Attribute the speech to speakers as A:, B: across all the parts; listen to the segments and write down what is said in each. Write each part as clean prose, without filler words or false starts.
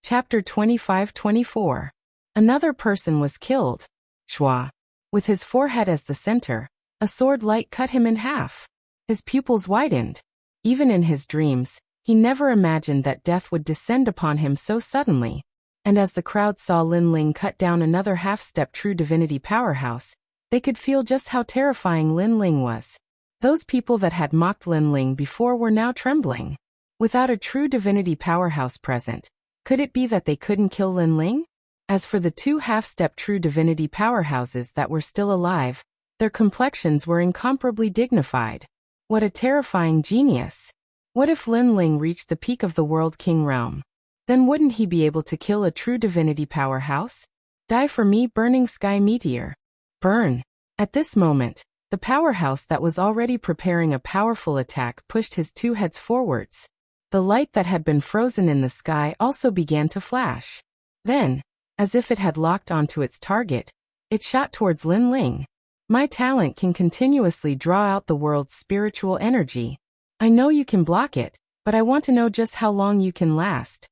A: Chapter 25-24. Another person was killed. Shua. With his forehead as the center, a sword light cut him in half. His pupils widened. Even in his dreams, he never imagined that death would descend upon him so suddenly. And as the crowd saw Lin Ling cut down another half-step true divinity powerhouse, they could feel just how terrifying Lin Ling was. Those people that had mocked Lin Ling before were now trembling. Without a true divinity powerhouse present, could it be that they couldn't kill Lin Ling? As for the two half-step true divinity powerhouses that were still alive, their complexions were incomparably dignified. What a terrifying genius! What if Lin Ling reached the peak of the World King realm? Then wouldn't he be able to kill a true divinity powerhouse? Die for me, burning sky meteor. Burn! At this moment, the powerhouse that was already preparing a powerful attack pushed his two heads forwards. The light that had been frozen in the sky also began to flash. Then, as if it had locked onto its target, it shot towards Lin Ling. My talent can continuously draw out the world's spiritual energy. I know you can block it, but I want to know just how long you can last.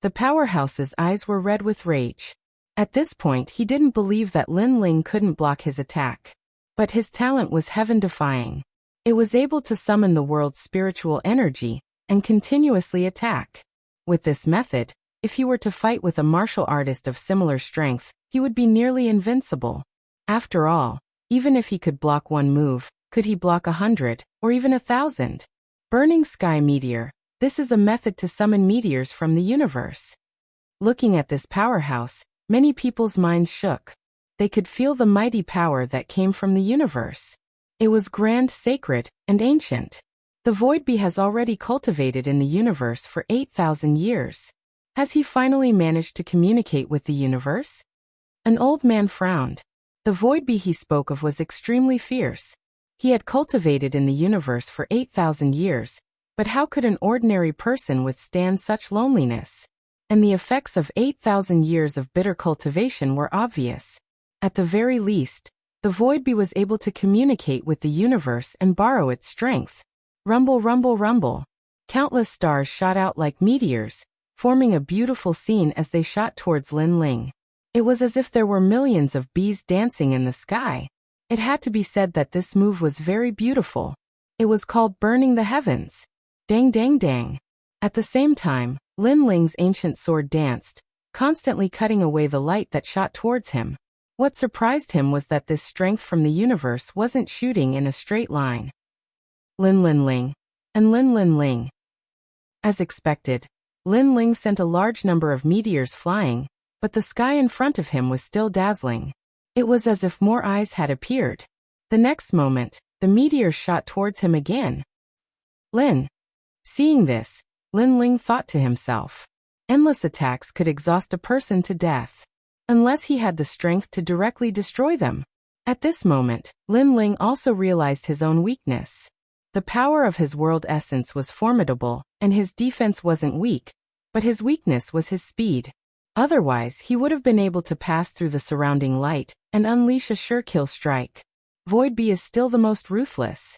A: The powerhouse's eyes were red with rage. At this point, he didn't believe that Lin Ling couldn't block his attack. But his talent was heaven-defying. It was able to summon the world's spiritual energy and continuously attack. With this method, if he were to fight with a martial artist of similar strength, he would be nearly invincible. After all, even if he could block one move, could he block 100, or even 1,000? Burning sky meteor. This is a method to summon meteors from the universe. Looking at this powerhouse, many people's minds shook. They could feel the mighty power that came from the universe. It was grand, sacred, and ancient. The Void Bee has already cultivated in the universe for 8,000 years. Has he finally managed to communicate with the universe? An old man frowned. The Void Bee he spoke of was extremely fierce. He had cultivated in the universe for 8,000 years, but how could an ordinary person withstand such loneliness? And the effects of 8,000 years of bitter cultivation were obvious. At the very least, the Void Bee was able to communicate with the universe and borrow its strength. Rumble, rumble, rumble. Countless stars shot out like meteors, forming a beautiful scene as they shot towards Lin Ling. It was as if there were millions of bees dancing in the sky. It had to be said that this move was very beautiful. It was called burning the heavens. Dang, dang, dang. At the same time, Lin Ling's ancient sword danced, constantly cutting away the light that shot towards him. What surprised him was that this strength from the universe wasn't shooting in a straight line. Lin Lin Ling, and Lin Lin Ling. As expected, Lin Ling sent a large number of meteors flying, but the sky in front of him was still dazzling. It was as if more eyes had appeared. The next moment, the meteors shot towards him again. Lin. Seeing this, Lin Ling thought to himself, endless attacks could exhaust a person to death, unless he had the strength to directly destroy them. At this moment, Lin Ling also realized his own weakness. The power of his world essence was formidable, and his defense wasn't weak, but his weakness was his speed. Otherwise, he would have been able to pass through the surrounding light and unleash a sure-kill strike. Void Bee is still the most ruthless.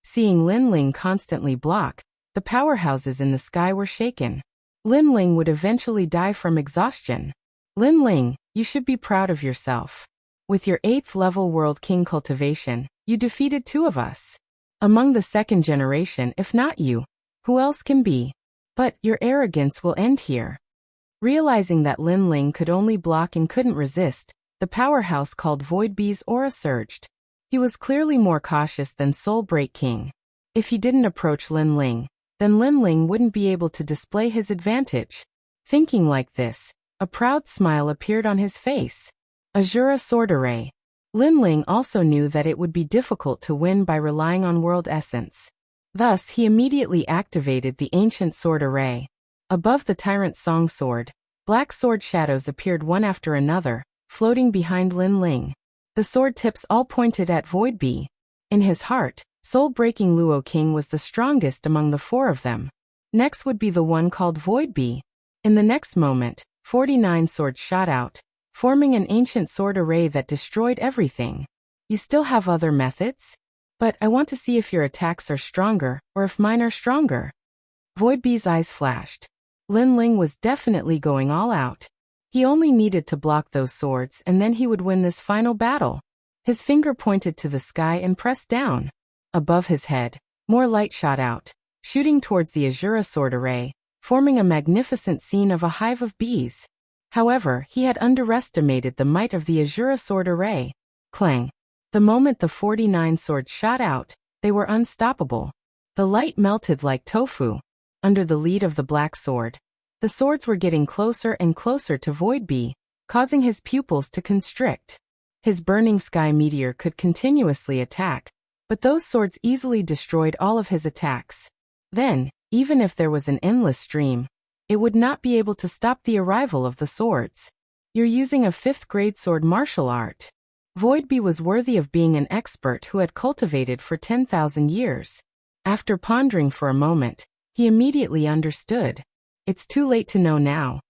A: Seeing Lin Ling constantly block, the powerhouses in the sky were shaken. Lin Ling would eventually die from exhaustion. Lin Ling, you should be proud of yourself. With your 8th level World King cultivation, you defeated 2 of us. Among the 2nd generation, if not you, who else can be? But your arrogance will end here. Realizing that Lin Ling could only block and couldn't resist, the powerhouse called Void Bee's aura surged. He was clearly more cautious than Soul Break King. If he didn't approach Lin Ling, then Lin Ling wouldn't be able to display his advantage. Thinking like this, a proud smile appeared on his face. Azura Sword Array. Lin Ling also knew that it would be difficult to win by relying on world essence. Thus, he immediately activated the ancient sword array. Above the tyrant song sword, black sword shadows appeared one after another, floating behind Lin Ling. The sword tips all pointed at Void Bee. In his heart, soul-breaking Luo King was the strongest among the 4 of them. Next would be the one called Void Bee. In the next moment, 49 swords shot out, forming an ancient sword array that destroyed everything. You still have other methods? But I want to see if your attacks are stronger, or if mine are stronger. Void Bee's eyes flashed. Lin Ling was definitely going all out. He only needed to block those swords and then he would win this final battle. His finger pointed to the sky and pressed down. Above his head, more light shot out, shooting towards the Azura sword array, forming a magnificent scene of a hive of bees. However, he had underestimated the might of the Azura sword array. Clang! The moment the 49 swords shot out, they were unstoppable. The light melted like tofu. Under the lead of the black sword, the swords were getting closer and closer to Void Bee, causing his pupils to constrict. His burning sky meteor could continuously attack, but those swords easily destroyed all of his attacks. Then, even if there was an endless stream, it would not be able to stop the arrival of the swords. You're using a 5th grade sword martial art. Void Bee was worthy of being an expert who had cultivated for 10,000 years. After pondering for a moment, he immediately understood. It's too late to know now.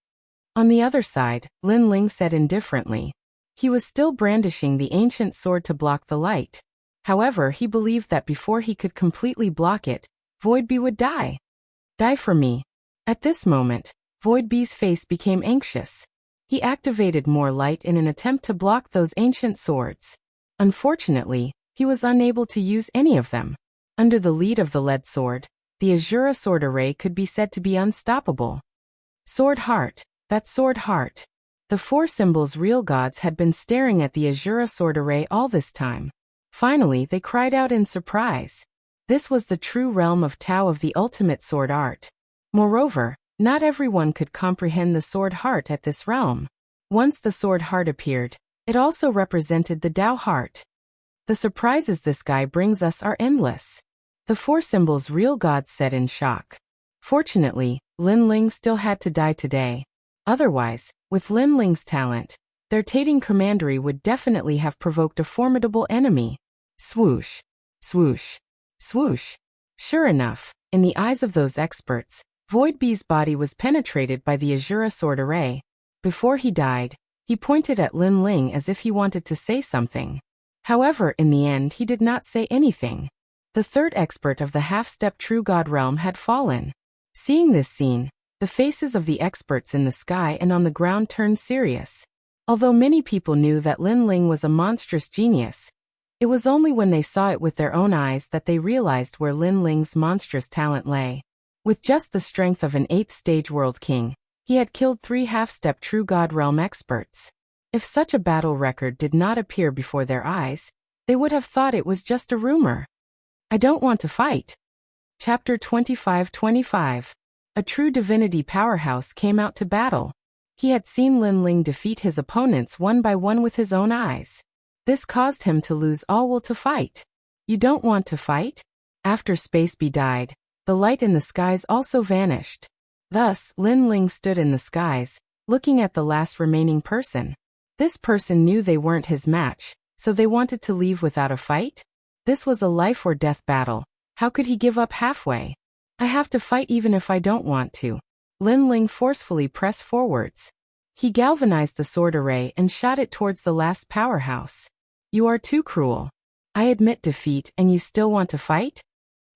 A: On the other side, Lin Ling said indifferently. He was still brandishing the ancient sword to block the light. However, he believed that before he could completely block it, Void Bee would die. Die for me. At this moment, Void Bee's face became anxious. He activated more light in an attempt to block those ancient swords. Unfortunately, he was unable to use any of them. Under the lead of the lead sword, the Azura sword array could be said to be unstoppable. Sword Heart, that Sword Heart. The 4 symbols real gods had been staring at the Azura sword array all this time. Finally, they cried out in surprise. This was the true realm of Tao of the ultimate sword art. Moreover, not everyone could comprehend the Sword Heart at this realm. Once the Sword Heart appeared, it also represented the Tao Heart. The surprises this guy brings us are endless. The 4 symbols real gods said in shock. Fortunately, Lin Ling still had to die today. Otherwise, with Lin Ling's talent, their Tating commandery would definitely have provoked a formidable enemy. Swoosh, swoosh, swoosh. Sure enough, in the eyes of those experts, Void Bee's body was penetrated by the Azura sword array. Before he died, he pointed at Lin Ling as if he wanted to say something. However, in the end he did not say anything. The 3rd expert of the half-step true god realm had fallen. Seeing this scene, the faces of the experts in the sky and on the ground turned serious. Although many people knew that Lin Ling was a monstrous genius, it was only when they saw it with their own eyes that they realized where Lin Ling's monstrous talent lay. With just the strength of an 8th stage world king, he had killed 3 half-step true god realm experts. If such a battle record did not appear before their eyes, they would have thought it was just a rumor. I don't want to fight. Chapter 25-25. A true divinity powerhouse came out to battle. He had seen Lin Ling defeat his opponents one by one with his own eyes. This caused him to lose all will to fight. You don't want to fight? After Space Bee died, the light in the skies also vanished. Thus, Lin Ling stood in the skies, looking at the last remaining person. This person knew they weren't his match, so they wanted to leave without a fight? This was a life or death battle. How could he give up halfway? I have to fight even if I don't want to. Lin Ling forcefully pressed forwards. He galvanized the sword array and shot it towards the last powerhouse. You are too cruel. I admit defeat and you still want to fight?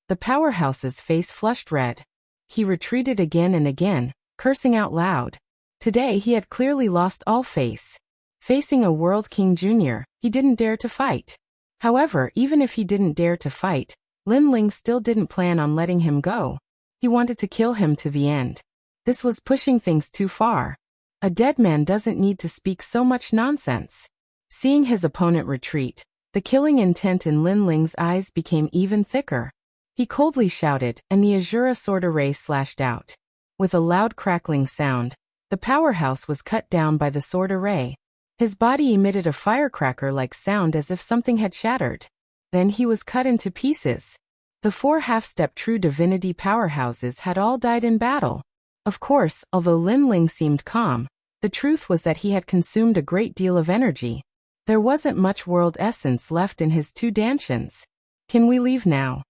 A: The powerhouse's face flushed red. He retreated again and again, cursing out loud. Today he had clearly lost all face. Facing a World King Jr., he didn't dare to fight. However, even if he didn't dare to fight, Lin Ling still didn't plan on letting him go. He wanted to kill him to the end. This was pushing things too far. A dead man doesn't need to speak so much nonsense. Seeing his opponent retreat, the killing intent in Lin Ling's eyes became even thicker. He coldly shouted, and the Azura sword array slashed out. With a loud crackling sound, the powerhouse was cut down by the sword array. His body emitted a firecracker-like sound as if something had shattered. Then he was cut into pieces. The 4 half-step true divinity powerhouses had all died in battle. Of course, although Lin Ling seemed calm, the truth was that he had consumed a great deal of energy. There wasn't much world essence left in his 2 dantians. Can we leave now?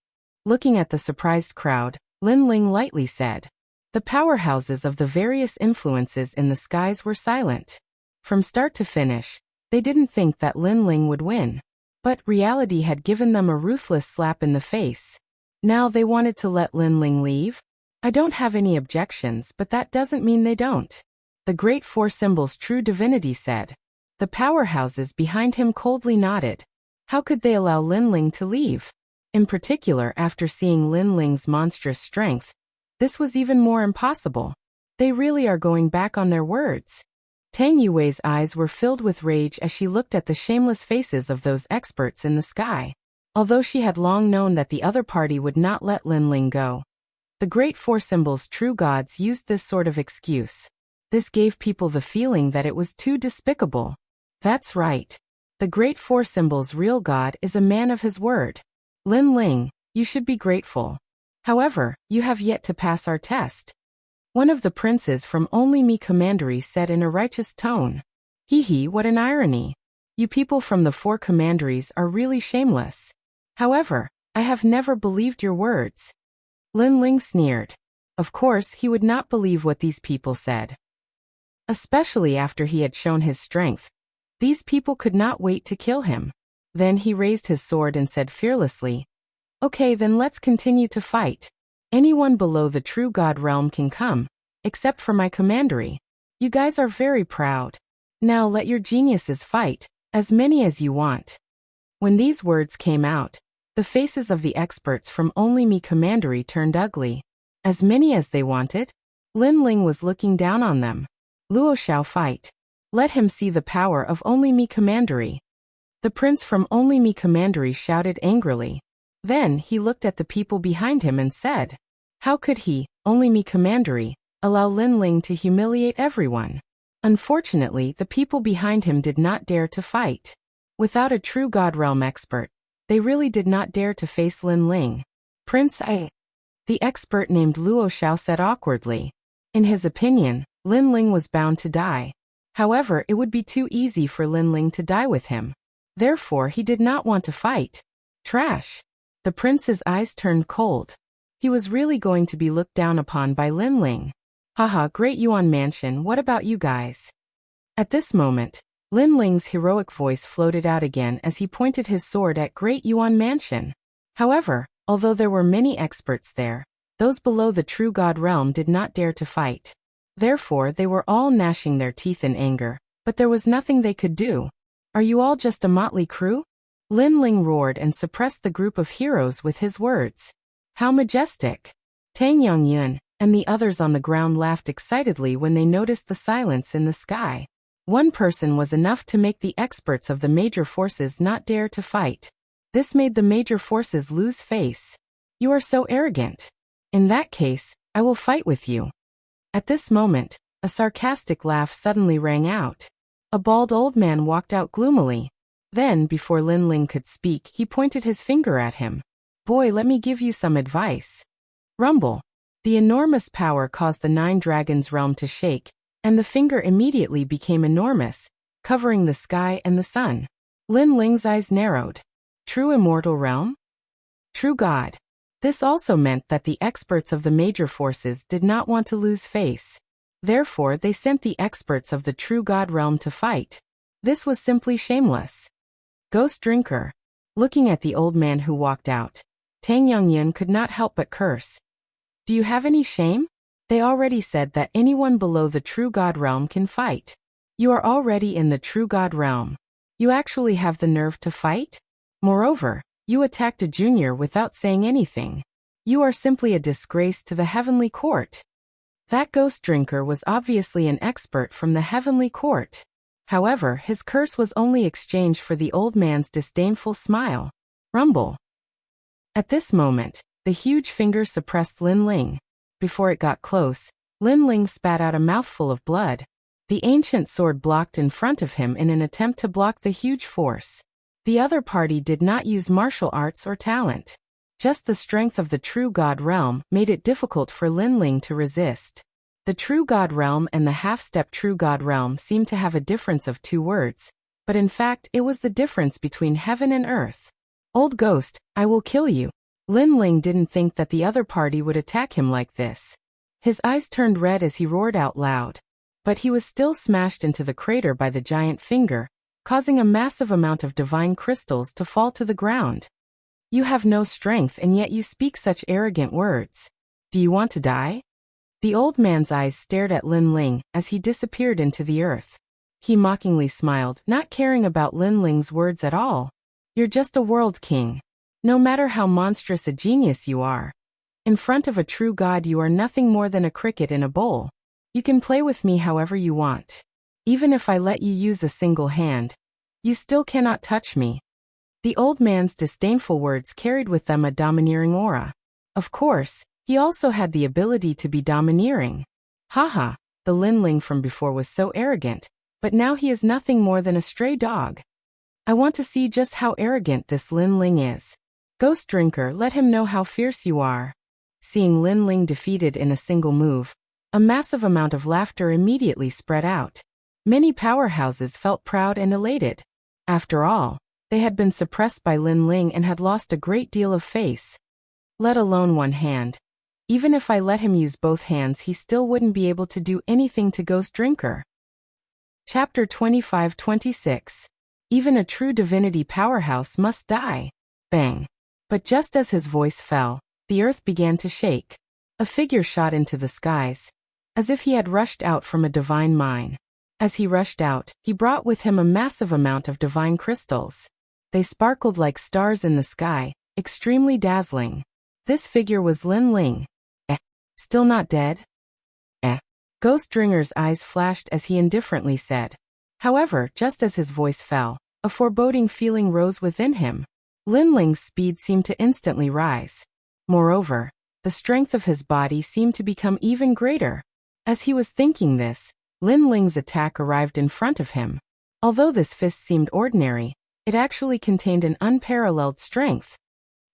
A: Looking at the surprised crowd, Lin Ling lightly said. The powerhouses of the various influences in the skies were silent. From start to finish, they didn't think that Lin Ling would win. But reality had given them a ruthless slap in the face. Now they wanted to let Lin Ling leave? I don't have any objections, but that doesn't mean they don't. The Great Four Symbols' true divinity said. The powerhouses behind him coldly nodded. How could they allow Lin Ling to leave? In particular, after seeing Lin Ling's monstrous strength, this was even more impossible. They really are going back on their words. Tang Yui's eyes were filled with rage as she looked at the shameless faces of those experts in the sky. Although she had long known that the other party would not let Lin Ling go, the Great Four Symbols' true gods used this sort of excuse. This gave people the feeling that it was too despicable. That's right. The Great Four Symbols' real god is a man of his word. Lin Ling, you should be grateful. However, you have yet to pass our test. One of the princes from Only Me Commandery said in a righteous tone. Hee hee, what an irony. You people from the four commanderies are really shameless. However, I have never believed your words. Lin Ling sneered. Of course, he would not believe what these people said. Especially after he had shown his strength. These people could not wait to kill him. Then he raised his sword and said fearlessly, Okay, then let's continue to fight. Anyone below the true god realm can come, except for my commandery. You guys are very proud. Now let your geniuses fight, as many as you want. When these words came out, the faces of the experts from Only Me Commandery turned ugly. As many as they wanted? Lin Ling was looking down on them. Luo shall fight. Let him see the power of Only Me Commandery. The prince from Only Me Commandery shouted angrily. Then he looked at the people behind him and said, How could he, Only Me Commandery, allow Lin Ling to humiliate everyone? Unfortunately, the people behind him did not dare to fight. Without a true God Realm expert, they really did not dare to face Lin Ling. Prince I. The expert named Luo Xiao said awkwardly. In his opinion, Lin Ling was bound to die. However, it would be too easy for Lin Ling to die with him. Therefore, he did not want to fight. Trash. The prince's eyes turned cold. He was really going to be looked down upon by Lin Ling. Haha, Great Yuan Mansion, what about you guys? At this moment, Lin Ling's heroic voice floated out again as he pointed his sword at Great Yuan Mansion. However, although there were many experts there, those below the true god realm did not dare to fight. Therefore, they were all gnashing their teeth in anger, but there was nothing they could do. Are you all just a motley crew? Lin Ling roared and suppressed the group of heroes with his words. How majestic! Tang Yongyun and the others on the ground laughed excitedly when they noticed the silence in the sky. One person was enough to make the experts of the major forces not dare to fight. This made the major forces lose face. You are so arrogant. In that case, I will fight with you. At this moment, a sarcastic laugh suddenly rang out. A bald old man walked out gloomily. Then, before Lin Ling could speak, he pointed his finger at him. Boy, let me give you some advice. Rumble. The enormous power caused the 9 dragons' realm to shake, and the finger immediately became enormous, covering the sky and the sun. Lin Ling's eyes narrowed. True immortal realm? True God. This also meant that the experts of the major forces did not want to lose face. Therefore, they sent the experts of the true God realm to fight. This was simply shameless. Ghost Drinker. Looking at the old man who walked out, Tang Yongyun could not help but curse. Do you have any shame? They already said that anyone below the true God realm can fight. You are already in the true God realm. You actually have the nerve to fight? Moreover, you attacked a junior without saying anything. You are simply a disgrace to the heavenly court. That ghost drinker was obviously an expert from the heavenly court. However, his curse was only exchanged for the old man's disdainful smile. Rumble. At this moment, the huge finger suppressed Lin Ling. Before it got close, Lin Ling spat out a mouthful of blood. The ancient sword blocked in front of him in an attempt to block the huge force. The other party did not use martial arts or talent. Just the strength of the true God realm made it difficult for Lin Ling to resist. The true God realm and the half-step true God realm seemed to have a difference of 2 words, but in fact it was the difference between heaven and earth. Old ghost, I will kill you. Lin Ling didn't think that the other party would attack him like this. His eyes turned red as he roared out loud. But he was still smashed into the crater by the giant finger, causing a massive amount of divine crystals to fall to the ground. You have no strength and yet you speak such arrogant words. Do you want to die? The old man's eyes stared at Lin Ling as he disappeared into the earth. He mockingly smiled, not caring about Lin Ling's words at all. You're just a world king. No matter how monstrous a genius you are, in front of a true god you are nothing more than a cricket in a bowl. You can play with me however you want. Even if I let you use a single hand, you still cannot touch me. The old man's disdainful words carried with them a domineering aura. Of course, he also had the ability to be domineering. Haha, the Lin Ling from before was so arrogant, but now he is nothing more than a stray dog. I want to see just how arrogant this Lin Ling is. Ghost Drinker, let him know how fierce you are. Seeing Lin Ling defeated in a single move, a massive amount of laughter immediately spread out. Many powerhouses felt proud and elated. After all, they had been suppressed by Lin Ling and had lost a great deal of face. Let alone one hand. Even if I let him use both hands, he still wouldn't be able to do anything to Ghost Drinker. Chapter 25-26. Even a true divinity powerhouse must die. Bang. But just as his voice fell, the earth began to shake. A figure shot into the skies, as if he had rushed out from a divine mine. As he rushed out, he brought with him a massive amount of divine crystals. They sparkled like stars in the sky, extremely dazzling. This figure was Lin Ling. Still not dead? Ghost Drinker's eyes flashed as he indifferently said. However, just as his voice fell, a foreboding feeling rose within him. Lin Ling's speed seemed to instantly rise. Moreover, the strength of his body seemed to become even greater. As he was thinking this, Lin Ling's attack arrived in front of him. Although this fist seemed ordinary, it actually contained an unparalleled strength.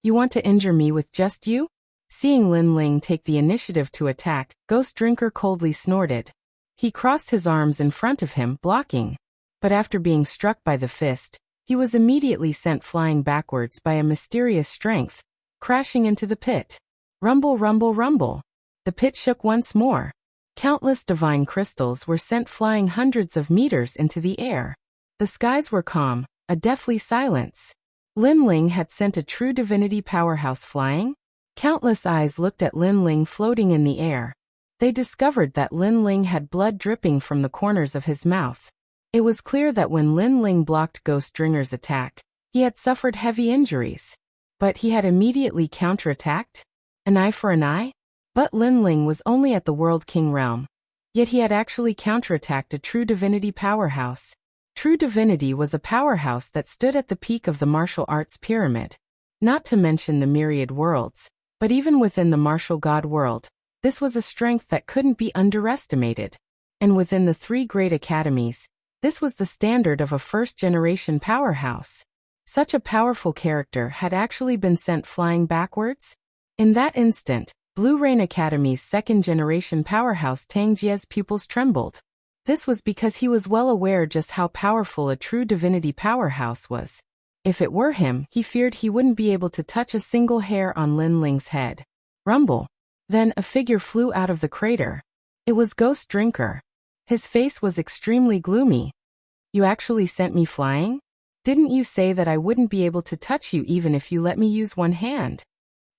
A: You want to injure me with just you? Seeing Lin Ling take the initiative to attack, Ghost Drinker coldly snorted. He crossed his arms in front of him, blocking. But after being struck by the fist, he was immediately sent flying backwards by a mysterious strength, crashing into the pit. Rumble, rumble, rumble. The pit shook once more. Countless divine crystals were sent flying hundreds of meters into the air. The skies were calm, a deathly silence. Lin Ling had sent a true divinity powerhouse flying? Countless eyes looked at Lin Ling floating in the air. They discovered that Lin Ling had blood dripping from the corners of his mouth. It was clear that when Lin Ling blocked Ghost Drinker's attack, he had suffered heavy injuries. But he had immediately counterattacked? An eye for an eye? But Lin Ling was only at the World King realm. Yet he had actually counterattacked a true divinity powerhouse. True divinity was a powerhouse that stood at the peak of the martial arts pyramid. Not to mention the myriad worlds. But even within the martial god world, this was a strength that couldn't be underestimated. And within the three great academies, this was the standard of a first-generation powerhouse. Such a powerful character had actually been sent flying backwards? In that instant, Blue Rain Academy's second-generation powerhouse Tang Jie's pupils trembled. This was because he was well aware just how powerful a true divinity powerhouse was. If it were him, he feared he wouldn't be able to touch a single hair on Lin Ling's head. Rumble. Then a figure flew out of the crater. It was Ghost Drinker. His face was extremely gloomy. You actually sent me flying? Didn't you say that I wouldn't be able to touch you even if you let me use one hand?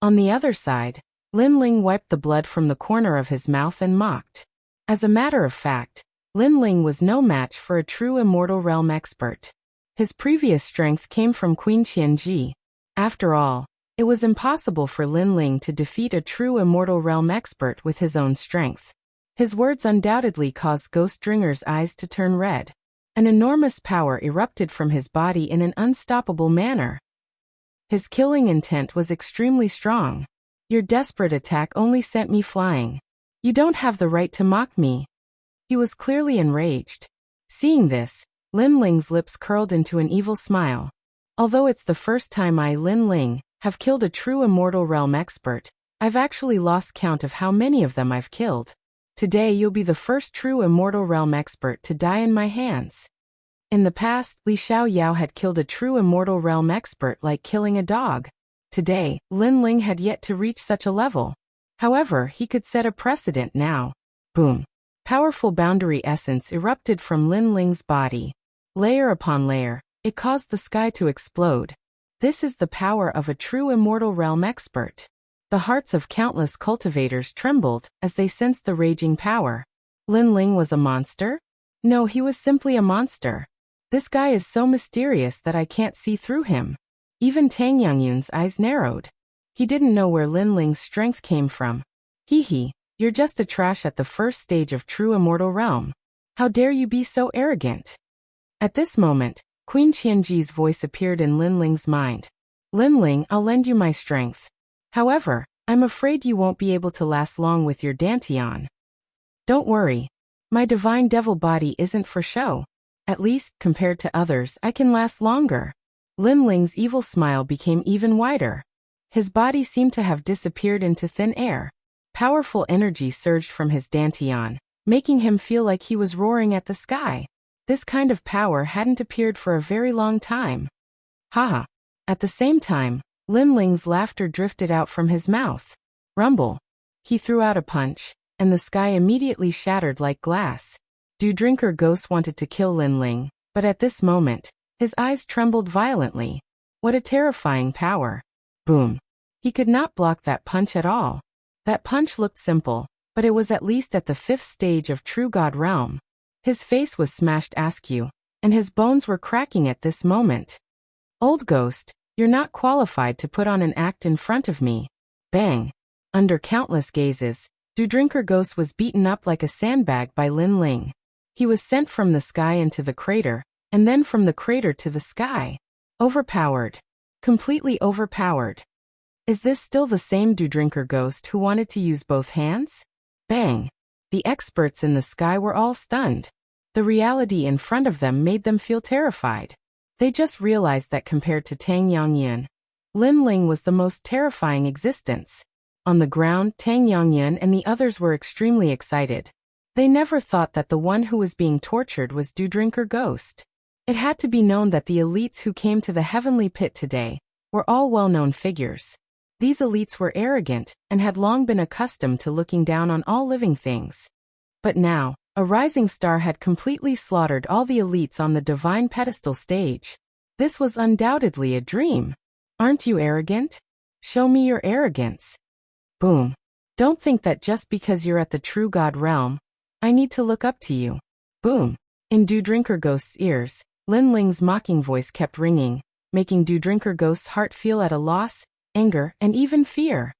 A: On the other side, Lin Ling wiped the blood from the corner of his mouth and mocked. As a matter of fact, Lin Ling was no match for a true immortal realm expert. His previous strength came from Queen Qianji. After all, it was impossible for Lin Ling to defeat a true immortal realm expert with his own strength. His words undoubtedly caused Ghost Drinker's eyes to turn red. An enormous power erupted from his body in an unstoppable manner. His killing intent was extremely strong. Your desperate attack only sent me flying. You don't have the right to mock me. He was clearly enraged. Seeing this, Lin Ling's lips curled into an evil smile. Although it's the first time I, Lin Ling, have killed a true immortal realm expert, I've actually lost count of how many of them I've killed. Today you'll be the first true immortal realm expert to die in my hands. In the past, Li Xiaoyao had killed a true immortal realm expert like killing a dog. Today, Lin Ling had yet to reach such a level. However, he could set a precedent now. Boom. Powerful boundary essence erupted from Lin Ling's body. Layer upon layer, it caused the sky to explode. This is the power of a true immortal realm expert. The hearts of countless cultivators trembled as they sensed the raging power. Lin Ling was a monster? No, he was simply a monster. This guy is so mysterious that I can't see through him. Even Tang Yongyun's eyes narrowed. He didn't know where Lin Ling's strength came from. Hee, you're just a trash at the first stage of true immortal realm. How dare you be so arrogant? At this moment, Queen Qianji's voice appeared in Lin Ling's mind. Lin Ling, I'll lend you my strength. However, I'm afraid you won't be able to last long with your dantian. Don't worry. My divine devil body isn't for show. At least, compared to others, I can last longer. Lin Ling's evil smile became even wider. His body seemed to have disappeared into thin air. Powerful energy surged from his dantian, making him feel like he was roaring at the sky. This kind of power hadn't appeared for a very long time. Haha. At the same time, Lin Ling's laughter drifted out from his mouth. Rumble. He threw out a punch, and the sky immediately shattered like glass. Dew Drinker Ghost wanted to kill Lin Ling, but at this moment, his eyes trembled violently. What a terrifying power. Boom. He could not block that punch at all. That punch looked simple, but it was at least at the 5th stage of True God Realm. His face was smashed askew, and his bones were cracking at this moment. Old Ghost, you're not qualified to put on an act in front of me. Bang. Under countless gazes, Dew Drinker Ghost was beaten up like a sandbag by Lin Ling. He was sent from the sky into the crater, and then from the crater to the sky. Overpowered. Completely overpowered. Is this still the same Dew Drinker Ghost who wanted to use both hands? Bang. The experts in the sky were all stunned. The reality in front of them made them feel terrified. They just realized that compared to Tang Yongyan, Lin Ling was the most terrifying existence. On the ground, Tang Yongyan and the others were extremely excited. They never thought that the one who was being tortured was Dew Drinker Ghost. It had to be known that the elites who came to the heavenly pit today were all well-known figures. These elites were arrogant and had long been accustomed to looking down on all living things. But now, a rising star had completely slaughtered all the elites on the divine pedestal stage. This was undoubtedly a dream. Aren't you arrogant? Show me your arrogance. Boom. Don't think that just because you're at the True God realm, I need to look up to you. Boom. In Dew Drinker Ghost's ears, Lin Ling's mocking voice kept ringing, making Dew Drinker Ghost's heart feel at a loss, anger, and even fear.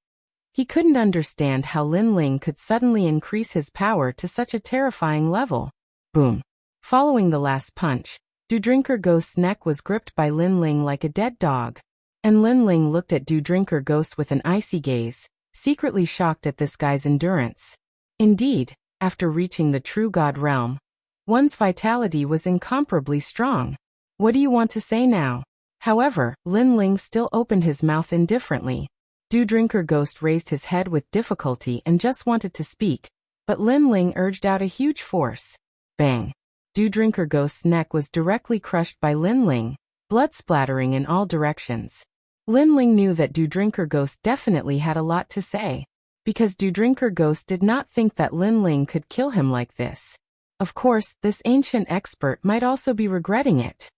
A: He couldn't understand how Lin Ling could suddenly increase his power to such a terrifying level. Boom. Following the last punch, Dew Drinker Ghost's neck was gripped by Lin Ling like a dead dog. And Lin Ling looked at Dew Drinker Ghost with an icy gaze, secretly shocked at this guy's endurance. Indeed, after reaching the True God realm, one's vitality was incomparably strong. What do you want to say now? However, Lin Ling still opened his mouth indifferently. Dew Drinker Ghost raised his head with difficulty and just wanted to speak, but Lin Ling urged out a huge force. Bang. Dew Drinker Ghost's neck was directly crushed by Lin Ling, blood splattering in all directions. Lin Ling knew that Dew Drinker Ghost definitely had a lot to say, because Dew Drinker Ghost did not think that Lin Ling could kill him like this. Of course, this ancient expert might also be regretting it.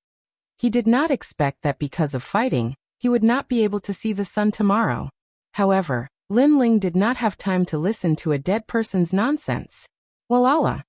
A: He did not expect that because of fighting, he would not be able to see the sun tomorrow. However, Lin Ling did not have time to listen to a dead person's nonsense. Walala.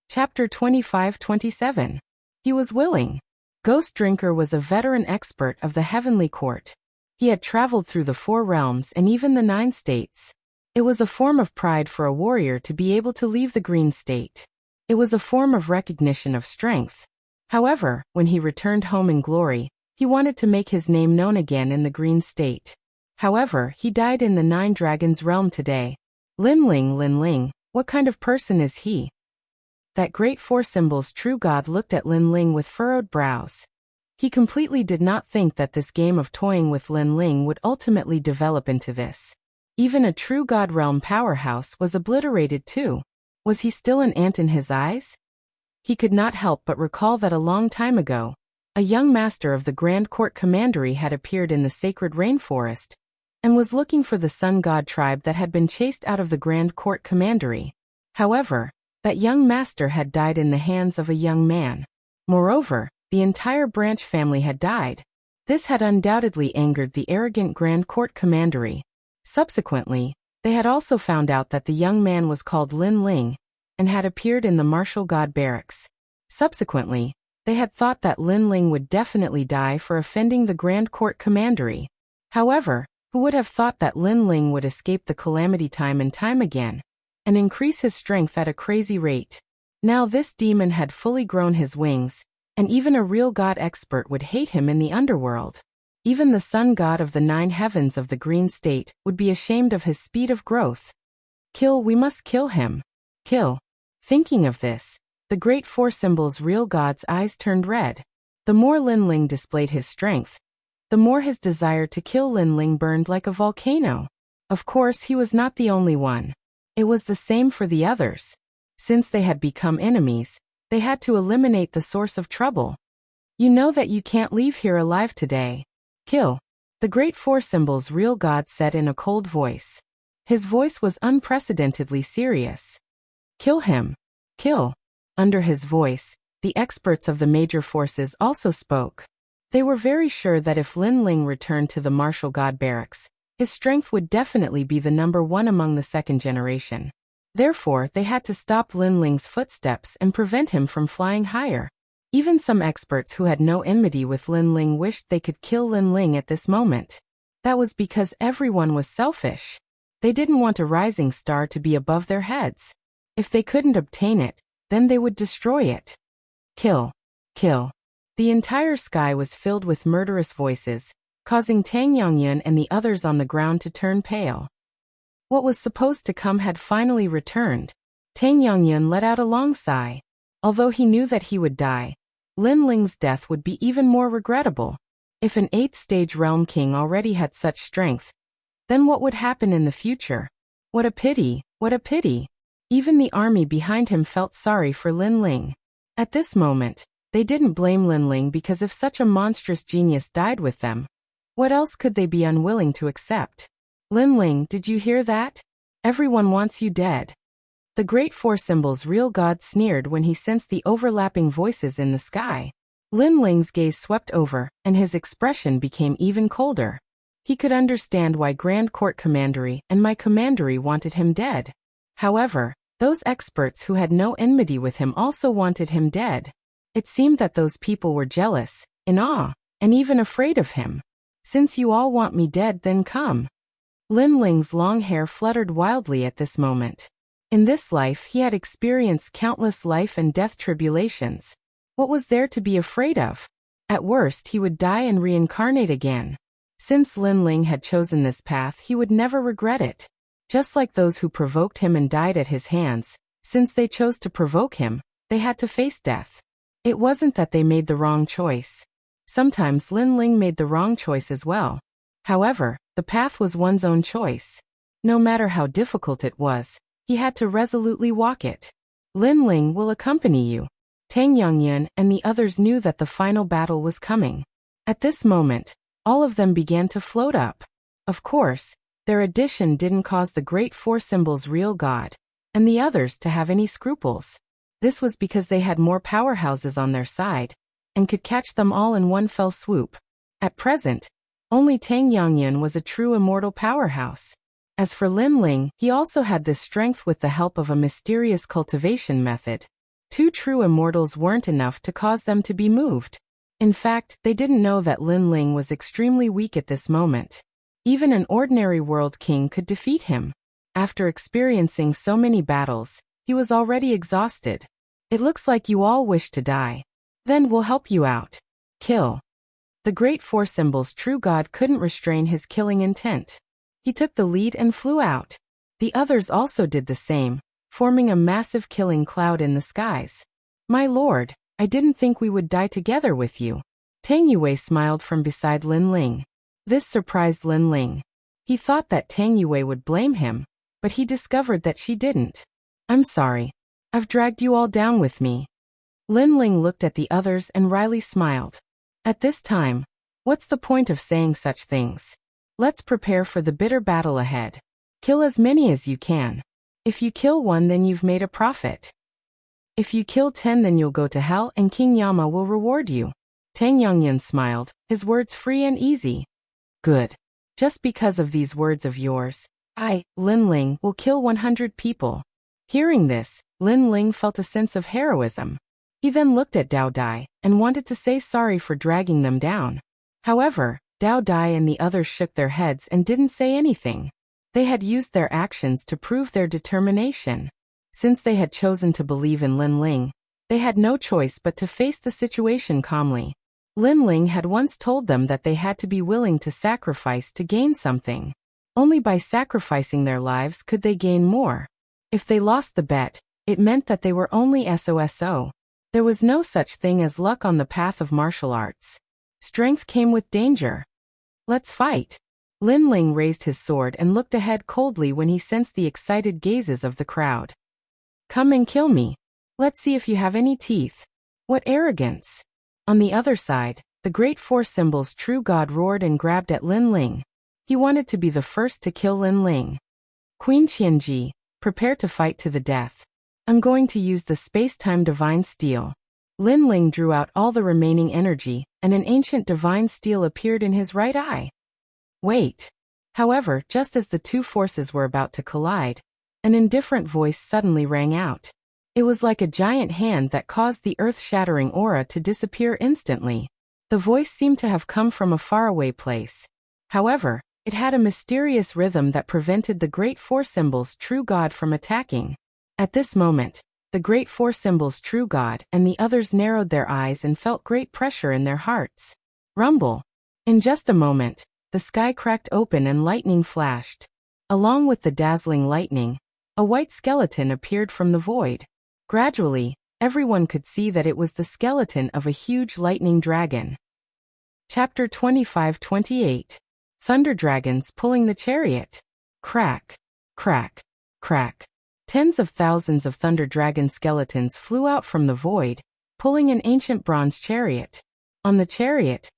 A: Chapter 25-27. He was willing. Ghost Drinker was a veteran expert of the Heavenly Court. He had traveled through the 4 realms and even the 9 states. It was a form of pride for a warrior to be able to leave the green state. It was a form of recognition of strength. However, when he returned home in glory, he wanted to make his name known again in the green state. However, he died in the 9 Dragons realm today. Lin Ling, what kind of person is he? That great 4 symbols True God looked at Lin Ling with furrowed brows. He completely did not think that this game of toying with Lin Ling would ultimately develop into this. Even a True God realm powerhouse was obliterated too. Was he still an ant in his eyes? He could not help but recall that a long time ago, a young master of the Grand Court Commandery had appeared in the sacred rainforest, and was looking for the Sun God tribe that had been chased out of the Grand Court Commandery. However, that young master had died in the hands of a young man. Moreover, the entire branch family had died. This had undoubtedly angered the arrogant Grand Court Commandery. Subsequently, they had also found out that the young man was called Lin Ling and had appeared in the martial god barracks. Subsequently, they had thought that Lin Ling would definitely die for offending the Grand Court Commandery. However, who would have thought that Lin Ling would escape the calamity time and time again and increase his strength at a crazy rate? Now this demon had fully grown his wings, and even a real god expert would hate him in the underworld. Even the sun god of the 9 heavens of the green state would be ashamed of his speed of growth. Kill, we must kill him. Kill. Thinking of this, the great four symbols' real god's eyes turned red. The more Lin Ling displayed his strength, the more his desire to kill Lin Ling burned like a volcano. Of course, he was not the only one. It was the same for the others. Since they had become enemies, they had to eliminate the source of trouble. You know that you can't leave here alive today. Kill. The great four symbols' real god said in a cold voice. His voice was unprecedentedly serious. Kill him. Kill. Under his voice, the experts of the major forces also spoke. They were very sure that if Lin Ling returned to the martial god barracks, his strength would definitely be the number one among the second generation. Therefore, they had to stop Lin Ling's footsteps and prevent him from flying higher. Even some experts who had no enmity with Lin Ling wished they could kill Lin Ling at this moment. That was because everyone was selfish. They didn't want a rising star to be above their heads. If they couldn't obtain it, then they would destroy it. Kill. Kill. The entire sky was filled with murderous voices, causing Tang Yongyun and the others on the ground to turn pale. What was supposed to come had finally returned. Tang Yongyun let out a long sigh. Although he knew that he would die, Lin Ling's death would be even more regrettable. If an 8th stage realm king already had such strength, then what would happen in the future? What a pity, what a pity. Even the army behind him felt sorry for Lin Ling. At this moment, they didn't blame Lin Ling because if such a monstrous genius died with them, what else could they be unwilling to accept? Lin Ling, did you hear that? Everyone wants you dead. The great four symbols' real god sneered when he sensed the overlapping voices in the sky. Lin Ling's gaze swept over, and his expression became even colder. He could understand why Grand Court Commandery and my commandery wanted him dead. However, those experts who had no enmity with him also wanted him dead. It seemed that those people were jealous, in awe, and even afraid of him. Since you all want me dead, then come. Lin Ling's long hair fluttered wildly at this moment. In this life he had experienced countless life and death tribulations. What was there to be afraid of? At worst he would die and reincarnate again. Since Lin Ling had chosen this path, he would never regret it. Just like those who provoked him and died at his hands, since they chose to provoke him, they had to face death. It wasn't that they made the wrong choice. Sometimes Lin Ling made the wrong choice as well. However, the path was one's own choice. No matter how difficult it was, he had to resolutely walk it. Lin Ling will accompany you. Tang Yongyun and the others knew that the final battle was coming. At this moment, all of them began to float up. Of course, their addition didn't cause the great four symbols' real god and the others to have any scruples. This was because they had more powerhouses on their side and could catch them all in one fell swoop. At present, only Tang Yongyun was a true immortal powerhouse. As for Lin Ling, he also had this strength with the help of a mysterious cultivation method. 2 true immortals weren't enough to cause them to be moved. In fact, they didn't know that Lin Ling was extremely weak at this moment. Even an ordinary world king could defeat him. After experiencing so many battles, he was already exhausted. It looks like you all wish to die. Then we'll help you out. Kill. The great four symbols' true god couldn't restrain his killing intent. He took the lead and flew out. The others also did the same, forming a massive killing cloud in the skies. My lord, I didn't think we would die together with you. Tang Yue smiled from beside Lin Ling. This surprised Lin Ling. He thought that Tang Yue would blame him, but he discovered that she didn't. I'm sorry. I've dragged you all down with me. Lin Ling looked at the others and wryly smiled. At this time, what's the point of saying such things? Let's prepare for the bitter battle ahead. Kill as many as you can. If you kill 1, then you've made a profit. If you kill 10, then you'll go to hell and King Yama will reward you. Tang Yongyun smiled, his words free and easy. Good. Just because of these words of yours, I, Lin Ling, will kill 100 people. Hearing this, Lin Ling felt a sense of heroism. He then looked at Dao Dai and wanted to say sorry for dragging them down. However, Dao Dai and the others shook their heads and didn't say anything. They had used their actions to prove their determination. Since they had chosen to believe in Lin Ling, they had no choice but to face the situation calmly. Lin Ling had once told them that they had to be willing to sacrifice to gain something. Only by sacrificing their lives could they gain more. If they lost the bet, it meant that they were only SOSO. There was no such thing as luck on the path of martial arts. Strength came with danger. Let's fight. Lin Ling raised his sword and looked ahead coldly when he sensed the excited gazes of the crowd. Come and kill me. Let's see if you have any teeth. What arrogance. On the other side, the Great Four Symbols True God roared and grabbed at Lin Ling. He wanted to be the first to kill Lin Ling. Queen Qianji, prepare to fight to the death. I'm going to use the space-time divine steel. Lin Ling drew out all the remaining energy, and an ancient divine steel appeared in his right eye. Wait. However, just as the two forces were about to collide, an indifferent voice suddenly rang out. It was like a giant hand that caused the earth-shattering aura to disappear instantly. The voice seemed to have come from a faraway place. However, it had a mysterious rhythm that prevented the Great Four Symbols True God from attacking. At this moment, the Great Four Symbols True God and the others narrowed their eyes and felt great pressure in their hearts. Rumble. In just a moment, the sky cracked open and lightning flashed. Along with the dazzling lightning, a white skeleton appeared from the void. Gradually, everyone could see that it was the skeleton of a huge lightning dragon. Chapter 25-28. Thunder Dragons Pulling the Chariot. Crack, crack, crack. Tens of thousands of thunder dragon skeletons flew out from the void, pulling an ancient bronze chariot. On the chariot,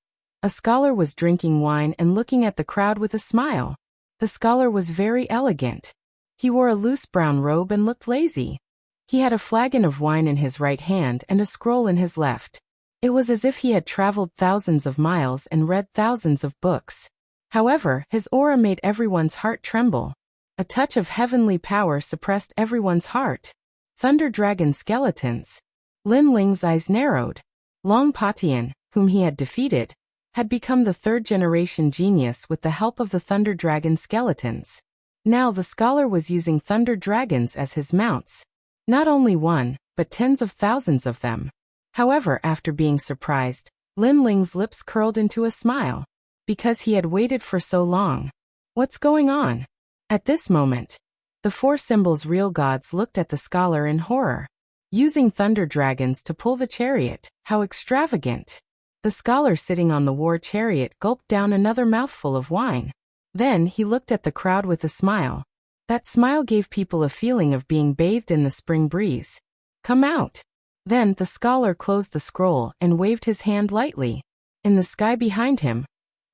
A: a scholar was drinking wine and looking at the crowd with a smile. The scholar was very elegant. He wore a loose brown robe and looked lazy. He had a flagon of wine in his right hand and a scroll in his left. It was as if he had traveled thousands of miles and read thousands of books. However, his aura made everyone's heart tremble. A touch of heavenly power suppressed everyone's heart. Thunder dragon skeletons. Lin Ling's eyes narrowed. Long Patian, whom he had defeated, had become the third-generation genius with the help of the thunder dragon skeletons. Now the scholar was using thunder dragons as his mounts. Not only one, but tens of thousands of them. However, after being surprised, Lin Ling's lips curled into a smile. Because he had waited for so long. What's going on? At this moment, the Four Symbols Real Gods looked at the scholar in horror. Using thunder dragons to pull the chariot, how extravagant. The scholar sitting on the war chariot gulped down another mouthful of wine. Then he looked at the crowd with a smile. That smile gave people a feeling of being bathed in the spring breeze. Come out. Then the scholar closed the scroll and waved his hand lightly. In the sky behind him,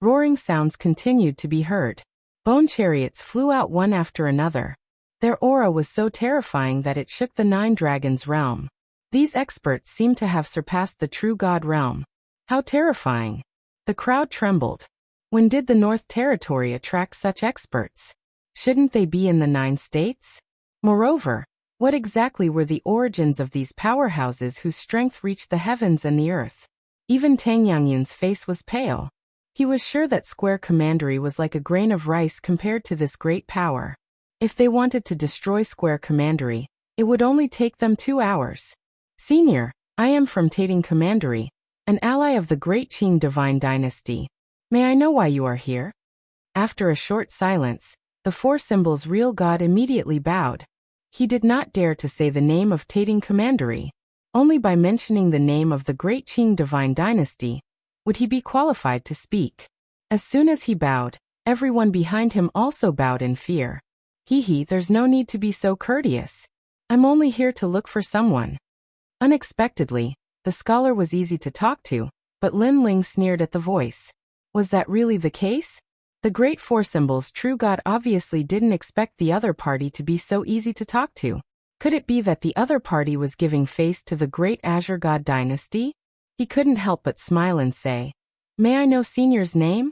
A: roaring sounds continued to be heard. Bone chariots flew out one after another. Their aura was so terrifying that it shook the Nine Dragons realm. These experts seemed to have surpassed the true God realm. How terrifying. The crowd trembled. When did the North Territory attract such experts? Shouldn't they be in the 9 states? Moreover, what exactly were the origins of these powerhouses whose strength reached the heavens and the earth? Even Tang Yangyun's face was pale. He was sure that Square Commandery was like a grain of rice compared to this great power. If they wanted to destroy Square Commandery, it would only take them 2 hours. Senior, I am from Tating Commandery, an ally of the Great Qing Divine Dynasty. May I know why you are here? After a short silence, the Four Symbols Real God immediately bowed. He did not dare to say the name of Tating Commandery. Only by mentioning the name of the Great Qing Divine Dynasty would he be qualified to speak. As soon as he bowed, everyone behind him also bowed in fear. There's no need to be so courteous. I'm only here to look for someone. Unexpectedly, the scholar was easy to talk to, but Lin Ling sneered at the voice. Was that really the case? The Great Four Symbols True God obviously didn't expect the other party to be so easy to talk to. Could it be that the other party was giving face to the Great Azure God Dynasty? He couldn't help but smile and say, "May I know Senior's name?"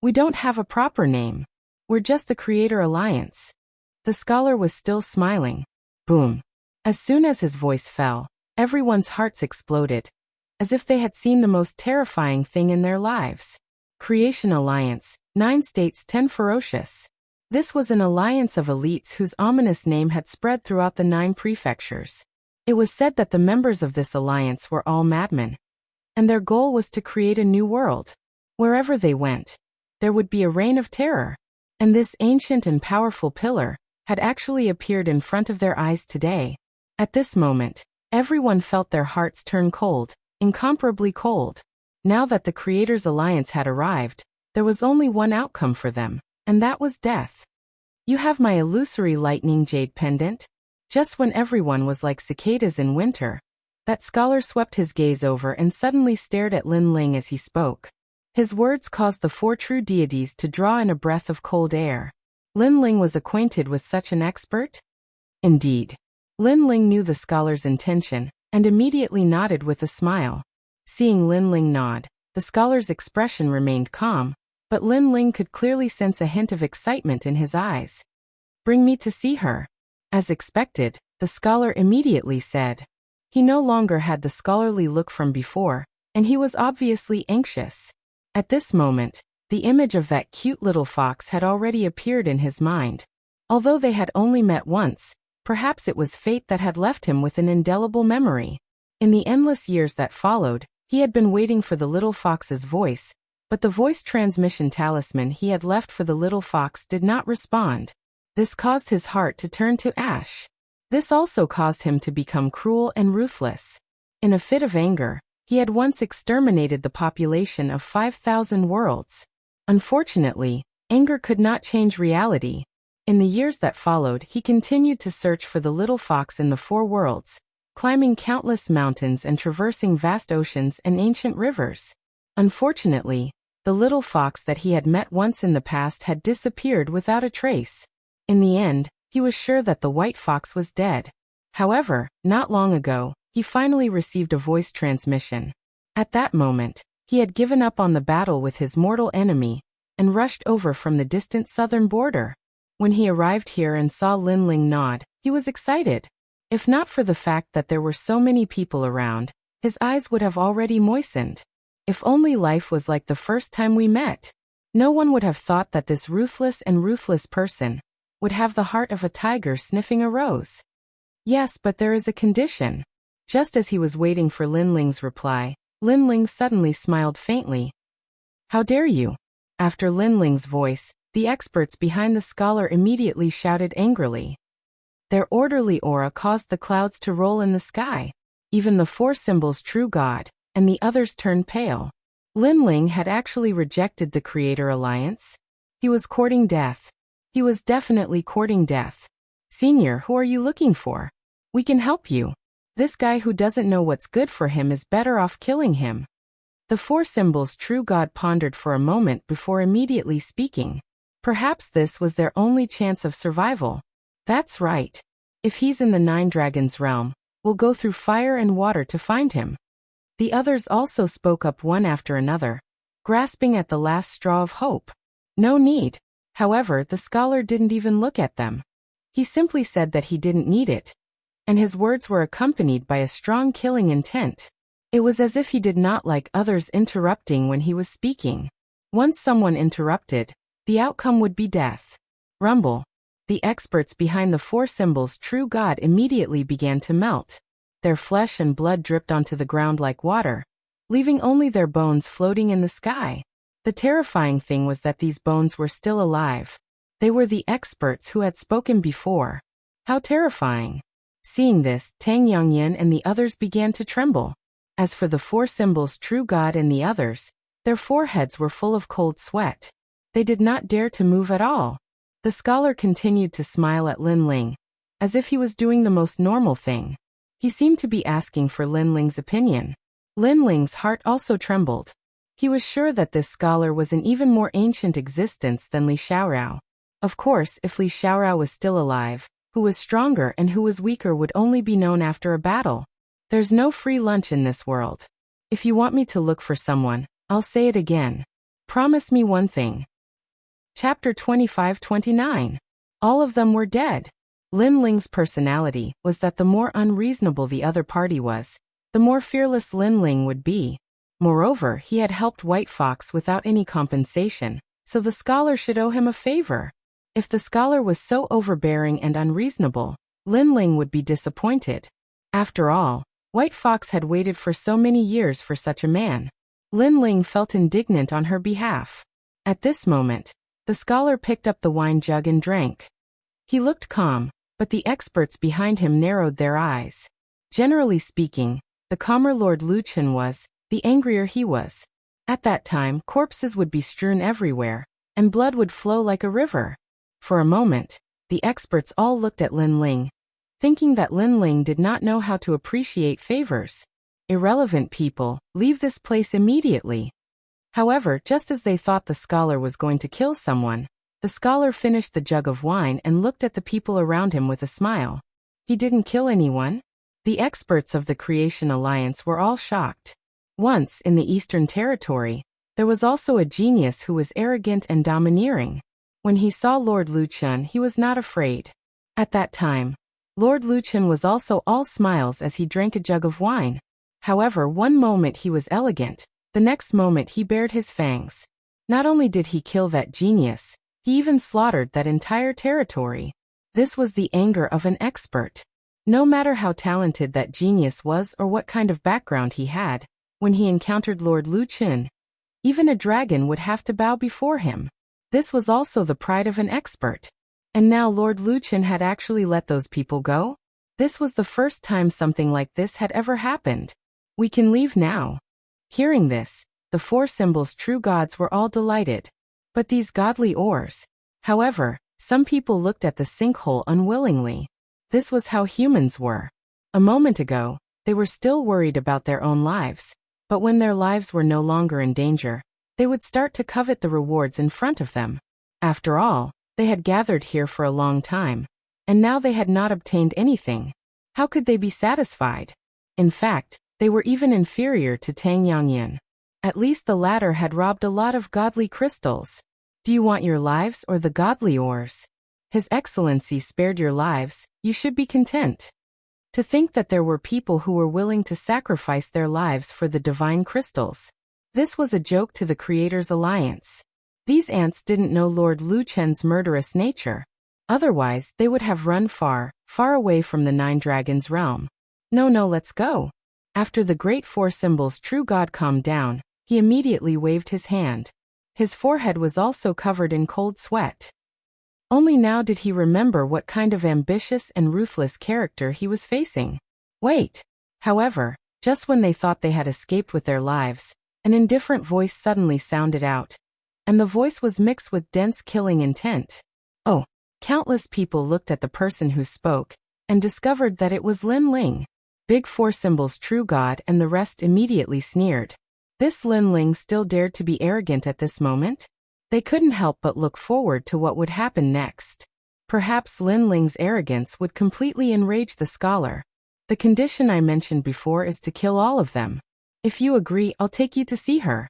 A: We don't have a proper name. We're just the Creator Alliance. The scholar was still smiling. Boom. As soon as his voice fell, everyone's hearts exploded, as if they had seen the most terrifying thing in their lives. Creation Alliance, 9 states, 10 ferocious. This was an alliance of elites whose ominous name had spread throughout the 9 prefectures. It was said that the members of this alliance were all madmen, and their goal was to create a new world. Wherever they went, there would be a reign of terror. And this ancient and powerful pillar had actually appeared in front of their eyes today. At this moment, everyone felt their hearts turn cold, incomparably cold. Now that the Creators Alliance had arrived, there was only one outcome for them, and that was death. You have my illusory lightning jade pendant? Just when everyone was like cicadas in winter, that scholar swept his gaze over and suddenly stared at Lin Ling as he spoke. His words caused the 4 true deities to draw in a breath of cold air. Lin Ling was acquainted with such an expert? Indeed. Lin Ling knew the scholar's intention, and immediately nodded with a smile. Seeing Lin Ling nod, the scholar's expression remained calm, but Lin Ling could clearly sense a hint of excitement in his eyes. Bring me to see her. As expected, the scholar immediately said. He no longer had the scholarly look from before, and he was obviously anxious. At this moment, the image of that cute little fox had already appeared in his mind. Although they had only met once, perhaps it was fate that had left him with an indelible memory. In the endless years that followed, he had been waiting for the little fox's voice, but the voice transmission talisman he had left for the little fox did not respond. This caused his heart to turn to ash. This also caused him to become cruel and ruthless. In a fit of anger, he had once exterminated the population of 5,000 worlds. Unfortunately, anger could not change reality. In the years that followed, he continued to search for the little fox in the 4 worlds, climbing countless mountains and traversing vast oceans and ancient rivers. Unfortunately, the little fox that he had met once in the past had disappeared without a trace. In the end, he was sure that the white fox was dead. However, not long ago, he finally received a voice transmission. At that moment, he had given up on the battle with his mortal enemy and rushed over from the distant southern border. When he arrived here and saw Lin Ling nod, he was excited. If not for the fact that there were so many people around, his eyes would have already moistened. If only life was like the first time we met. No one would have thought that this ruthless person would have the heart of a tiger sniffing a rose. Yes, but there is a condition. Just as he was waiting for Lin Ling's reply, Lin Ling suddenly smiled faintly. How dare you? After Lin Ling's voice, the experts behind the scholar immediately shouted angrily. Their orderly aura caused the clouds to roll in the sky. Even the 4 symbols true God, and the others turned pale. Lin Ling had actually rejected the Creator Alliance. He was courting death. He was definitely courting death. Senior, who are you looking for? We can help you. This guy who doesn't know what's good for him is better off killing him. The 4 symbols true God pondered for a moment before immediately speaking. Perhaps this was their only chance of survival. That's right. If he's in the 9 dragons realm, we'll go through fire and water to find him. The others also spoke up one after another, grasping at the last straw of hope. No need. However, the scholar didn't even look at them. He simply said that he didn't need it, and his words were accompanied by a strong killing intent. It was as if he did not like others interrupting when he was speaking. Once someone interrupted, the outcome would be death. Rumble. The experts behind the 4 symbols true God immediately began to melt. Their flesh and blood dripped onto the ground like water, leaving only their bones floating in the sky. The terrifying thing was that these bones were still alive. They were the experts who had spoken before. How terrifying. Seeing this, Tang Yongyan and the others began to tremble. As for the 4 symbols true God and the others, their foreheads were full of cold sweat. They did not dare to move at all. The scholar continued to smile at Lin Ling, as if he was doing the most normal thing. He seemed to be asking for Lin Ling's opinion. Lin Ling's heart also trembled. He was sure that this scholar was an even more ancient existence than Li Xiaorao. Of course, if Li Xiaorao was still alive, who was stronger and who was weaker would only be known after a battle. There's no free lunch in this world. If you want me to look for someone, I'll say it again. Promise me one thing. Chapter 25-29. All of them were dead. Lin Ling's personality was that the more unreasonable the other party was, the more fearless Lin Ling would be. Moreover, he had helped White Fox without any compensation, so the scholar should owe him a favor. If the scholar was so overbearing and unreasonable, Lin Ling would be disappointed. After all, White Fox had waited for so many years for such a man. Lin Ling felt indignant on her behalf. At this moment, the scholar picked up the wine jug and drank. He looked calm, but the experts behind him narrowed their eyes. Generally speaking, the calmer Lord Luqian was, the angrier he was. At that time, corpses would be strewn everywhere, and blood would flow like a river. For a moment, the experts all looked at Lin Ling, thinking that Lin Ling did not know how to appreciate favors. Irrelevant people, leave this place immediately. However, just as they thought the scholar was going to kill someone, the scholar finished the jug of wine and looked at the people around him with a smile. He didn't kill anyone? The experts of the Creation Alliance were all shocked. Once, in the Eastern Territory, there was also a genius who was arrogant and domineering. When he saw Lord Luqian, he was not afraid. At that time, Lord Luqian was also all smiles as he drank a jug of wine. However, one moment he was elegant, the next moment he bared his fangs. Not only did he kill that genius, he even slaughtered that entire territory. This was the anger of an expert. No matter how talented that genius was or what kind of background he had, when he encountered Lord Luqian, even a dragon would have to bow before him. This was also the pride of an expert. And now Lord Luqian had actually let those people go? This was the first time something like this had ever happened. We can leave now. Hearing this, the four symbols true gods were all delighted. But these godly ores. However, some people looked at the sinkhole unwillingly. This was how humans were. A moment ago, they were still worried about their own lives. But when their lives were no longer in danger, they would start to covet the rewards in front of them. After all, they had gathered here for a long time, and now they had not obtained anything. How could they be satisfied? In fact, they were even inferior to Tang Yangyan. At least the latter had robbed a lot of godly crystals. Do you want your lives or the godly ores? His Excellency spared your lives, you should be content. To think that there were people who were willing to sacrifice their lives for the divine crystals. This was a joke to the Creators Alliance. These ants didn't know Lord Luqian's murderous nature. Otherwise, they would have run far, far away from the Nine Dragons' realm. No, let's go. After the great four symbols true god calmed down, he immediately waved his hand. His forehead was also covered in cold sweat. Only now did he remember what kind of ambitious and ruthless character he was facing. Wait. However, just when they thought they had escaped with their lives, an indifferent voice suddenly sounded out. And the voice was mixed with dense killing intent. Oh, countless people looked at the person who spoke, and discovered that it was Lin Ling. Big four symbols true god and the rest immediately sneered. This Lin Ling still dared to be arrogant at this moment? They couldn't help but look forward to what would happen next. Perhaps Lin Ling's arrogance would completely enrage the scholar. The condition I mentioned before is to kill all of them. If you agree, I'll take you to see her.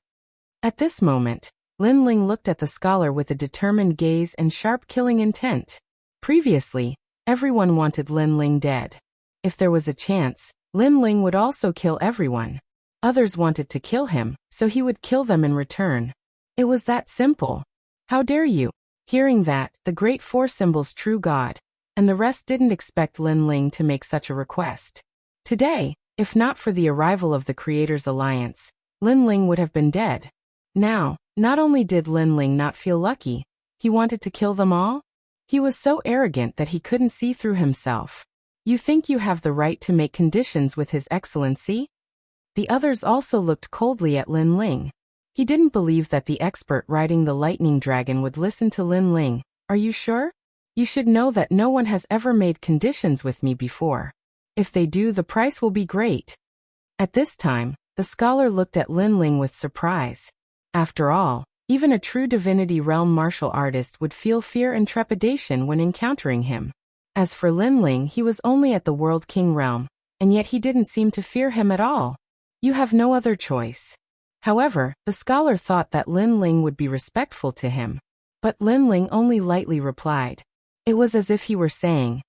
A: At this moment, Lin Ling looked at the scholar with a determined gaze and sharp killing intent. Previously, everyone wanted Lin Ling dead. If there was a chance, Lin Ling would also kill everyone. Others wanted to kill him, so he would kill them in return. It was that simple. How dare you? Hearing that, the great four symbols true god, and the rest didn't expect Lin Ling to make such a request. Today, if not for the arrival of the Creators Alliance, Lin Ling would have been dead. Now, not only did Lin Ling not feel lucky, he wanted to kill them all? He was so arrogant that he couldn't see through himself. You think you have the right to make conditions with His Excellency? The others also looked coldly at Lin Ling. He didn't believe that the expert riding the lightning dragon would listen to Lin Ling. Are you sure? You should know that no one has ever made conditions with me before. If they do, the price will be great. At this time, the scholar looked at Lin Ling with surprise. After all, even a true divinity realm martial artist would feel fear and trepidation when encountering him. As for Lin Ling, he was only at the World King realm, and yet he didn't seem to fear him at all. You have no other choice. However, the scholar thought that Lin Ling would be respectful to him. But Lin Ling only lightly replied. It was as if he were saying,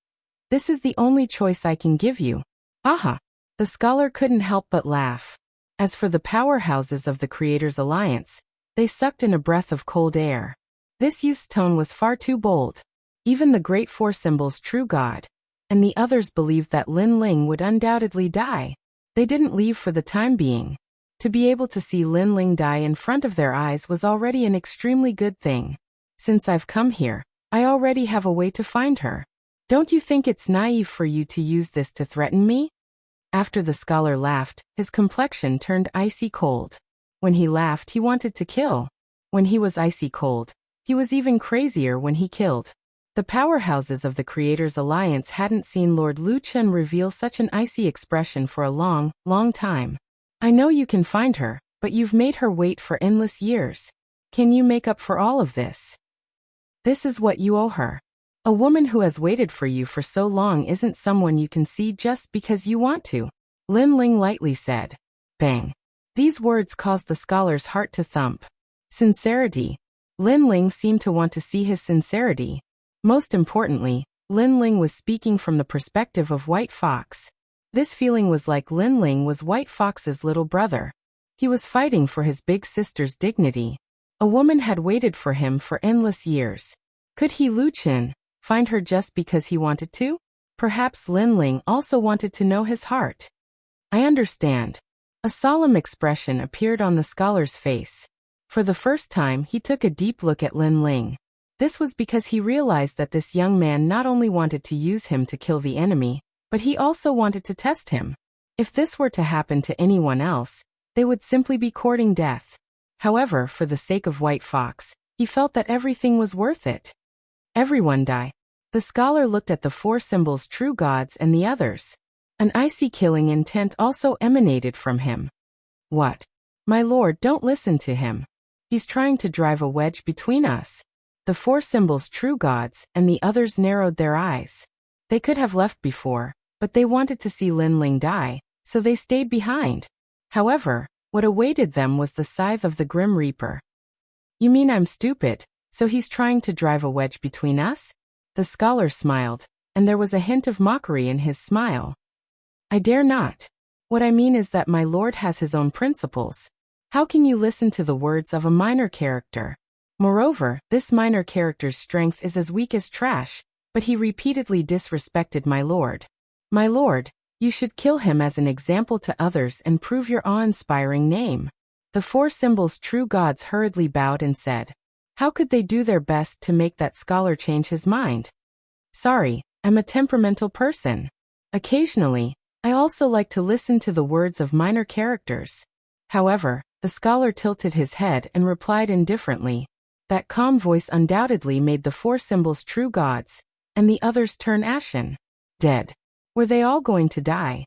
A: "This is the only choice I can give you." Aha! The scholar couldn't help but laugh. As for the powerhouses of the Creators' Alliance, they sucked in a breath of cold air. This youth's tone was far too bold. Even the Great Four Symbols' true god, and the others believed that Lin Ling would undoubtedly die. They didn't leave for the time being. To be able to see Lin Ling die in front of their eyes was already an extremely good thing. Since I've come here, I already have a way to find her. Don't you think it's naive for you to use this to threaten me? After the scholar laughed, his complexion turned icy cold. When he laughed, he wanted to kill. When he was icy cold, he was even crazier when he killed. The powerhouses of the Creators' Alliance hadn't seen Lord Lu Chen reveal such an icy expression for a long, long time. I know you can find her, but you've made her wait for endless years. Can you make up for all of this? This is what you owe her. A woman who has waited for you for so long isn't someone you can see just because you want to, Lin Ling lightly said. Bang. These words caused the scholar's heart to thump. Sincerity. Lin Ling seemed to want to see his sincerity. Most importantly, Lin Ling was speaking from the perspective of White Fox. This feeling was like Lin Ling was White Fox's little brother. He was fighting for his big sister's dignity. A woman had waited for him for endless years. Could he, Lu Chen, find her just because he wanted to? Perhaps Lin Ling also wanted to know his heart. I understand. A solemn expression appeared on the scholar's face. For the first time, he took a deep look at Lin Ling. This was because he realized that this young man not only wanted to use him to kill the enemy, but he also wanted to test him. If this were to happen to anyone else, they would simply be courting death. However, for the sake of White Fox, he felt that everything was worth it. Everyone die. The scholar looked at the Four Symbols' true gods and the others. An icy killing intent also emanated from him. What? My lord, don't listen to him. He's trying to drive a wedge between us. The Four Symbols' true gods and the others narrowed their eyes. They could have left before, but they wanted to see Lin Ling die, so they stayed behind. However, what awaited them was the scythe of the Grim Reaper. You mean I'm stupid, so he's trying to drive a wedge between us? The scholar smiled, and there was a hint of mockery in his smile. I dare not. What I mean is that my lord has his own principles. How can you listen to the words of a minor character? Moreover, this minor character's strength is as weak as trash, but he repeatedly disrespected my lord. My lord, you should kill him as an example to others and prove your awe-inspiring name. The Four Symbols' true gods hurriedly bowed and said, how could they do their best to make that scholar change his mind? Sorry, I'm a temperamental person. Occasionally, I also like to listen to the words of minor characters. However, the scholar tilted his head and replied indifferently. That calm voice undoubtedly made the Four Symbols' true gods, and the others turn ashen. Dead. Were they all going to die?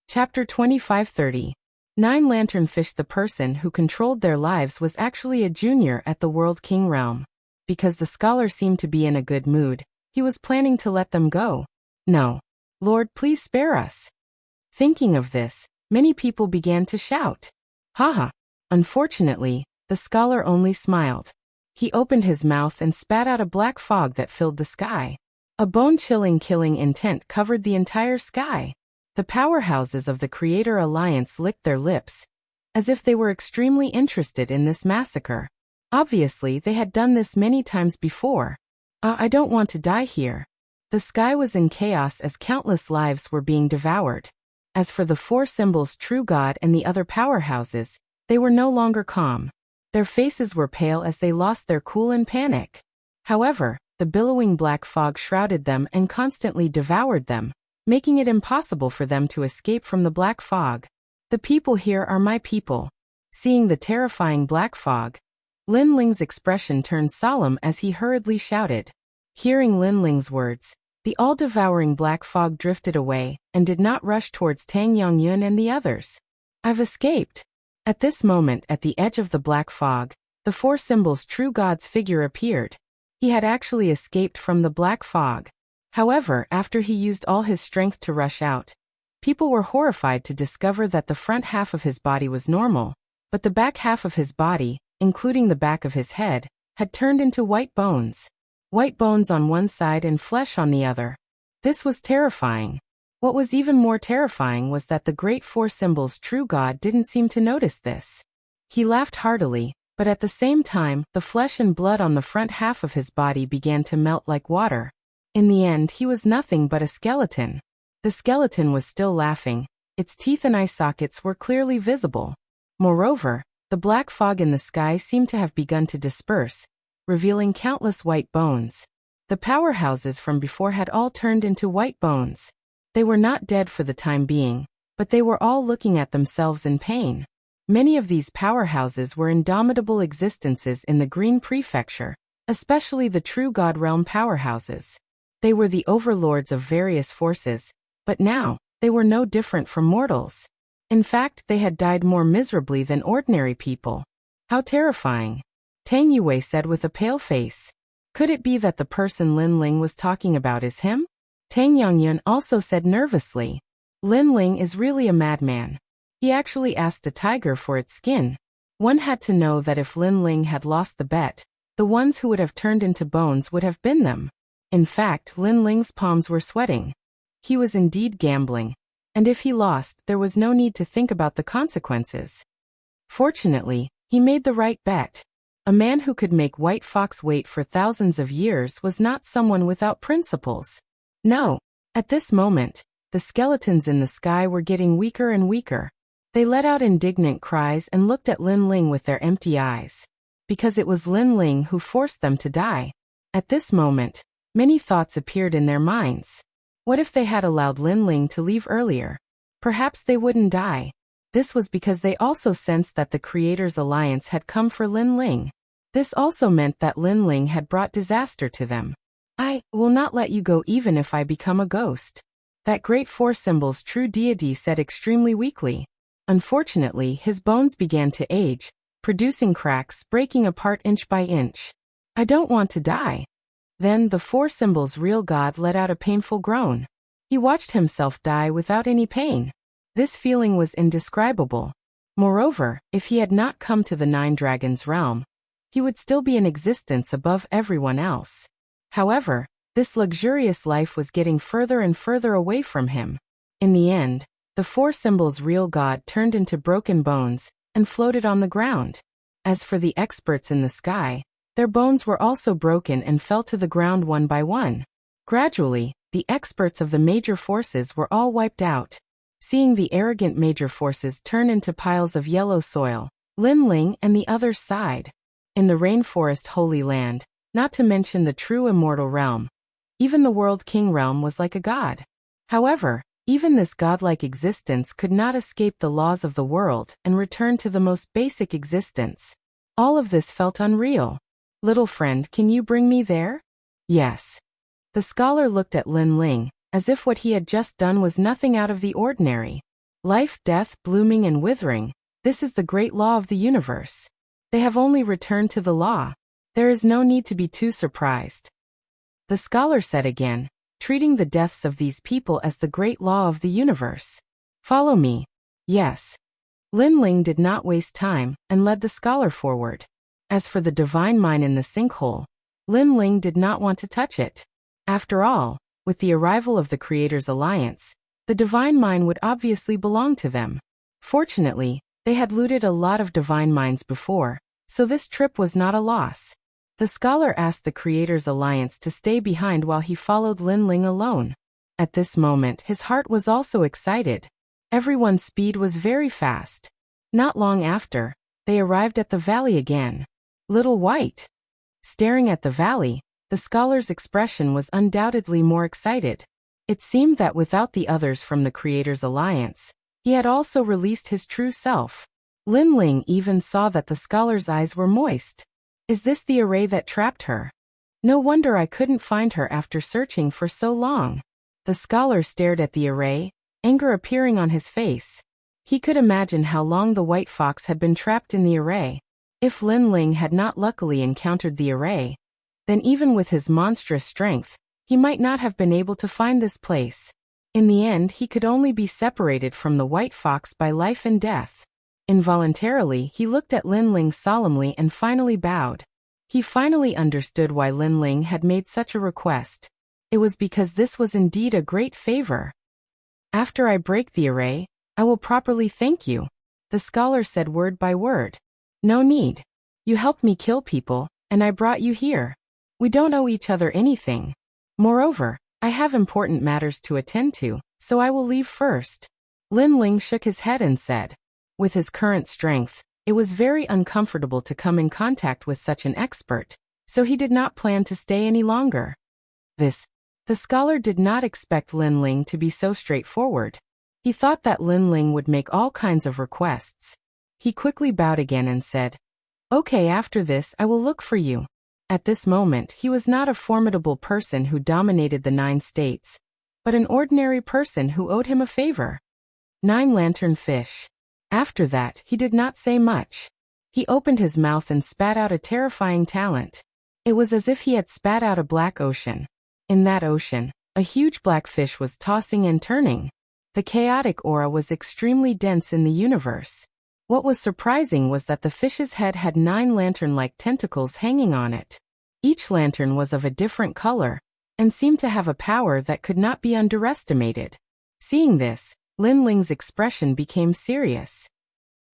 A: Chapter 2530. Nine Lanternfish. The person who controlled their lives was actually a junior at the World King realm. Because the scholar seemed to be in a good mood, he was planning to let them go. No. Lord, please spare us. Thinking of this, many people began to shout. Haha. Unfortunately, the scholar only smiled. He opened his mouth and spat out a black fog that filled the sky. A bone-chilling killing intent covered the entire sky. The powerhouses of the Creator Alliance licked their lips, as if they were extremely interested in this massacre. Obviously, they had done this many times before. I don't want to die here. The sky was in chaos as countless lives were being devoured. As for the Four Symbols' true god and the other powerhouses, they were no longer calm. Their faces were pale as they lost their cool in panic. However, the billowing black fog shrouded them and constantly devoured them, making it impossible for them to escape from the black fog. The people here are my people. Seeing the terrifying black fog, Lin Ling's expression turned solemn as he hurriedly shouted. Hearing Lin Ling's words, the all-devouring black fog drifted away and did not rush towards Tang Yongyun and the others. I've escaped. At this moment, at the edge of the black fog, the Four Symbols' true god's figure appeared. He had actually escaped from the black fog. However, after he used all his strength to rush out, people were horrified to discover that the front half of his body was normal, but the back half of his body, including the back of his head, had turned into white bones. White bones on one side and flesh on the other. This was terrifying. What was even more terrifying was that the Great Four Symbols' true god didn't seem to notice this. He laughed heartily, but at the same time, the flesh and blood on the front half of his body began to melt like water. In the end, he was nothing but a skeleton. The skeleton was still laughing. Its teeth and eye sockets were clearly visible. Moreover, the black fog in the sky seemed to have begun to disperse, revealing countless white bones. The powerhouses from before had all turned into white bones. They were not dead for the time being, but they were all looking at themselves in pain. Many of these powerhouses were indomitable existences in the Green Prefecture, especially the True God Realm powerhouses. They were the overlords of various forces, but now, they were no different from mortals. In fact, they had died more miserably than ordinary people. How terrifying! Tang Yue said with a pale face. Could it be that the person Lin Ling was talking about is him? Tang Yongyun also said nervously. Lin Ling is really a madman. He actually asked a tiger for its skin. One had to know that if Lin Ling had lost the bet, the ones who would have turned into bones would have been them. In fact, Lin Ling's palms were sweating. He was indeed gambling. And if he lost, there was no need to think about the consequences. Fortunately, he made the right bet. A man who could make White Fox wait for thousands of years was not someone without principles. No. At this moment, the skeletons in the sky were getting weaker and weaker. They let out indignant cries and looked at Lin Ling with their empty eyes. Because it was Lin Ling who forced them to die. At this moment, many thoughts appeared in their minds. What if they had allowed Lin Ling to leave earlier? Perhaps they wouldn't die. This was because they also sensed that the Creator's Alliance had come for Lin Ling. This also meant that Lin Ling had brought disaster to them. I will not let you go even if I become a ghost. That Great Four Symbols' true deity said extremely weakly. Unfortunately, his bones began to age, producing cracks breaking apart inch by inch. I don't want to die. Then the Four Symbols' real god let out a painful groan. He watched himself die without any pain. This feeling was indescribable. Moreover, if he had not come to the Nine Dragons realm, he would still be in existence above everyone else. However, this luxurious life was getting further and further away from him. In the end, the Four Symbols' real god turned into broken bones and floated on the ground. As for the experts in the sky, their bones were also broken and fell to the ground one by one. Gradually, the experts of the major forces were all wiped out. Seeing the arrogant major forces turn into piles of yellow soil, Lin Ling and the others sighed. In the rainforest Holy Land, not to mention the true immortal realm, even the World King realm was like a god. However, even this godlike existence could not escape the laws of the world and return to the most basic existence. All of this felt unreal. Little friend, can you bring me there? Yes. The scholar looked at Lin Ling, as if what he had just done was nothing out of the ordinary. Life, death, blooming and withering, this is the great law of the universe. They have only returned to the law. There is no need to be too surprised. The scholar said again, treating the deaths of these people as the great law of the universe. Follow me. Yes. Lin Ling did not waste time and led the scholar forward. As for the divine mine in the sinkhole, Lin Ling did not want to touch it. After all, with the arrival of the Creator's Alliance, the divine mine would obviously belong to them. Fortunately, they had looted a lot of divine mines before, so this trip was not a loss. The scholar asked the Creator's Alliance to stay behind while he followed Lin Ling alone. At this moment, his heart was also excited. Everyone's speed was very fast. Not long after, they arrived at the valley again. Little White. Staring at the valley, the scholar's expression was undoubtedly more excited. It seemed that without the others from the Creator's Alliance, he had also released his true self. Lin Ling even saw that the scholar's eyes were moist. Is this the array that trapped her? No wonder I couldn't find her after searching for so long. The scholar stared at the array, anger appearing on his face. He could imagine how long the white fox had been trapped in the array. If Lin Ling had not luckily encountered the array, then even with his monstrous strength, he might not have been able to find this place. In the end, he could only be separated from the white fox by life and death. Involuntarily, he looked at Lin Ling solemnly and finally bowed. He finally understood why Lin Ling had made such a request. It was because this was indeed a great favor. After I break the array, I will properly thank you, the scholar said word by word. No need. You helped me kill people, and I brought you here. We don't owe each other anything. Moreover, I have important matters to attend to, so I will leave first. Lin Ling shook his head and said, with his current strength, it was very uncomfortable to come in contact with such an expert, so he did not plan to stay any longer. The scholar did not expect Lin Ling to be so straightforward. He thought that Lin Ling would make all kinds of requests. He quickly bowed again and said, okay, after this I will look for you. At this moment he was not a formidable person who dominated the 9 states, but an ordinary person who owed him a favor. 9 lantern fish. After that he did not say much. He opened his mouth and spat out a terrifying talent. It was as if he had spat out a black ocean. In that ocean, a huge black fish was tossing and turning. The chaotic aura was extremely dense in the universe. What was surprising was that the fish's head had 9 lantern-like tentacles hanging on it. Each lantern was of a different color, and seemed to have a power that could not be underestimated. Seeing this, Lin Ling's expression became serious.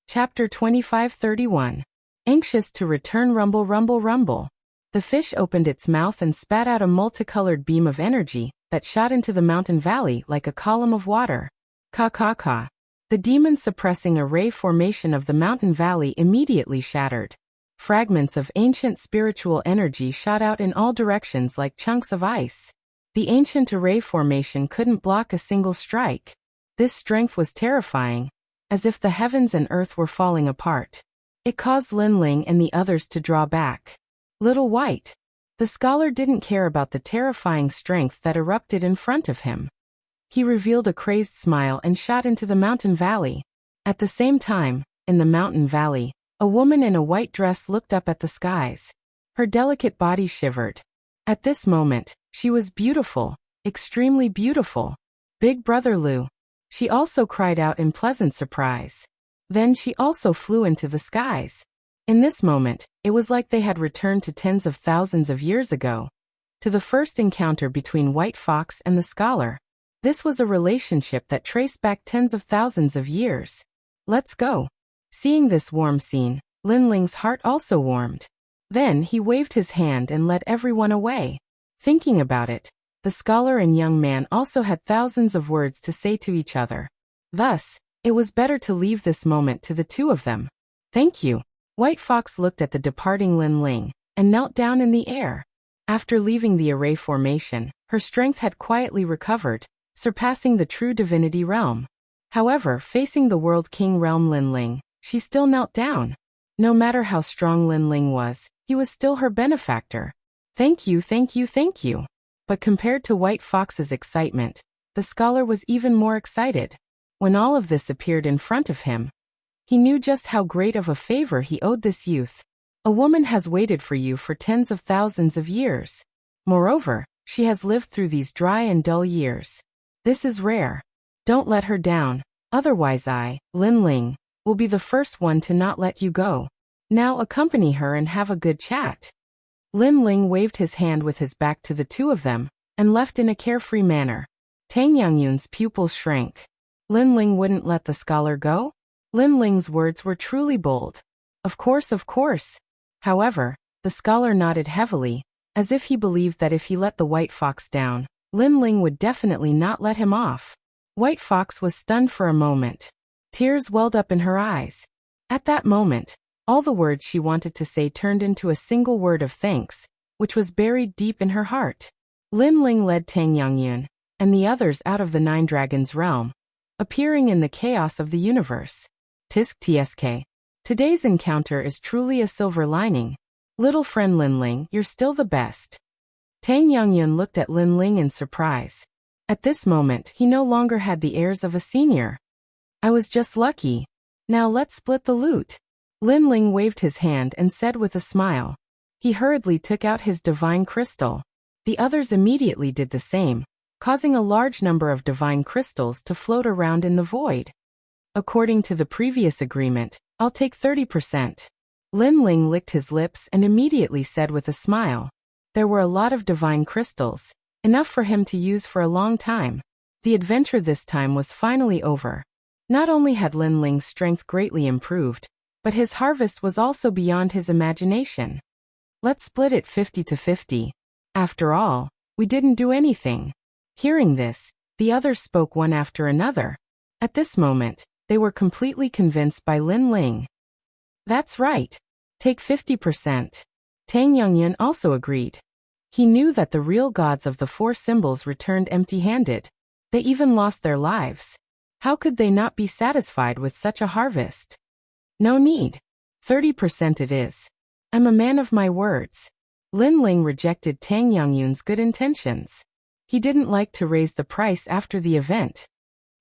A: Chapter 25:31. Anxious to return. Rumble, rumble, rumble. The fish opened its mouth and spat out a multicolored beam of energy that shot into the mountain valley like a column of water. Ka ka ka. The demon-suppressing array formation of the mountain valley immediately shattered. Fragments of ancient spiritual energy shot out in all directions like chunks of ice. The ancient array formation couldn't block a single strike. This strength was terrifying, as if the heavens and earth were falling apart. It caused Lin Ling and the others to draw back. Little White. The scholar didn't care about the terrifying strength that erupted in front of him. He revealed a crazed smile and shot into the mountain valley. At the same time, in the mountain valley, a woman in a white dress looked up at the skies. Her delicate body shivered. At this moment, she was beautiful, extremely beautiful. Big Brother Lu. She also cried out in pleasant surprise. Then she also flew into the skies. In this moment, it was like they had returned to tens of thousands of years ago, to the first encounter between White Fox and the scholar. This was a relationship that traced back tens of thousands of years. Let's go. Seeing this warm scene, Lin Ling's heart also warmed. Then he waved his hand and led everyone away. Thinking about it, the scholar and young man also had thousands of words to say to each other. Thus, it was better to leave this moment to the two of them. Thank you. White Fox looked at the departing Lin Ling and knelt down in the air. After leaving the array formation, her strength had quietly recovered, surpassing the true divinity realm. However, facing the World King realm Lin Ling, she still knelt down. No matter how strong Lin Ling was, he was still her benefactor. Thank you, thank you, thank you. But compared to White Fox's excitement, the scholar was even more excited. When all of this appeared in front of him, he knew just how great of a favor he owed this youth. A woman has waited for you for tens of thousands of years. Moreover, she has lived through these dry and dull years. This is rare. Don't let her down, otherwise I, Lin Ling, will be the first one to not let you go. Now accompany her and have a good chat. Lin Ling waved his hand with his back to the two of them, and left in a carefree manner. Tang Yangyun's pupils shrank. Lin Ling wouldn't let the scholar go? Lin Ling's words were truly bold. Of course, of course. However, the scholar nodded heavily, as if he believed that if he let the White Fox down, Lin Ling would definitely not let him off. White Fox was stunned for a moment. Tears welled up in her eyes. At that moment, all the words she wanted to say turned into a single word of thanks, which was buried deep in her heart. Lin Ling led Tang Yangyun and the others out of the Nine Dragons realm, appearing in the chaos of the universe. Tisk tsk. Today's encounter is truly a silver lining. Little friend Lin Ling, you're still the best. Tang Yangyun looked at Lin Ling in surprise. At this moment, he no longer had the airs of a senior. I was just lucky. Now let's split the loot. Lin Ling waved his hand and said with a smile. He hurriedly took out his divine crystal. The others immediately did the same, causing a large number of divine crystals to float around in the void. According to the previous agreement, I'll take 30%. Lin Ling licked his lips and immediately said with a smile. There were a lot of divine crystals, enough for him to use for a long time. The adventure this time was finally over. Not only had Lin Ling's strength greatly improved, but his harvest was also beyond his imagination. Let's split it 50-50. After all, we didn't do anything. Hearing this, the others spoke one after another. At this moment, they were completely convinced by Lin Ling. That's right. Take 50%. Tang Yongyan also agreed. He knew that the real gods of the four symbols returned empty-handed. They even lost their lives. How could they not be satisfied with such a harvest? No need. 30% it is. I'm a man of my words. Lin Ling rejected Tang Yongyan's good intentions. He didn't like to raise the price after the event.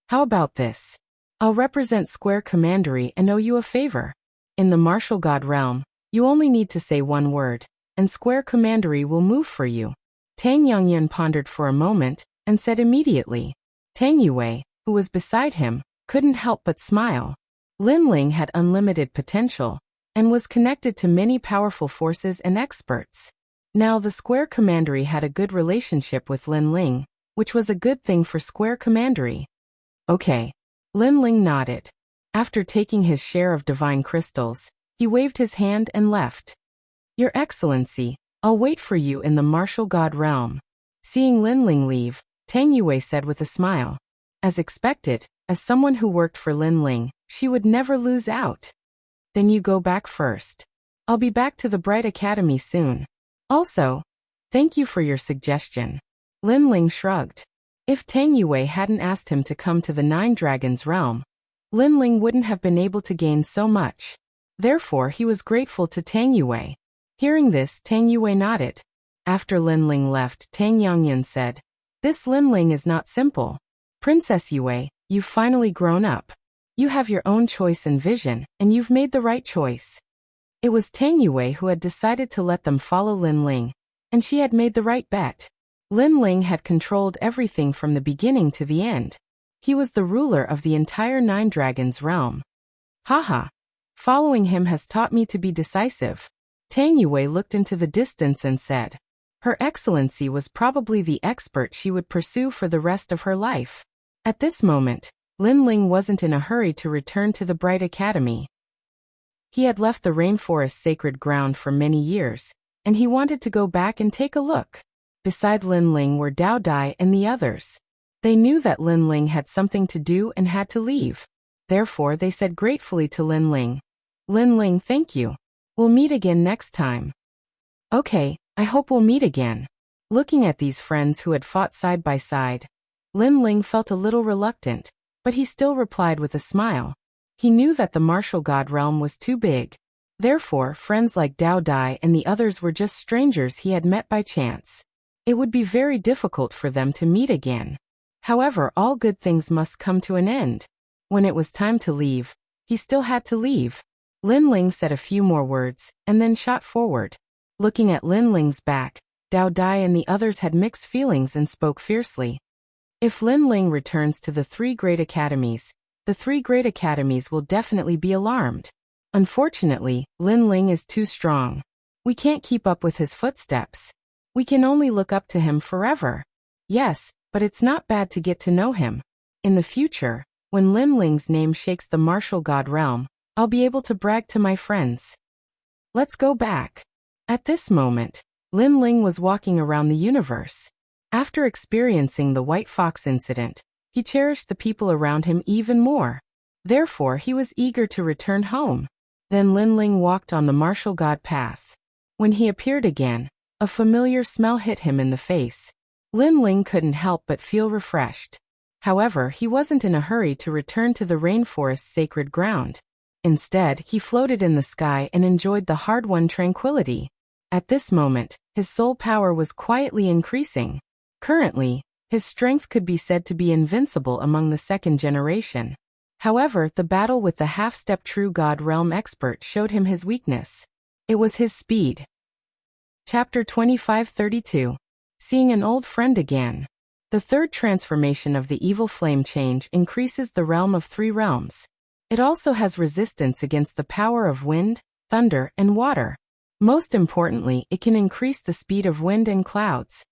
A: How about this? I'll represent Square Commandery and owe you a favor. In the martial god realm, you only need to say one word, and Square Commandery will move for you. Tang Yongyan pondered for a moment, and said immediately. Tang Yue, who was beside him, couldn't help but smile. Lin Ling had unlimited potential, and was connected to many powerful forces and experts. Now the Square Commandery had a good relationship with Lin Ling, which was a good thing for Square Commandery. Okay. Lin Ling nodded. After taking his share of divine crystals, he waved his hand and left. Your Excellency, I'll wait for you in the martial god realm. Seeing Lin Ling leave, Tang Yue said with a smile. As expected, as someone who worked for Lin Ling, she would never lose out. Then you go back first. I'll be back to the Bright Academy soon. Also, thank you for your suggestion. Lin Ling shrugged. If Tang Yue hadn't asked him to come to the Nine Dragons realm, Lin Ling wouldn't have been able to gain so much. Therefore, he was grateful to Tang Yue. Hearing this, Tang Yue nodded. After Lin Ling left, Tang Yongyan said, This Lin Ling is not simple. Princess Yue, you've finally grown up. You have your own choice and vision, and you've made the right choice. It was Tang Yue who had decided to let them follow Lin Ling, and she had made the right bet. Lin Ling had controlled everything from the beginning to the end. He was the ruler of the entire Nine Dragons realm. Haha. Following him has taught me to be decisive. Tang Yue looked into the distance and said, Her Excellency was probably the expert she would pursue for the rest of her life. At this moment, Lin Ling wasn't in a hurry to return to the Bright Academy. He had left the rainforest sacred ground for many years, and he wanted to go back and take a look. Beside Lin Ling were Dao Dai and the others. They knew that Lin Ling had something to do and had to leave. Therefore, they said gratefully to Lin Ling, Lin Ling, thank you. We'll meet again next time. Okay, I hope we'll meet again. Looking at these friends who had fought side by side, Lin Ling felt a little reluctant, but he still replied with a smile. He knew that the martial god realm was too big. Therefore, friends like Dao Dai and the others were just strangers he had met by chance. It would be very difficult for them to meet again. However, all good things must come to an end. When it was time to leave, he still had to leave. Lin Ling said a few more words, and then shot forward. Looking at Lin Ling's back, Dao Dai and the others had mixed feelings and spoke fiercely. If Lin Ling returns to the three great academies, the three great academies will definitely be alarmed. Unfortunately, Lin Ling is too strong. We can't keep up with his footsteps. We can only look up to him forever. Yes, but it's not bad to get to know him. In the future, when Lin Ling's name shakes the martial god realm, I'll be able to brag to my friends. Let's go back. At this moment, Lin Ling was walking around the universe. After experiencing the White Fox incident, he cherished the people around him even more. Therefore, he was eager to return home. Then Lin Ling walked on the martial god path. When he appeared again, a familiar smell hit him in the face. Lin Ling couldn't help but feel refreshed. However, he wasn't in a hurry to return to the rainforest's sacred ground. Instead, he floated in the sky and enjoyed the hard-won tranquility. At this moment, his soul power was quietly increasing. Currently, his strength could be said to be invincible among the second generation. However, the battle with the half-step true god realm expert showed him his weakness. It was his speed. Chapter 2532. Seeing an old friend again. The third transformation of the evil flame change increases the realm of three realms. It also has resistance against the power of wind, thunder, and water. Most importantly, it can increase the speed of wind and clouds.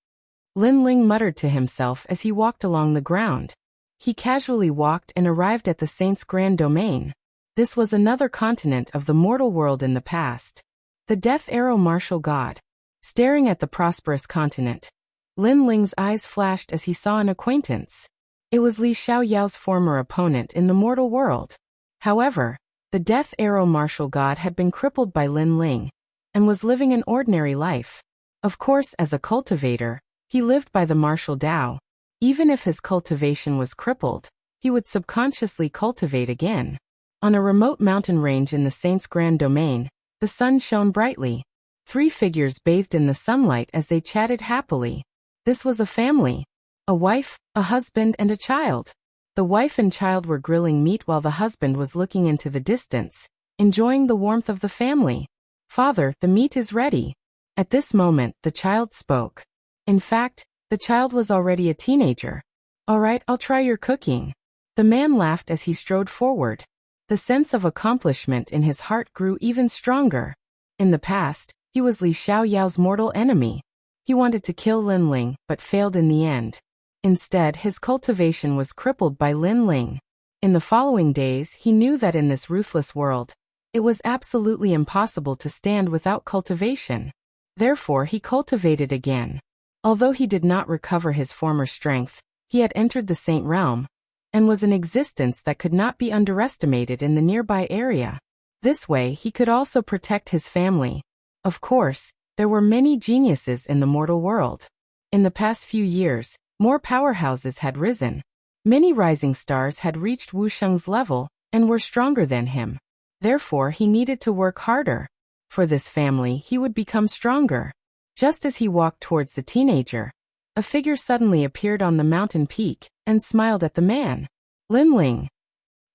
A: Lin Ling muttered to himself as he walked along the ground. He casually walked and arrived at the saint's grand domain. This was another continent of the mortal world in the past. The Death Arrow Martial God. Staring at the prosperous continent, Lin Ling's eyes flashed as he saw an acquaintance. It was Li Xiaoyao's former opponent in the mortal world. However, the Death Arrow Martial God had been crippled by Lin Ling and was living an ordinary life. Of course, as a cultivator, he lived by the martial Tao. Even if his cultivation was crippled, he would subconsciously cultivate again. On a remote mountain range in the saint's grand domain, the sun shone brightly. 3 figures bathed in the sunlight as they chatted happily. This was a family. A wife, a husband, and a child. The wife and child were grilling meat while the husband was looking into the distance, enjoying the warmth of the family. "Father, the meat is ready." At this moment, the child spoke. In fact, the child was already a teenager. "All right, I'll try your cooking." The man laughed as he strode forward. The sense of accomplishment in his heart grew even stronger. In the past, he was Li Xiaoyao's mortal enemy. He wanted to kill Lin Ling, but failed in the end. Instead, his cultivation was crippled by Lin Ling. In the following days, he knew that in this ruthless world, it was absolutely impossible to stand without cultivation. Therefore, he cultivated again. Although he did not recover his former strength, he had entered the Saint Realm, and was an existence that could not be underestimated in the nearby area. This way, he could also protect his family. Of course, there were many geniuses in the mortal world. In the past few years, more powerhouses had risen. Many rising stars had reached Wu Sheng's level and were stronger than him. Therefore, he needed to work harder. For this family, he would become stronger. Just as he walked towards the teenager, a figure suddenly appeared on the mountain peak and smiled at the man. Lin Ling.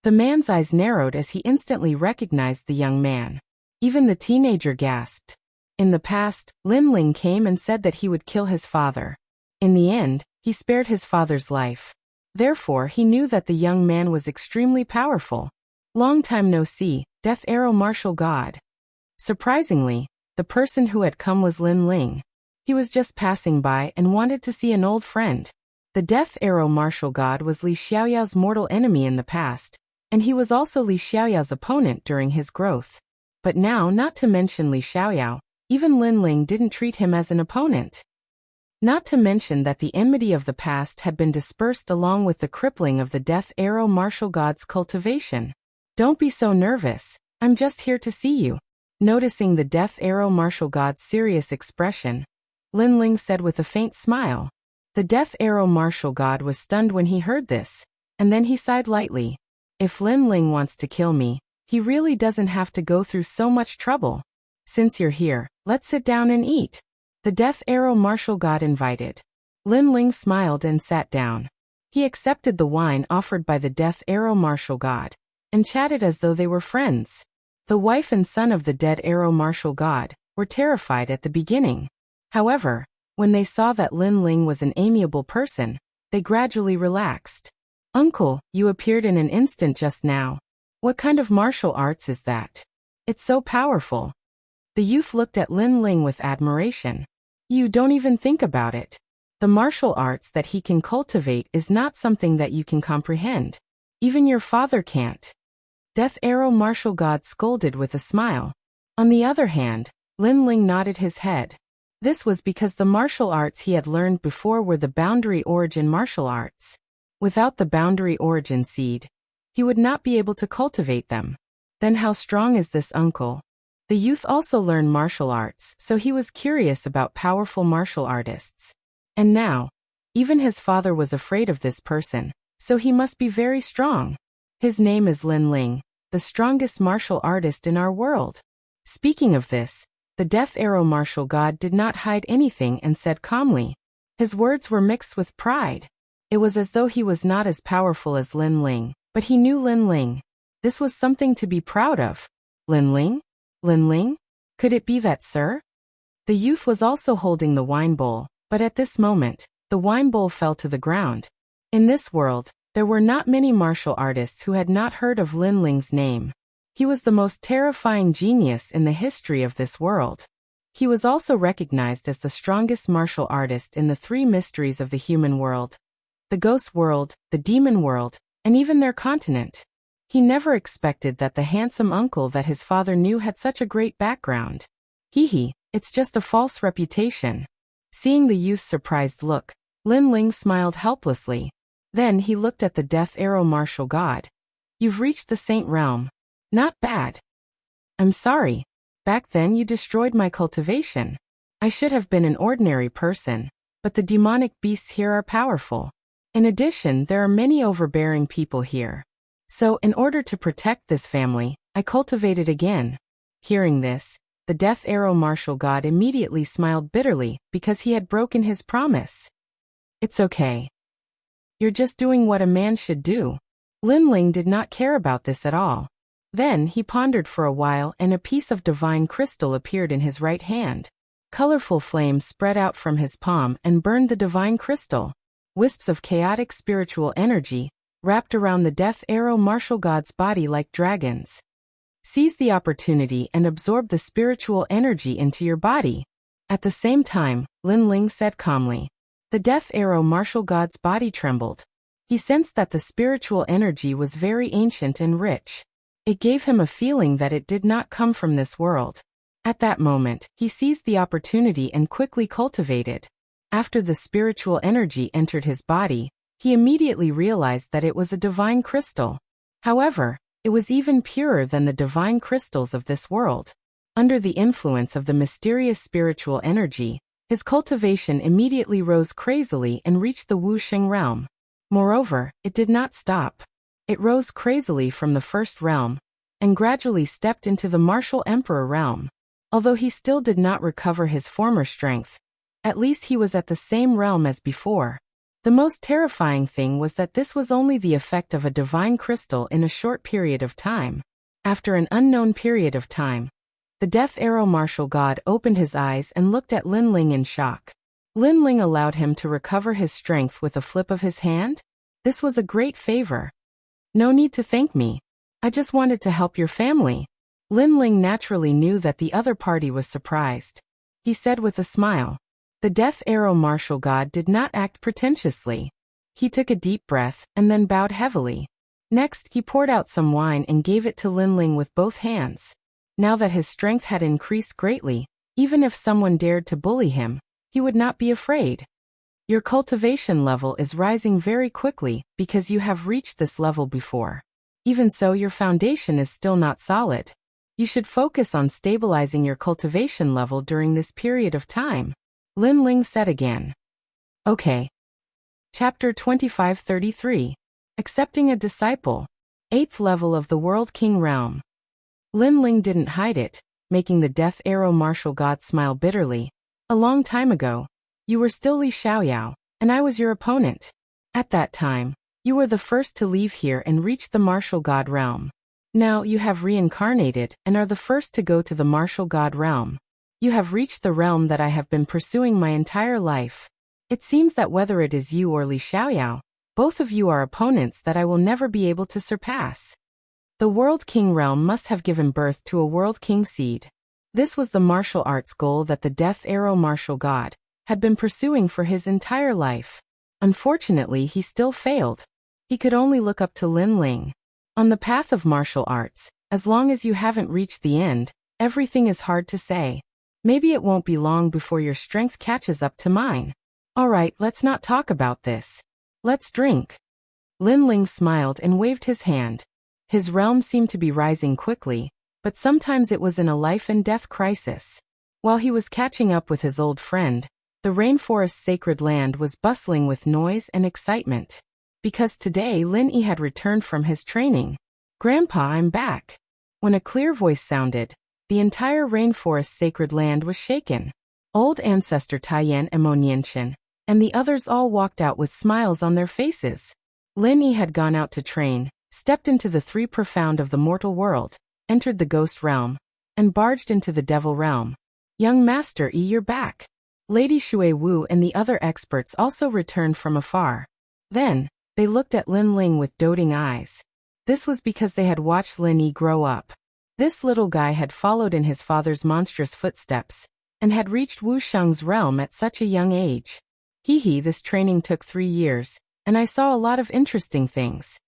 A: The man's eyes narrowed as he instantly recognized the young man. Even the teenager gasped. In the past, Lin Ling came and said that he would kill his father. In the end, he spared his father's life. Therefore, he knew that the young man was extremely powerful. Long time no see, Death Arrow Martial God. Surprisingly, the person who had come was Lin Ling. He was just passing by and wanted to see an old friend. The Death Arrow Martial God was Li Xiaoyao's mortal enemy in the past, and he was also Li Xiaoyao's opponent during his growth. But now, not to mention Li Xiaoyao, even Lin Ling didn't treat him as an opponent. Not to mention that the enmity of the past had been dispersed along with the crippling of the Death Arrow Martial God's cultivation. "Don't be so nervous, I'm just here to see you." Noticing the Death Arrow Martial God's serious expression, Lin Ling said with a faint smile. The Death Arrow Martial God was stunned when he heard this, and then he sighed lightly. If Lin Ling wants to kill me, he really doesn't have to go through so much trouble. Since you're here, let's sit down and eat. The Death Arrow Martial God invited. Lin Ling smiled and sat down. He accepted the wine offered by the Death Arrow Martial God, and chatted as though they were friends. The wife and son of the Dead Arrow Martial God were terrified at the beginning. However, when they saw that Lin Ling was an amiable person, they gradually relaxed. "Uncle, you appeared in an instant just now. What kind of martial arts is that? It's so powerful." The youth looked at Lin Ling with admiration. "You don't even think about it. The martial arts that he can cultivate is not something that you can comprehend. Even your father can't." Death Arrow Martial God scolded with a smile. On the other hand, Lin Ling nodded his head. This was because the martial arts he had learned before were the boundary origin martial arts. Without the boundary origin seed, he would not be able to cultivate them. Then how strong is this uncle? The youth also learned martial arts, so he was curious about powerful martial artists. And now, even his father was afraid of this person, so he must be very strong. His name is Lin Ling, the strongest martial artist in our world. Speaking of this, the Death Arrow Martial God did not hide anything and said calmly. His words were mixed with pride. It was as though he was not as powerful as Lin Ling, but he knew Lin Ling. This was something to be proud of. Lin Ling? Lin Ling? Could it be that, sir? The youth was also holding the wine bowl, but at this moment, the wine bowl fell to the ground. In this world, there were not many martial artists who had not heard of Lin Ling's name. He was the most terrifying genius in the history of this world. He was also recognized as the strongest martial artist in the three mysteries of the human world: the ghost world, the demon world, and even their continent. He never expected that the handsome uncle that his father knew had such a great background. Hee, it's just a false reputation. Seeing the youth's surprised look, Lin Ling smiled helplessly. Then he looked at the Death Arrow martial god. You've reached the Saint Realm. Not bad. I'm sorry. Back then you destroyed my cultivation. I should have been an ordinary person, but the demonic beasts here are powerful. In addition, there are many overbearing people here. So, in order to protect this family, I cultivated again. Hearing this, the Death Arrow martial god immediately smiled bitterly because he had broken his promise. It's okay. You're just doing what a man should do. Lin Ling did not care about this at all. Then he pondered for a while and a piece of divine crystal appeared in his right hand. Colorful flames spread out from his palm and burned the divine crystal. Wisps of chaotic spiritual energy wrapped around the Death Arrow martial god's body like dragons. Seize the opportunity and absorb the spiritual energy into your body. At the same time, Lin Ling said calmly. The Death Arrow martial god's body trembled. He sensed that the spiritual energy was very ancient and rich. It gave him a feeling that it did not come from this world. At that moment, he seized the opportunity and quickly cultivated. After the spiritual energy entered his body, he immediately realized that it was a divine crystal. However, it was even purer than the divine crystals of this world. Under the influence of the mysterious spiritual energy, his cultivation immediately rose crazily and reached the Wuxia realm. Moreover, it did not stop. It rose crazily from the first realm, and gradually stepped into the martial emperor realm. Although he still did not recover his former strength, at least he was at the same realm as before. The most terrifying thing was that this was only the effect of a divine crystal in a short period of time. After an unknown period of time, the Death Arrow martial god opened his eyes and looked at Lin Ling in shock. Lin Ling allowed him to recover his strength with a flip of his hand? This was a great favor. No need to thank me. I just wanted to help your family. Lin Ling naturally knew that the other party was surprised. He said with a smile. The Death Arrow martial god did not act pretentiously. He took a deep breath and then bowed heavily. Next, he poured out some wine and gave it to Lin Ling with both hands. Now that his strength had increased greatly, even if someone dared to bully him, he would not be afraid. Your cultivation level is rising very quickly because you have reached this level before. Even so, your foundation is still not solid. You should focus on stabilizing your cultivation level during this period of time. Lin Ling said again. Okay. Chapter 2533. Accepting a disciple. 8th level of the World King Realm. Lin Ling didn't hide it, making the Death Arrow martial god smile bitterly. A long time ago, you were still Li Xiaoyao, and I was your opponent. At that time, you were the first to leave here and reach the martial god realm. Now you have reincarnated and are the first to go to the martial god realm. You have reached the realm that I have been pursuing my entire life. It seems that whether it is you or Li Xiaoyao, both of you are opponents that I will never be able to surpass. The World King realm must have given birth to a World King seed. This was the martial arts goal that the Death Arrow martial god had been pursuing for his entire life. Unfortunately, he still failed. He could only look up to Lin Ling. On the path of martial arts, as long as you haven't reached the end, everything is hard to say. Maybe it won't be long before your strength catches up to mine. Alright, let's not talk about this. Let's drink. Lin Ling smiled and waved his hand. His realm seemed to be rising quickly, but sometimes it was in a life and death crisis. While he was catching up with his old friend, the rainforest's sacred land was bustling with noise and excitement. Because today Lin Yi had returned from his training. Grandpa, I'm back. When a clear voice sounded, the entire rainforest's sacred land was shaken. Old ancestor Taiyan and Mo Nianchen, and the others all walked out with smiles on their faces. Lin Yi had gone out to train, stepped into the three profound of the mortal world, entered the ghost realm, and barged into the devil realm. Young Master Yi, you're back. Lady Shui Wu and the other experts also returned from afar. Then, they looked at Lin Ling with doting eyes. This was because they had watched Lin Yi grow up. This little guy had followed in his father's monstrous footsteps, and had reached Wu Sheng's realm at such a young age. This training took 3 years, and I saw a lot of interesting things.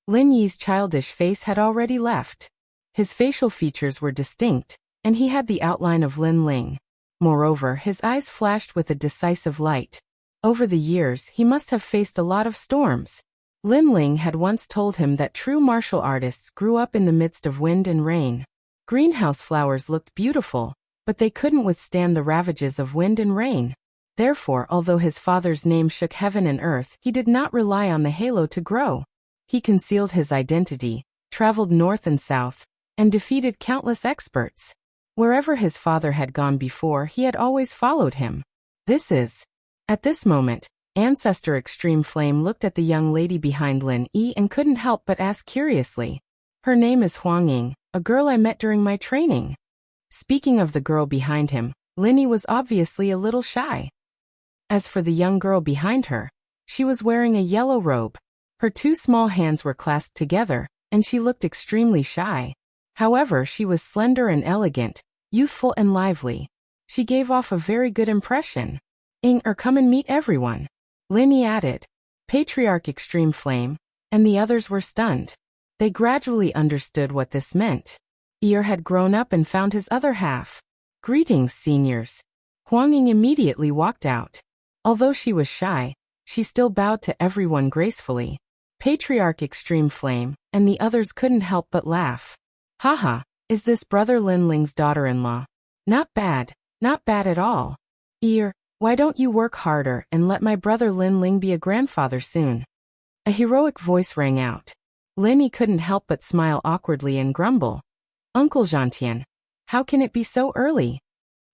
A: Lin Yi's childish face had already left. His facial features were distinct, and he had the outline of Lin Ling. Moreover, his eyes flashed with a decisive light. Over the years, he must have faced a lot of storms. Lin Ling had once told him that true martial artists grew up in the midst of wind and rain. Greenhouse flowers looked beautiful, but they couldn't withstand the ravages of wind and rain. Therefore, although his father's name shook heaven and earth, he did not rely on the halo to grow. He concealed his identity, traveled north and south, and defeated countless experts. Wherever his father had gone before, he had always followed him. At this moment, Ancestor Extreme Flame looked at the young lady behind Lin Yi and couldn't help but ask curiously. Her name is Huang Ying, a girl I met during my training. Speaking of the girl behind him, Lin Yi was obviously a little shy. As for the young girl behind her, she was wearing a yellow robe. Her 2 small hands were clasped together, and she looked extremely shy. However, she was slender and elegant, youthful and lively. She gave off a very good impression. Come and meet everyone," Lin Yi added. Patriarch Extreme Flame, and the others were stunned. They gradually understood what this meant. Had grown up and found his other half. "Greetings, seniors." Huang Ying immediately walked out. Although she was shy, she still bowed to everyone gracefully. Patriarch Extreme Flame, and the others couldn't help but laugh. "Haha, is this brother Lin Ling's daughter-in-law? Not bad at all. Why don't you work harder and let my brother Lin Ling be a grandfather soon?" A heroic voice rang out. Lin Yi couldn't help but smile awkwardly and grumble. "Uncle Zhantian, how can it be so early?"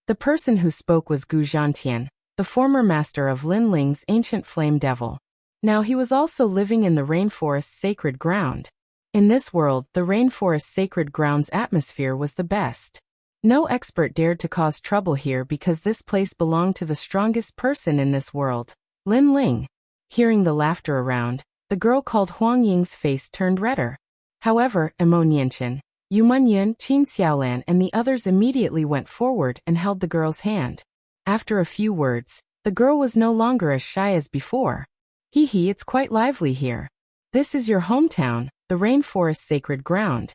A: The person who spoke was Gu Zhantian, the former master of Lin Ling's ancient flame devil. Now he was also living in the rainforest's sacred ground. In this world, the rainforest's sacred ground's atmosphere was the best. No expert dared to cause trouble here because this place belonged to the strongest person in this world, Lin Ling. Hearing the laughter around, the girl called Huang Ying's face turned redder. However, Mo Nianchen, Yu Munyun, Qin Xiaolan and the others immediately went forward and held the girl's hand. After a few words, the girl was no longer as shy as before. It's quite lively here. This is your hometown, the rainforest's sacred ground."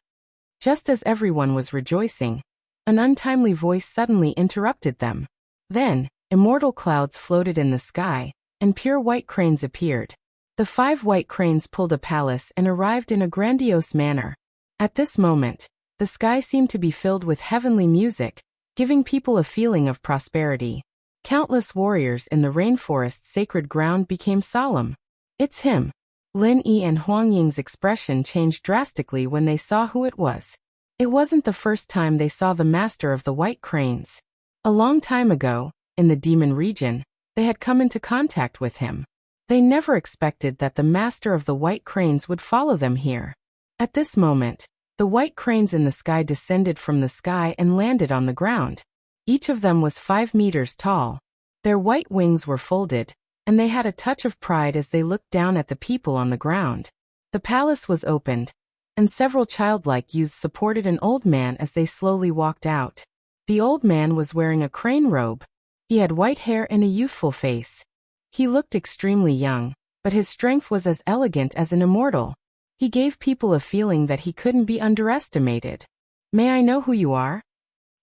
A: Just as everyone was rejoicing, an untimely voice suddenly interrupted them. Then, immortal clouds floated in the sky, and pure white cranes appeared. The 5 white cranes pulled a palace and arrived in a grandiose manner. At this moment, the sky seemed to be filled with heavenly music, giving people a feeling of prosperity. Countless warriors in the rainforest's sacred ground became solemn. "It's him." Lin Yi and Huang Ying's expression changed drastically when they saw who it was. It wasn't the first time they saw the master of the white cranes. A long time ago, in the demon region, they had come into contact with him. They never expected that the master of the white cranes would follow them here. At this moment, the white cranes in the sky descended from the sky and landed on the ground. Each of them was 5 meters tall. Their white wings were folded, and they had a touch of pride as they looked down at the people on the ground. The palace was opened, and several childlike youths supported an old man as they slowly walked out. The old man was wearing a crane robe. He had white hair and a youthful face. He looked extremely young, but his strength was as elegant as an immortal. He gave people a feeling that he couldn't be underestimated. "May I know who you are?"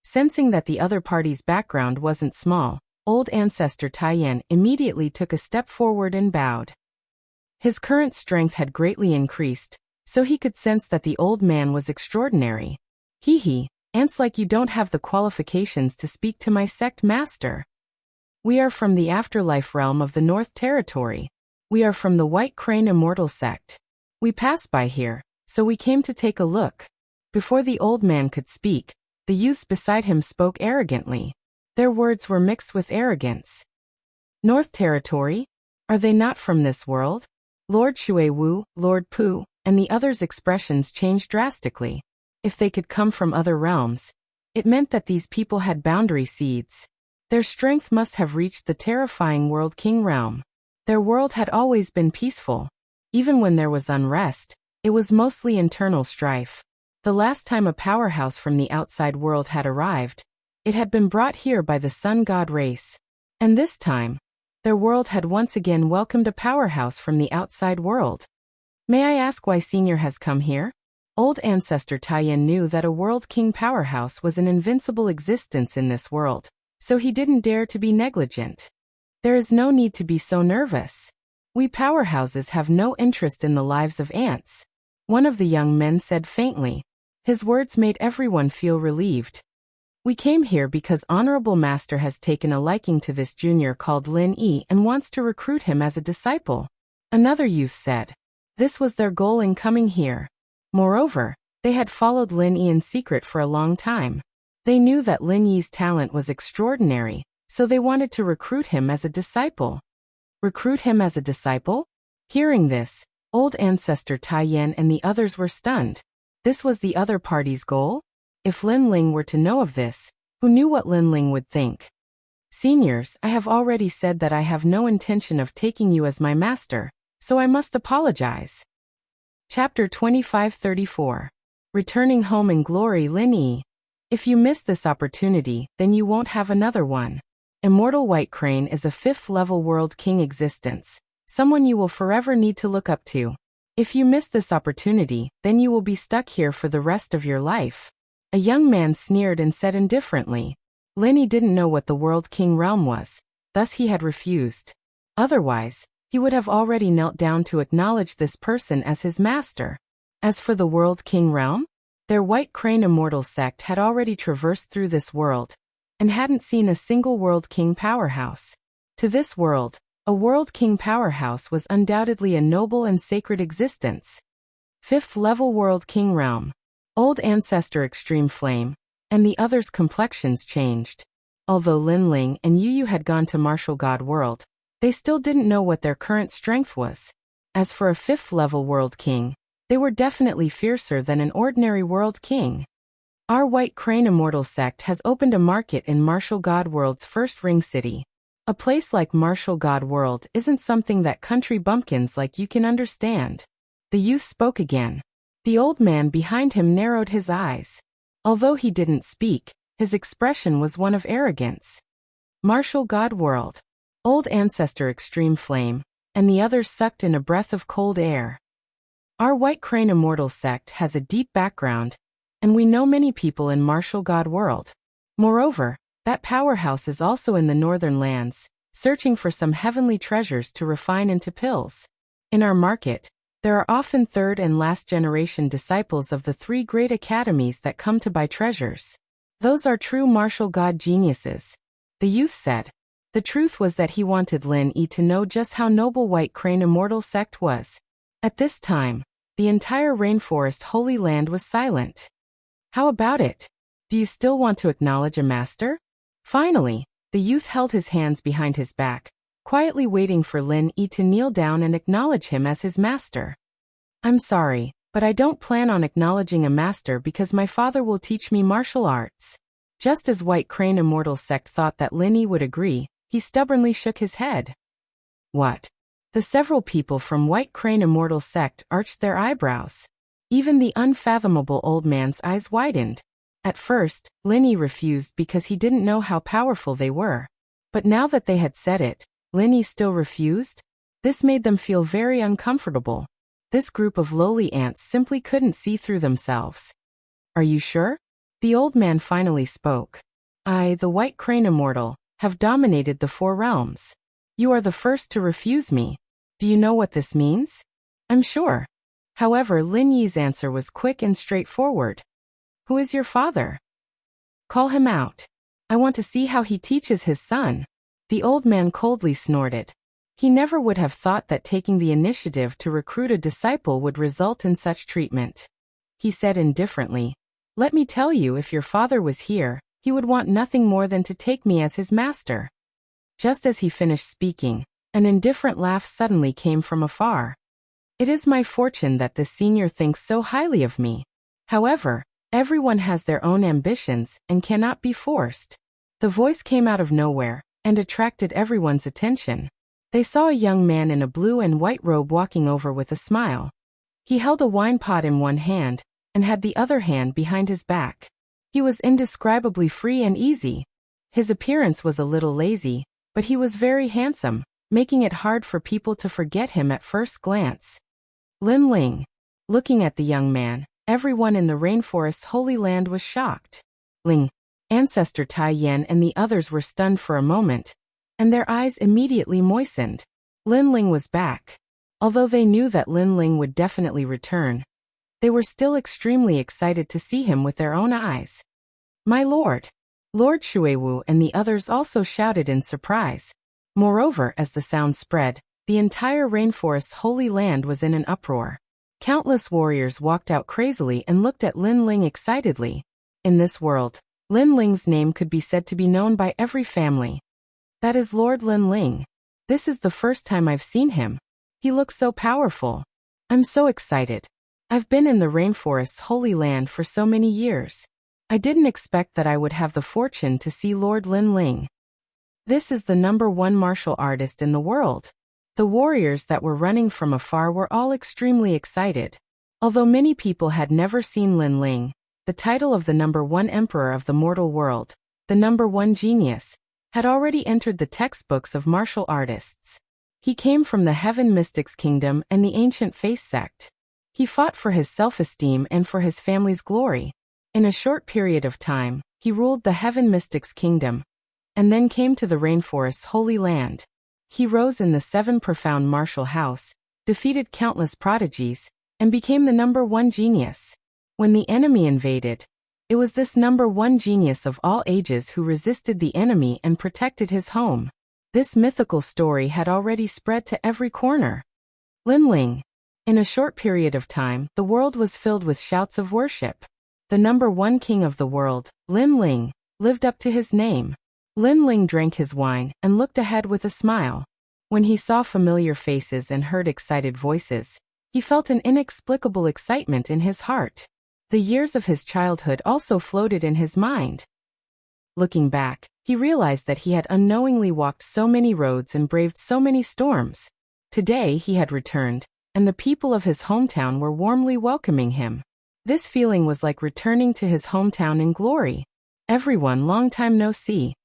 A: Sensing that the other party's background wasn't small, old ancestor Taiyan immediately took a step forward and bowed. His current strength had greatly increased, so he could sense that the old man was extraordinary. Ants like you don't have the qualifications to speak to my sect master. We are from the afterlife realm of the North Territory. We are from the White Crane Immortal sect. We passed by here, so we came to take a look." Before the old man could speak, the youths beside him spoke arrogantly. Their words were mixed with arrogance. "North Territory? Are they not from this world?" Lord Shui Wu, Lord Pu, and the others' expressions changed drastically. If they could come from other realms, it meant that these people had boundary seeds. Their strength must have reached the terrifying World King realm. Their world had always been peaceful. Even when there was unrest, it was mostly internal strife. The last time a powerhouse from the outside world had arrived, it had been brought here by the sun god race. And this time, their world had once again welcomed a powerhouse from the outside world. May I ask why Senior has come here? Old ancestor Taiyan knew that a world king powerhouse was an invincible existence in this world, so he didn't dare to be negligent. There is no need to be so nervous. We powerhouses have no interest in the lives of ants, one of the young men said faintly. His words made everyone feel relieved. We came here because Honorable Master has taken a liking to this junior called Lin Yi and wants to recruit him as a disciple, another youth said. This was their goal in coming here. Moreover, they had followed Lin Yi in secret for a long time. They knew that Lin Yi's talent was extraordinary, so they wanted to recruit him as a disciple. Recruit him as a disciple? Hearing this, old ancestor Taiyan and the others were stunned. This was the other party's goal? If Lin Ling were to know of this, who knew what Lin Ling would think? Seniors, I have already said that I have no intention of taking you as my master, so I must apologize. Chapter 2534. Returning home in glory. Lin Yi. If you miss this opportunity, then you won't have another one. Immortal White Crane is a 5th-level world king existence, someone you will forever need to look up to. If you miss this opportunity, then you will be stuck here for the rest of your life. A young man sneered and said indifferently. Lin Yi didn't know what the World King realm was, thus he had refused. Otherwise, he would have already knelt down to acknowledge this person as his master. As for the World King realm, their White Crane Immortal sect had already traversed through this world, and hadn't seen a single World King powerhouse. To this world, a World King powerhouse was undoubtedly a noble and sacred existence. 5th-level World King realm. Old ancestor Extreme Flame, and the others' complexions changed. Although Lin Ling and Yu Yu had gone to Martial God World, they still didn't know what their current strength was. As for a 5th-level World King, they were definitely fiercer than an ordinary World King. Our White Crane Immortal sect has opened a market in Martial God World's first ring city. A place like Martial God World isn't something that country bumpkins like you can understand. The youth spoke again. The old man behind him narrowed his eyes. Although he didn't speak, his expression was one of arrogance. Martial God World. Old ancestor Extreme Flame, and the others sucked in a breath of cold air. Our White Crane Immortal sect has a deep background, and we know many people in Martial God World. Moreover, that powerhouse is also in the northern lands, searching for some heavenly treasures to refine into pills. In our market, there are often third and last generation disciples of the 3 great academies that come to buy treasures. Those are true martial god geniuses. The youth said. The truth was that he wanted Lin Yi to know just how noble White Crane Immortal sect was. At this time, the entire rainforest Holy Land was silent. How about it? Do you still want to acknowledge a master? Finally, the youth held his hands behind his back, quietly waiting for Lin Yi to kneel down and acknowledge him as his master. I'm sorry, but I don't plan on acknowledging a master because my father will teach me martial arts. Just as White Crane Immortal sect thought that Lin Yi would agree, he stubbornly shook his head. What? The several people from White Crane Immortal sect arched their eyebrows. Even the unfathomable old man's eyes widened. At first, Lin Yi refused because he didn't know how powerful they were. But now that they had said it, Lin Yi still refused? This made them feel very uncomfortable. This group of lowly ants simply couldn't see through themselves. Are you sure? The old man finally spoke. I, the White Crane Immortal, have dominated the 4 realms. You are the first to refuse me. Do you know what this means? I'm sure. However, Lin Yi's answer was quick and straightforward. Who is your father? Call him out. I want to see how he teaches his son. The old man coldly snorted. He never would have thought that taking the initiative to recruit a disciple would result in such treatment. He said indifferently, Let me tell you, if your father was here, he would want nothing more than to take me as his master. Just as he finished speaking, an indifferent laugh suddenly came from afar. It is my fortune that the senior thinks so highly of me. However, everyone has their own ambitions and cannot be forced. The voice came out of nowhere and attracted everyone's attention. They saw a young man in a blue and white robe walking over with a smile. He held a wine pot in one hand, and had the other hand behind his back. He was indescribably free and easy. His appearance was a little lazy, but he was very handsome, making it hard for people to forget him at first glance. Lin Ling. Looking at the young man, everyone in the rainforest's holy land was shocked. Ling, ancestor Tai Yan and the others were stunned for a moment, and their eyes immediately moistened. Lin Ling was back. Although they knew that Lin Ling would definitely return, they were still extremely excited to see him with their own eyes. My lord! Lord Shuiwu and the others also shouted in surprise. Moreover, as the sound spread, the entire rainforest's holy land was in an uproar. Countless warriors walked out crazily and looked at Lin Ling excitedly. In this world, Lin Ling's name could be said to be known by every family. That is Lord Lin Ling. This is the first time I've seen him. He looks so powerful. I'm so excited. I've been in the rainforest's holy land for so many years. I didn't expect that I would have the fortune to see Lord Lin Ling. This is the #1 martial artist in the world. The warriors that were running from afar were all extremely excited. Although many people had never seen Lin Ling, the title of the #1 emperor of the mortal world, the #1 genius, had already entered the textbooks of martial artists. He came from the Heaven Mystics Kingdom and the Ancient Face sect. He fought for his self-esteem and for his family's glory. In a short period of time, he ruled the Heaven Mystics Kingdom, and then came to the rainforest's holy land. He rose in the 7 profound martial house, defeated countless prodigies, and became the #1 genius. When the enemy invaded, it was this #1 genius of all ages who resisted the enemy and protected his home. This mythical story had already spread to every corner. Lin Ling. In a short period of time, the world was filled with shouts of worship. The #1 king of the world, Lin Ling, lived up to his name. Lin Ling drank his wine and looked ahead with a smile. When he saw familiar faces and heard excited voices, he felt an inexplicable excitement in his heart. The years of his childhood also floated in his mind. Looking back, he realized that he had unknowingly walked so many roads and braved so many storms. Today he had returned, and the people of his hometown were warmly welcoming him. This feeling was like returning to his hometown in glory. Everyone, long time no see.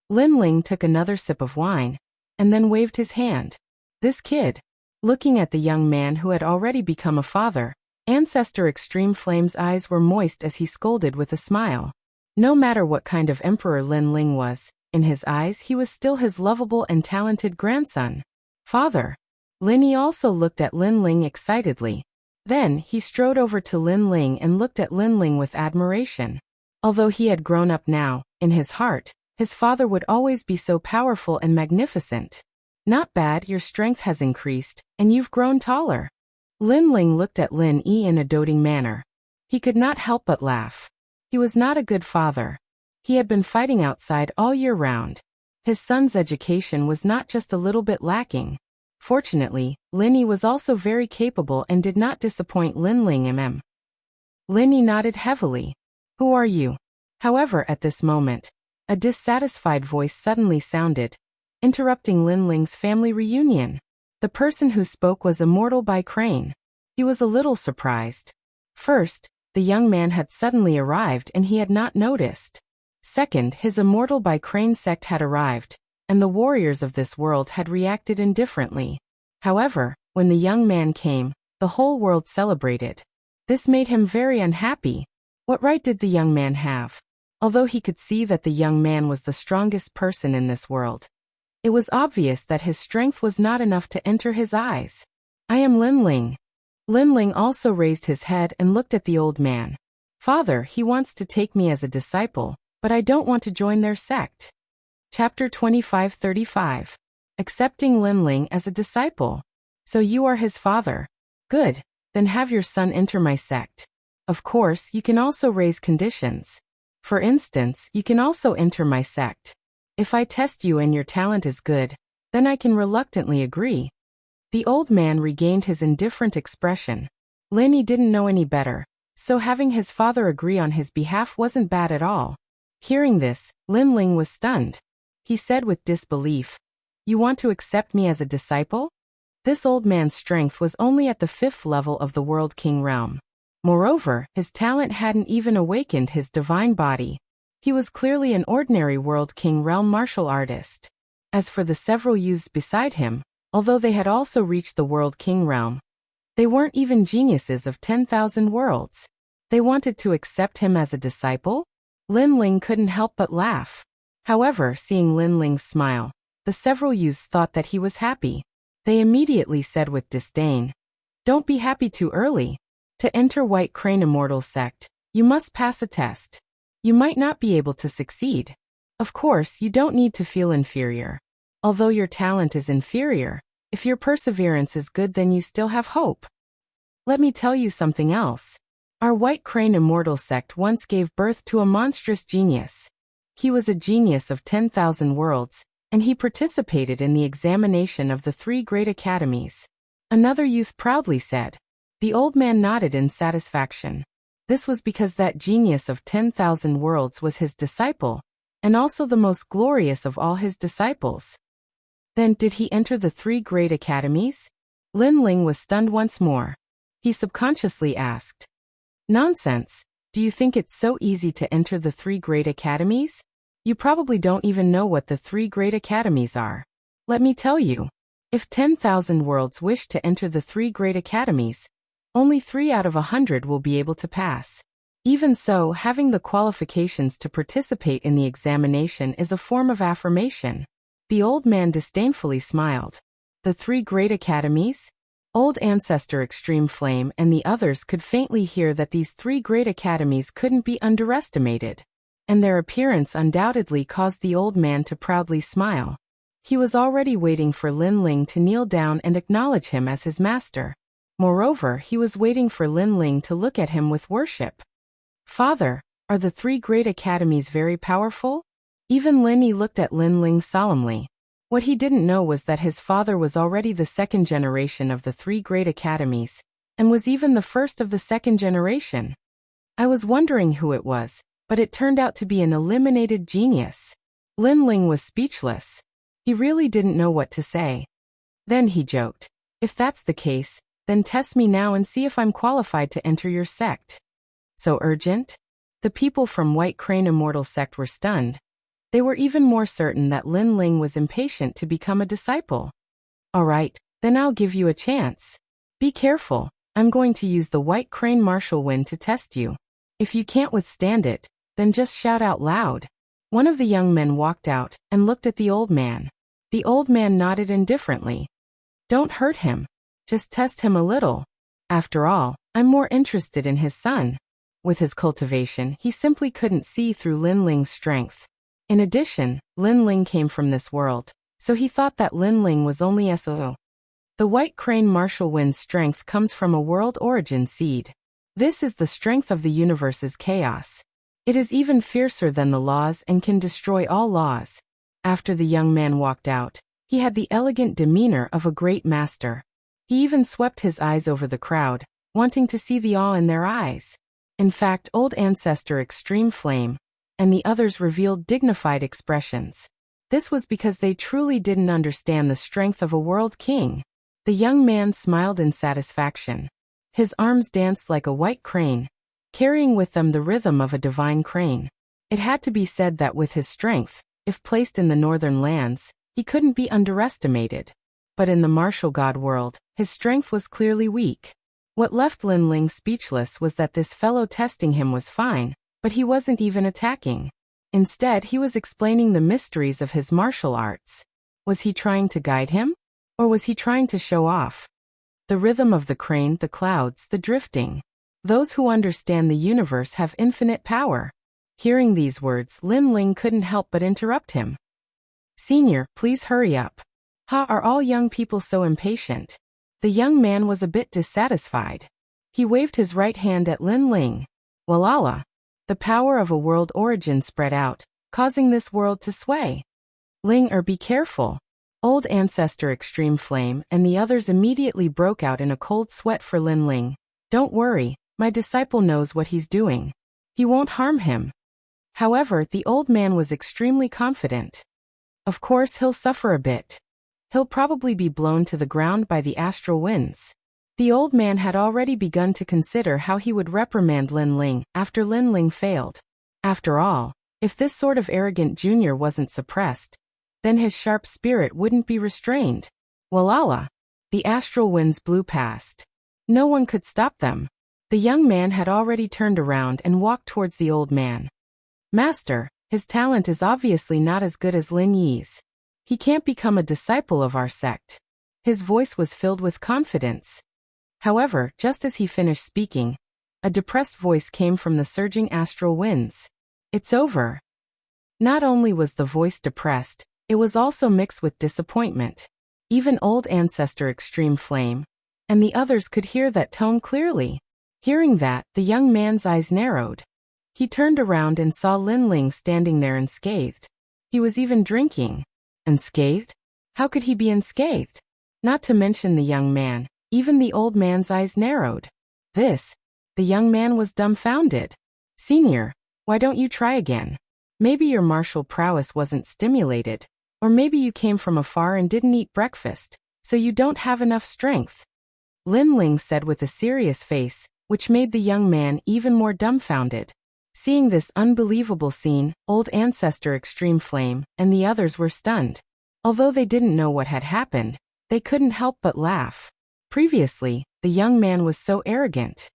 A: Lin Ling took another sip of wine, and then waved his hand. This kid. Looking at the young man who had already become a father, Ancestor Extreme Flame's eyes were moist as he scolded with a smile. No matter what kind of emperor Lin Ling was, in his eyes he was still his lovable and talented grandson. Father. Linny also looked at Lin Ling excitedly. Then, he strode over to Lin Ling and looked at Lin Ling with admiration. Although he had grown up now, in his heart, his father would always be so powerful and magnificent. Not bad, your strength has increased, and you've grown taller. Lin Ling looked at Lin Yi in a doting manner. He could not help but laugh. He was not a good father. He had been fighting outside all year round. His son's education was not just a little bit lacking. Fortunately, Lin Yi was also very capable and did not disappoint Lin Ling. Lin Yi nodded heavily. Who are you? However, at this moment, a dissatisfied voice suddenly sounded, interrupting Lin Ling's family reunion. The person who spoke was Immortal by Crane. He was a little surprised. First, the young man had suddenly arrived and he had not noticed. Second, his Immortal by Crane sect had arrived, and the warriors of this world had reacted indifferently. However, when the young man came, the whole world celebrated. This made him very unhappy. What right did the young man have? Although he could see that the young man was the strongest person in this world, it was obvious that his strength was not enough to enter his eyes. I am Lin Ling. Lin Ling also raised his head and looked at the old man. Father, he wants to take me as a disciple, but I don't want to join their sect. Chapter 25:35. Accepting Lin Ling as a disciple. So you are his father. Good, then have your son enter my sect. Of course, you can also raise conditions. For instance, you can also enter my sect. If I test you and your talent is good, then I can reluctantly agree. The old man regained his indifferent expression. Lin Yi didn't know any better, so having his father agree on his behalf wasn't bad at all. Hearing this, Lin Ling was stunned. He said with disbelief, "You want to accept me as a disciple?" This old man's strength was only at the 5th level of the World King realm. Moreover, his talent hadn't even awakened his divine body. He was clearly an ordinary World King realm martial artist. As for the several youths beside him, although they had also reached the World King realm, they weren't even geniuses of 10,000 worlds. They wanted to accept him as a disciple? Lin Ling couldn't help but laugh. However, seeing Lin Ling's smile, the several youths thought that he was happy. They immediately said with disdain, "Don't be happy too early. To enter White Crane Immortal Sect, you must pass a test. You might not be able to succeed. Of course, you don't need to feel inferior. Although your talent is inferior, if your perseverance is good, then you still have hope. Let me tell you something else. Our White Crane Immortal Sect once gave birth to a monstrous genius. He was a genius of 10,000 worlds, and he participated in the examination of the 3 great academies." Another youth proudly said. The old man nodded in satisfaction. This was because that genius of 10,000 worlds was his disciple, and also the most glorious of all his disciples. Then, did he enter the 3 great academies? Lin Ling was stunned once more. He subconsciously asked, "Nonsense, do you think it's so easy to enter the 3 great academies? You probably don't even know what the 3 great academies are. Let me tell you. If 10,000 worlds wish to enter the 3 great academies, only 3 out of 100 will be able to pass. Even so, having the qualifications to participate in the examination is a form of affirmation." The old man disdainfully smiled. The 3 great academies? Old Ancestor Extreme Flame and the others could faintly hear that these 3 great academies couldn't be underestimated, and their appearance undoubtedly caused the old man to proudly smile. He was already waiting for Lin Ling to kneel down and acknowledge him as his master. Moreover, he was waiting for Lin Ling to look at him with worship. "Father, are the 3 great academies very powerful?" Even Lin Yi looked at Lin Ling solemnly. What he didn't know was that his father was already the 2nd generation of the 3 great academies, and was even the first of the 2nd generation. I was wondering who it was, but it turned out to be an eliminated genius. Lin Ling was speechless. He really didn't know what to say. Then he joked, "If that's the case, then test me now and see if I'm qualified to enter your sect." So urgent? The people from White Crane Immortal Sect were stunned. They were even more certain that Lin Ling was impatient to become a disciple. "All right, then I'll give you a chance. Be careful, I'm going to use the White Crane Martial Wind to test you. If you can't withstand it, then just shout out loud." One of the young men walked out and looked at the old man. The old man nodded indifferently. "Don't hurt him. Just test him a little. After all, I'm more interested in his son." With his cultivation, he simply couldn't see through Lin Ling's strength. In addition, Lin Ling came from this world, so he thought that Lin Ling was only SO. The White Crane Martial Wind's strength comes from a world origin seed. This is the strength of the universe's chaos. It is even fiercer than the laws and can destroy all laws. After the young man walked out, he had the elegant demeanor of a great master. He even swept his eyes over the crowd, wanting to see the awe in their eyes. In fact, Old Ancestor Extreme Flame and the others revealed dignified expressions. This was because they truly didn't understand the strength of a world king. The young man smiled in satisfaction. His arms danced like a white crane, carrying with them the rhythm of a divine crane. It had to be said that with his strength, if placed in the northern lands, he couldn't be underestimated. But in the martial god world, his strength was clearly weak. What left Lin Ling speechless was that this fellow testing him was fine, but he wasn't even attacking. Instead, he was explaining the mysteries of his martial arts. Was he trying to guide him? Or was he trying to show off? The rhythm of the crane, the clouds, the drifting. Those who understand the universe have infinite power. Hearing these words, Lin Ling couldn't help but interrupt him. "Senior, please hurry up. Ha, are all young people so impatient?" The young man was a bit dissatisfied. He waved his right hand at Lin Ling. Walala. The power of a world origin spread out, causing this world to sway. "Ling, be careful." Old Ancestor Extreme Flame and the others immediately broke out in a cold sweat for Lin Ling. "Don't worry, my disciple knows what he's doing. He won't harm him." However, the old man was extremely confident. "Of course he'll suffer a bit. He'll probably be blown to the ground by the astral winds. The old man had already begun to consider how he would reprimand Lin Ling after Lin Ling failed. After all, if this sort of arrogant junior wasn't suppressed, then his sharp spirit wouldn't be restrained. Walala! The astral winds blew past. No one could stop them. The young man had already turned around and walked towards the old man. Master, his talent is obviously not as good as Lin Yi's. He can't become a disciple of our sect. His voice was filled with confidence. However, just as he finished speaking, a depressed voice came from the surging astral winds. It's over. Not only was the voice depressed, it was also mixed with disappointment. Even old ancestor Extreme Flame and the others could hear that tone clearly. Hearing that, the young man's eyes narrowed. He turned around and saw Lin Ling standing there unscathed. He was even drinking. Unscathed? How could he be unscathed? Not to mention the young man. Even the old man's eyes narrowed. The young man was dumbfounded. Senior, why don't you try again? Maybe your martial prowess wasn't stimulated, or maybe you came from afar and didn't eat breakfast, so you don't have enough strength. Lin Ling said with a serious face, which made the young man even more dumbfounded. Seeing this unbelievable scene, old ancestor Extreme Flame and the others were stunned. Although they didn't know what had happened, they couldn't help but laugh. Previously, the young man was so arrogant.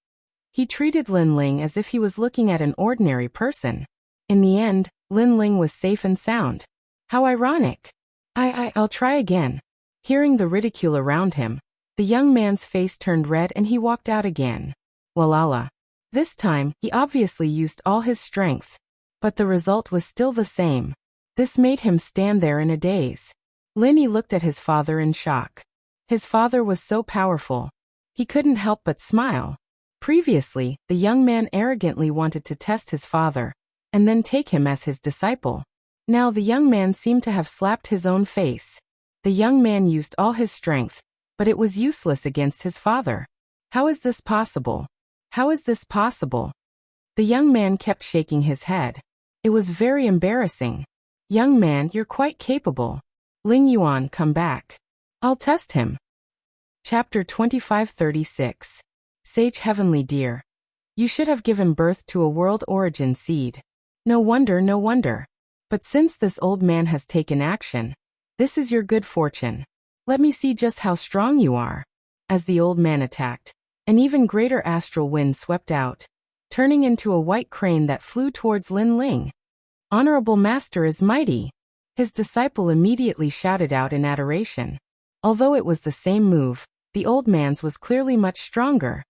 A: He treated Lin Ling as if he was looking at an ordinary person. In the end, Lin Ling was safe and sound. How ironic. I'll try again. Hearing the ridicule around him, the young man's face turned red and he walked out again. Walala. This time, he obviously used all his strength. But the result was still the same. This made him stand there in a daze. Linny looked at his father in shock. His father was so powerful. He couldn't help but smile. Previously, the young man arrogantly wanted to test his father, and then take him as his disciple. Now the young man seemed to have slapped his own face. The young man used all his strength, but it was useless against his father. How is this possible? How is this possible? The young man kept shaking his head. It was very embarrassing. Young man, you're quite capable. Ling Yuan, come back. I'll test him. Chapter 2536. Sage Heavenly Deer. You should have given birth to a world origin seed. No wonder, no wonder. But since this old man has taken action, this is your good fortune. Let me see just how strong you are. As the old man attacked, an even greater astral wind swept out, turning into a white crane that flew towards Lin Ling. Honorable Master is mighty. His disciple immediately shouted out in adoration. Although it was the same move, the old man's was clearly much stronger.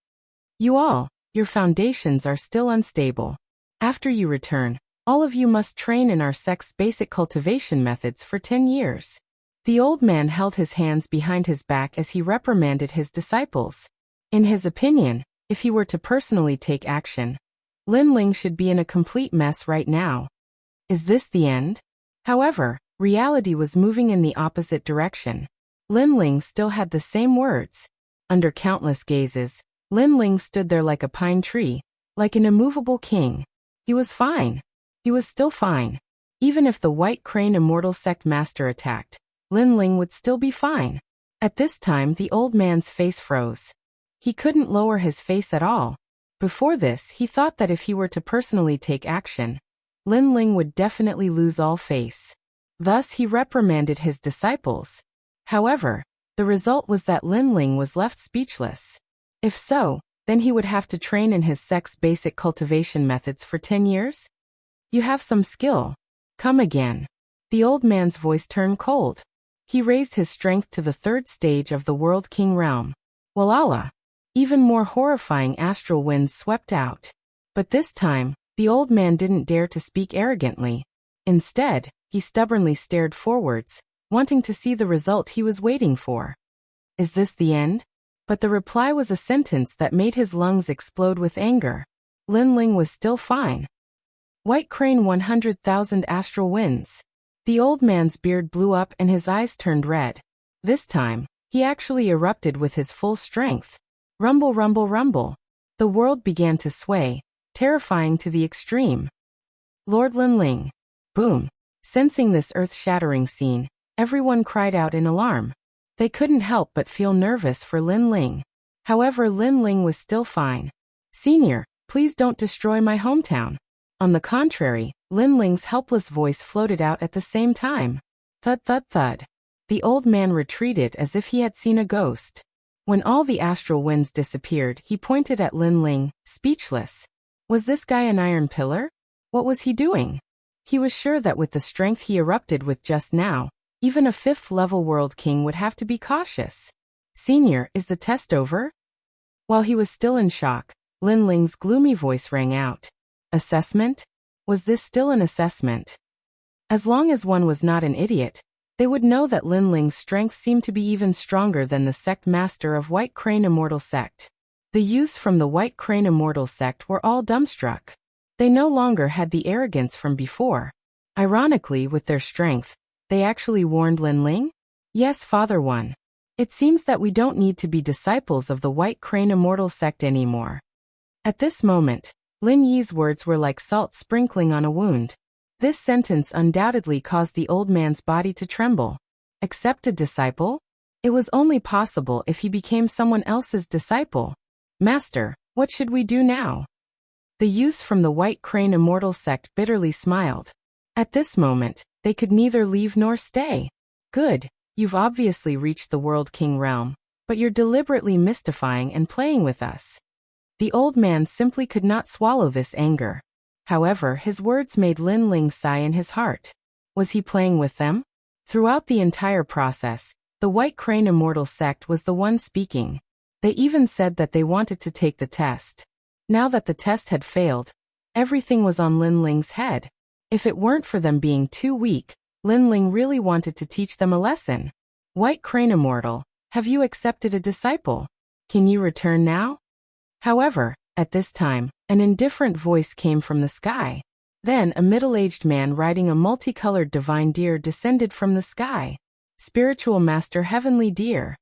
A: Your foundations are still unstable. After you return, all of you must train in our sect's basic cultivation methods for 10 years. The old man held his hands behind his back as he reprimanded his disciples. In his opinion, if he were to personally take action, Lin Ling should be in a complete mess right now. Is this the end? However, reality was moving in the opposite direction. Lin Ling still had the same words. Under countless gazes, Lin Ling stood there like a pine tree, like an immovable king. He was fine. He was still fine. Even if the White Crane Immortal Sect Master attacked, Lin Ling would still be fine. At this time, the old man's face froze. He couldn't lower his face at all. Before this, he thought that if he were to personally take action, Lin Ling would definitely lose all face. Thus, he reprimanded his disciples. However, the result was that Lin Ling was left speechless. If so, then he would have to train in his sect's basic cultivation methods for 10 years? You have some skill. Come again. The old man's voice turned cold. He raised his strength to the 3rd stage of the World King realm. Walala! Even more horrifying astral winds swept out. But this time, the old man didn't dare to speak arrogantly. Instead, he stubbornly stared forwards, wanting to see the result he was waiting for. Is this the end? But the reply was a sentence that made his lungs explode with anger. Lin Ling was still fine. White Crane 100,000 astral winds. The old man's beard blew up and his eyes turned red. This time, he actually erupted with his full strength. Rumble, rumble, rumble. The world began to sway, terrifying to the extreme. Lord Lin Ling. Boom. Sensing this earth-shattering scene, everyone cried out in alarm. They couldn't help but feel nervous for Lin Ling. However, Lin Ling was still fine. Senior, please don't destroy my hometown. On the contrary, Lin Ling's helpless voice floated out at the same time. Thud thud thud. The old man retreated as if he had seen a ghost. When all the astral winds disappeared, he pointed at Lin Ling, speechless. Was this guy an iron pillar? What was he doing? He was sure that with the strength he erupted with just now, even a 5th-level world king would have to be cautious. Senior, is the test over? While he was still in shock, Lin Ling's gloomy voice rang out. Assessment? Was this still an assessment? As long as one was not an idiot, they would know that Lin Ling's strength seemed to be even stronger than the sect master of White Crane Immortal Sect. The youths from the White Crane Immortal Sect were all dumbstruck. They no longer had the arrogance from before. Ironically, with their strength, they actually warned Lin Ling? Yes, Father One. It seems that we don't need to be disciples of the White Crane Immortal Sect anymore. At this moment, Lin Yi's words were like salt sprinkling on a wound. This sentence undoubtedly caused the old man's body to tremble. Accept a disciple? It was only possible if he became someone else's disciple. Master, what should we do now? The youths from the White Crane Immortal Sect bitterly smiled. At this moment, they could neither leave nor stay. Good, you've obviously reached the World King realm, but you're deliberately mystifying and playing with us. The old man simply could not swallow this anger. However, his words made Lin Ling sigh in his heart. Was he playing with them? Throughout the entire process, the White Crane Immortal Sect was the one speaking. They even said that they wanted to take the test. Now that the test had failed, everything was on Lin Ling's head. If it weren't for them being too weak, Lin Ling really wanted to teach them a lesson. White Crane Immortal, have you accepted a disciple? Can you return now? However, at this time, an indifferent voice came from the sky. Then a middle-aged man riding a multicolored divine deer descended from the sky. Spiritual Master Heavenly Deer.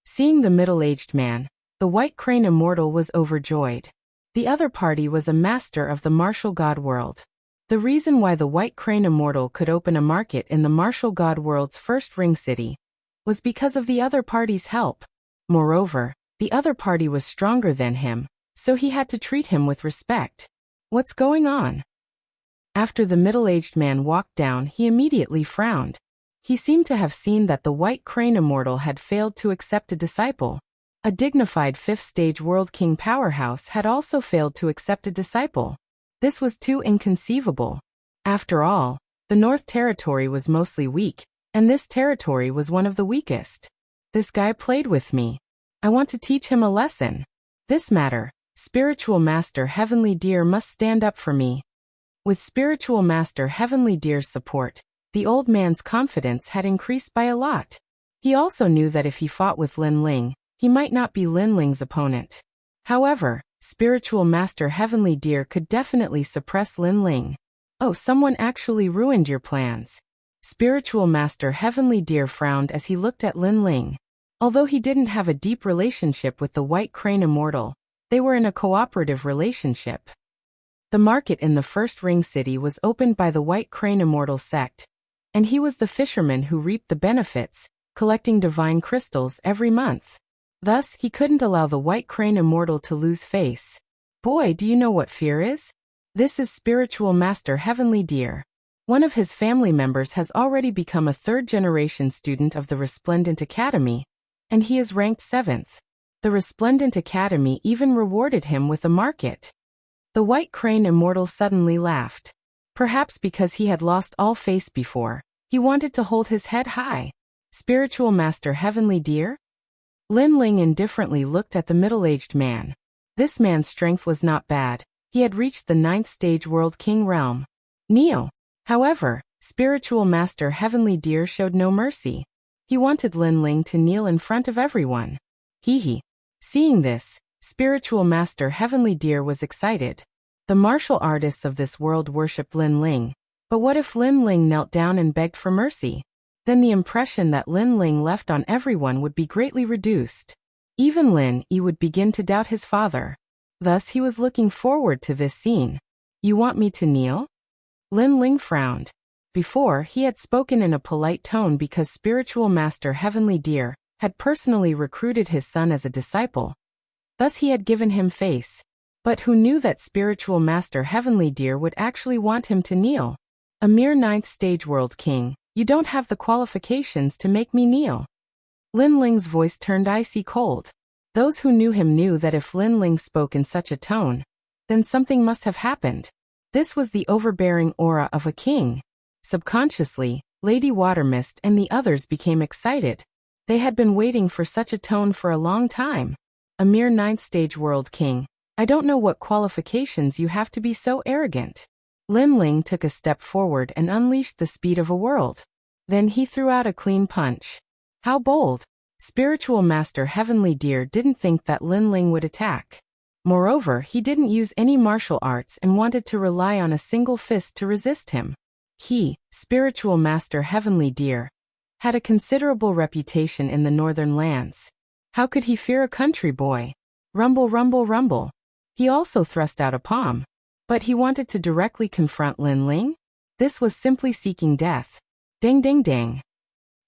A: Seeing the middle-aged man, the White Crane Immortal was overjoyed. The other party was a master of the martial god world. The reason why the White Crane Immortal could open a market in the martial god world's first ring city was because of the other party's help. Moreover, the other party was stronger than him, so he had to treat him with respect. What's going on? After the middle-aged man walked down, he immediately frowned. He seemed to have seen that the White Crane Immortal had failed to accept a disciple. A dignified 5th-stage World King powerhouse had also failed to accept a disciple. This was too inconceivable. After all, the North Territory was mostly weak, and this territory was one of the weakest. This guy played with me. I want to teach him a lesson. This matter, Spiritual Master Heavenly Deer must stand up for me. With Spiritual Master Heavenly Deer's support, the old man's confidence had increased by a lot. He also knew that if he fought with Lin Ling, he might not be Lin Ling's opponent. However, Spiritual Master Heavenly Deer could definitely suppress Lin Ling. Oh, someone actually ruined your plans. Spiritual Master Heavenly Deer frowned as he looked at Lin Ling. Although he didn't have a deep relationship with the White Crane Immortal, they were in a cooperative relationship. The market in the first ring city was opened by the White Crane Immortal Sect, and he was the fisherman who reaped the benefits, collecting divine crystals every month. Thus, he couldn't allow the White Crane Immortal to lose face. Boy, do you know what fear is? This is Spiritual Master Heavenly Deer. One of his family members has already become a 3rd-generation student of the Resplendent Academy, and he is ranked 7th. The Resplendent Academy even rewarded him with a market. The White Crane Immortal suddenly laughed. Perhaps because he had lost all face before, he wanted to hold his head high. Spiritual Master Heavenly Deer? Lin Ling indifferently looked at the middle-aged man. This man's strength was not bad. He had reached the 9th-stage World King realm. Kneel. However, Spiritual Master Heavenly Deer showed no mercy. He wanted Lin Ling to kneel in front of everyone. Hee. Seeing this, Spiritual Master Heavenly Deer was excited. The martial artists of this world worshipped Lin Ling. But what if Lin Ling knelt down and begged for mercy? Then the impression that Lin Ling left on everyone would be greatly reduced. Even Lin Yi would begin to doubt his father. Thus he was looking forward to this scene. You want me to kneel? Lin Ling frowned. Before, he had spoken in a polite tone because Spiritual Master Heavenly Deer had personally recruited his son as a disciple, Thus he had given him face. But who knew that spiritual master Heavenly Deer would actually want him to kneel? A mere 9th stage world king, you don't have the qualifications to make me kneel. Lin Ling's voice turned icy cold. Those who knew him knew that if Lin Ling spoke in such a tone, then something must have happened. This was the overbearing aura of a king. Subconsciously, Lady Watermist and the others became excited. They had been waiting for such a tone for a long time. A mere 9th stage world king. I don't know what qualifications you have to be so arrogant. Lin Ling took a step forward and unleashed the speed of a world. Then he threw out a clean punch. How bold! Spiritual Master Heavenly Deer didn't think that Lin Ling would attack. Moreover, he didn't use any martial arts and wanted to rely on a single fist to resist him. He, Spiritual Master Heavenly Deer, had a considerable reputation in the northern lands. How could he fear a country boy? Rumble, rumble, rumble. He also thrust out a palm. But he wanted to directly confront Lin Ling? This was simply seeking death. Ding ding ding.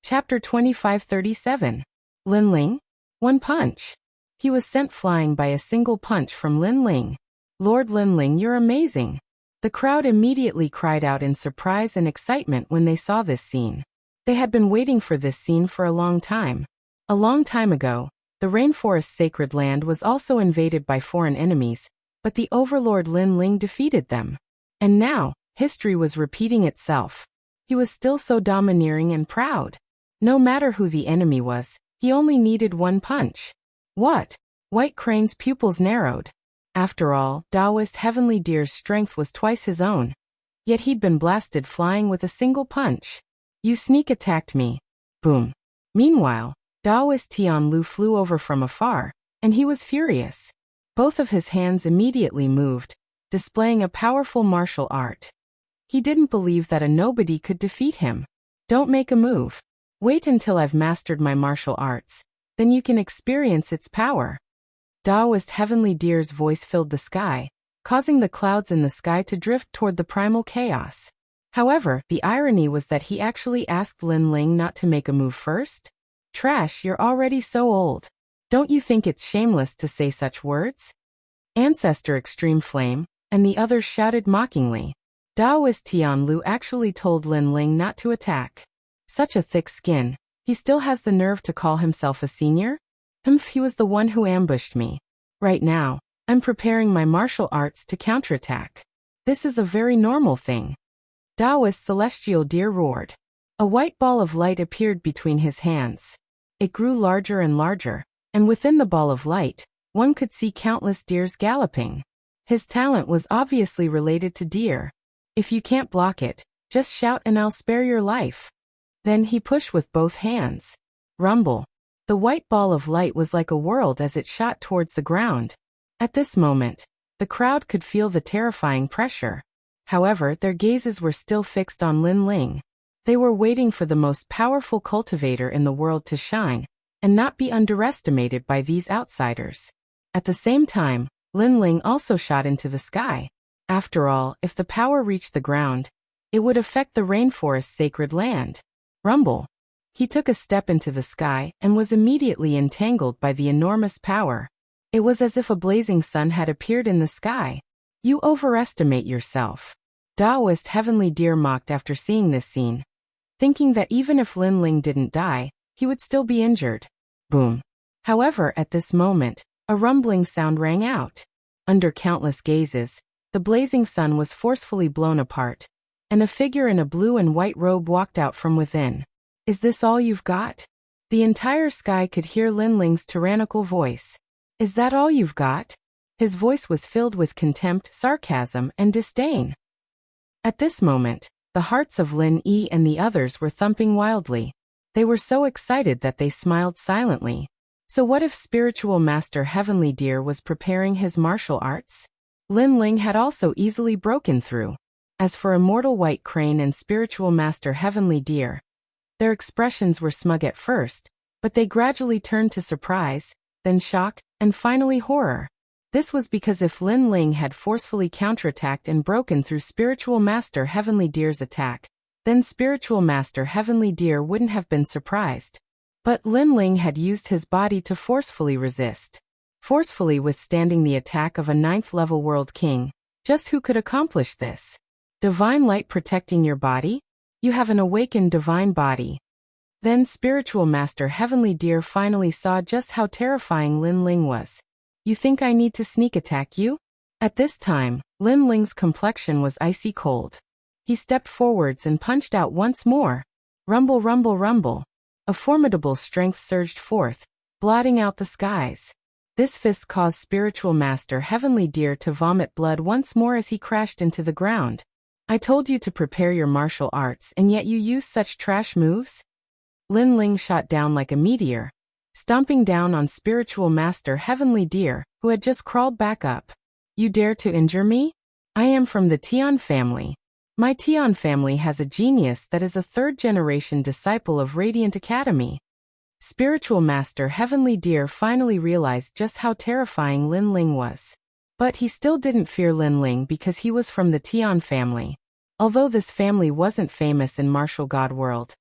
A: Chapter 2537. Lin Ling? One punch. He was sent flying by a single punch from Lin Ling. Lord Lin Ling, you're amazing. The crowd immediately cried out in surprise and excitement when they saw this scene. They had been waiting for this scene for a long time. A long time ago, the rainforest's sacred land was also invaded by foreign enemies, but the overlord Lin Ling defeated them. And now, history was repeating itself. He was still so domineering and proud. No matter who the enemy was, he only needed one punch. What? White Crane's pupils narrowed. After all, Taoist Heavenly Deer's strength was twice his own. Yet he'd been blasted flying with a single punch. You sneak attacked me. Boom. Meanwhile, Taoist Tian Lu flew over from afar, and he was furious. Both of his hands immediately moved, displaying a powerful martial art. He didn't believe that a nobody could defeat him. Don't make a move. Wait until I've mastered my martial arts, then you can experience its power. Taoist Heavenly Deer's voice filled the sky, causing the clouds in the sky to drift toward the primal chaos. However, the irony was that he actually asked Lin Ling not to make a move first. Trash, you're already so old. Don't you think it's shameless to say such words? Ancestor Extreme Flame, and the others shouted mockingly. Taoist Tian Lu actually told Lin Ling not to attack. Such a thick skin, he still has the nerve to call himself a senior? He was the one who ambushed me. Right now, I'm preparing my martial arts to counterattack. This is a very normal thing. Taoist Celestial Deer roared. A white ball of light appeared between his hands. It grew larger and larger, and within the ball of light, one could see countless deers galloping. His talent was obviously related to deer. If you can't block it, just shout and I'll spare your life. Then he pushed with both hands. Rumble. The white ball of light was like a world as it shot towards the ground. At this moment, the crowd could feel the terrifying pressure. However, their gazes were still fixed on Lin Ling. They were waiting for the most powerful cultivator in the world to shine, and not be underestimated by these outsiders. At the same time, Lin Ling also shot into the sky. After all, if the power reached the ground, it would affect the rainforest's sacred land. Rumble. He took a step into the sky and was immediately entangled by the enormous power. It was as if a blazing sun had appeared in the sky. You overestimate yourself. Taoist Heavenly Deer mocked after seeing this scene, thinking that even if Lin Ling didn't die, he would still be injured. Boom. However, at this moment, a rumbling sound rang out. Under countless gazes, the blazing sun was forcefully blown apart, and a figure in a blue and white robe walked out from within. Is this all you've got? The entire sky could hear Lin Ling's tyrannical voice. Is that all you've got? His voice was filled with contempt, sarcasm, and disdain. At this moment, the hearts of Lin Yi and the others were thumping wildly. They were so excited that they smiled silently. So what if Spiritual Master Heavenly Deer was preparing his martial arts? Lin Ling had also easily broken through. As for Immortal White Crane and Spiritual Master Heavenly Deer, their expressions were smug at first, but they gradually turned to surprise, then shock, and finally horror. This was because if Lin Ling had forcefully counterattacked and broken through Spiritual Master Heavenly Deer's attack, then Spiritual Master Heavenly Deer wouldn't have been surprised. But Lin Ling had used his body to forcefully resist. forcefully withstanding the attack of a 9th-level world king. Just who could accomplish this? Divine light protecting your body? You have an awakened divine body. Then Spiritual Master Heavenly Deer finally saw just how terrifying Lin Ling was. You think I need to sneak attack you? At this time, Lin Ling's complexion was icy cold. He stepped forwards and punched out once more. Rumble, rumble, rumble. A formidable strength surged forth, blotting out the skies. This fist caused Spiritual Master Heavenly Deer to vomit blood once more as he crashed into the ground. I told you to prepare your martial arts and yet you use such trash moves? Lin Ling shot down like a meteor, stomping down on Spiritual Master Heavenly Deer, who had just crawled back up. You dare to injure me? I am from the Tian family. My Tian family has a genius that is a 3rd-generation disciple of Radiant Academy. Spiritual Master Heavenly Deer finally realized just how terrifying Lin Ling was. But he still didn't fear Lin Ling because he was from the Tian family. Although this family wasn't famous in Martial God World,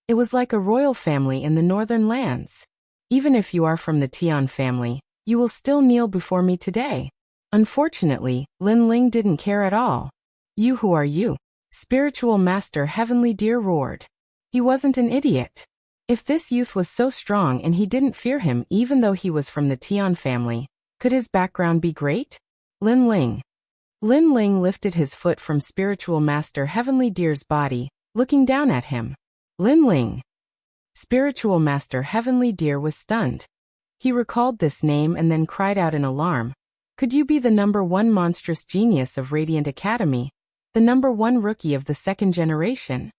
A: it was like a royal family in the northern lands. Even if you are from the Tian family, you will still kneel before me today. Unfortunately, Lin Ling didn't care at all. You, who are you? Spiritual Master Heavenly Deer roared. He wasn't an idiot. If this youth was so strong and he didn't fear him even though he was from the Tian family, could his background be great? Lin Ling. Lin Ling lifted his foot from Spiritual Master Heavenly Deer's body, looking down at him. Lin Ling. Spiritual Master Heavenly Deer was stunned. He recalled this name and then cried out in alarm. Could you be the #1 monstrous genius of Radiant Academy? The #1 rookie of the 2nd generation?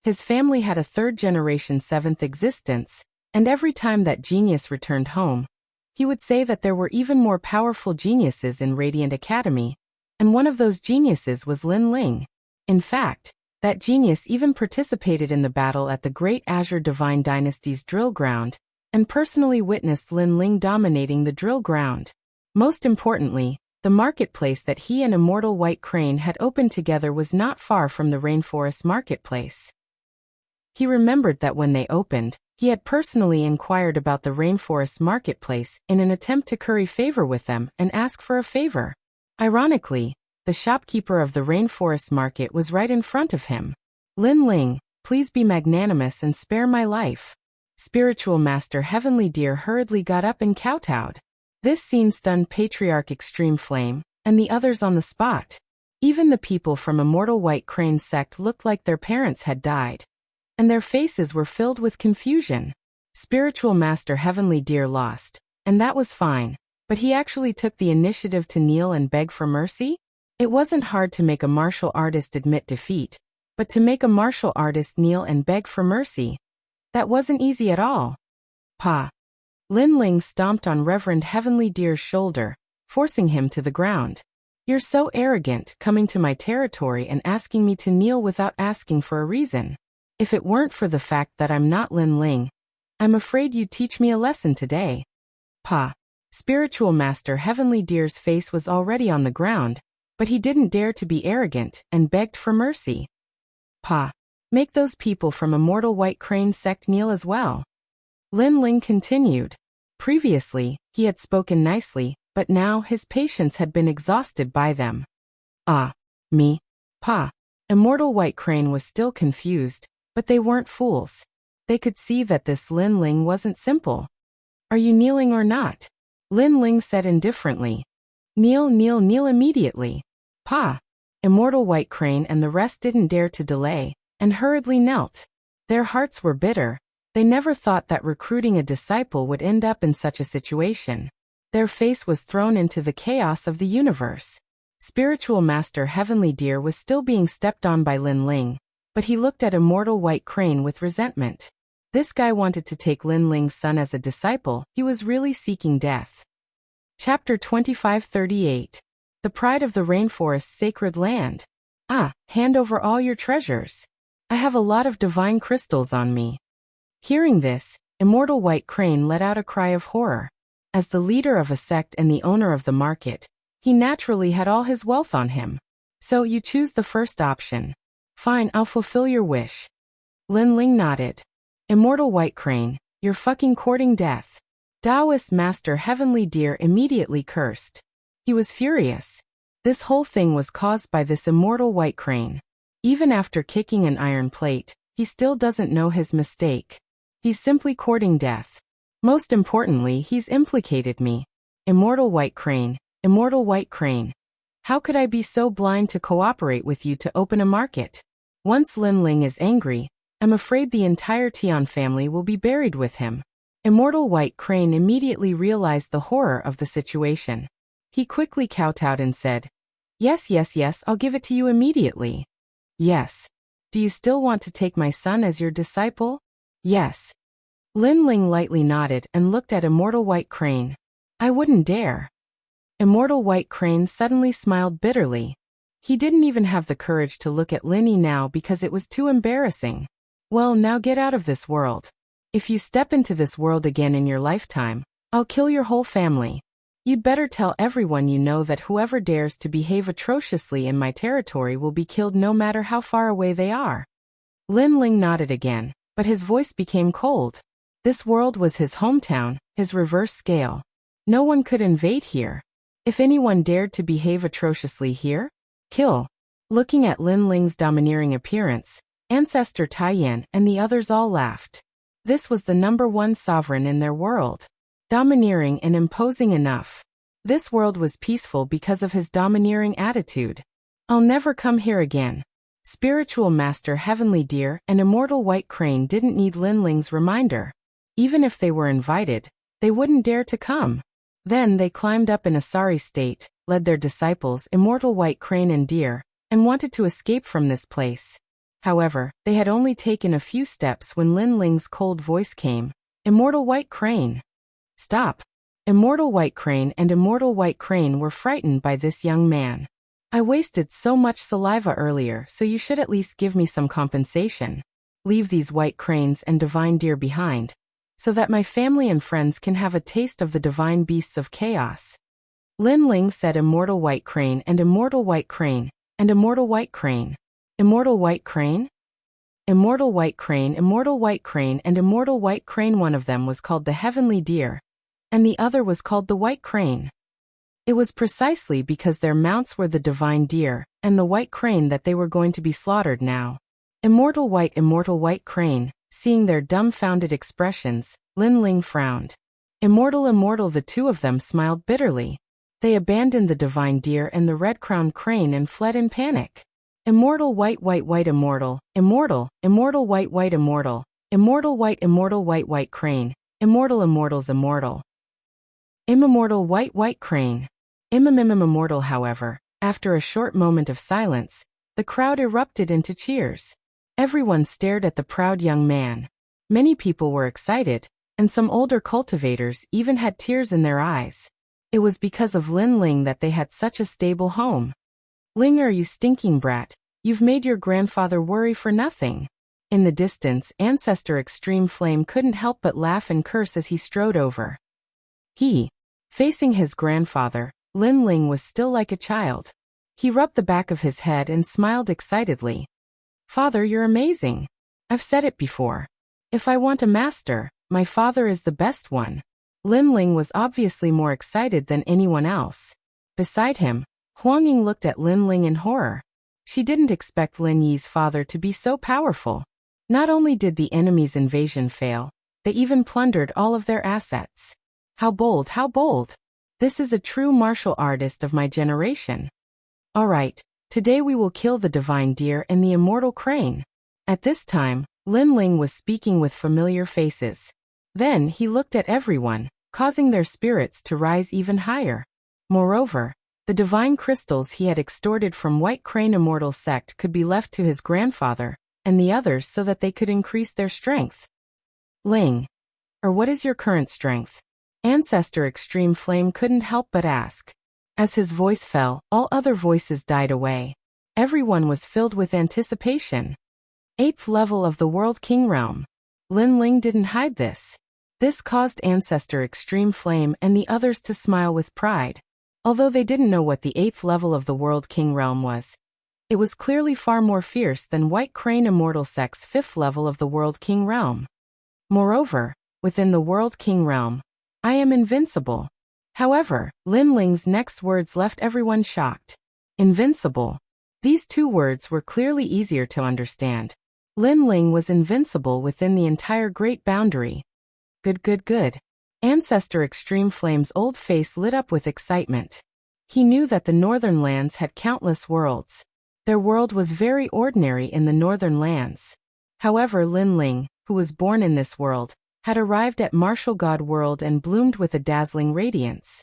A: His family had a 3rd-generation 7th existence, and every time that genius returned home, he would say that there were even more powerful geniuses in Radiant Academy, and one of those geniuses was Lin Ling. In fact, that genius even participated in the battle at the Great Azure Divine Dynasty's drill ground, and personally witnessed Lin Ling dominating the drill ground. Most importantly, the marketplace that he and Immortal White Crane had opened together was not far from the Rainforest Marketplace. He remembered that when they opened, he had personally inquired about the Rainforest Marketplace in an attempt to curry favor with them and ask for a favor. Ironically, the shopkeeper of the Rainforest Market was right in front of him. Lin Ling, please be magnanimous and spare my life. Spiritual Master Heavenly Deer hurriedly got up and kowtowed. This scene stunned Patriarch Extreme Flame and the others on the spot. Even the people from Immortal White Crane's sect looked like their parents had died, and their faces were filled with confusion. Spiritual Master Heavenly Deer lost, and that was fine, but he actually took the initiative to kneel and beg for mercy? It wasn't hard to make a martial artist admit defeat, but to make a martial artist kneel and beg for mercy, that wasn't easy at all. Pa. Lin Ling stomped on Reverend Heavenly Deer's shoulder, forcing him to the ground. You're so arrogant, coming to my territory and asking me to kneel without asking for a reason. If it weren't for the fact that I'm not Lin Ling, I'm afraid you'd teach me a lesson today. Pa. Spiritual Master Heavenly Deer's face was already on the ground, but he didn't dare to be arrogant and begged for mercy. Pa. Make those people from Immortal White Crane sect kneel as well. Lin Ling continued. Previously, he had spoken nicely, but now his patience had been exhausted by them. Me? Pa. Immortal White Crane was still confused, but they weren't fools. They could see that this Lin Ling wasn't simple. Are you kneeling or not? Lin Ling said indifferently. Kneel, kneel, kneel immediately. Pa. Immortal White Crane and the rest didn't dare to delay, and hurriedly knelt. Their hearts were bitter. They never thought that recruiting a disciple would end up in such a situation. Their face was thrown into the chaos of the universe. Spiritual Master Heavenly Deer was still being stepped on by Lin Ling, but he looked at Immortal White Crane with resentment. This guy wanted to take Lin Ling's son as a disciple. He was really seeking death. Chapter 2538. The Pride of the Rainforest's Sacred Land. Hand over all your treasures. I have a lot of divine crystals on me. Hearing this, Immortal White Crane let out a cry of horror. As the leader of a sect and the owner of the market, he naturally had all his wealth on him. So you choose the first option. Fine, I'll fulfill your wish. Lin Ling nodded. Immortal White Crane, you're fucking courting death. Taoist Master Heavenly Deer immediately cursed. He was furious. This whole thing was caused by this immortal white crane. Even after kicking an iron plate, he still doesn't know his mistake. He's simply courting death. Most importantly, he's implicated me. Immortal white crane, immortal white crane. How could I be so blind to cooperate with you to open a market? Once Lin Ling is angry, I'm afraid the entire Tian family will be buried with him. Immortal White Crane immediately realized the horror of the situation. He quickly kowtowed and said, Yes, I'll give it to you immediately. Yes. Do you still want to take my son as your disciple? Yes. Lin Ling lightly nodded and looked at Immortal White Crane. I wouldn't dare. Immortal White Crane suddenly smiled bitterly. He didn't even have the courage to look at Lin Yi now because it was too embarrassing. Well, now get out of this world. If you step into this world again in your lifetime, I'll kill your whole family. You'd better tell everyone you know that whoever dares to behave atrociously in my territory will be killed no matter how far away they are. Lin Ling nodded again, but his voice became cold. This world was his hometown, his reverse scale. No one could invade here. If anyone dared to behave atrociously here, kill. Looking at Lin Ling's domineering appearance, Ancestor Taiyan and the others all laughed. This was the #1 sovereign in their world. Domineering and imposing enough. This world was peaceful because of his domineering attitude. I'll never come here again. Spiritual Master Heavenly Deer and Immortal White Crane didn't need Lin Ling's reminder. Even if they were invited, they wouldn't dare to come. Then they climbed up in a sorry state, led their disciples Immortal White Crane and Deer, and wanted to escape from this place. However, they had only taken a few steps when Lin Ling's cold voice came. Immortal White Crane. Stop. Immortal White Crane and Immortal White Crane were frightened by this young man. I wasted so much saliva earlier, so you should at least give me some compensation. Leave these white cranes and divine deer behind, so that my family and friends can have a taste of the divine beasts of chaos. Lin Ling said Immortal White Crane and Immortal White Crane, and Immortal White Crane. Immortal White Crane? Immortal White Crane, Immortal White Crane and Immortal White Crane. One of them was called the Heavenly Deer, and the other was called the White Crane. It was precisely because their mounts were the divine deer and the white crane that they were going to be slaughtered now. Immortal White Crane, seeing their dumbfounded expressions, Lin Ling frowned. Immortal, the two of them smiled bitterly. They abandoned the divine deer and the red-crowned crane and fled in panic. Immortal White Immortal, Immortal White Immortal, Immortal White Crane, Immortals Immortal. Immortal White Crane. Immortal. However, after a short moment of silence, the crowd erupted into cheers. Everyone stared at the proud young man. Many people were excited, and some older cultivators even had tears in their eyes. It was because of Lin Ling that they had such a stable home. Linger, you stinking brat, you've made your grandfather worry for nothing. In the distance, Ancestor Extreme Flame couldn't help but laugh and curse as he strode over. Facing his grandfather, Lin Ling was still like a child. He rubbed the back of his head and smiled excitedly. Father, you're amazing. I've said it before. If I want a master, my father is the best one. Lin Ling was obviously more excited than anyone else. Beside him, Huangying looked at Lin Ling in horror. She didn't expect Lin Yi's father to be so powerful. Not only did the enemy's invasion fail, they even plundered all of their assets. How bold, how bold! This is a true martial artist of my generation. Alright, today we will kill the divine deer and the immortal crane. At this time, Lin Ling was speaking with familiar faces. Then he looked at everyone, causing their spirits to rise even higher. Moreover, the divine crystals he had extorted from White Crane Immortal Sect could be left to his grandfather, and the others so that they could increase their strength. Ling. Or what is your current strength? Ancestor Extreme Flame couldn't help but ask. As his voice fell, all other voices died away. Everyone was filled with anticipation. 8th level of the World King Realm. Lin Ling didn't hide this. This caused Ancestor Extreme Flame and the others to smile with pride. Although they didn't know what the 8th level of the World King Realm was, it was clearly far more fierce than White Crane Immortal Sect's 5th level of the World King Realm. Moreover, within the World King Realm, I am invincible. However, Lin Ling's next words left everyone shocked. Invincible. These two words were clearly easier to understand. Lin Ling was invincible within the entire Great Boundary. Good. Ancestor Extreme Flame's old face lit up with excitement. He knew that the Northern Lands had countless worlds. Their world was very ordinary in the Northern Lands. However, Lin Ling, who was born in this world, had arrived at Martial God World and bloomed with a dazzling radiance.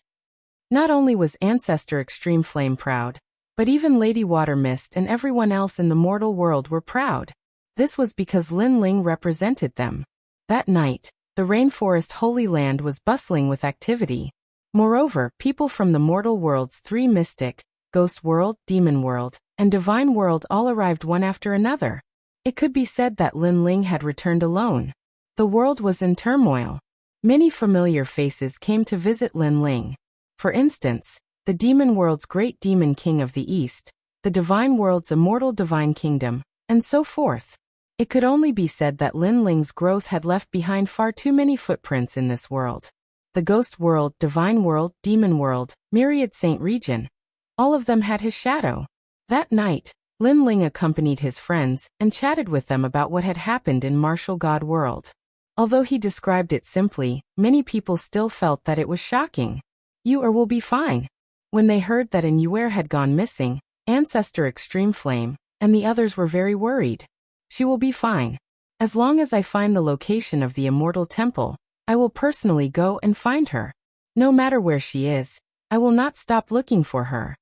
A: Not only was Ancestor Extreme Flame proud, but even Lady Water Mist and everyone else in the mortal world were proud. This was because Lin Ling represented them. That night, the Rainforest Holy Land was bustling with activity. Moreover, people from the mortal worlds, three mystic, Ghost World, Demon World, and Divine World all arrived one after another. It could be said that Lin Ling had returned alone. The world was in turmoil. Many familiar faces came to visit Lin Ling. For instance, the Demon World's Great Demon King of the East, the Divine World's Immortal Divine Kingdom, and so forth. It could only be said that Lin Ling's growth had left behind far too many footprints in this world. The Ghost World, Divine World, Demon World, Myriad Saint Region. All of them had his shadow. That night, Lin Ling accompanied his friends and chatted with them about what had happened in Martial God World. Although he described it simply, many people still felt that it was shocking. You will be fine. When they heard that an Yuer had gone missing, Ancestor Extreme Flame, and the others were very worried. She will be fine. As long as I find the location of the Immortal Temple, I will personally go and find her. No matter where she is, I will not stop looking for her.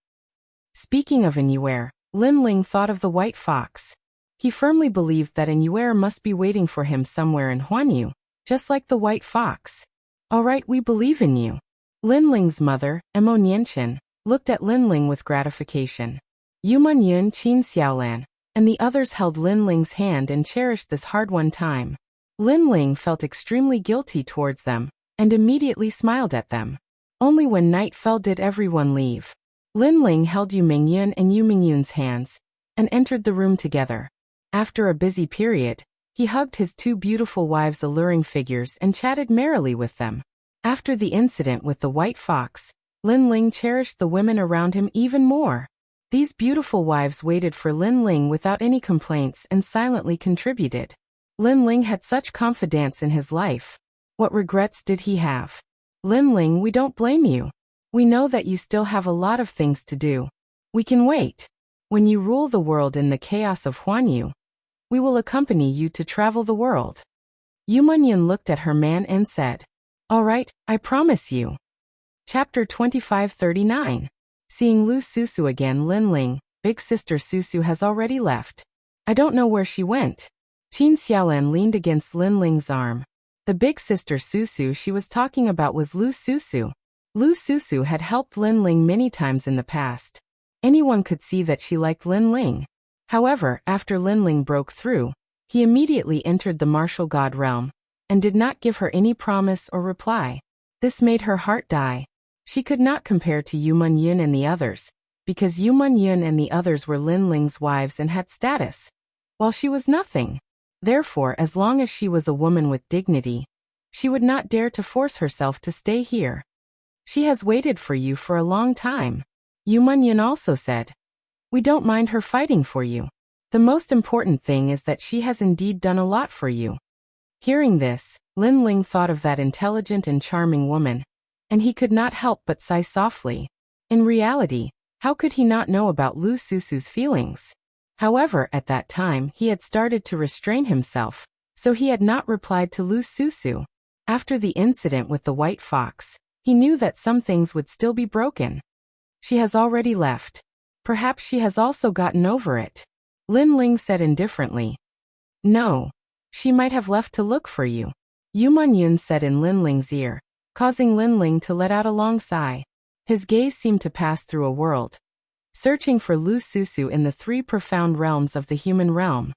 A: Speaking of an Yuer, Lin Ling thought of the White Fox. He firmly believed that an Yuer must be waiting for him somewhere in Huanyu, just like the White Fox. Alright, we believe in you. Lin Ling's mother, Emo Nianchen, looked at Lin Ling with gratification. Yuman Yun, Qin Xiaolan, and the others held Lin Ling's hand and cherished this hard-won time. Lin Ling felt extremely guilty towards them, and immediately smiled at them. Only when night fell did everyone leave. Lin Ling held Yu Mingyun and Yu Mingyun's hands, and entered the room together. After a busy period, he hugged his two beautiful wives' alluring figures and chatted merrily with them. After the incident with the White Fox, Lin Ling cherished the women around him even more. These beautiful wives waited for Lin Ling without any complaints and silently contributed. Lin Ling had such confidence in his life. What regrets did he have? Lin Ling, we don't blame you. We know that you still have a lot of things to do. We can wait. When you rule the world in the chaos of Huanyu, we will accompany you to travel the world. Yu Munyun looked at her man and said, Alright, I promise you. Chapter 2539. Seeing Lu Susu again. Lin Ling, big sister Susu has already left. I don't know where she went. Qin Xiaolan leaned against Lin Ling's arm. The big sister Susu she was talking about was Lu Susu. Lu Susu had helped Lin Ling many times in the past. Anyone could see that she liked Lin Ling. However, after Lin Ling broke through, he immediately entered the martial god realm, and did not give her any promise or reply. This made her heart die. She could not compare to Yu Munyun and the others, because Yu Munyun and the others were Lin Ling's wives and had status, while she was nothing. Therefore, as long as she was a woman with dignity, she would not dare to force herself to stay here. She has waited for you for a long time. Yu Munyun also said. We don't mind her fighting for you. The most important thing is that she has indeed done a lot for you. Hearing this, Lin Ling thought of that intelligent and charming woman, and he could not help but sigh softly. In reality, how could he not know about Lu Susu's feelings? However, at that time he had started to restrain himself, so he had not replied to Lu Susu. After the incident with the White Fox, he knew that some things would still be broken. She has already left. Perhaps she has also gotten over it. Lin Ling said indifferently. No. She might have left to look for you. Yu Munyun said in Lin Ling's ear, causing Lin Ling to let out a long sigh. His gaze seemed to pass through a world, searching for Lu Susu in the three profound realms of the human realm.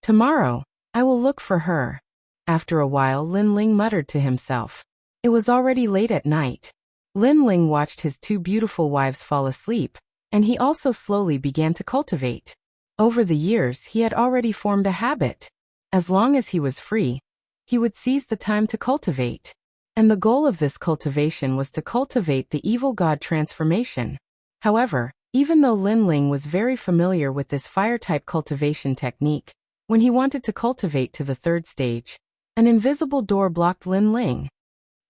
A: Tomorrow, I will look for her. After a while, Lin Ling muttered to himself. It was already late at night. Lin Ling watched his two beautiful wives fall asleep, and he also slowly began to cultivate. Over the years, he had already formed a habit. As long as he was free, he would seize the time to cultivate. And the goal of this cultivation was to cultivate the evil god transformation. However, even though Lin Ling was very familiar with this fire-type cultivation technique, when he wanted to cultivate to the third stage, an invisible door blocked Lin Ling.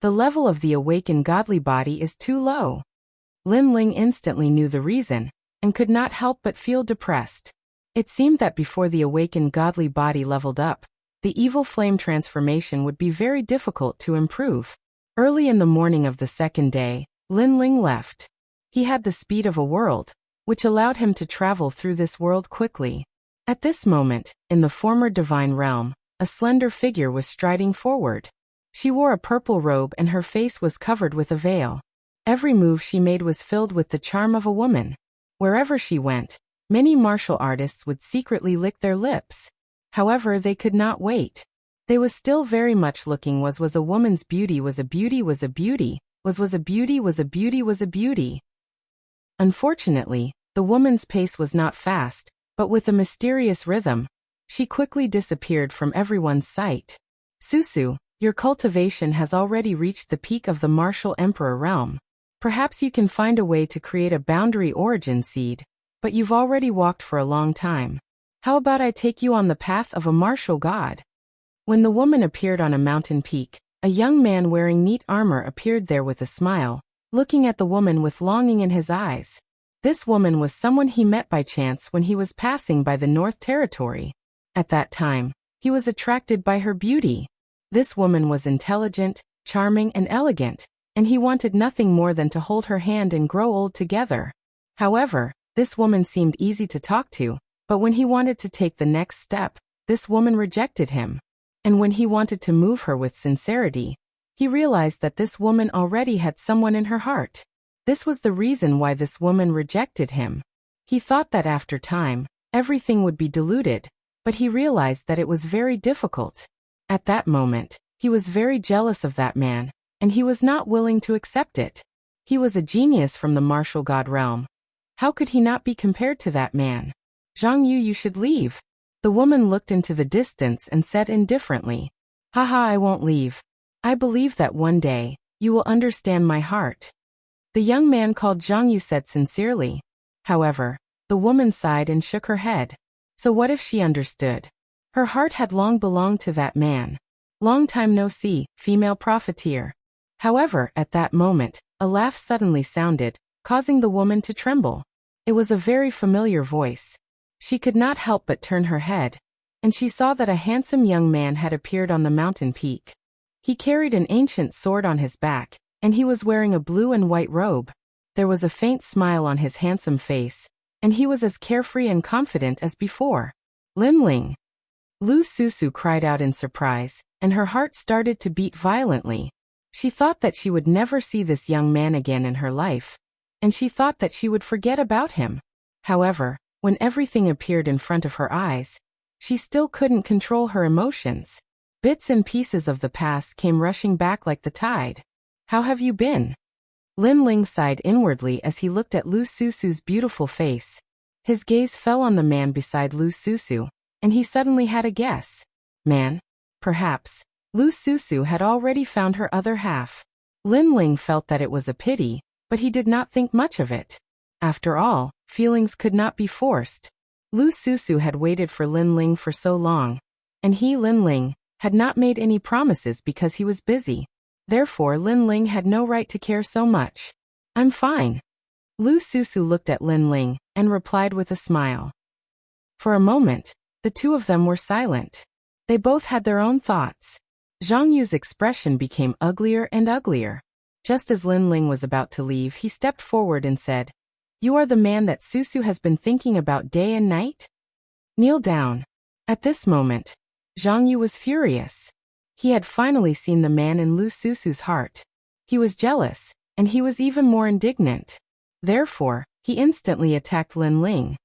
A: The level of the awakened godly body is too low. Lin Ling instantly knew the reason, and could not help but feel depressed. It seemed that before the awakened godly body leveled up, the evil flame transformation would be very difficult to improve. Early in the morning of the second day, Lin Ling left. He had the speed of a world, which allowed him to travel through this world quickly. At this moment, in the former divine realm, a slender figure was striding forward. She wore a purple robe and her face was covered with a veil. Every move she made was filled with the charm of a woman. Wherever she went, many martial artists would secretly lick their lips. However, they could not wait. They was still very much looking was a woman's beauty was a beauty was a beauty, was a beauty was a beauty was a beauty. Unfortunately, the woman's pace was not fast, but with a mysterious rhythm. She quickly disappeared from everyone's sight. Susu, your cultivation has already reached the peak of the martial emperor realm. Perhaps you can find a way to create a boundary origin seed, but you've already walked for a long time. How about I take you on the path of a martial god? When the woman appeared on a mountain peak, a young man wearing neat armor appeared there with a smile, looking at the woman with longing in his eyes. This woman was someone he met by chance when he was passing by the North Territory. At that time, he was attracted by her beauty. This woman was intelligent, charming, and elegant, and he wanted nothing more than to hold her hand and grow old together. However, this woman seemed easy to talk to, but when he wanted to take the next step, this woman rejected him. And when he wanted to move her with sincerity, he realized that this woman already had someone in her heart. This was the reason why this woman rejected him. He thought that after time, everything would be diluted, but he realized that it was very difficult. At that moment, he was very jealous of that man, and he was not willing to accept it. He was a genius from the martial god realm. How could he not be compared to that man? Zhang Yu, you should leave. The woman looked into the distance and said indifferently, Haha, I won't leave. I believe that one day, you will understand my heart. The young man called Zhang Yu said sincerely. However, the woman sighed and shook her head. So what if she understood? Her heart had long belonged to that man. Long time no see, female profiteer. However, at that moment, a laugh suddenly sounded, causing the woman to tremble. It was a very familiar voice. She could not help but turn her head, and she saw that a handsome young man had appeared on the mountain peak. He carried an ancient sword on his back, and he was wearing a blue and white robe. There was a faint smile on his handsome face, and he was as carefree and confident as before. Lin Ling. Lu Susu cried out in surprise, and her heart started to beat violently. She thought that she would never see this young man again in her life, and she thought that she would forget about him. However, when everything appeared in front of her eyes, she still couldn't control her emotions. Bits and pieces of the past came rushing back like the tide. How have you been? Lin Ling sighed inwardly as he looked at Lu Susu's beautiful face. His gaze fell on the man beside Lu Susu, and he suddenly had a guess. Man? Perhaps. Lu Susu had already found her other half. Lin Ling felt that it was a pity, but he did not think much of it. After all, feelings could not be forced. Lu Susu had waited for Lin Ling for so long, and he, Lin Ling, had not made any promises because he was busy. Therefore, Lin Ling had no right to care so much. I'm fine. Lu Susu looked at Lin Ling and replied with a smile. For a moment, the two of them were silent. They both had their own thoughts. Zhang Yu's expression became uglier and uglier. Just as Lin Ling was about to leave, he stepped forward and said, You are the man that Susu has been thinking about day and night? Kneel down. At this moment, Zhang Yu was furious. He had finally seen the man in Lu Susu's heart. He was jealous, and he was even more indignant. Therefore, he instantly attacked Lin Ling.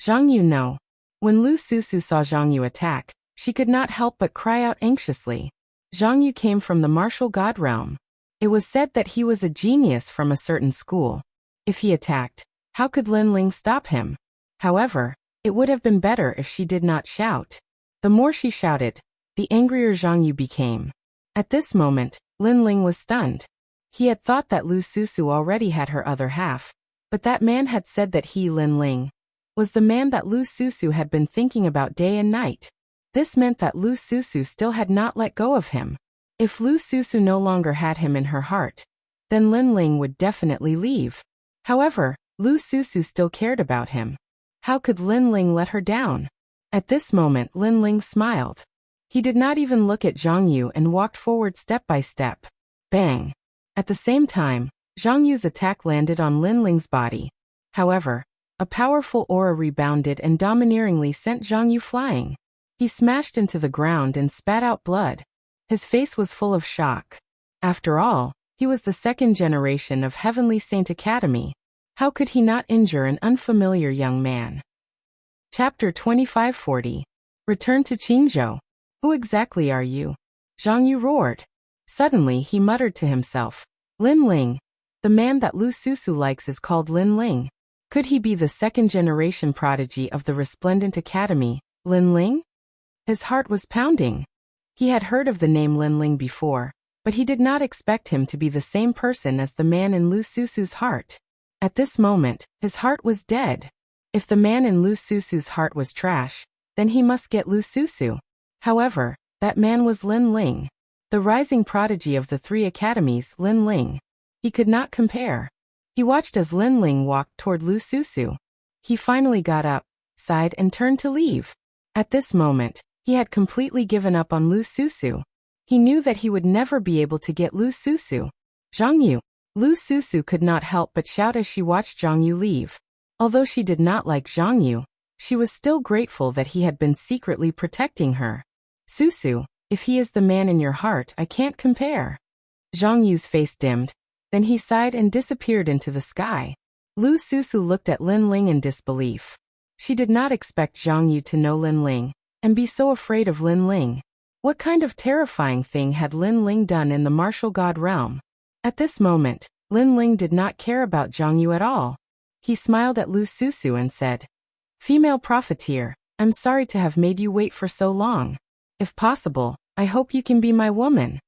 A: Zhang Yu no. When Lu Susu saw Zhang Yu attack, she could not help but cry out anxiously. Zhang Yu came from the martial god realm. It was said that he was a genius from a certain school. If he attacked, how could Lin Ling stop him? However, it would have been better if she did not shout. The more she shouted, the angrier Zhang Yu became. At this moment, Lin Ling was stunned. He had thought that Lu Susu already had her other half, but that man had said that he, Lin Ling, was the man that Lu Susu had been thinking about day and night. This meant that Lu Susu still had not let go of him. If Lu Susu no longer had him in her heart, then Lin Ling would definitely leave. However, Lu Susu still cared about him. How could Lin Ling let her down? At this moment Lin Ling smiled. He did not even look at Zhang Yu and walked forward step by step. Bang! At the same time, Zhang Yu's attack landed on Lin Ling's body. However, a powerful aura rebounded and domineeringly sent Zhang Yu flying. He smashed into the ground and spat out blood. His face was full of shock. After all, he was the second generation of Heavenly Saint Academy. How could he not injure an unfamiliar young man? Chapter 2540. Return to Qingzhou. Who exactly are you? Zhang Yu roared. Suddenly he muttered to himself. Lin Ling. The man that Lu Susu likes is called Lin Ling. Could he be the second-generation prodigy of the Resplendent Academy, Lin Ling? His heart was pounding. He had heard of the name Lin Ling before, but he did not expect him to be the same person as the man in Lu Susu's heart. At this moment, his heart was dead. If the man in Lu Susu's heart was trash, then he must get Lu Susu. However, that man was Lin Ling. The rising prodigy of the three academies, Lin Ling. He could not compare. He watched as Lin Ling walked toward Lu Susu. He finally got up, sighed and turned to leave. At this moment, he had completely given up on Lu Susu. He knew that he would never be able to get Lu Susu. Zhang Yu. Lu Susu could not help but shout as she watched Zhang Yu leave. Although she did not like Zhang Yu, she was still grateful that he had been secretly protecting her. Susu, if he is the man in your heart, I can't compare. Zhang Yu's face dimmed. Then he sighed and disappeared into the sky. Lu Susu looked at Lin Ling in disbelief. She did not expect Zhang Yu to know Lin Ling, and be so afraid of Lin Ling. What kind of terrifying thing had Lin Ling done in the martial god realm? At this moment, Lin Ling did not care about Zhang Yu at all. He smiled at Lu Susu and said, Female profiteer, I'm sorry to have made you wait for so long. If possible, I hope you can be my woman.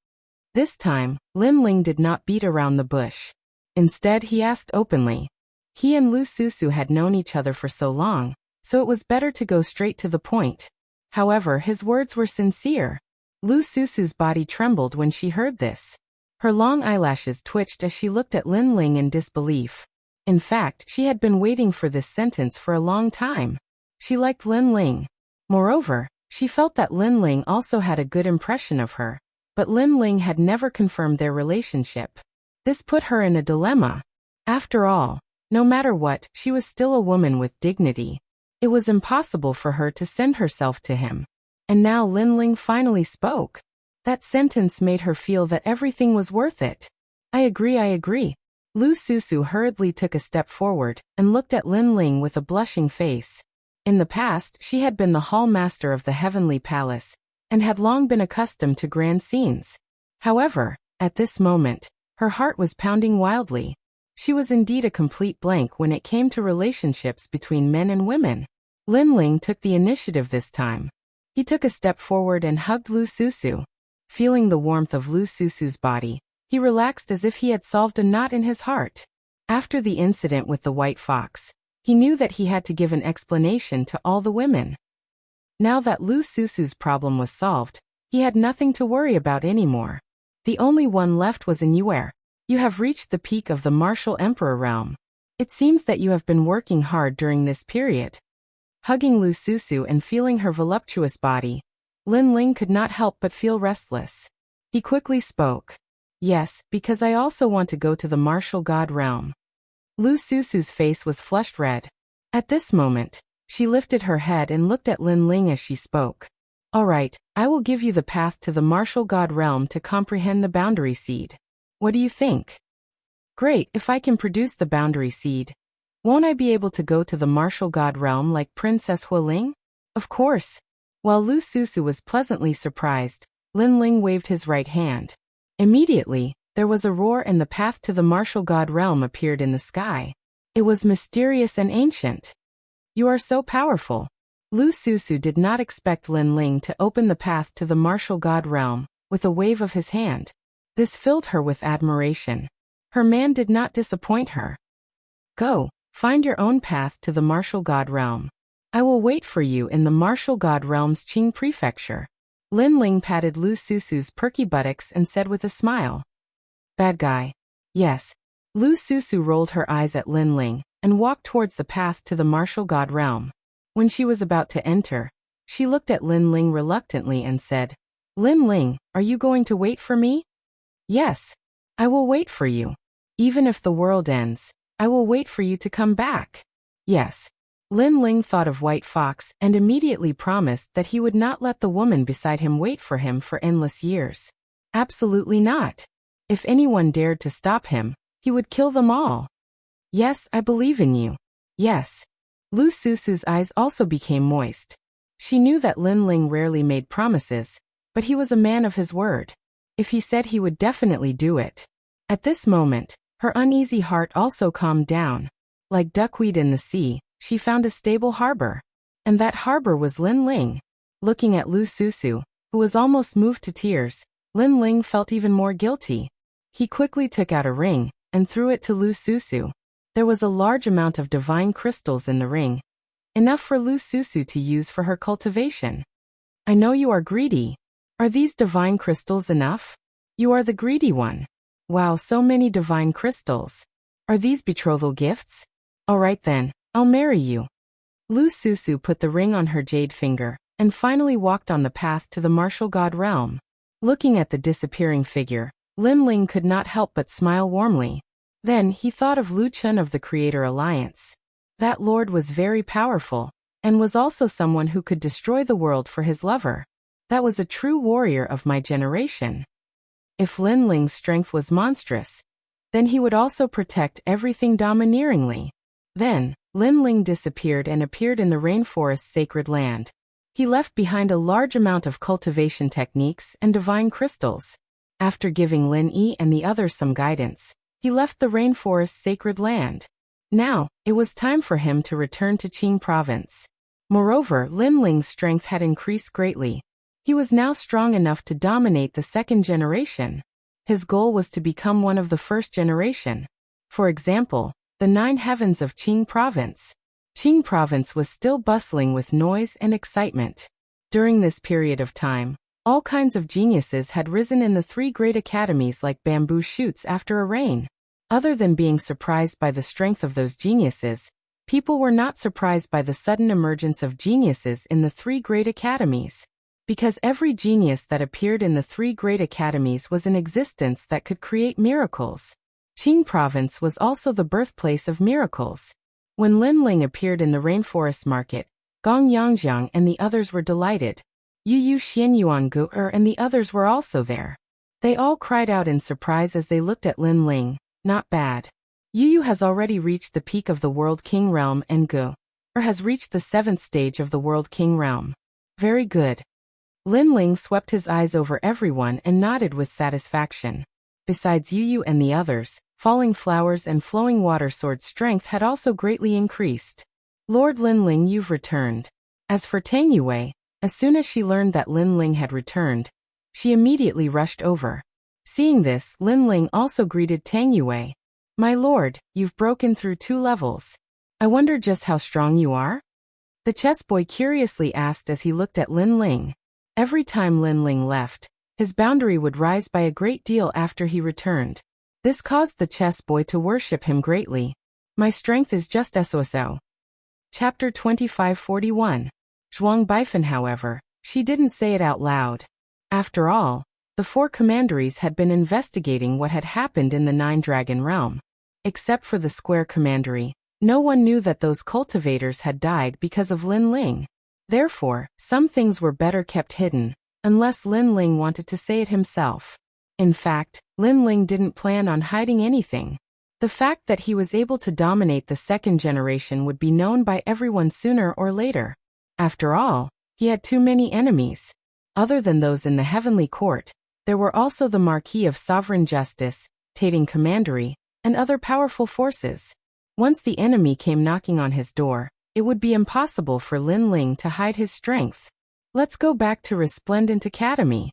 A: This time, Lin Ling did not beat around the bush. Instead, he asked openly. He and Lu Susu had known each other for so long, so it was better to go straight to the point. However, his words were sincere. Lu Susu's body trembled when she heard this. Her long eyelashes twitched as she looked at Lin Ling in disbelief. In fact, she had been waiting for this sentence for a long time. She liked Lin Ling. Moreover, she felt that Lin Ling also had a good impression of her. But Lin Ling had never confirmed their relationship. This put her in a dilemma. After all, no matter what, she was still a woman with dignity. It was impossible for her to send herself to him. And now Lin Ling finally spoke. That sentence made her feel that everything was worth it. I agree. Lu Susu hurriedly took a step forward and looked at Lin Ling with a blushing face. In the past, she had been the hall master of the Heavenly Palace, and had long been accustomed to grand scenes. However, at this moment, her heart was pounding wildly. She was indeed a complete blank when it came to relationships between men and women. Lin Ling took the initiative this time. He took a step forward and hugged Lu Susu. Feeling the warmth of Lu Susu's body, he relaxed as if he had solved a knot in his heart. After the incident with the white fox, he knew that he had to give an explanation to all the women. Now that Lu Susu's problem was solved, he had nothing to worry about anymore. The only one left was in Yuer. You have reached the peak of the martial emperor realm. It seems that you have been working hard during this period. Hugging Lu Susu and feeling her voluptuous body, Lin Ling could not help but feel restless. He quickly spoke. Yes, because I also want to go to the martial god realm. Lu Susu's face was flushed red. At this moment, she lifted her head and looked at Lin Ling as she spoke. All right, I will give you the path to the martial god realm to comprehend the boundary seed. What do you think? Great, if I can produce the boundary seed. Won't I be able to go to the martial god realm like Princess Hualing? Of course. While Lu Susu was pleasantly surprised, Lin Ling waved his right hand. Immediately, there was a roar and the path to the martial god realm appeared in the sky. It was mysterious and ancient. You are so powerful. Lu Susu did not expect Lin Ling to open the path to the martial god realm, with a wave of his hand. This filled her with admiration. Her man did not disappoint her. Go, find your own path to the martial god realm. I will wait for you in the martial god realm's Qing prefecture. Lin Ling patted Lu Susu's perky buttocks and said with a smile. Bad guy. Yes. Lu Susu rolled her eyes at Lin Ling and walked towards the path to the martial god realm. When she was about to enter, she looked at Lin Ling reluctantly and said, Lin Ling, are you going to wait for me? Yes. I will wait for you. Even if the world ends, I will wait for you to come back. Yes. Lin Ling thought of White Fox and immediately promised that he would not let the woman beside him wait for him for endless years. Absolutely not. If anyone dared to stop him, he would kill them all. Yes, I believe in you. Yes. Lu Susu's eyes also became moist. She knew that Lin Ling rarely made promises, but he was a man of his word. If he said he would definitely do it. At this moment, her uneasy heart also calmed down. Like duckweed in the sea, she found a stable harbor. And that harbor was Lin Ling. Looking at Lu Susu, who was almost moved to tears, Lin Ling felt even more guilty. He quickly took out a ring and threw it to Lu Susu. There was a large amount of divine crystals in the ring, enough for Lu Susu to use for her cultivation. I know you are greedy. Are these divine crystals enough? You are the greedy one. Wow, so many divine crystals. Are these betrothal gifts? All right then, I'll marry you. Lu Susu put the ring on her jade finger and finally walked on the path to the martial god realm. Looking at the disappearing figure, Lin Ling could not help but smile warmly. Then he thought of Lu Chun of the Creator Alliance. That lord was very powerful, and was also someone who could destroy the world for his lover. That was a true warrior of my generation. If Lin Ling's strength was monstrous, then he would also protect everything domineeringly. Then, Lin Ling disappeared and appeared in the rainforest's sacred land. He left behind a large amount of cultivation techniques and divine crystals. After giving Lin Yi and the others some guidance, he left the rainforest's sacred land. Now, it was time for him to return to Qing province. Moreover, Lin Ling's strength had increased greatly. He was now strong enough to dominate the second generation. His goal was to become one of the first generation. For example, the 9 heavens of Qing province. Qing province was still bustling with noise and excitement. During this period of time, all kinds of geniuses had risen in the 3 great academies like bamboo shoots after a rain. Other than being surprised by the strength of those geniuses, people were not surprised by the sudden emergence of geniuses in the 3 great academies. Because every genius that appeared in the 3 great academies was in existence that could create miracles. Qing province was also the birthplace of miracles. When Lin Ling appeared in the rainforest market, Gong Yangjiang and the others were delighted. Yu Xianyuan Gu and the others were also there. They all cried out in surprise as they looked at Lin Ling. Not bad. Yu has already reached the peak of the World King realm and Gu has reached the 7th stage of the World King realm. Very good. Lin Ling swept his eyes over everyone and nodded with satisfaction. Besides Yu and the others, falling flowers and flowing water sword strength had also greatly increased. Lord Lin Ling, you've returned. As for Tang Yue, as soon as she learned that Lin Ling had returned, she immediately rushed over. Seeing this, Lin Ling also greeted Tang Yue. My lord, you've broken through 2 levels. I wonder just how strong you are? The chess boy curiously asked as he looked at Lin Ling. Every time Lin Ling left, his boundary would rise by a great deal after he returned. This caused the chess boy to worship him greatly. My strength is just SOSO. Chapter 2541. Zhuang Baifen, however, she didn't say it out loud. After all, the 4 commanderies had been investigating what had happened in the 9-dragon realm. Except for the square commandery, no one knew that those cultivators had died because of Lin Ling. Therefore, some things were better kept hidden, unless Lin Ling wanted to say it himself. In fact, Lin Ling didn't plan on hiding anything. The fact that he was able to dominate the 2nd generation would be known by everyone sooner or later. After all, he had too many enemies. Other than those in the heavenly court, there were also the Marquis of Sovereign Justice, Tating Commandery, and other powerful forces. Once the enemy came knocking on his door, it would be impossible for Lin Ling to hide his strength. Let's go back to Resplendent Academy,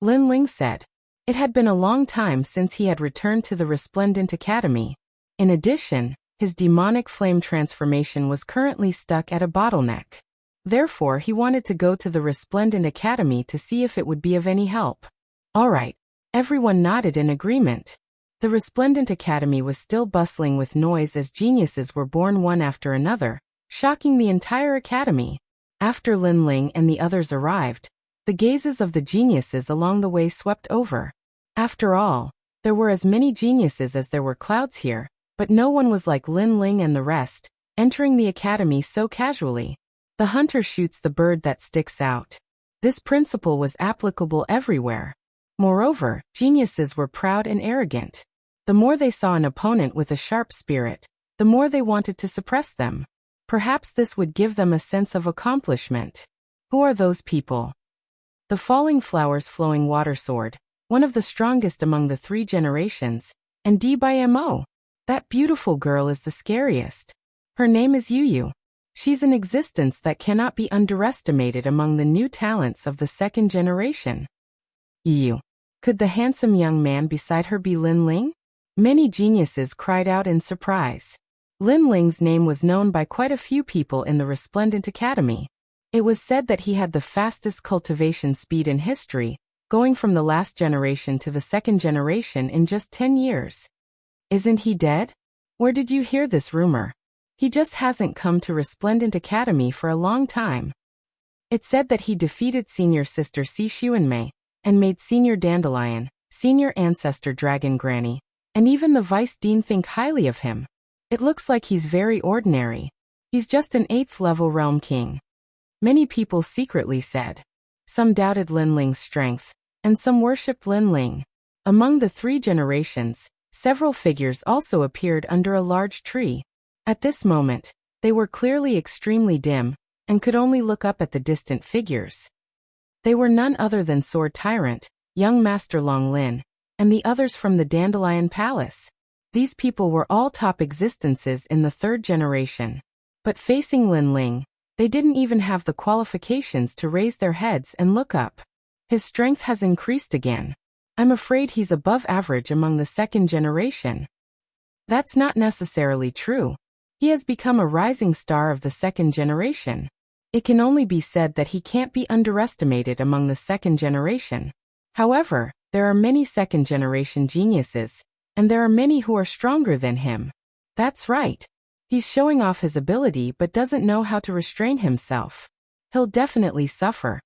A: Lin Ling said. It had been a long time since he had returned to the Resplendent Academy. In addition, his demonic flame transformation was currently stuck at a bottleneck. Therefore, he wanted to go to the Resplendent Academy to see if it would be of any help. All right. Everyone nodded in agreement. The Resplendent Academy was still bustling with noise as geniuses were born one after another, shocking the entire academy. After Lin Ling and the others arrived, the gazes of the geniuses along the way swept over. After all, there were as many geniuses as there were clouds here, but no one was like Lin Ling and the rest, entering the academy so casually. The hunter shoots the bird that sticks out. This principle was applicable everywhere. Moreover, geniuses were proud and arrogant. The more they saw an opponent with a sharp spirit, the more they wanted to suppress them. Perhaps this would give them a sense of accomplishment. Who are those people? The Falling Flowers Flowing Water Sword, one of the strongest among the 3 generations, and D/MO. That beautiful girl is the scariest. Her name is Yu. She's an existence that cannot be underestimated among the new talents of the 2nd generation. Yu. Could the handsome young man beside her be Lin Ling? Many geniuses cried out in surprise. Lin Ling's name was known by quite a few people in the Resplendent Academy. It was said that he had the fastest cultivation speed in history, going from the last generation to the 2nd generation in just 10 years. Isn't he dead? Where did you hear this rumor? He just hasn't come to Resplendent Academy for a long time. It said that he defeated Senior Sister Si Xuanmei, and made Senior Dandelion, Senior Ancestor Dragon Granny, and even the Vice Dean think highly of him. It looks like he's very ordinary. He's just an 8th level realm king. Many people secretly said. Some doubted Lin Ling's strength, and some worshipped Lin Ling. Among the 3 generations, several figures also appeared under a large tree. At this moment, they were clearly extremely dim, and could only look up at the distant figures. They were none other than Sword Tyrant, young Master Long Lin, and the others from the Dandelion Palace. These people were all top existences in the 3rd generation. But facing Lin Ling, they didn't even have the qualifications to raise their heads and look up. His strength has increased again. I'm afraid he's above average among the 2nd generation. That's not necessarily true. He has become a rising star of the 2nd generation. It can only be said that he can't be underestimated among the 2nd generation. However, there are many 2nd generation geniuses, and there are many who are stronger than him. That's right. He's showing off his ability but doesn't know how to restrain himself. He'll definitely suffer.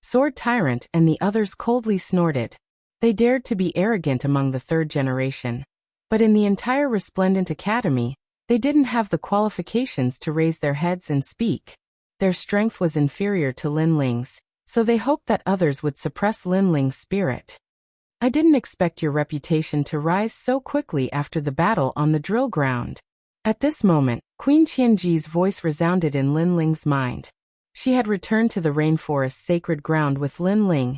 A: Sword Tyrant and the others coldly snorted. They dared to be arrogant among the 3rd generation. But in the entire Resplendent Academy, they didn't have the qualifications to raise their heads and speak. Their strength was inferior to Lin Ling's, so they hoped that others would suppress Lin Ling's spirit. I didn't expect your reputation to rise so quickly after the battle on the drill ground. At this moment, Queen Qianji's voice resounded in Lin Ling's mind. She had returned to the rainforest's sacred ground with Lin Ling,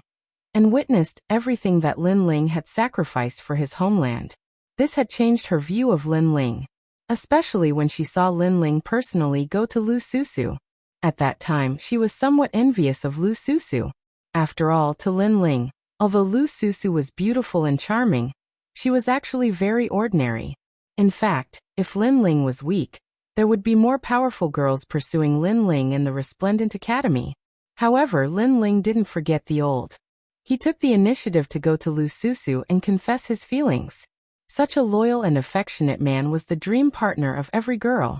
A: and witnessed everything that Lin Ling had sacrificed for his homeland. This had changed her view of Lin Ling, especially when she saw Lin Ling personally go to Lu Susu. At that time, she was somewhat envious of Lu Susu. After all, to Lin Ling, although Lu Susu was beautiful and charming, she was actually very ordinary. In fact, if Lin Ling was weak, there would be more powerful girls pursuing Lin Ling in the Resplendent Academy. However, Lin Ling didn't forget the old. He took the initiative to go to Lu Susu and confess his feelings. Such a loyal and affectionate man was the dream partner of every girl.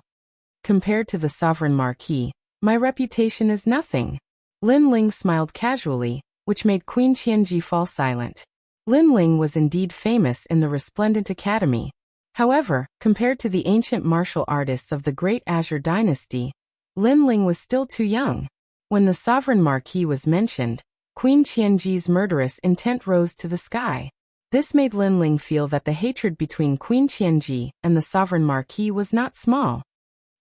A: Compared to the Sovereign Marquis, my reputation is nothing. Lin Ling smiled casually, which made Queen Qianji fall silent. Lin Ling was indeed famous in the Resplendent Academy. However, compared to the ancient martial artists of the Great Azure Dynasty, Lin Ling was still too young. When the Sovereign Marquis was mentioned, Queen Qianji's murderous intent rose to the sky. This made Lin Ling feel that the hatred between Queen Qianji and the Sovereign Marquis was not small.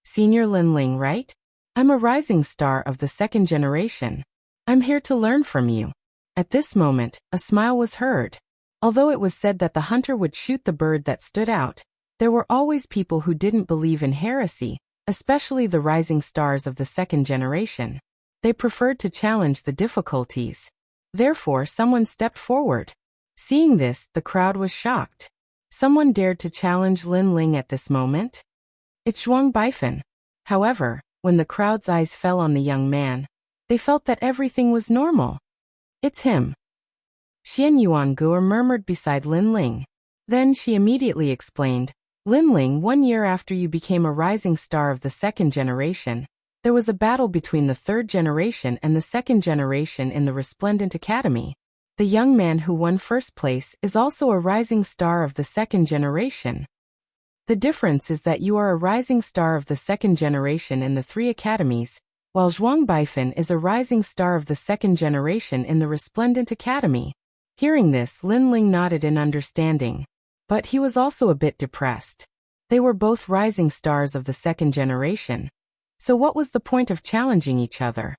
A: Senior Lin Ling, right? I'm a rising star of the 2nd generation. I'm here to learn from you. At this moment, a smile was heard. Although it was said that the hunter would shoot the bird that stood out, there were always people who didn't believe in heresy, especially the rising stars of the 2nd generation. They preferred to challenge the difficulties. Therefore, someone stepped forward. Seeing this, the crowd was shocked. Someone dared to challenge Lin Ling at this moment? It's Zhuang Baifan. However, when the crowd's eyes fell on the young man, they felt that everything was normal. It's him. Xian Yuanguo murmured beside Lin Ling. Then she immediately explained, Lin Ling, 1 year after you became a rising star of the second generation, there was a battle between the third generation and the second generation in the Resplendent Academy. The young man who won first place is also a rising star of the second generation. The difference is that you are a rising star of the second generation in the 3 academies, while Zhuang Baifan is a rising star of the second generation in the Resplendent Academy. Hearing this, Lin Ling nodded in understanding. But he was also a bit depressed. They were both rising stars of the second generation. So what was the point of challenging each other?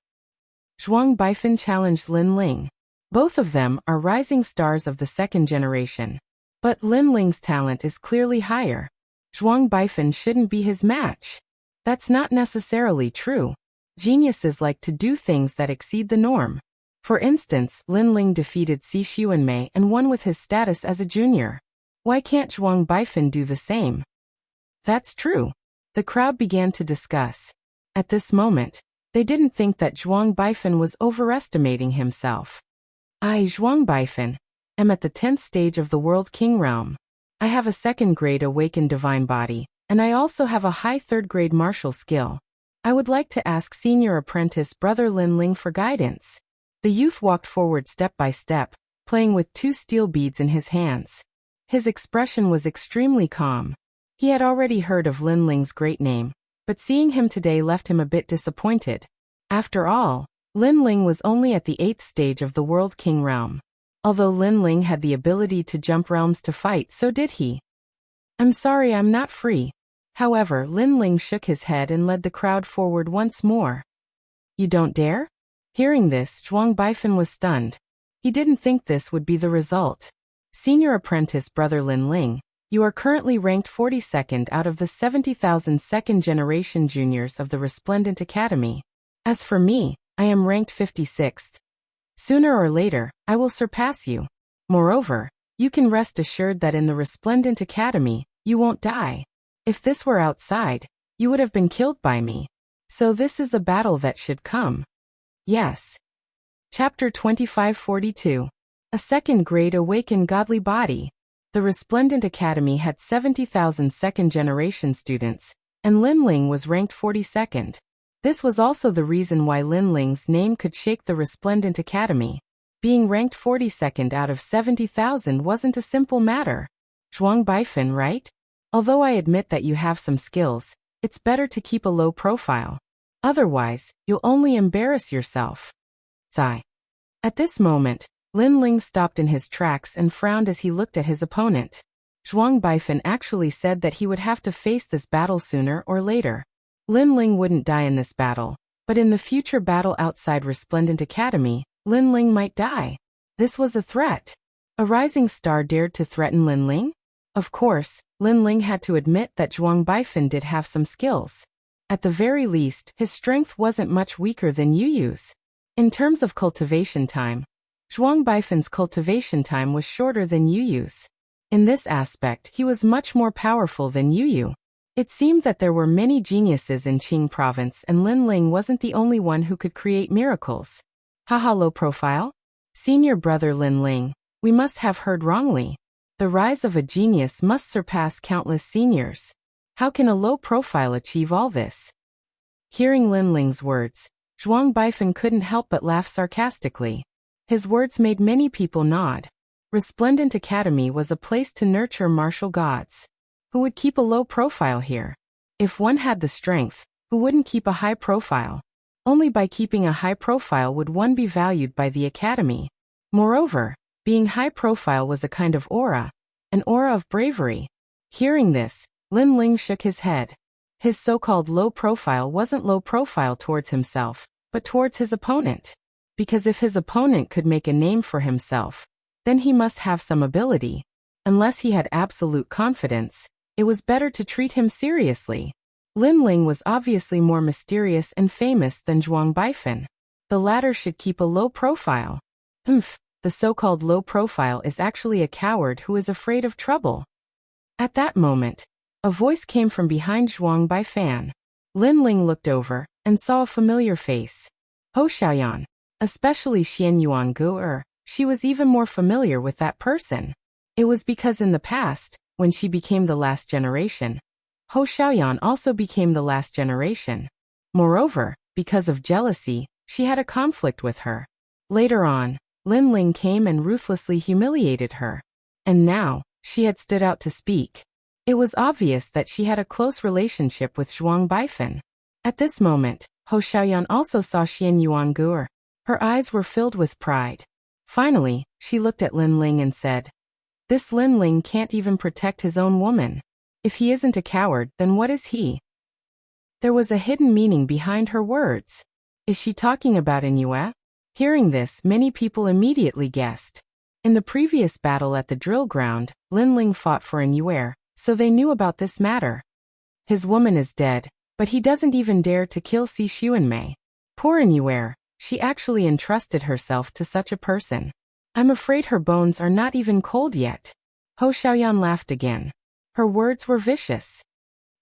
A: Zhuang Baifan challenged Lin Ling. Both of them are rising stars of the second generation. But Lin Ling's talent is clearly higher. Zhuang Baifan shouldn't be his match. That's not necessarily true. Geniuses like to do things that exceed the norm. For instance, Lin Ling defeated Si Xuanmei and won with his status as a junior. Why can't Zhuang Baifan do the same? That's true. The crowd began to discuss. At this moment, they didn't think that Zhuang Baifan was overestimating himself. I, Zhuang Baifan, am at the 10th stage of the World King realm. I have a 2nd grade awakened divine body, and I also have a high 3rd grade martial skill. I would like to ask senior apprentice brother Lin Ling for guidance. The youth walked forward step by step, playing with 2 steel beads in his hands. His expression was extremely calm. He had already heard of Lin Ling's great name, but seeing him today left him a bit disappointed. After all, Lin Ling was only at the 8th stage of the World King realm. Although Lin Ling had the ability to jump realms to fight, so did he. I'm sorry, I'm not free. However, Lin Ling shook his head and led the crowd forward once more. You don't dare? Hearing this, Zhuang Baifan was stunned. He didn't think this would be the result. Senior apprentice brother Lin Ling, you are currently ranked 42nd out of the 70,000 second-generation juniors of the Resplendent Academy. As for me, I am ranked 56th. Sooner or later, I will surpass you. Moreover, you can rest assured that in the Resplendent Academy, you won't die. If this were outside, you would have been killed by me. So this is a battle that should come. Yes. Chapter 2542. A 2nd grade awakened godly body. The Resplendent Academy had 70,000 second-generation students, and Lin Ling was ranked 42nd. This was also the reason why Lin Ling's name could shake the Resplendent Academy. Being ranked 42nd out of 70,000 wasn't a simple matter. Zhuang Baifan, right? Although I admit that you have some skills, it's better to keep a low profile. Otherwise, you'll only embarrass yourself. Sigh. At this moment, Lin Ling stopped in his tracks and frowned as he looked at his opponent. Zhuang Baifan actually said that he would have to face this battle sooner or later. Lin Ling wouldn't die in this battle, but in the future battle outside Resplendent Academy, Lin Ling might die. This was a threat. A rising star dared to threaten Lin Ling? Of course, Lin Ling had to admit that Zhuang Baifan did have some skills. At the very least, his strength wasn't much weaker than Yu Yu's. In terms of cultivation time, Zhuang Baifan's cultivation time was shorter than Yu Yu's. In this aspect, he was much more powerful than Yu Yu. It seemed that there were many geniuses in Qing province and Lin Ling wasn't the only one who could create miracles. Haha, low profile? Senior brother Lin Ling, we must have heard wrongly. The rise of a genius must surpass countless seniors. How can a low profile achieve all this? Hearing Lin Ling's words, Zhuang Baifan couldn't help but laugh sarcastically. His words made many people nod. Resplendent Academy was a place to nurture martial gods. Who would keep a low profile here? If one had the strength, who wouldn't keep a high profile? Only by keeping a high profile would one be valued by the Academy. Moreover, being high profile was a kind of aura, an aura of bravery. Hearing this, Lin Ling shook his head. His so-called low profile wasn't low profile towards himself, but towards his opponent. Because if his opponent could make a name for himself, then he must have some ability. Unless he had absolute confidence, it was better to treat him seriously. Lin Ling was obviously more mysterious and famous than Zhuang Baifan. The latter should keep a low profile. The The so-called low profile is actually a coward who is afraid of trouble. At that moment, a voice came from behind Zhuang Baifan. Lin Ling looked over and saw a familiar face. Ho Xiaoyan. Especially Xian Yuan Gu'er, she was even more familiar with that person. It was because in the past, when she became the last generation, Ho Xiaoyan also became the last generation. Moreover, because of jealousy, she had a conflict with her. Later on, Lin Ling came and ruthlessly humiliated her. And now, she had stood out to speak. It was obvious that she had a close relationship with Zhuang Baifan. At this moment, Ho Xiaoyan also saw Xian Yuan Gu'er. Her eyes were filled with pride. Finally, she looked at Lin Ling and said, "This Lin Ling can't even protect his own woman. If he isn't a coward, then what is he?" There was a hidden meaning behind her words. Is she talking about Yue? Hearing this, many people immediately guessed. In the previous battle at the drill ground, Lin Ling fought for Yue, so they knew about this matter. His woman is dead, but he doesn't even dare to kill Si Xuanmei. Poor Yue, she actually entrusted herself to such a person. I'm afraid her bones are not even cold yet. Ho Xiaoyan laughed again. Her words were vicious.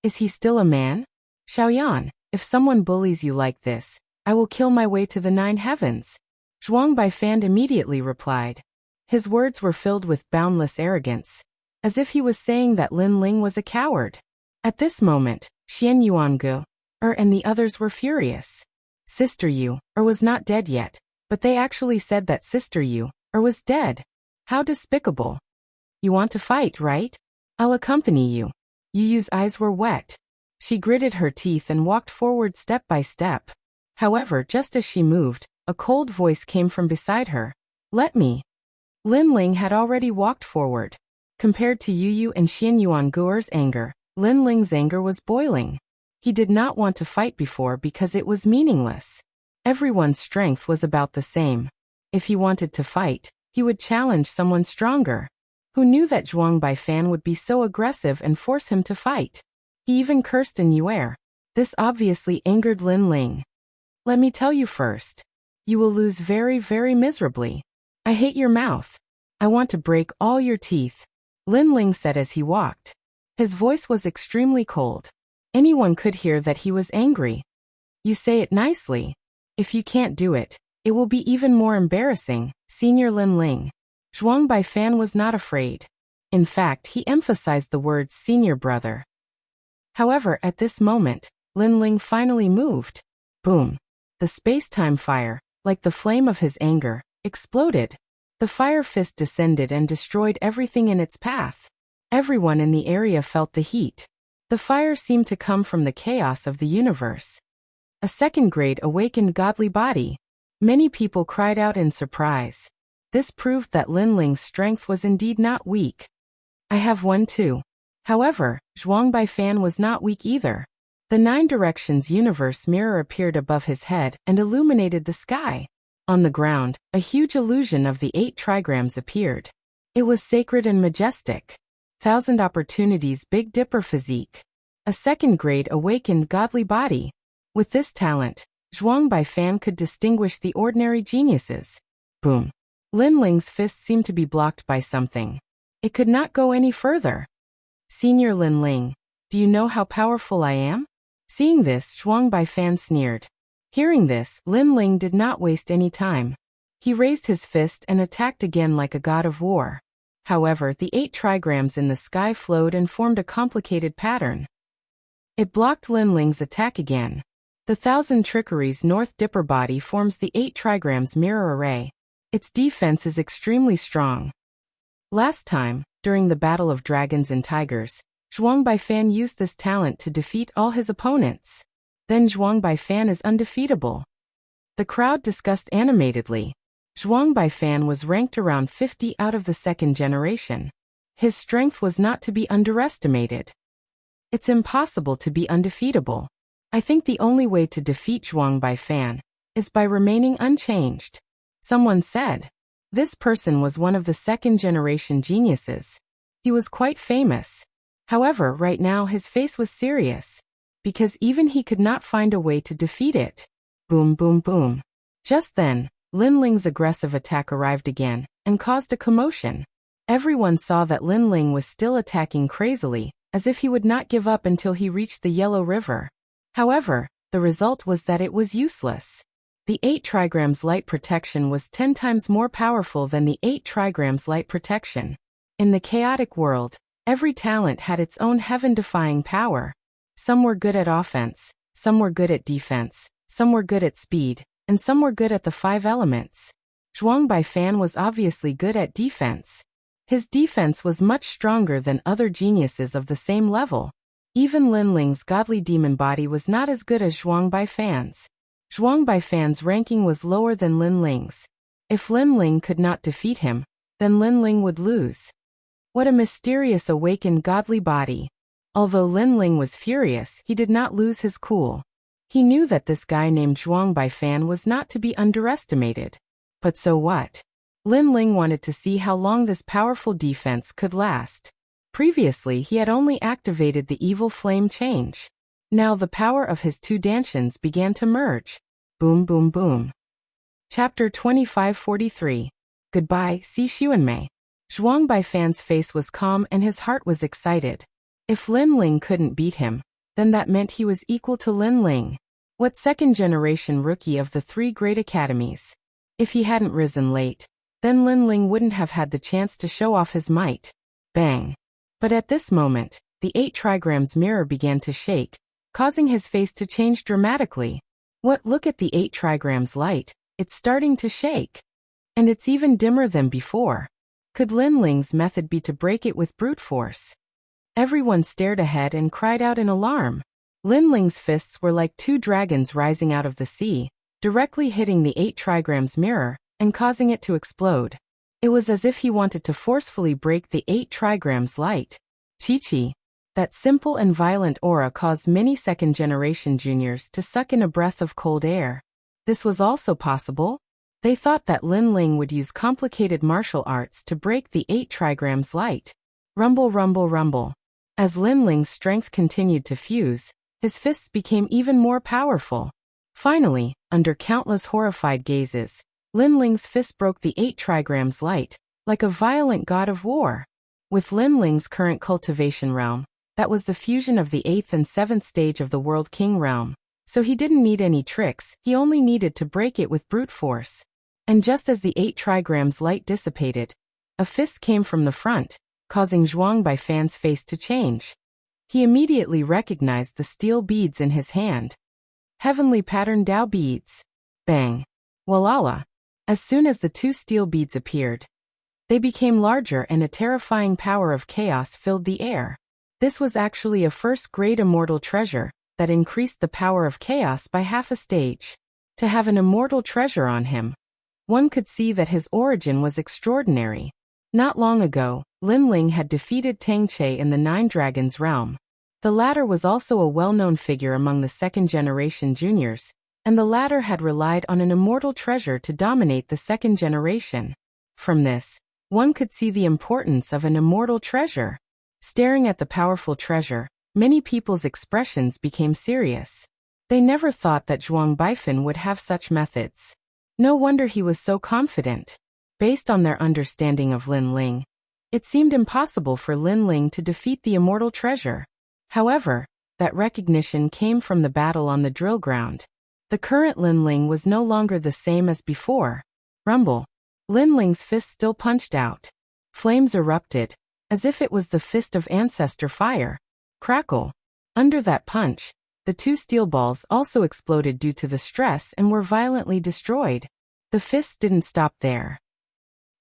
A: Is he still a man? Xiaoyan, if someone bullies you like this, I will kill my way to the 9 heavens. Zhuang Baifan immediately replied. His words were filled with boundless arrogance, as if he was saying that Lin Ling was a coward. At this moment, Xian Yuangu and the others were furious. Sister Yu was not dead yet, but they actually said that Sister Yu was dead. How despicable. You want to fight, right? I'll accompany you. Yu Yu's eyes were wet. She gritted her teeth and walked forward step by step. However, just as she moved, a cold voice came from beside her. Let me. Lin Ling had already walked forward. Compared to Yu Yu and Xian Yuangu'er's anger, Lin Ling's anger was boiling. He did not want to fight before because it was meaningless. Everyone's strength was about the same. If he wanted to fight, he would challenge someone stronger. Who knew that Zhuang Baifan would be so aggressive and force him to fight? He even cursed in Yue. This obviously angered Lin Ling. Let me tell you first. You will lose very, very miserably. I hate your mouth. I want to break all your teeth, Lin Ling said as he walked. His voice was extremely cold. Anyone could hear that he was angry. You say it nicely. If you can't do it, it will be even more embarrassing, Senior Lin Ling. Zhuang Baifan was not afraid. In fact, he emphasized the words senior brother. However, at this moment, Lin Ling finally moved. Boom. The space-time fire, like the flame of his anger, exploded. The fire fist descended and destroyed everything in its path. Everyone in the area felt the heat. The fire seemed to come from the chaos of the universe. A second grade awakened godly body. Many people cried out in surprise. This proved that Lin Ling's strength was indeed not weak. I have one too. However, Zhuang Baifan was not weak either. The 9 directions universe mirror appeared above his head and illuminated the sky. On the ground, a huge illusion of the 8 trigrams appeared. It was sacred and majestic. 1,000 opportunities Big Dipper physique. A second grade awakened godly body. With this talent, Zhuang Baifan could distinguish the ordinary geniuses. Boom. Lin Ling's fist seemed to be blocked by something. It could not go any further. Senior Lin Ling, do you know how powerful I am? Seeing this, Zhuang Baifan sneered. Hearing this, Lin Ling did not waste any time. He raised his fist and attacked again like a god of war. However, the 8 trigrams in the sky flowed and formed a complicated pattern. It blocked Lin Ling's attack again. The 1,000 trickeries North Dipper body forms the 8 trigrams mirror array. Its defense is extremely strong. Last time, during the Battle of Dragons and Tigers, Zhuang Baifan used this talent to defeat all his opponents. Then Zhuang Baifan is undefeatable. The crowd discussed animatedly. Zhuang Baifan was ranked around 50 out of the 2nd generation. His strength was not to be underestimated. It's impossible to be undefeatable. I think the only way to defeat Zhuang Baifan is by remaining unchanged. Someone said. This person was one of the 2nd generation geniuses. He was quite famous. However, right now his face was serious, because even he could not find a way to defeat it. Boom, boom, boom. Just then, Lin Ling's aggressive attack arrived again, and caused a commotion. Everyone saw that Lin Ling was still attacking crazily, as if he would not give up until he reached the Yellow River. However, the result was that it was useless. The 8 trigrams light protection was 10 times more powerful than the 8 trigrams light protection. In the chaotic world, every talent had its own heaven-defying power. Some were good at offense, some were good at defense, some were good at speed, and some were good at the 5 elements. Zhuang Baifan was obviously good at defense. His defense was much stronger than other geniuses of the same level. Even Lin Ling's godly demon body was not as good as Zhuang Baifan's. Zhuang Baifan's ranking was lower than Lin Ling's. If Lin Ling could not defeat him, then Lin Ling would lose. What a mysterious awakened godly body. Although Lin Ling was furious, he did not lose his cool. He knew that this guy named Zhuang Baifan was not to be underestimated. But so what? Lin Ling wanted to see how long this powerful defense could last. Previously he had only activated the evil flame change. Now the power of his 2 dantians began to merge. Boom boom boom. Chapter 2543. Goodbye, Si Xuanmei. Zhuang Baifan's face was calm and his heart was excited. If Lin Ling couldn't beat him, then that meant he was equal to Lin Ling. What 2nd-generation rookie of the 3 great academies? If he hadn't risen late, then Lin Ling wouldn't have had the chance to show off his might. Bang. But at this moment, the 8 trigrams mirror began to shake, causing his face to change dramatically. What? Look at the 8 trigrams light, it's starting to shake. And it's even dimmer than before. Could Lin Ling's method be to break it with brute force? Everyone stared ahead and cried out in alarm. Lin Ling's fists were like 2 dragons rising out of the sea, directly hitting the 8 trigrams mirror and causing it to explode. It was as if he wanted to forcefully break the 8 trigrams light. Chi-Chi. That simple and violent aura caused many 2nd-generation juniors to suck in a breath of cold air. This was also possible. They thought that Lin Ling would use complicated martial arts to break the 8 trigrams light. Rumble rumble rumble. As Lin Ling's strength continued to fuse, his fists became even more powerful. Finally, under countless horrified gazes, Lin Ling's fist broke the 8 trigrams light, like a violent god of war. With Lin Ling's current cultivation realm, that was the fusion of the 8th and 7th stage of the World King realm, so he didn't need any tricks, he only needed to break it with brute force. And just as the 8 trigrams light dissipated, a fist came from the front, causing Zhuang Baifan's face to change. He immediately recognized the steel beads in his hand. Heavenly patterned Dao beads. Bang. Walala. As soon as the 2 steel beads appeared, they became larger and a terrifying power of chaos filled the air. This was actually a first-grade immortal treasure that increased the power of chaos by half a stage. To have an immortal treasure on him, one could see that his origin was extraordinary. Not long ago, Lin Ling had defeated Tang Che in the 9 Dragons realm. The latter was also a well-known figure among the 2nd-generation juniors, and the latter had relied on an immortal treasure to dominate the 2nd generation. From this, one could see the importance of an immortal treasure. Staring at the powerful treasure, many people's expressions became serious. They never thought that Zhuang Baifan would have such methods. No wonder he was so confident. Based on their understanding of Lin Ling, it seemed impossible for Lin Ling to defeat the immortal treasure. However, that recognition came from the battle on the drill ground. The current Lin Ling was no longer the same as before. Rumble. Lin Ling's fist still punched out. Flames erupted, as if it was the fist of ancestor fire. Crackle. Under that punch, the 2 steel balls also exploded due to the stress and were violently destroyed. The fists didn't stop there.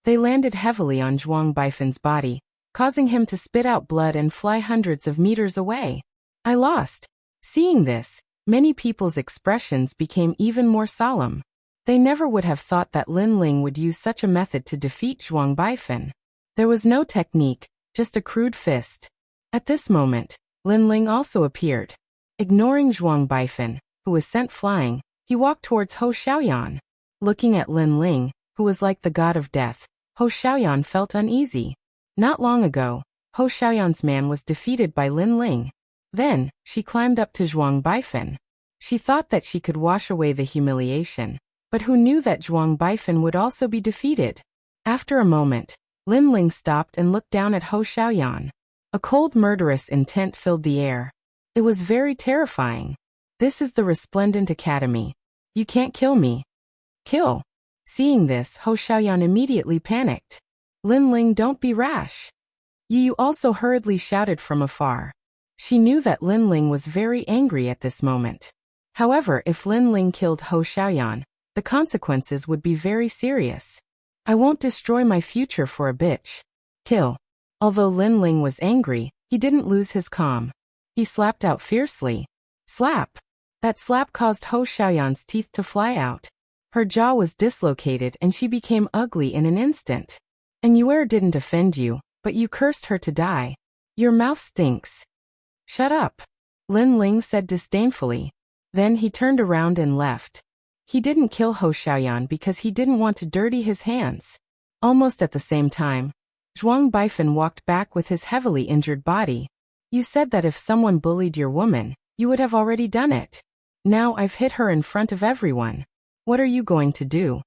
A: They landed heavily on Zhuang Baifan's body, causing him to spit out blood and fly hundreds of meters away. I lost. Seeing this, many people's expressions became even more solemn. They never would have thought that Lin Ling would use such a method to defeat Zhuang Baifan. There was no technique, just a crude fist. At this moment, Lin Ling also appeared. Ignoring Zhuang Baifan, who was sent flying, he walked towards Ho Xiaoyan. Looking at Lin Ling, who was like the god of death, Ho Xiaoyan felt uneasy. Not long ago, Ho Xiaoyan's man was defeated by Lin Ling. Then, she climbed up to Zhuang Baifan. She thought that she could wash away the humiliation, but who knew that Zhuang Baifan would also be defeated? After a moment, Lin Ling stopped and looked down at Hou Xiaoyan. A cold murderous intent filled the air. It was very terrifying. This is the Resplendent Academy. You can't kill me. Kill. Seeing this, Hou Xiaoyan immediately panicked. Lin Ling, don't be rash. Yu also hurriedly shouted from afar. She knew that Lin Ling was very angry at this moment. However, if Lin Ling killed Hou Xiaoyan, the consequences would be very serious. I won't destroy my future for a bitch. Kill. Although Lin Ling was angry, he didn't lose his calm. He slapped out fiercely. Slap. That slap caused Hou Xiaoyan's teeth to fly out. Her jaw was dislocated and she became ugly in an instant. And Yuer didn't offend you, but you cursed her to die. Your mouth stinks. Shut up. Lin Ling said disdainfully. Then he turned around and left. He didn't kill Hou Xiaoyan because he didn't want to dirty his hands. Almost at the same time, Zhuang Baifan walked back with his heavily injured body. You said that if someone bullied your woman, you would have already done it. Now I've hit her in front of everyone. What are you going to do?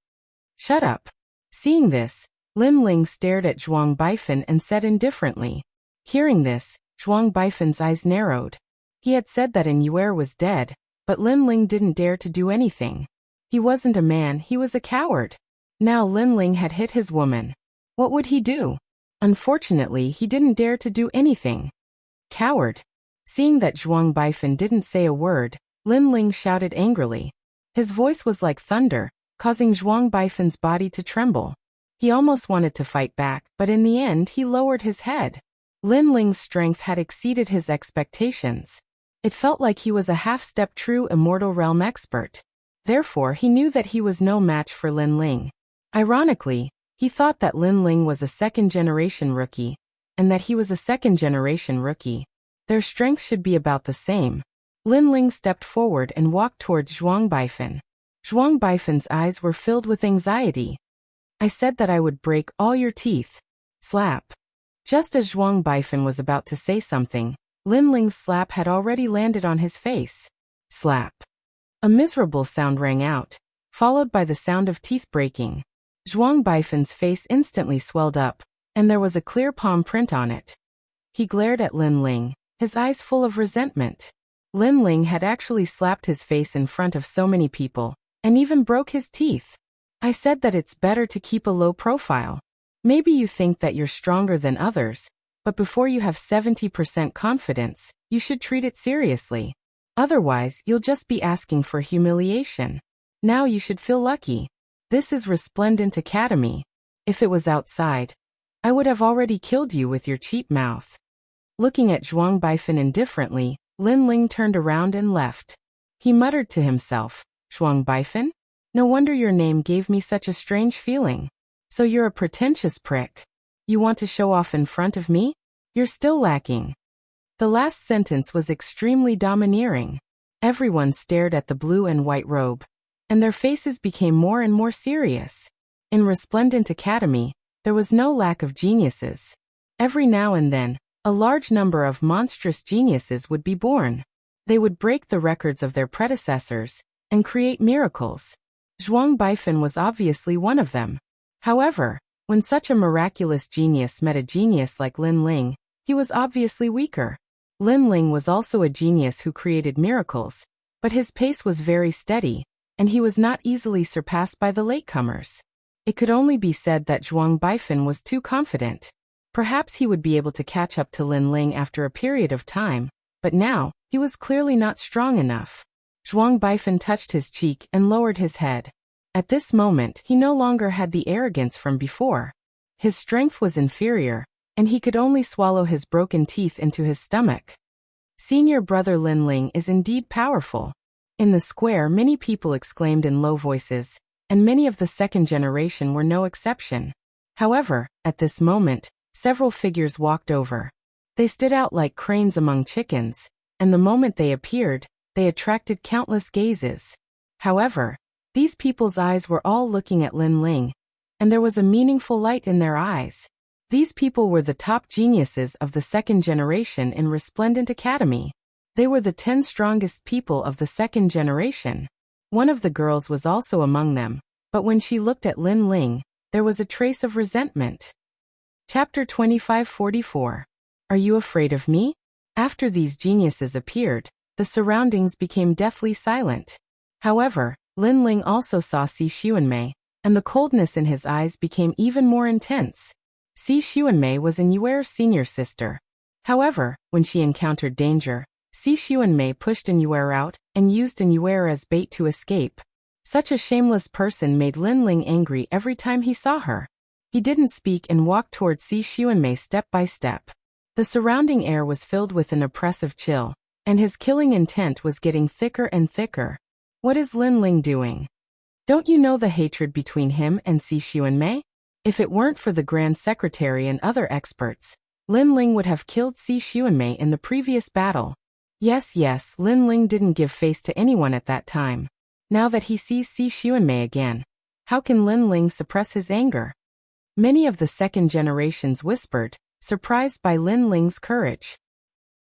A: Shut up. Seeing this, Lin Ling stared at Zhuang Baifan and said indifferently. Hearing this, Zhuang Baifan's eyes narrowed. He had said that Yuer was dead, but Lin Ling didn't dare to do anything. He wasn't a man, he was a coward. Now Lin Ling had hit his woman. What would he do? Unfortunately, he didn't dare to do anything. Coward. Seeing that Zhuang Baifan didn't say a word, Lin Ling shouted angrily. His voice was like thunder, causing Zhuang Baifan's body to tremble. He almost wanted to fight back, but in the end he lowered his head. Lin Ling's strength had exceeded his expectations. It felt like he was a half-step true immortal realm expert. Therefore, he knew that he was no match for Lin Ling. Ironically, he thought that Lin Ling was a second-generation rookie, and that he was a second-generation rookie. Their strength should be about the same. Lin Ling stepped forward and walked towards Zhuang Baifan. Zhuang Baifan's eyes were filled with anxiety. I said that I would break all your teeth. Slap. Just as Zhuang Baifan was about to say something, Lin Ling's slap had already landed on his face. Slap. A miserable sound rang out, followed by the sound of teeth breaking. Zhuang Baifan's face instantly swelled up, and there was a clear palm print on it. He glared at Lin Ling, his eyes full of resentment. Lin Ling had actually slapped his face in front of so many people, and even broke his teeth. I said that it's better to keep a low profile. Maybe you think that you're stronger than others, but before you have 70% confidence, you should treat it seriously. Otherwise, you'll just be asking for humiliation. Now you should feel lucky. This is Resplendent Academy. If it was outside, I would have already killed you with your cheap mouth. Looking at Zhuang Baifan indifferently, Lin Ling turned around and left. He muttered to himself, Zhuang Baifan? No wonder your name gave me such a strange feeling. So you're a pretentious prick. You want to show off in front of me? You're still lacking. The last sentence was extremely domineering. Everyone stared at the blue and white robe, and their faces became more and more serious. In Resplendent Academy, there was no lack of geniuses. Every now and then, a large number of monstrous geniuses would be born. They would break the records of their predecessors and create miracles. Zhuang Baifan was obviously one of them. However, when such a miraculous genius met a genius like Lin Ling, he was obviously weaker. Lin Ling was also a genius who created miracles, but his pace was very steady, and he was not easily surpassed by the latecomers. It could only be said that Zhuang Baifan was too confident. Perhaps he would be able to catch up to Lin Ling after a period of time, but now, he was clearly not strong enough. Zhuang Baifan touched his cheek and lowered his head. At this moment, he no longer had the arrogance from before. His strength was inferior, and he could only swallow his broken teeth into his stomach. Senior brother Lin Ling is indeed powerful. In the square, many people exclaimed in low voices, and many of the second generation were no exception. However, at this moment, several figures walked over. They stood out like cranes among chickens, and the moment they appeared, they attracted countless gazes. However, these people's eyes were all looking at Lin Ling, and there was a meaningful light in their eyes. These people were the top geniuses of the second generation in Resplendent Academy. They were the 10 strongest people of the second generation. One of the girls was also among them, but when she looked at Lin Ling, there was a trace of resentment. Chapter 2544. Are you afraid of me? After these geniuses appeared, the surroundings became deathly silent. However, Lin Ling also saw Si Xuanmei, and the coldness in his eyes became even more intense. Si Xuanmei was Yuer's senior sister. However, when she encountered danger, Si Xuanmei pushed Yuer out and used Yuer as bait to escape. Such a shameless person made Lin Ling angry every time he saw her. He didn't speak and walked toward Si Xuanmei step by step. The surrounding air was filled with an oppressive chill, and his killing intent was getting thicker and thicker. What is Lin Ling doing? Don't you know the hatred between him and Si Xuanmei? If it weren't for the Grand Secretary and other experts, Lin Ling would have killed Si Xuanmei in the previous battle. Yes, Lin Ling didn't give face to anyone at that time. Now that he sees Si Xuanmei again, how can Lin Ling suppress his anger? Many of the second generations whispered, surprised by Lin Ling's courage.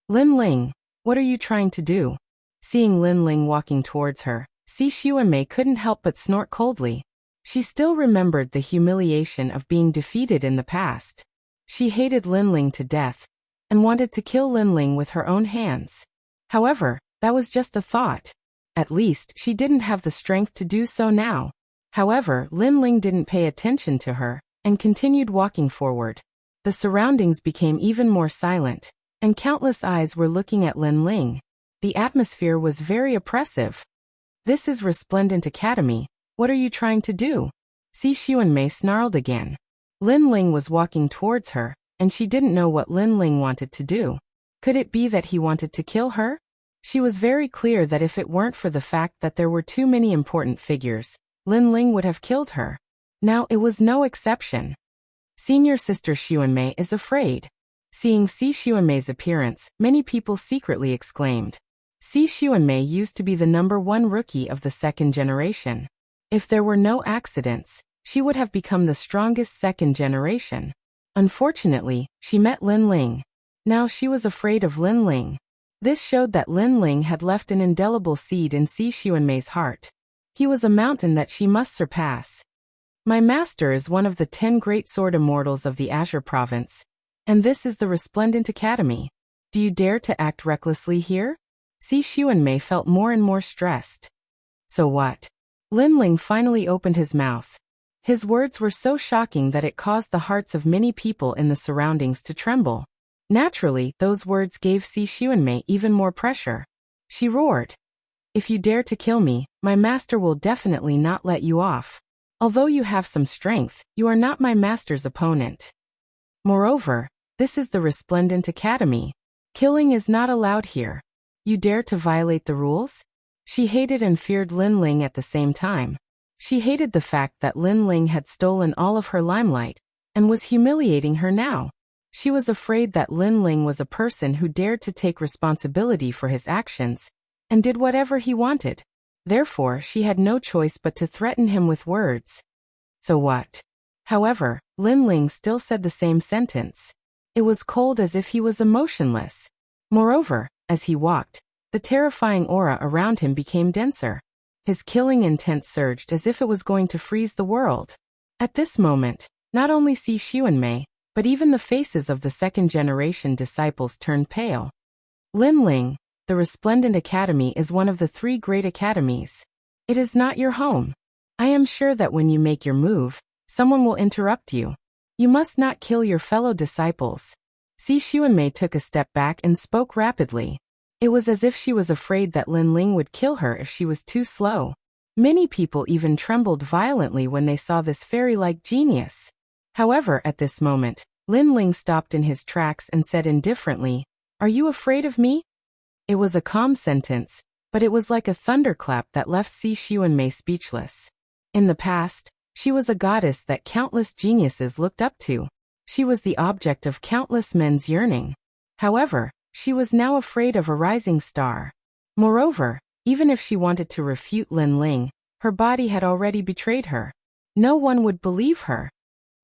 A: Lin Ling, what are you trying to do? Seeing Lin Ling walking towards her, Si Xuanmei couldn't help but snort coldly. She still remembered the humiliation of being defeated in the past. She hated Lin Ling to death, and wanted to kill Lin Ling with her own hands. However, that was just a thought. At least, she didn't have the strength to do so now. However, Lin Ling didn't pay attention to her, and continued walking forward. The surroundings became even more silent, and countless eyes were looking at Lin Ling. The atmosphere was very oppressive. This is Resplendent Academy. What are you trying to do? Si Xuanmei snarled again. Lin Ling was walking towards her, and she didn't know what Lin Ling wanted to do. Could it be that he wanted to kill her? She was very clear that if it weren't for the fact that there were too many important figures, Lin Ling would have killed her. Now it was no exception. Senior sister Xuanmei is afraid. Seeing Si Xuanmei's appearance, many people secretly exclaimed. Si Xuanmei used to be the #1 rookie of the second generation. If there were no accidents, she would have become the strongest second generation. Unfortunately, she met Lin Ling. Now she was afraid of Lin Ling. This showed that Lin Ling had left an indelible seed in Si Xuanmei's heart. He was a mountain that she must surpass. My master is one of the 10 great sword immortals of the Azure province, and this is the Resplendent Academy. Do you dare to act recklessly here? Si Xuanmei felt more and more stressed. So what? Lin Ling finally opened his mouth. His words were so shocking that it caused the hearts of many people in the surroundings to tremble. Naturally, those words gave Si Xuanmei even more pressure. She roared. If you dare to kill me, my master will definitely not let you off. Although you have some strength, you are not my master's opponent. Moreover, this is the Resplendent Academy. Killing is not allowed here. You dare to violate the rules? She hated and feared Lin Ling at the same time. She hated the fact that Lin Ling had stolen all of her limelight, and was humiliating her now. She was afraid that Lin Ling was a person who dared to take responsibility for his actions, and did whatever he wanted. Therefore, she had no choice but to threaten him with words. So what? However, Lin Ling still said the same sentence. It was cold as if he was emotionless. Moreover, as he walked, the terrifying aura around him became denser. His killing intent surged as if it was going to freeze the world. At this moment, not only Si Xuanmei, but even the faces of the second-generation disciples turned pale. Lin Ling, the Resplendent Academy is one of the 3 great academies. It is not your home. I am sure that when you make your move, someone will interrupt you. You must not kill your fellow disciples. Si Xuanmei took a step back and spoke rapidly. It was as if she was afraid that Lin Ling would kill her if she was too slow. Many people even trembled violently when they saw this fairy-like genius. However, at this moment, Lin Ling stopped in his tracks and said indifferently, "Are you afraid of me?" It was a calm sentence, but it was like a thunderclap that left Si Xuanmei speechless. In the past, she was a goddess that countless geniuses looked up to. She was the object of countless men's yearning. However, she was now afraid of a rising star. Moreover, even if she wanted to refute Lin Ling, her body had already betrayed her. No one would believe her.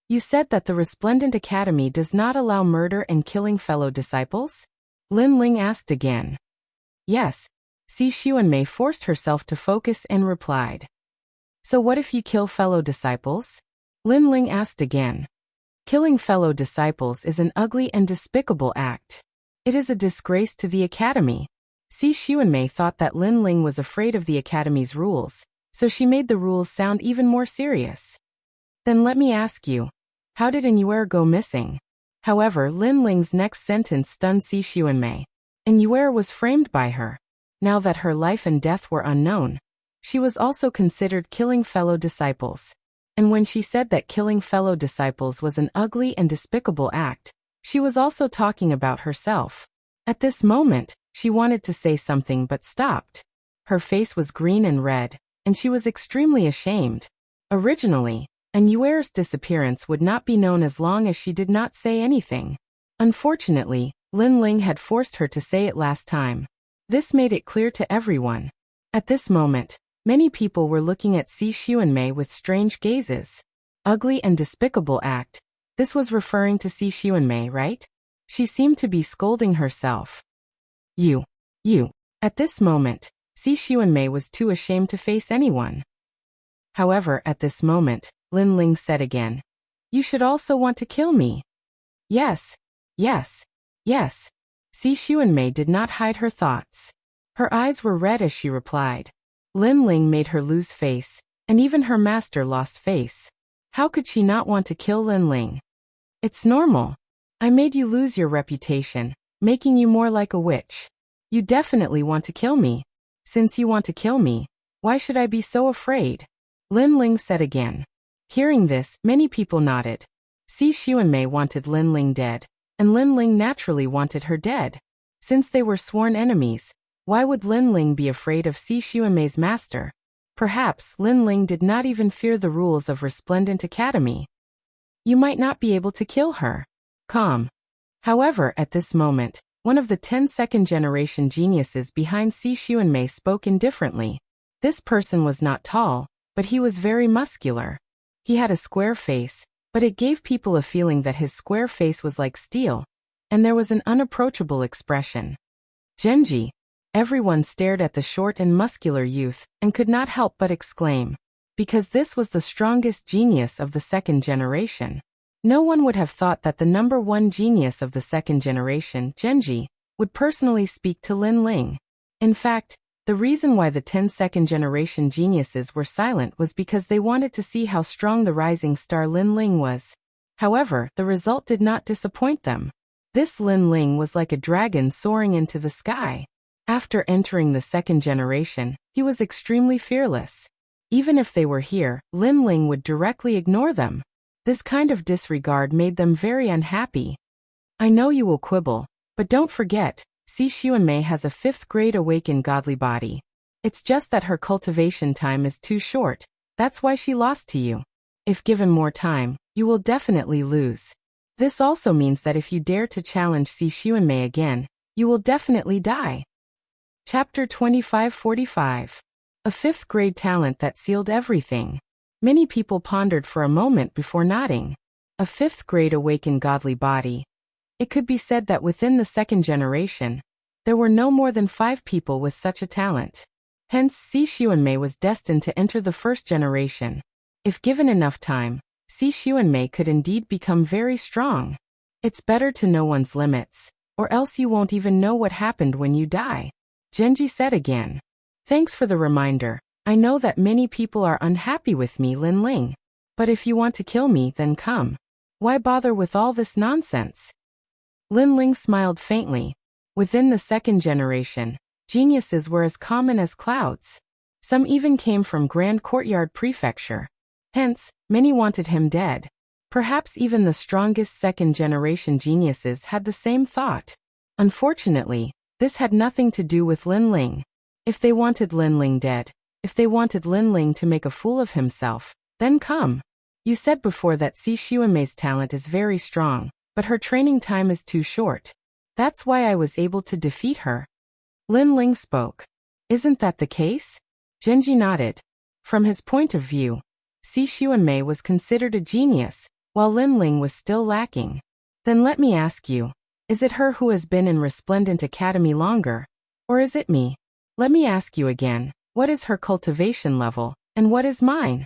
A: You said that the Resplendent Academy does not allow murder and killing fellow disciples? Lin Ling asked again. Yes. Si Xuanmei forced herself to focus and replied. So what if you kill fellow disciples? Lin Ling asked again. Killing fellow disciples is an ugly and despicable act. It is a disgrace to the academy. Si Xuanmei thought that Lin Ling was afraid of the academy's rules, so she made the rules sound even more serious. Then let me ask you, how did Yuer go missing? However, Lin Ling's next sentence stunned Si Xuanmei. Yuer was framed by her. Now that her life and death were unknown, she was also considered killing fellow disciples. And when she said that killing fellow disciples was an ugly and despicable act, she was also talking about herself. At this moment, she wanted to say something but stopped. Her face was green and red, and she was extremely ashamed. Originally, Yuer's disappearance would not be known as long as she did not say anything. Unfortunately, Lin Ling had forced her to say it last time. This made it clear to everyone. At this moment, many people were looking at Si Xuanmei with strange gazes. Ugly and despicable act. This was referring to Si Xuanmei, right? She seemed to be scolding herself. You. At this moment, Si Xuanmei was too ashamed to face anyone. However, at this moment, Lin Ling said again, "You should also want to kill me." Yes. Si Xuanmei did not hide her thoughts. Her eyes were red as she replied. Lin Ling made her lose face, and even her master lost face. How could she not want to kill Lin Ling? It's normal. I made you lose your reputation, making you more like a witch. You definitely want to kill me. Since you want to kill me, why should I be so afraid? Lin Ling said again. Hearing this, many people nodded. Si Xuanmei wanted Lin Ling dead, and Lin Ling naturally wanted her dead. Since they were sworn enemies, why would Lin Ling be afraid of Si Xuanmei's master? Perhaps Lin Ling did not even fear the rules of Resplendent Academy. You might not be able to kill her. Calm. However, at this moment, one of the 10 second-generation geniuses behind Si Xuanmei spoke indifferently. This person was not tall, but he was very muscular. He had a square face, but it gave people a feeling that his square face was like steel, and there was an unapproachable expression. Genji. Everyone stared at the short and muscular youth and could not help but exclaim, because this was the strongest genius of the second generation. No one would have thought that the number one genius of the second generation, Genji, would personally speak to Lin Ling. In fact, the reason why the 10 second-generation geniuses were silent was because they wanted to see how strong the rising star Lin Ling was. However, the result did not disappoint them. This Lin Ling was like a dragon soaring into the sky. After entering the second generation, he was extremely fearless. Even if they were here, Lin Ling would directly ignore them. This kind of disregard made them very unhappy. I know you will quibble, but don't forget, Si Xuanmei has a 5th grade awakened godly body. It's just that her cultivation time is too short, that's why she lost to you. If given more time, you will definitely lose. This also means that if you dare to challenge Si Xuanmei again, you will definitely die. Chapter 2545. A 5th grade talent that sealed everything. Many people pondered for a moment before nodding. A 5th grade awakened godly body. It could be said that within the second generation, there were no more than 5 people with such a talent. Hence, Si Xuanmei was destined to enter the first generation. If given enough time, Si Xuanmei could indeed become very strong. It's better to know one's limits, or else you won't even know what happened when you die. Genji said again. Thanks for the reminder. I know that many people are unhappy with me, Lin Ling. But if you want to kill me, then come. Why bother with all this nonsense? Lin Ling smiled faintly. Within the second generation, geniuses were as common as clouds. Some even came from Grand Courtyard Prefecture. Hence, many wanted him dead. Perhaps even the strongest second-generation geniuses had the same thought. Unfortunately, this had nothing to do with Lin Ling. If they wanted Lin Ling dead, if they wanted Lin Ling to make a fool of himself, then come. You said before that Si Xuanmei's talent is very strong, but her training time is too short. That's why I was able to defeat her. Lin Ling spoke. Isn't that the case? Genji nodded. From his point of view, Si Xuanmei was considered a genius, while Lin Ling was still lacking. Then let me ask you, is it her who has been in Resplendent Academy longer? Or is it me? Let me ask you again, what is her cultivation level, and what is mine?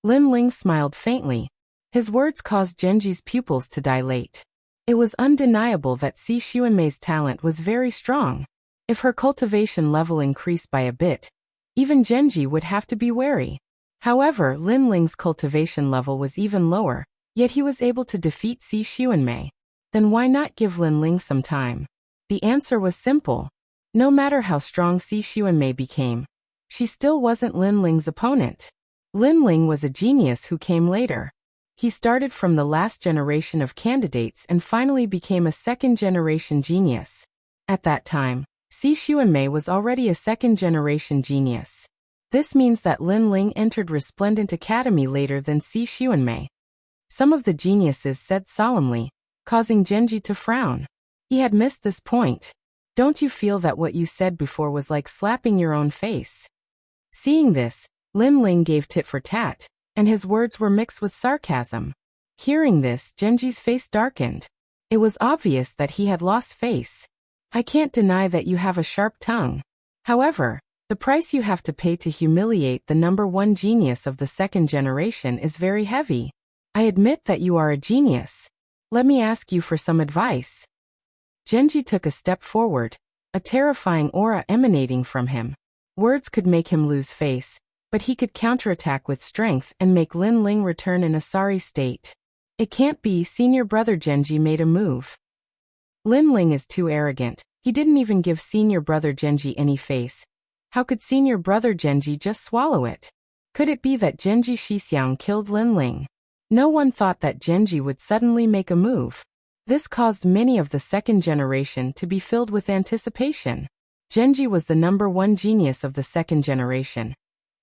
A: Lin Ling smiled faintly. His words caused Genji's pupils to dilate. It was undeniable that Si Xuanmei's talent was very strong. If her cultivation level increased by a bit, even Genji would have to be wary. However, Lin Ling's cultivation level was even lower, yet he was able to defeat Si Xuanmei. Then why not give Lin Ling some time? The answer was simple. No matter how strong Si Xuanmei became, she still wasn't Lin Ling's opponent. Lin Ling was a genius who came later. He started from the last generation of candidates and finally became a second-generation genius. At that time, Si Xuanmei was already a second-generation genius. This means that Lin Ling entered Resplendent Academy later than Si Xuanmei. Some of the geniuses said solemnly, causing Genji to frown. He had missed this point. Don't you feel that what you said before was like slapping your own face? Seeing this, Lin Ling gave tit for tat, and his words were mixed with sarcasm. Hearing this, Genji's face darkened. It was obvious that he had lost face. I can't deny that you have a sharp tongue. However, the price you have to pay to humiliate the number one genius of the second generation is very heavy. I admit that you are a genius. Let me ask you for some advice. Genji took a step forward, a terrifying aura emanating from him. Words could make him lose face, but he could counterattack with strength and make Lin Ling return in a sorry state. It can't be. Senior brother Genji made a move. Lin Ling is too arrogant. He didn't even give senior brother Genji any face. How could senior brother Genji just swallow it? Could it be that Genji Shixiang killed Lin Ling? No one thought that Genji would suddenly make a move. This caused many of the second generation to be filled with anticipation. Genji was the number one genius of the second generation,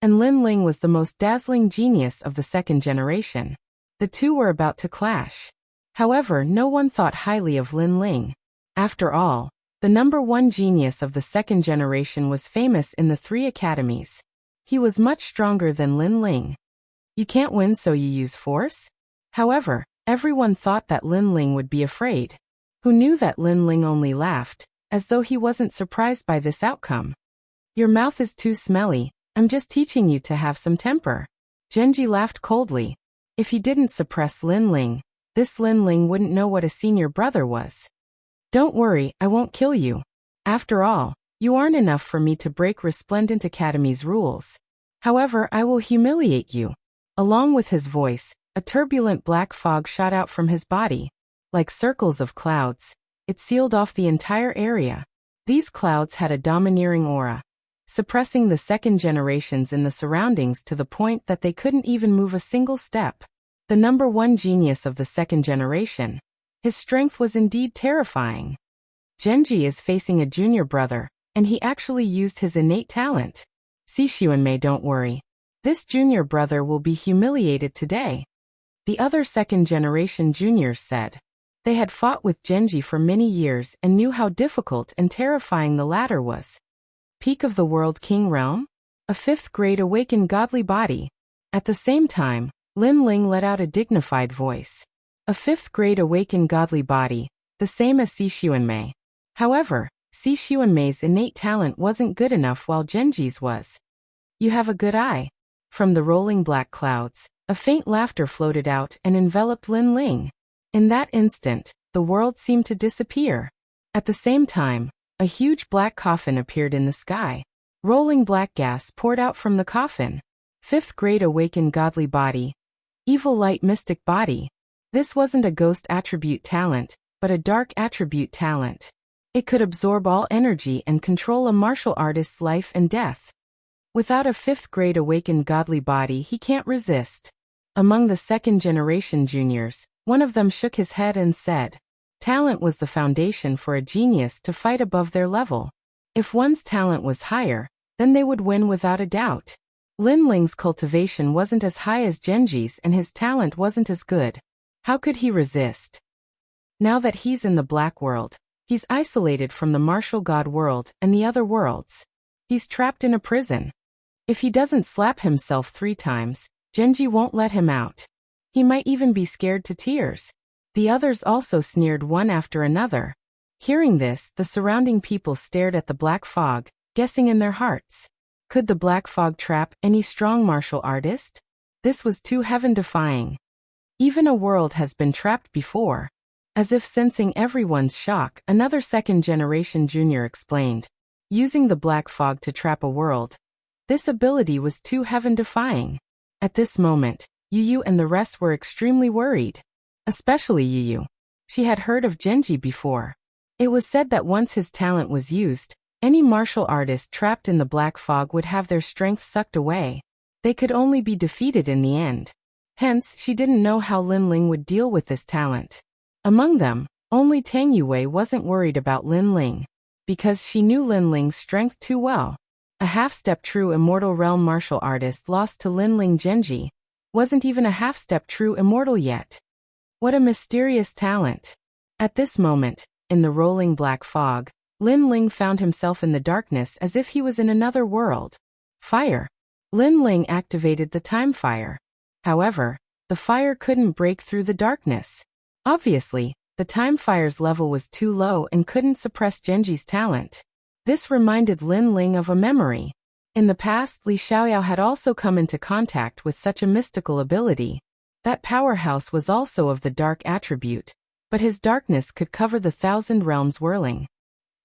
A: and Lin Ling was the most dazzling genius of the second generation. The two were about to clash. However, no one thought highly of Lin Ling. After all, the number one genius of the second generation was famous in the 3 academies. He was much stronger than Lin Ling. You can't win, so you use force? However, everyone thought that Lin Ling would be afraid. Who knew that Lin Ling only laughed, as though he wasn't surprised by this outcome. Your mouth is too smelly. I'm just teaching you to have some temper. Genji laughed coldly. If he didn't suppress Lin Ling, this Lin Ling wouldn't know what a senior brother was. Don't worry, I won't kill you. After all, you aren't enough for me to break Resplendent Academy's rules. However, I will humiliate you. Along with his voice, a turbulent black fog shot out from his body. Like circles of clouds, it sealed off the entire area. These clouds had a domineering aura, suppressing the second generations in the surroundings to the point that they couldn't even move a single step. The number one genius of the second generation. His strength was indeed terrifying. Genji is facing a junior brother, and he actually used his innate talent. Si Xuanmei, don't worry. This junior brother will be humiliated today. The other second generation juniors said. They had fought with Genji for many years and knew how difficult and terrifying the latter was. Peak of the World King Realm? A 5th grade awakened godly body. At the same time, Lin Ling let out a dignified voice. A 5th grade awakened godly body, the same as Si Xuanmei. However, Si Xuanmei's innate talent wasn't good enough while Genji's was. You have a good eye. From the rolling black clouds, a faint laughter floated out and enveloped Lin Ling. In that instant, the world seemed to disappear. At the same time, a huge black coffin appeared in the sky. Rolling black gas poured out from the coffin. 5th grade awakened godly body. Evil light mystic body. This wasn't a ghost attribute talent, but a dark attribute talent. It could absorb all energy and control a martial artist's life and death. Without a 5th grade awakened godly body, he can't resist. Among the second generation juniors, one of them shook his head and said, talent was the foundation for a genius to fight above their level. If one's talent was higher, then they would win without a doubt. Lin Ling's cultivation wasn't as high as Genji's and his talent wasn't as good. How could he resist? Now that he's in the black world, he's isolated from the martial god world and the other worlds. He's trapped in a prison. If he doesn't slap himself 3 times, Genji won't let him out. He might even be scared to tears. The others also sneered one after another. Hearing this, the surrounding people stared at the black fog, guessing in their hearts. Could the black fog trap any strong martial artist? This was too heaven-defying. Even a world has been trapped before. As if sensing everyone's shock, another second-generation junior explained. Using the black fog to trap a world. This ability was too heaven-defying. At this moment, Yu and the rest were extremely worried. Especially Yu. She had heard of Genji before. It was said that once his talent was used, any martial artist trapped in the black fog would have their strength sucked away. They could only be defeated in the end. Hence, she didn't know how Lin Ling would deal with this talent. Among them, only Tang Yue wasn't worried about Lin Ling, because she knew Lin Ling's strength too well. A half-step true immortal realm martial artist lost to Lin Ling. Genji wasn't even a half-step true immortal yet. What a mysterious talent. At this moment, in the rolling black fog, Lin Ling found himself in the darkness as if he was in another world. Fire. Lin Ling activated the time fire. However, the fire couldn't break through the darkness. Obviously, the time fire's level was too low and couldn't suppress Genji's talent. This reminded Lin Ling of a memory. In the past, Li Xiaoyao had also come into contact with such a mystical ability. That powerhouse was also of the dark attribute, but his darkness could cover the 1,000 realms whirling.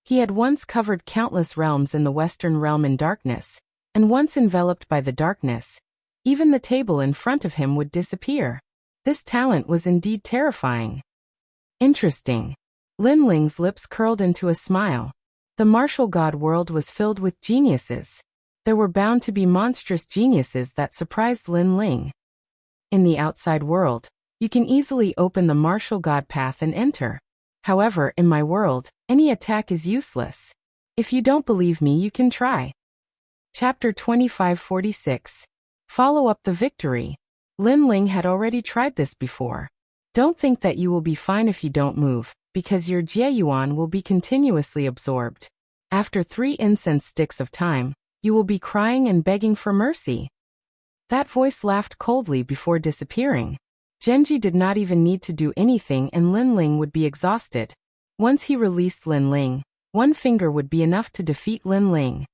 A: He had once covered countless realms in the Western realm in darkness, and once enveloped by the darkness, even the table in front of him would disappear. This talent was indeed terrifying. Interesting. Lin Ling's lips curled into a smile. The martial god world was filled with geniuses. There were bound to be monstrous geniuses that surprised Lin Ling. In the outside world, you can easily open the martial god path and enter. However, in my world, any attack is useless. If you don't believe me, you can try. Chapter 2546. Follow up the victory. Lin Ling had already tried this before. Don't think that you will be fine if you don't move, because your Jieyuan will be continuously absorbed. After 3 incense sticks of time, you will be crying and begging for mercy. That voice laughed coldly before disappearing. Genji did not even need to do anything and Lin Ling would be exhausted. Once he released Lin Ling, 1 finger would be enough to defeat Lin Ling.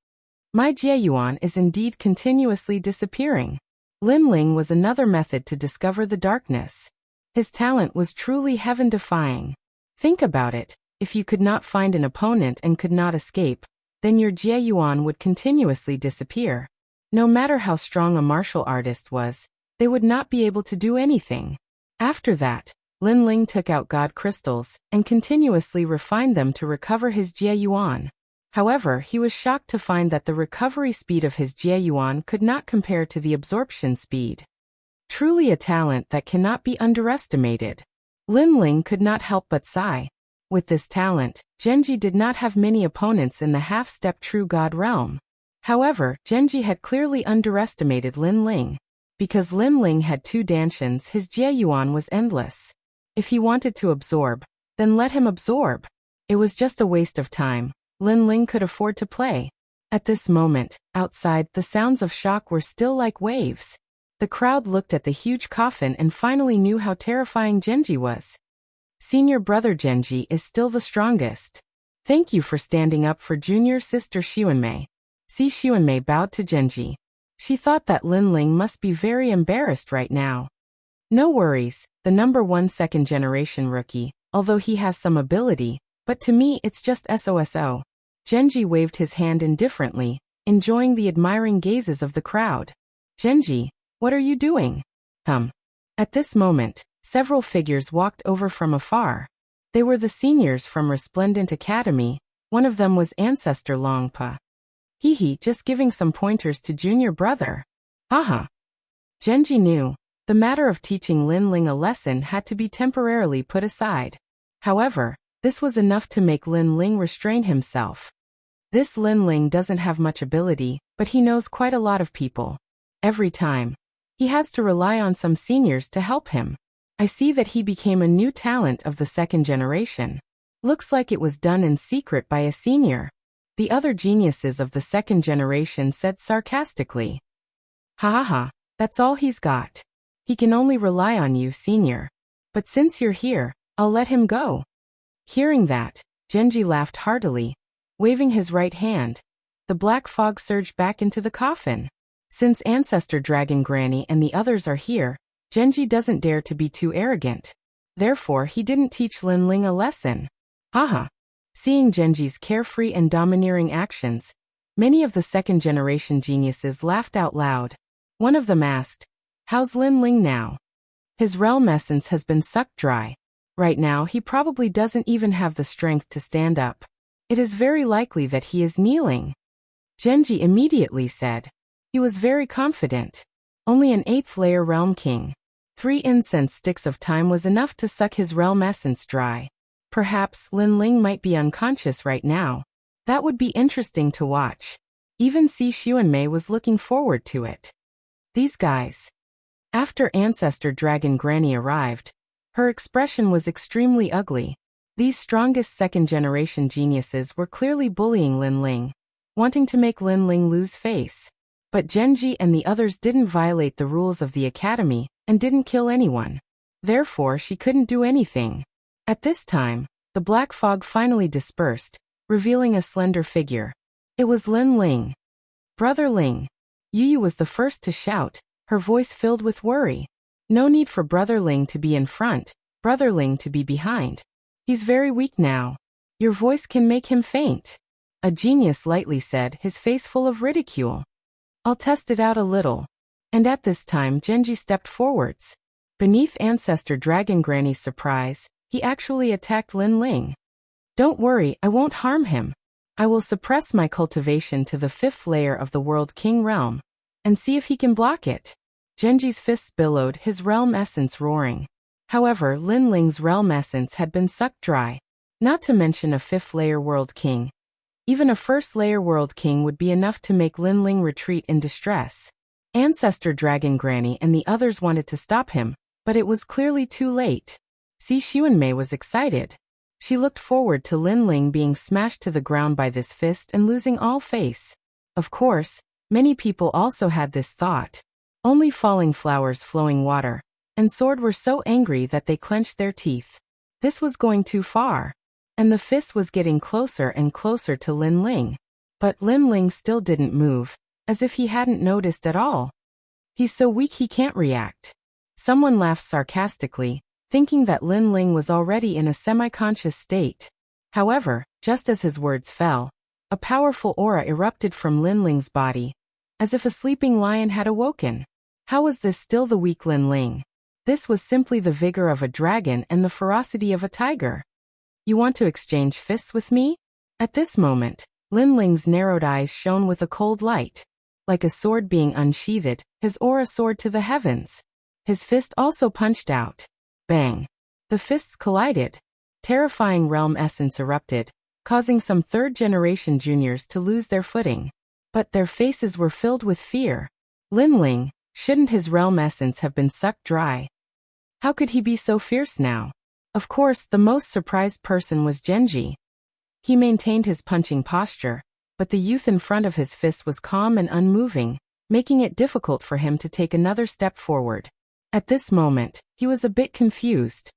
A: My Jieyuan is indeed continuously disappearing. Lin Ling was another method to discover the darkness. His talent was truly heaven-defying. Think about it, if you could not find an opponent and could not escape, then your Jieyuan would continuously disappear. No matter how strong a martial artist was, they would not be able to do anything. After that, Lin Ling took out god crystals and continuously refined them to recover his Jieyuan. However, he was shocked to find that the recovery speed of his Jieyuan could not compare to the absorption speed. Truly a talent that cannot be underestimated. Lin Ling could not help but sigh. With this talent, Genji did not have many opponents in the half-step true god realm. However, Genji had clearly underestimated Lin Ling. Because Lin Ling had 2 danshians, his Jieyuan was endless. If he wanted to absorb, then let him absorb. It was just a waste of time. Lin Ling could afford to play. At this moment, outside, the sounds of shock were still like waves. The crowd looked at the huge coffin and finally knew how terrifying Genji was. Senior brother Genji is still the strongest. Thank you for standing up for junior sister Xuanmei. Si Xuanmei bowed to Genji. She thought that Lin Ling must be very embarrassed right now. No worries, the number 1 second-generation rookie, although he has some ability, but to me it's just SOSO. Genji waved his hand indifferently, enjoying the admiring gazes of the crowd. Genji, what are you doing? Come. At this moment, several figures walked over from afar. They were the seniors from Resplendent Academy. One of them was Ancestor Longpa. Hehe, just giving some pointers to junior brother. Haha. Genji knew. The matter of teaching Lin Ling a lesson had to be temporarily put aside. However, this was enough to make Lin Ling restrain himself. This Lin Ling doesn't have much ability, but he knows quite a lot of people. Every time, he has to rely on some seniors to help him. I see that he became a new talent of the second generation. Looks like it was done in secret by a senior. The other geniuses of the second generation said sarcastically. Ha ha ha, that's all he's got. He can only rely on you, senior. But since you're here, I'll let him go. Hearing that, Genji laughed heartily, waving his right hand. The black fog surged back into the coffin. Since Ancestor Dragon Granny and the others are here, Genji doesn't dare to be too arrogant. Therefore, he didn't teach Linling a lesson. Haha. Seeing Genji's carefree and domineering actions, many of the second-generation geniuses laughed out loud. One of them asked, "How's Linling now?" "His realm essence has been sucked dry. Right now he probably doesn't even have the strength to stand up. It is very likely that he is kneeling." Genji immediately said. He was very confident. Only an 8th layer realm king. 3 incense sticks of time was enough to suck his realm essence dry. Perhaps Linling might be unconscious right now. That would be interesting to watch. Even Si Xuanmei was looking forward to it. These guys. After Ancestor Dragon Granny arrived, her expression was extremely ugly. These strongest second-generation geniuses were clearly bullying Linling, wanting to make Linling lose face. But Genji and the others didn't violate the rules of the academy and didn't kill anyone. Therefore, she couldn't do anything. At this time, the black fog finally dispersed, revealing a slender figure. It was Linling. "Brother Ling." Yu was the first to shout, her voice filled with worry. "No need for Brother Ling to be in front, Brother Ling to be behind. He's very weak now. Your voice can make him faint." A genius lightly said, his face full of ridicule. "I'll test it out a little." And at this time Genji stepped forwards. Beneath Ancestor Dragon Granny's surprise, he actually attacked Linling. "Don't worry, I won't harm him. I will suppress my cultivation to the 5th layer of the World King realm, and see if he can block it." Genji's fists billowed, his realm essence roaring. However, Linling's realm essence had been sucked dry. Not to mention a 5th layer World King. Even a 1st layer World King would be enough to make Linling retreat in distress. Ancestor Dragon Granny and the others wanted to stop him, but it was clearly too late. Si Xuanmei was excited. She looked forward to Linling being smashed to the ground by this fist and losing all face. Of course, many people also had this thought. Only falling flowers, flowing water, and sword were so angry that they clenched their teeth. This was going too far. And the fist was getting closer and closer to Linling. But Linling still didn't move, as if he hadn't noticed at all. "He's so weak he can't react." Someone laughed sarcastically, thinking that Linling was already in a semi-conscious state. However, just as his words fell, a powerful aura erupted from Linling's body, as if a sleeping lion had awoken. How was this still the weak Linling? This was simply the vigor of a dragon and the ferocity of a tiger. "You want to exchange fists with me?" At this moment, Linling's narrowed eyes shone with a cold light. Like a sword being unsheathed, his aura soared to the heavens. His fist also punched out. Bang! The fists collided. Terrifying realm essence erupted, causing some 3rd-generation juniors to lose their footing. But their faces were filled with fear. Linling, shouldn't his realm essence have been sucked dry? How could he be so fierce now? Of course, the most surprised person was Genji. He maintained his punching posture, but the youth in front of his fist was calm and unmoving, making it difficult for him to take another step forward. At this moment, he was a bit confused.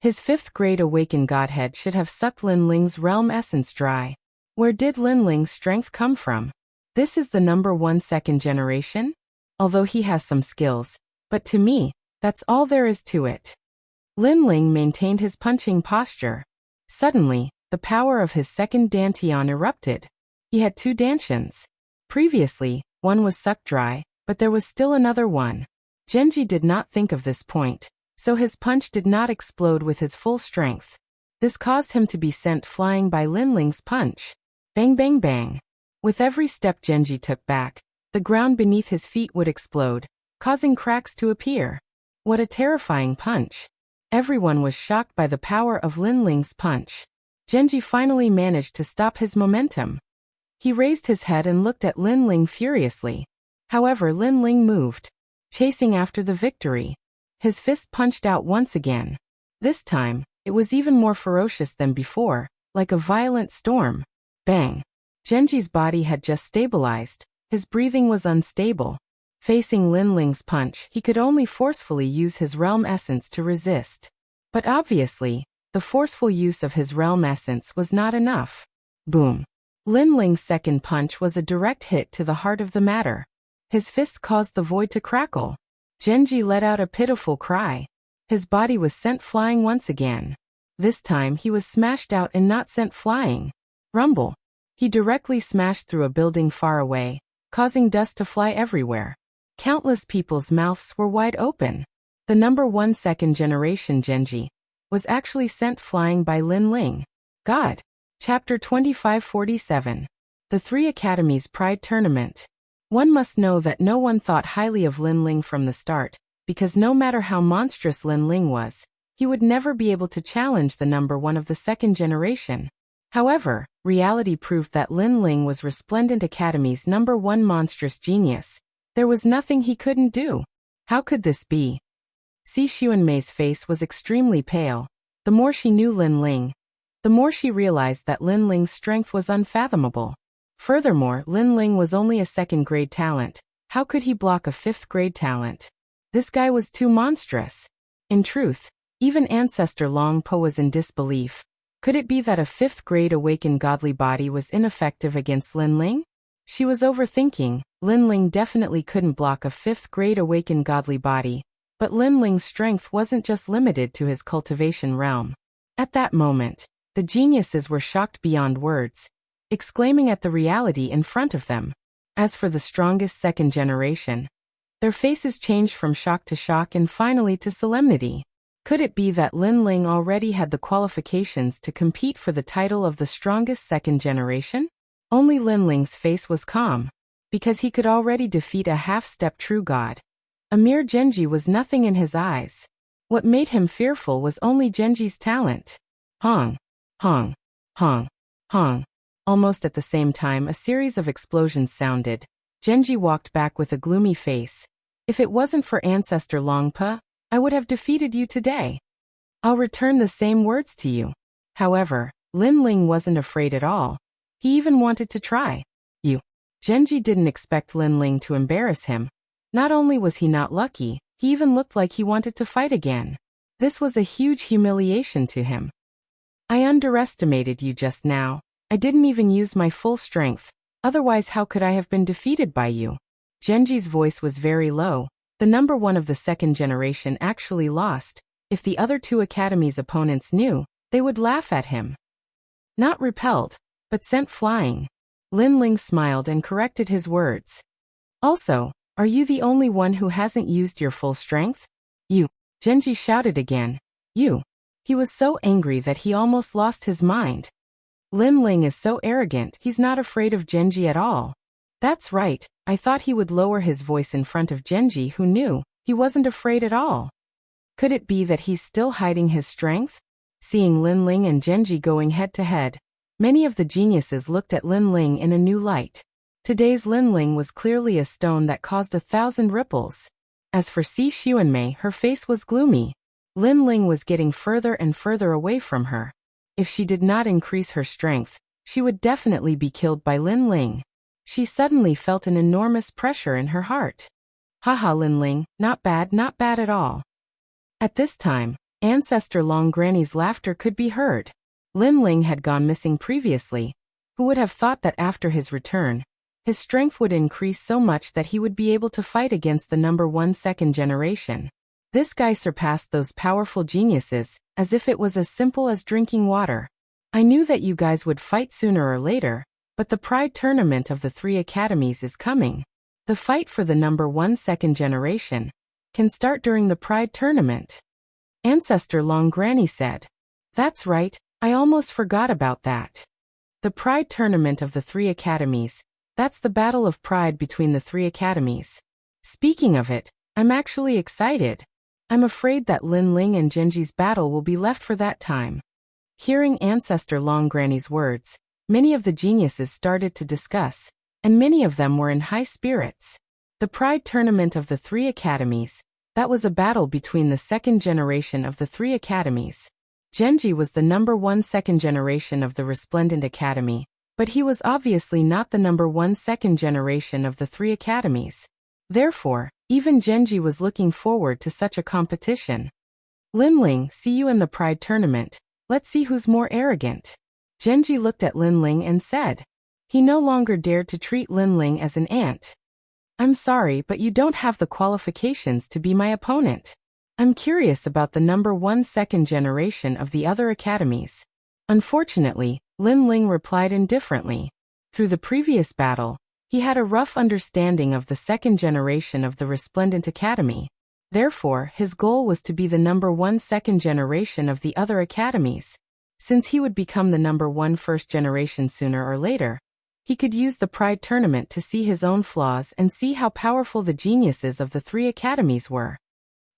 A: His 5th-grade awakened godhead should have sucked Linling's realm essence dry. Where did Linling's strength come from? This is the number 1 second generation? Although he has some skills, but to me, that's all there is to it. Linling maintained his punching posture. Suddenly, the power of his second dantian erupted. He had 2 dantians. Previously, one was sucked dry, but there was still another one. Genji did not think of this point, so his punch did not explode with his full strength. This caused him to be sent flying by Linling's punch. Bang bang bang. With every step Genji took back, the ground beneath his feet would explode, causing cracks to appear. What a terrifying punch. Everyone was shocked by the power of Linling's punch. Genji finally managed to stop his momentum. He raised his head and looked at Linling furiously. However, Linling moved, chasing after the victory. His fist punched out once again. This time, it was even more ferocious than before, like a violent storm. Bang! Genji's body had just stabilized. His breathing was unstable. Facing Linling's punch, he could only forcefully use his realm essence to resist. But obviously, the forceful use of his realm essence was not enough. Boom! Linling's second punch was a direct hit to the heart of the matter. His fist caused the void to crackle. Genji let out a pitiful cry. His body was sent flying once again. This time he was smashed out and not sent flying. Rumble. He directly smashed through a building far away, causing dust to fly everywhere. Countless people's mouths were wide open. The number 1 second generation Genji was actually sent flying by Lin Ling. God. Chapter 2547. The Three Academies Pride Tournament. One must know that no one thought highly of Lin Ling from the start, because no matter how monstrous Lin Ling was, he would never be able to challenge the number 1 of the second generation. However, reality proved that Lin Ling was Resplendent Academy's number 1 monstrous genius. There was nothing he couldn't do. How could this be? Si Xuanmei's face was extremely pale. The more she knew Lin Ling, the more she realized that Lin Ling's strength was unfathomable. Furthermore, Lin Ling was only a 2nd grade talent. How could he block a 5th grade talent? This guy was too monstrous. In truth, even Ancestor Long Po was in disbelief. Could it be that a 5th grade awakened godly body was ineffective against Lin Ling? She was overthinking. Lin Ling definitely couldn't block a 5th grade awakened godly body. But Lin Ling's strength wasn't just limited to his cultivation realm. At that moment, the geniuses were shocked beyond words, exclaiming at the reality in front of them. As for the strongest second generation, their faces changed from shock to shock and finally to solemnity. Could it be that Lin Ling already had the qualifications to compete for the title of the strongest second generation? Only Lin Ling's face was calm, because he could already defeat a half-step true god. A mere Genji was nothing in his eyes. What made him fearful was only Genji's talent. Hong, hong, hong, hong. Almost at the same time, a series of explosions sounded. Genji walked back with a gloomy face. If it wasn't for Ancestor Longpa, I would have defeated you today. I'll return the same words to you. However, Lin Ling wasn't afraid at all. He even wanted to try. You. Genji didn't expect Lin Ling to embarrass him. Not only was he not lucky, he even looked like he wanted to fight again. This was a huge humiliation to him. I underestimated you just now. I didn't even use my full strength. Otherwise, how could I have been defeated by you? Genji's voice was very low. The number 1 of the second generation actually lost. If the other 2 academies' opponents knew, they would laugh at him. Not repelled, but sent flying. Lin Ling smiled and corrected his words. Also, are you the only one who hasn't used your full strength? You. Genji shouted again. You. He was so angry that he almost lost his mind. Lin Ling is so arrogant, he's not afraid of Genji at all. That's right, I thought he would lower his voice in front of Genji, who knew he wasn't afraid at all. Could it be that he's still hiding his strength? Seeing Lin Ling and Genji going head to head, many of the geniuses looked at Lin Ling in a new light. Today's Lin Ling was clearly a stone that caused 1,000 ripples. As for Si Xuanmei, her face was gloomy. Lin Ling was getting further and further away from her. If she did not increase her strength, she would definitely be killed by Lin Ling. She suddenly felt an enormous pressure in her heart. Haha, Lin Ling, not bad at all. At this time, Ancestor Long Granny's laughter could be heard. Lin Ling had gone missing previously. Who would have thought that after his return, his strength would increase so much that he would be able to fight against the number 1 second generation. This guy surpassed those powerful geniuses, as if it was as simple as drinking water. I knew that you guys would fight sooner or later, but the Pride Tournament of the 3 academies is coming. The fight for the number 1 second generation can start during the Pride Tournament. Ancestor Long Granny said. That's right, I almost forgot about that. The Pride Tournament of the 3 academies, that's the battle of pride between the 3 academies. Speaking of it, I'm actually excited. I'm afraid that Lin Ling and Genji's battle will be left for that time. Hearing Ancestor Long Granny's words, many of the geniuses started to discuss, and many of them were in high spirits. The Pride Tournament of the 3 academies, that was a battle between the second generation of the 3 academies. Genji was the number 1 second generation of the Resplendent Academy, but he was obviously not the number 1 second generation of the 3 academies. Therefore, even Genji was looking forward to such a competition. Lin Ling, see you in the Pride Tournament. Let's see who's more arrogant. Genji looked at Lin Ling and said. He no longer dared to treat Lin Ling as an ant. I'm sorry, but you don't have the qualifications to be my opponent. I'm curious about the number 1 second generation of the other academies. Unfortunately, Lin Ling replied indifferently. Through the previous battle, he had a rough understanding of the second generation of the Resplendent Academy. Therefore, his goal was to be the number 1 second generation of the other academies. Since he would become the number 1 first generation sooner or later, he could use the Pride Tournament to see his own flaws and see how powerful the geniuses of the 3 academies were.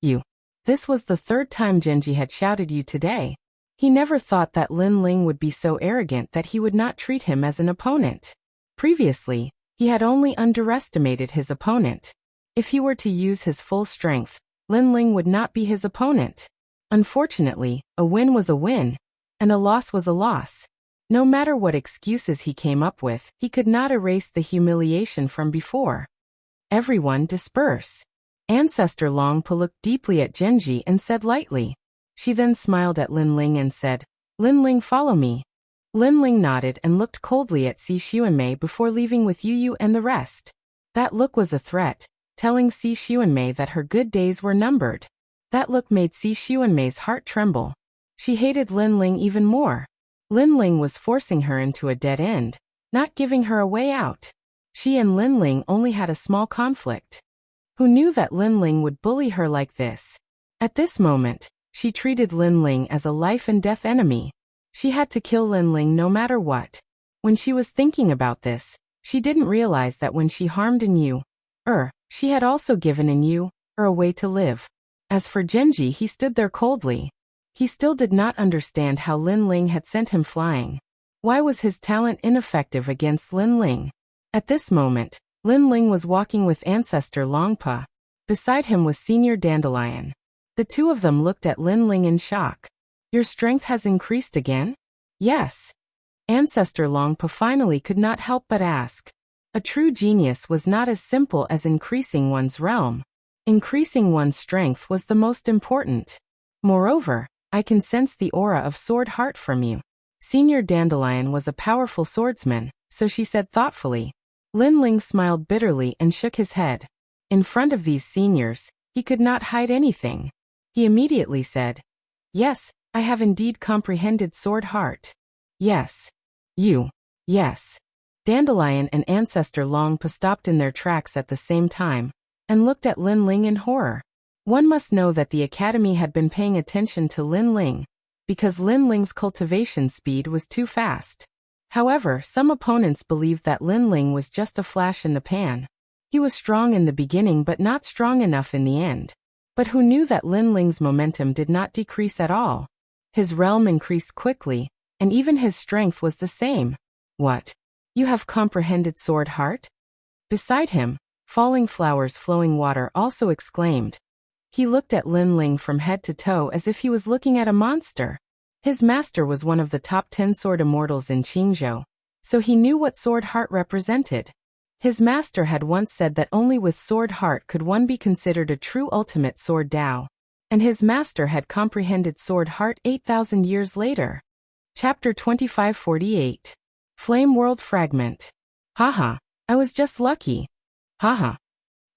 A: You. This was the 3rd time Genji had shouted you today. He never thought that Lin Ling would be so arrogant that he would not treat him as an opponent. Previously, he had only underestimated his opponent. If he were to use his full strength, Lin Ling would not be his opponent. Unfortunately, a win was a win, and a loss was a loss. No matter what excuses he came up with, he could not erase the humiliation from before. Everyone disperse. Ancestor Longpa looked deeply at Genji and said lightly. She then smiled at Lin Ling and said, Lin Ling, follow me. Lin Ling nodded and looked coldly at Si Xuanmei before leaving with Yu and the rest. That look was a threat, telling Si Xuanmei that her good days were numbered. That look made Si Xuanmei's heart tremble. She hated Lin Ling even more. Lin Ling was forcing her into a dead end, not giving her a way out. She and Lin Ling only had a small conflict. Who knew that Lin Ling would bully her like this? At this moment, she treated Lin Ling as a life and death enemy. She had to kill Lin Ling no matter what. When she was thinking about this, she didn't realize that when she harmed Yu, she had also given Yu, a way to live. As for Genji, he stood there coldly. He still did not understand how Lin Ling had sent him flying. Why was his talent ineffective against Lin Ling? At this moment, Lin Ling was walking with Ancestor Longpa. Beside him was Senior Dandelion. The two of them looked at Lin Ling in shock. Your strength has increased again? Yes. Ancestor Longpa finally could not help but ask. A true genius was not as simple as increasing one's realm. Increasing one's strength was the most important. Moreover, I can sense the aura of sword heart from you. Senior Dandelion was a powerful swordsman, so she said thoughtfully. Lin Ling smiled bitterly and shook his head. In front of these seniors, he could not hide anything. He immediately said, Yes, I have indeed comprehended sword heart. Yes. You. Yes. Dandelion and Ancestor Longpa stopped in their tracks at the same time, and looked at Lin Ling in horror. One must know that the Academy had been paying attention to Lin Ling, because Lin Ling's cultivation speed was too fast. However, some opponents believed that Lin Ling was just a flash in the pan. He was strong in the beginning but not strong enough in the end. But who knew that Lin Ling's momentum did not decrease at all? His realm increased quickly, and even his strength was the same. What? You have comprehended sword heart? Beside him, Falling Flowers Flowing Water also exclaimed. He looked at Lin Ling from head to toe as if he was looking at a monster. His master was one of the top 10 sword immortals in Qingzhou, so he knew what sword heart represented. His master had once said that only with sword heart could one be considered a true ultimate sword Dao. And his master had comprehended sword heart 8,000 years later. Chapter 2548. Flame World Fragment. Haha, I was just lucky. Haha.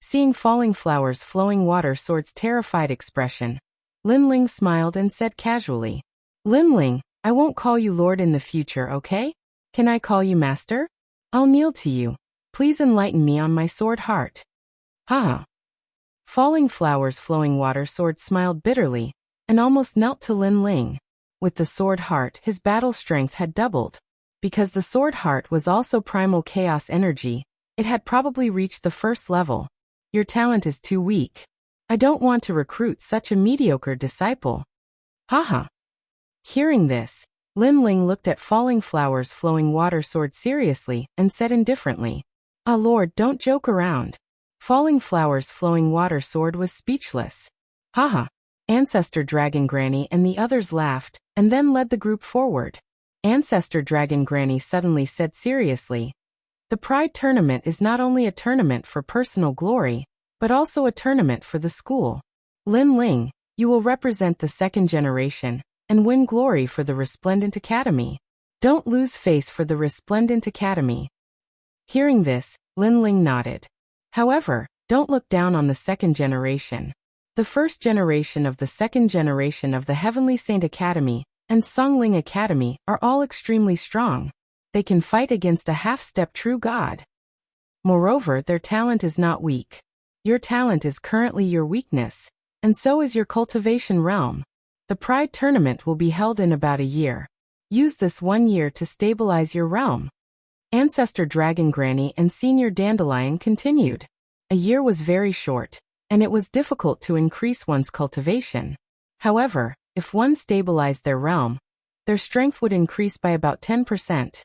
A: Seeing Falling Flowers Flowing Water Sword's terrified expression, Lin Ling smiled and said casually, Lin Ling, I won't call you Lord in the future, okay? Can I call you Master? I'll kneel to you. Please enlighten me on my sword heart. Haha. Falling Flowers Flowing Water Sword smiled bitterly, and almost knelt to Lin Ling. With the sword heart, his battle strength had doubled. Because the sword heart was also primal chaos energy, it had probably reached the first level. Your talent is too weak. I don't want to recruit such a mediocre disciple. Haha. Hearing this, Lin Ling looked at Falling Flowers Flowing Water Sword seriously and said indifferently, Ah Lord, don't joke around. Falling Flowers Flowing Water Sword was speechless. Haha. Ancestor Dragon Granny and the others laughed, and then led the group forward. Ancestor Dragon Granny suddenly said seriously, The Pride Tournament is not only a tournament for personal glory, but also a tournament for the school. Lin Ling, you will represent the second generation, and win glory for the Resplendent Academy. Don't lose face for the Resplendent Academy. Hearing this, Lin Ling nodded. However, don't look down on the second generation. The first generation of the second generation of the Heavenly Saint Academy and Songling Academy are all extremely strong. They can fight against a half-step true god. Moreover, their talent is not weak. Your talent is currently your weakness, and so is your cultivation realm. The Pride Tournament will be held in about a year. Use this 1 year to stabilize your realm. Ancestor Dragon Granny and Senior Dandelion continued. A year was very short, and it was difficult to increase one's cultivation. However, if one stabilized their realm, their strength would increase by about 10%.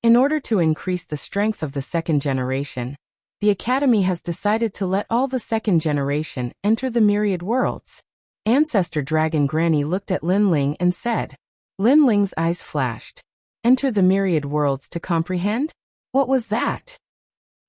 A: In order to increase the strength of the second generation, the Academy has decided to let all the second generation enter the myriad worlds. Ancestor Dragon Granny looked at Lin Ling and said. Lin Ling's eyes flashed. Enter the myriad worlds to comprehend? What was that?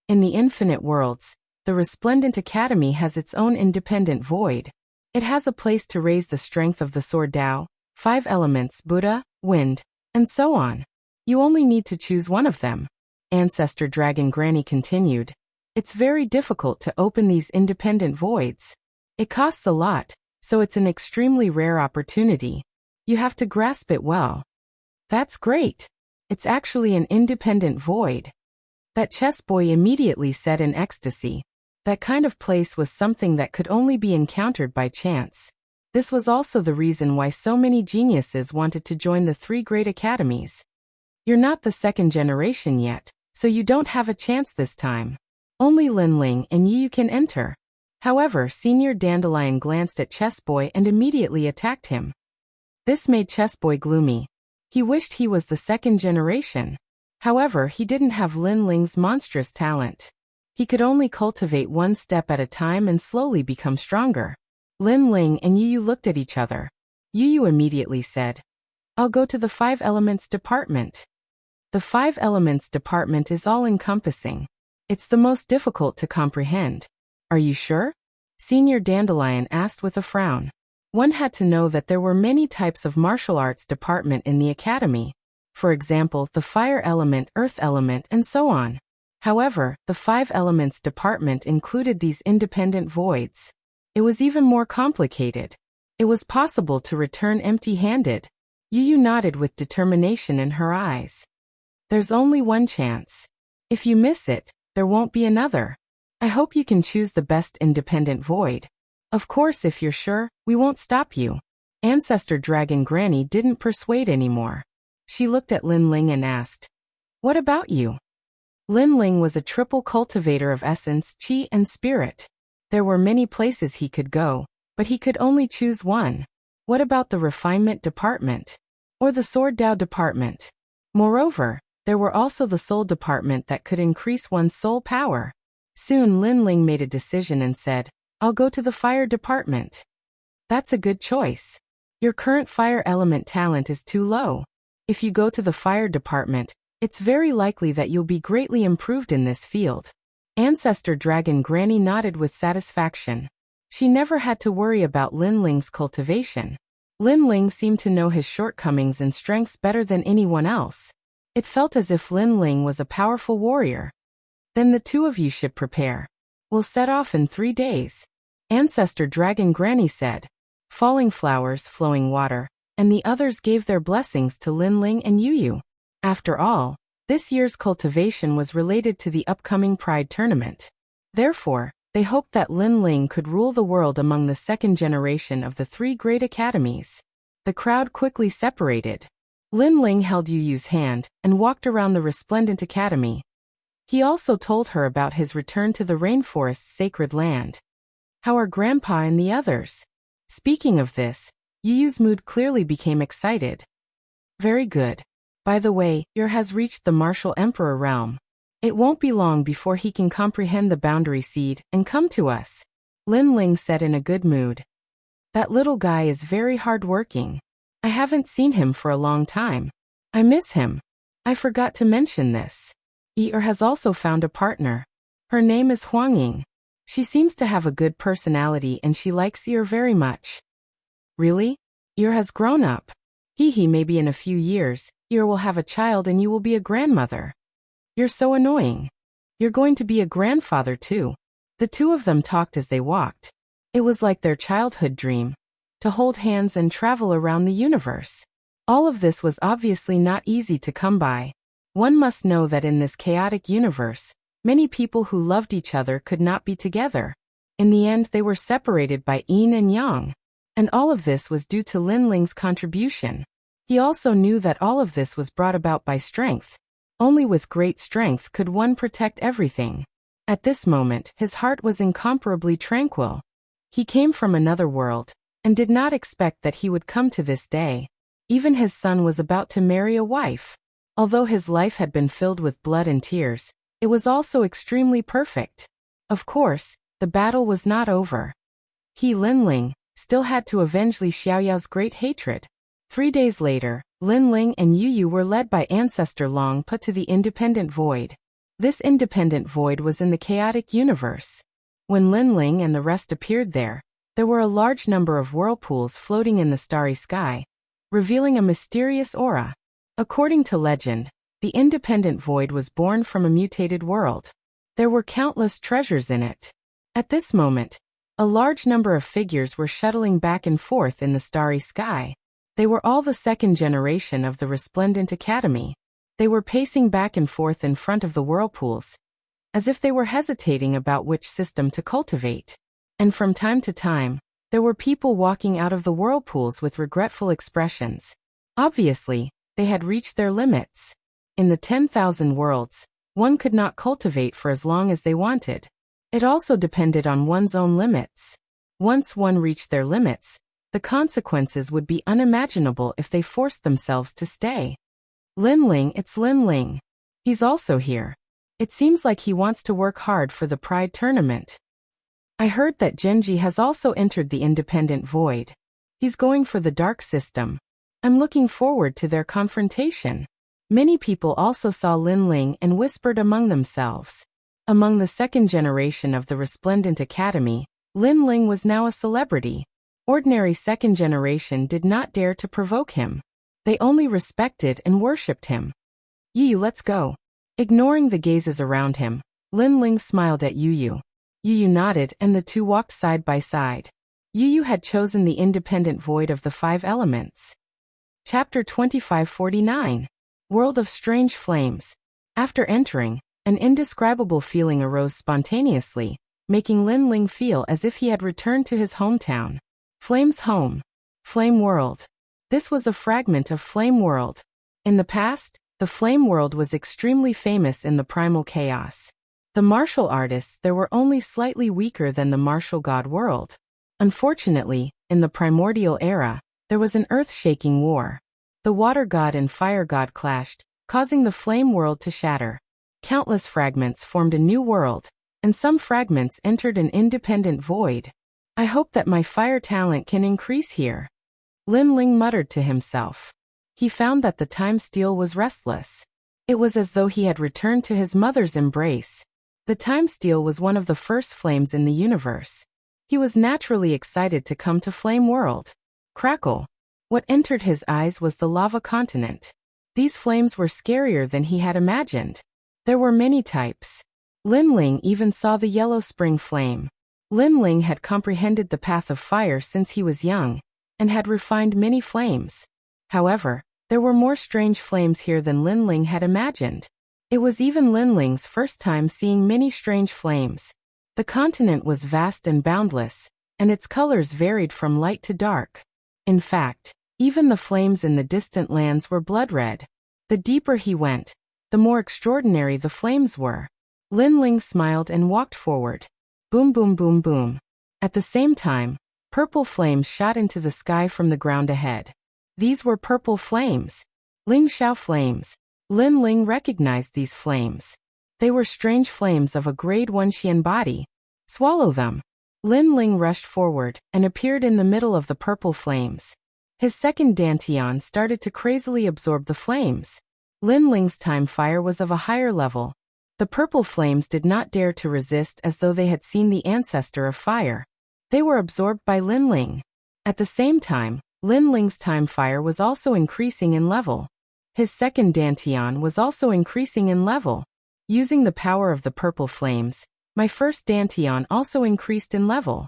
A: In the infinite worlds, the Resplendent Academy has its own independent void. It has a place to raise the strength of the Sword Tao, 5 elements, Buddha, wind, and so on. You only need to choose one of them. Ancestor Dragon Granny continued. It's very difficult to open these independent voids. It costs a lot, so it's an extremely rare opportunity. You have to grasp it well. That's great. It's actually an independent void. That chess boy immediately said in ecstasy. That kind of place was something that could only be encountered by chance. This was also the reason why so many geniuses wanted to join the 3 great academies. You're not the second generation yet, so you don't have a chance this time. Only Lin Ling and you can enter. However, Senior Dandelion glanced at Chess Boy and immediately attacked him. This made Chess Boy gloomy. He wished he was the second generation. However, he didn't have Lin Ling's monstrous talent. He could only cultivate one step at a time and slowly become stronger. Lin Ling and Yu looked at each other. Yu immediately said, I'll go to the 5 elements department. The 5 elements department is all-encompassing. It's the most difficult to comprehend. Are you sure? Senior Dandelion asked with a frown. One had to know that there were many types of martial arts department in the academy. For example, the fire element, earth element, and so on. However, the 5 elements department included these independent voids. It was even more complicated. It was possible to return empty-handed. Yu nodded with determination in her eyes. There's only one chance. If you miss it, there won't be another. I hope you can choose the best independent void. Of course, if you're sure, we won't stop you. Ancestor Dragon Granny didn't persuade anymore. She looked at Lin Ling and asked, What about you? Lin Ling was a triple cultivator of essence, chi, and spirit. There were many places he could go, but he could only choose one. What about the refinement department? Or the Sword Tao department? Moreover, there were also the soul department that could increase one's soul power. Soon Lin Ling made a decision and said, I'll go to the fire department. That's a good choice. Your current fire element talent is too low. If you go to the fire department, it's very likely that you'll be greatly improved in this field. Ancestor Dragon Granny nodded with satisfaction. She never had to worry about Lin Ling's cultivation. Lin Ling seemed to know his shortcomings and strengths better than anyone else. It felt as if Lin Ling was a powerful warrior. Then the 2 of you should prepare. We'll set off in 3 days. Ancestor Dragon Granny said. Falling flowers, flowing water, and the others gave their blessings to Lin Ling and Yu. After all, this year's cultivation was related to the upcoming Pride Tournament. Therefore, they hoped that Lin Ling could rule the world among the second generation of the 3 great academies. The crowd quickly separated. Lin Ling held Yu's hand and walked around the Resplendent Academy. He also told her about his return to the rainforest's sacred land. How are Grandpa and the others? Speaking of this, Yu's mood clearly became excited. Very good. By the way, Yer has reached the Martial Emperor realm. It won't be long before he can comprehend the boundary seed and come to us. Lin Ling said in a good mood. That little guy is very hard-working. I haven't seen him for a long time. I miss him. I forgot to mention this. Yer has also found a partner. Her name is Huangying. She seems to have a good personality and she likes Yer very much. Really? Yer has grown up. Maybe in a few years, Yer will have a child and you will be a grandmother. You're so annoying. You're going to be a grandfather too. The two of them talked as they walked. It was like their childhood dream, to hold hands and travel around the universe. All of this was obviously not easy to come by. One must know that in this chaotic universe, many people who loved each other could not be together. In the end, they were separated by yin and yang. And all of this was due to Lin Ling's contribution. He also knew that all of this was brought about by strength. Only with great strength could one protect everything. At this moment, his heart was incomparably tranquil. He came from another world, and did not expect that he would come to this day. Even his son was about to marry a wife. Although his life had been filled with blood and tears, it was also extremely perfect. Of course, the battle was not over. He, Lin Ling, still had to avenge Li Xiaoyao's great hatred. 3 days later, Lin Ling and Yu Yu were led by Ancestor Long put to the Independent Void. This Independent Void was in the chaotic universe. When Lin Ling and the rest appeared there were a large number of whirlpools floating in the starry sky, revealing a mysterious aura. According to legend, the Independent Void was born from a mutated world. There were countless treasures in it. At this moment, a large number of figures were shuttling back and forth in the starry sky. They were all the second generation of the Resplendent Academy. They were pacing back and forth in front of the whirlpools, as if they were hesitating about which system to cultivate. And from time to time, there were people walking out of the whirlpools with regretful expressions. Obviously, they had reached their limits. In the 10,000 worlds, one could not cultivate for as long as they wanted. It also depended on one's own limits. Once one reached their limits, the consequences would be unimaginable if they forced themselves to stay. Lin Ling, it's Lin Ling. He's also here. It seems like he wants to work hard for the Pride Tournament. I heard that Genji has also entered the Independent Void. He's going for the Dark System. I'm looking forward to their confrontation. Many people also saw Lin Ling and whispered among themselves. Among the second generation of the Resplendent Academy, Lin Ling was now a celebrity. Ordinary second generation did not dare to provoke him. They only respected and worshipped him. Yu, let's go. Ignoring the gazes around him, Lin Ling smiled at Yu Yu. Yu Yu nodded and the two walked side by side. Yu Yu had chosen the Independent Void of the 5 elements. Chapter 2549. World of Strange Flames. After entering, an indescribable feeling arose spontaneously, making Lin Ling feel as if he had returned to his hometown. Flame's home. Flame World. This was a fragment of Flame World. In the past, the Flame World was extremely famous in the primal chaos. The martial artists there were only slightly weaker than the martial god world. Unfortunately, in the primordial era, there was an earth-shaking war. The water god and fire god clashed, causing the Flame World to shatter. Countless fragments formed a new world, and some fragments entered an independent void. I hope that my fire talent can increase here. Lin Ling muttered to himself. He found that the time steel was restless. It was as though he had returned to his mother's embrace. The time steel was one of the first flames in the universe. He was naturally excited to come to Flame World. Crackle. What entered his eyes was the lava continent. These flames were scarier than he had imagined. There were many types. Lin Ling even saw the yellow spring flame. Lin Ling had comprehended the path of fire since he was young, and had refined many flames. However, there were more strange flames here than Lin Ling had imagined. It was even Lin Ling's first time seeing many strange flames. The continent was vast and boundless, and its colors varied from light to dark. In fact, even the flames in the distant lands were blood red. The deeper he went, the more extraordinary the flames were. Lin Ling smiled and walked forward. Boom boom boom boom. At the same time, purple flames shot into the sky from the ground ahead. These were purple flames. Ling Xiao flames. Lin Ling recognized these flames. They were strange flames of a grade 1 Xian body. Swallow them. Lin Ling rushed forward and appeared in the middle of the purple flames. His second dantian started to crazily absorb the flames. Lin Ling's time fire was of a higher level. The purple flames did not dare to resist as though they had seen the ancestor of fire. They were absorbed by Lin Ling. At the same time, Lin Ling's time fire was also increasing in level. His second dantian was also increasing in level. Using the power of the purple flames, My first dantian also increased in level.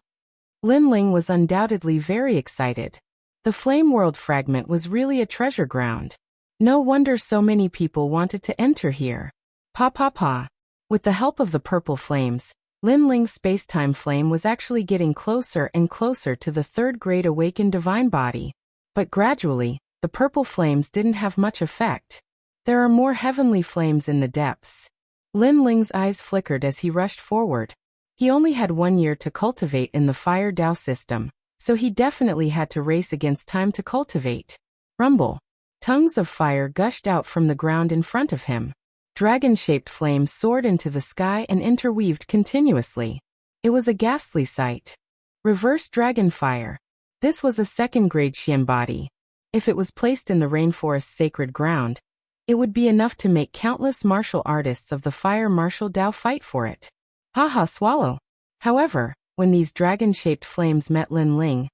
A: Lin Ling was undoubtedly very excited. The flame world fragment was really a treasure ground. No wonder so many people wanted to enter here. Pa pa pa. With the help of the purple flames, Lin Ling's space-time flame was actually getting closer and closer to the third grade awakened divine body. But gradually, the purple flames didn't have much effect. There are more heavenly flames in the depths. Lin Ling's eyes flickered as he rushed forward. He only had 1 year to cultivate in the Fire Dao system, so he definitely had to race against time to cultivate. Rumble. Tongues of fire gushed out from the ground in front of him. Dragon-shaped flames soared into the sky and interweaved continuously. It was a ghastly sight. Reverse dragon fire. This was a second-grade Xian body. If it was placed in the rainforest's sacred ground, it would be enough to make countless martial artists of the fire martial Dao fight for it. Haha, swallow. However, when these dragon-shaped flames met Lin Ling,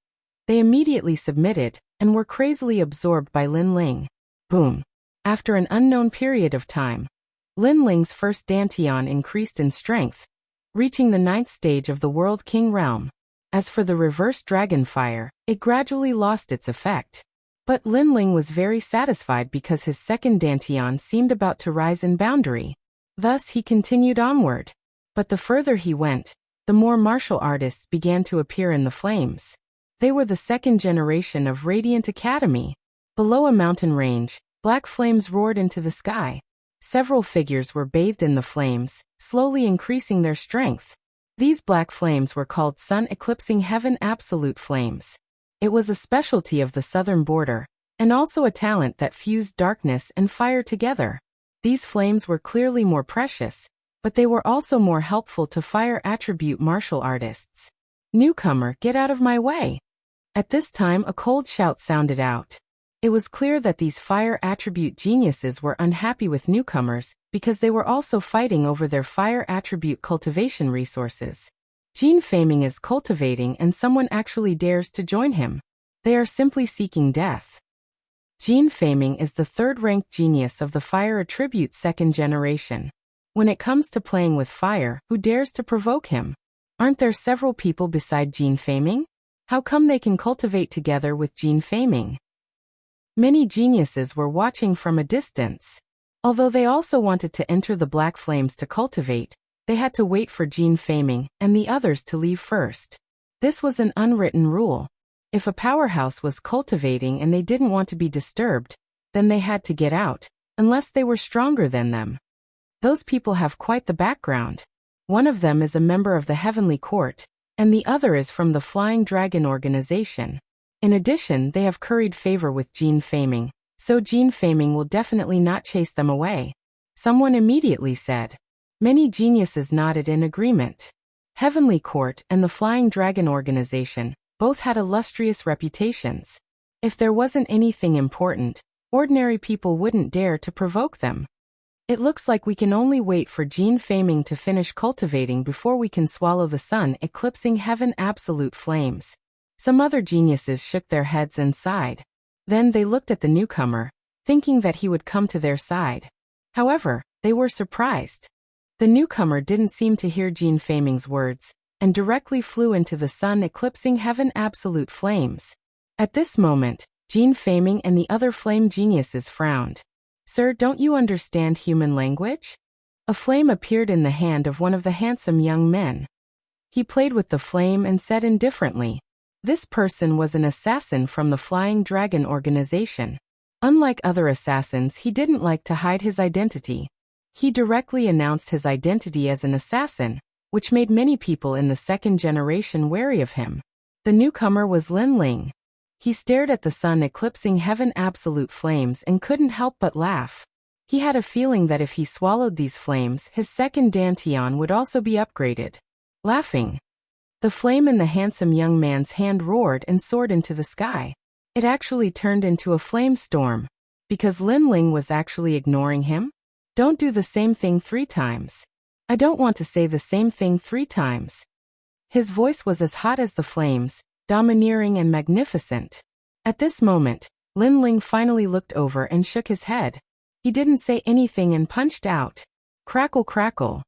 A: they immediately submitted and were crazily absorbed by Lin Ling. Boom. After an unknown period of time, Lin Ling's first dantian increased in strength, reaching the 9th stage of the World King realm. As for the reverse dragon fire, it gradually lost its effect. But Lin Ling was very satisfied because his second dantian seemed about to rise in boundary. Thus he continued onward. But the further he went, the more martial artists began to appear in the flames. They were the second generation of Radiant Academy. Below a mountain range, black flames roared into the sky. Several figures were bathed in the flames, slowly increasing their strength. These black flames were called Sun-Eclipsing Heaven Absolute Flames. It was a specialty of the southern border, and also a talent that fused darkness and fire together. These flames were clearly more precious, but they were also more helpful to fire attribute martial artists. Newcomer, get out of my way! At this time a cold shout sounded out. It was clear that these fire attribute geniuses were unhappy with newcomers because they were also fighting over their fire attribute cultivation resources. Gene Faming is cultivating and someone actually dares to join him. They are simply seeking death. Gene Faming is the third-ranked genius of the fire attribute second generation. When it comes to playing with fire, who dares to provoke him? Aren't there several people beside Gene Faming? How come they can cultivate together with Gene Faming? Many geniuses were watching from a distance. Although they also wanted to enter the black flames to cultivate, they had to wait for Gene Faming and the others to leave first. This was an unwritten rule. If a powerhouse was cultivating and they didn't want to be disturbed, then they had to get out, unless they were stronger than them. Those people have quite the background. One of them is a member of the Heavenly Court, and the other is from the Flying Dragon organization. In addition, they have curried favor with Gene Faming, so Gene Faming will definitely not chase them away. Someone immediately said. Many geniuses nodded in agreement. Heavenly Court and the Flying Dragon organization both had illustrious reputations. If there wasn't anything important, ordinary people wouldn't dare to provoke them. It looks like we can only wait for Gene Faming to finish cultivating before we can swallow the sun-eclipsing heaven absolute flames. Some other geniuses shook their heads and sighed. Then they looked at the newcomer, thinking that he would come to their side. However, they were surprised. The newcomer didn't seem to hear Gene Faming's words, and directly flew into the sun-eclipsing heaven absolute flames. At this moment, Gene Faming and the other flame geniuses frowned. Sir, don't you understand human language? A flame appeared in the hand of one of the handsome young men. He played with the flame and said indifferently. This person was an assassin from the Flying Dragon organization. Unlike other assassins, he didn't like to hide his identity. He directly announced his identity as an assassin, which made many people in the second generation wary of him. The newcomer was Lin Ling. He stared at the sun-eclipsing heaven absolute flames and couldn't help but laugh. He had a feeling that if he swallowed these flames, his second dantian would also be upgraded. Laughing. The flame in the handsome young man's hand roared and soared into the sky. It actually turned into a flame storm. Because Lin Ling was actually ignoring him? Don't do the same thing 3 times. I don't want to say the same thing 3 times. His voice was as hot as the flames, domineering and magnificent. At this moment, Lin Ling finally looked over and shook his head. He didn't say anything and punched out. Crackle crackle.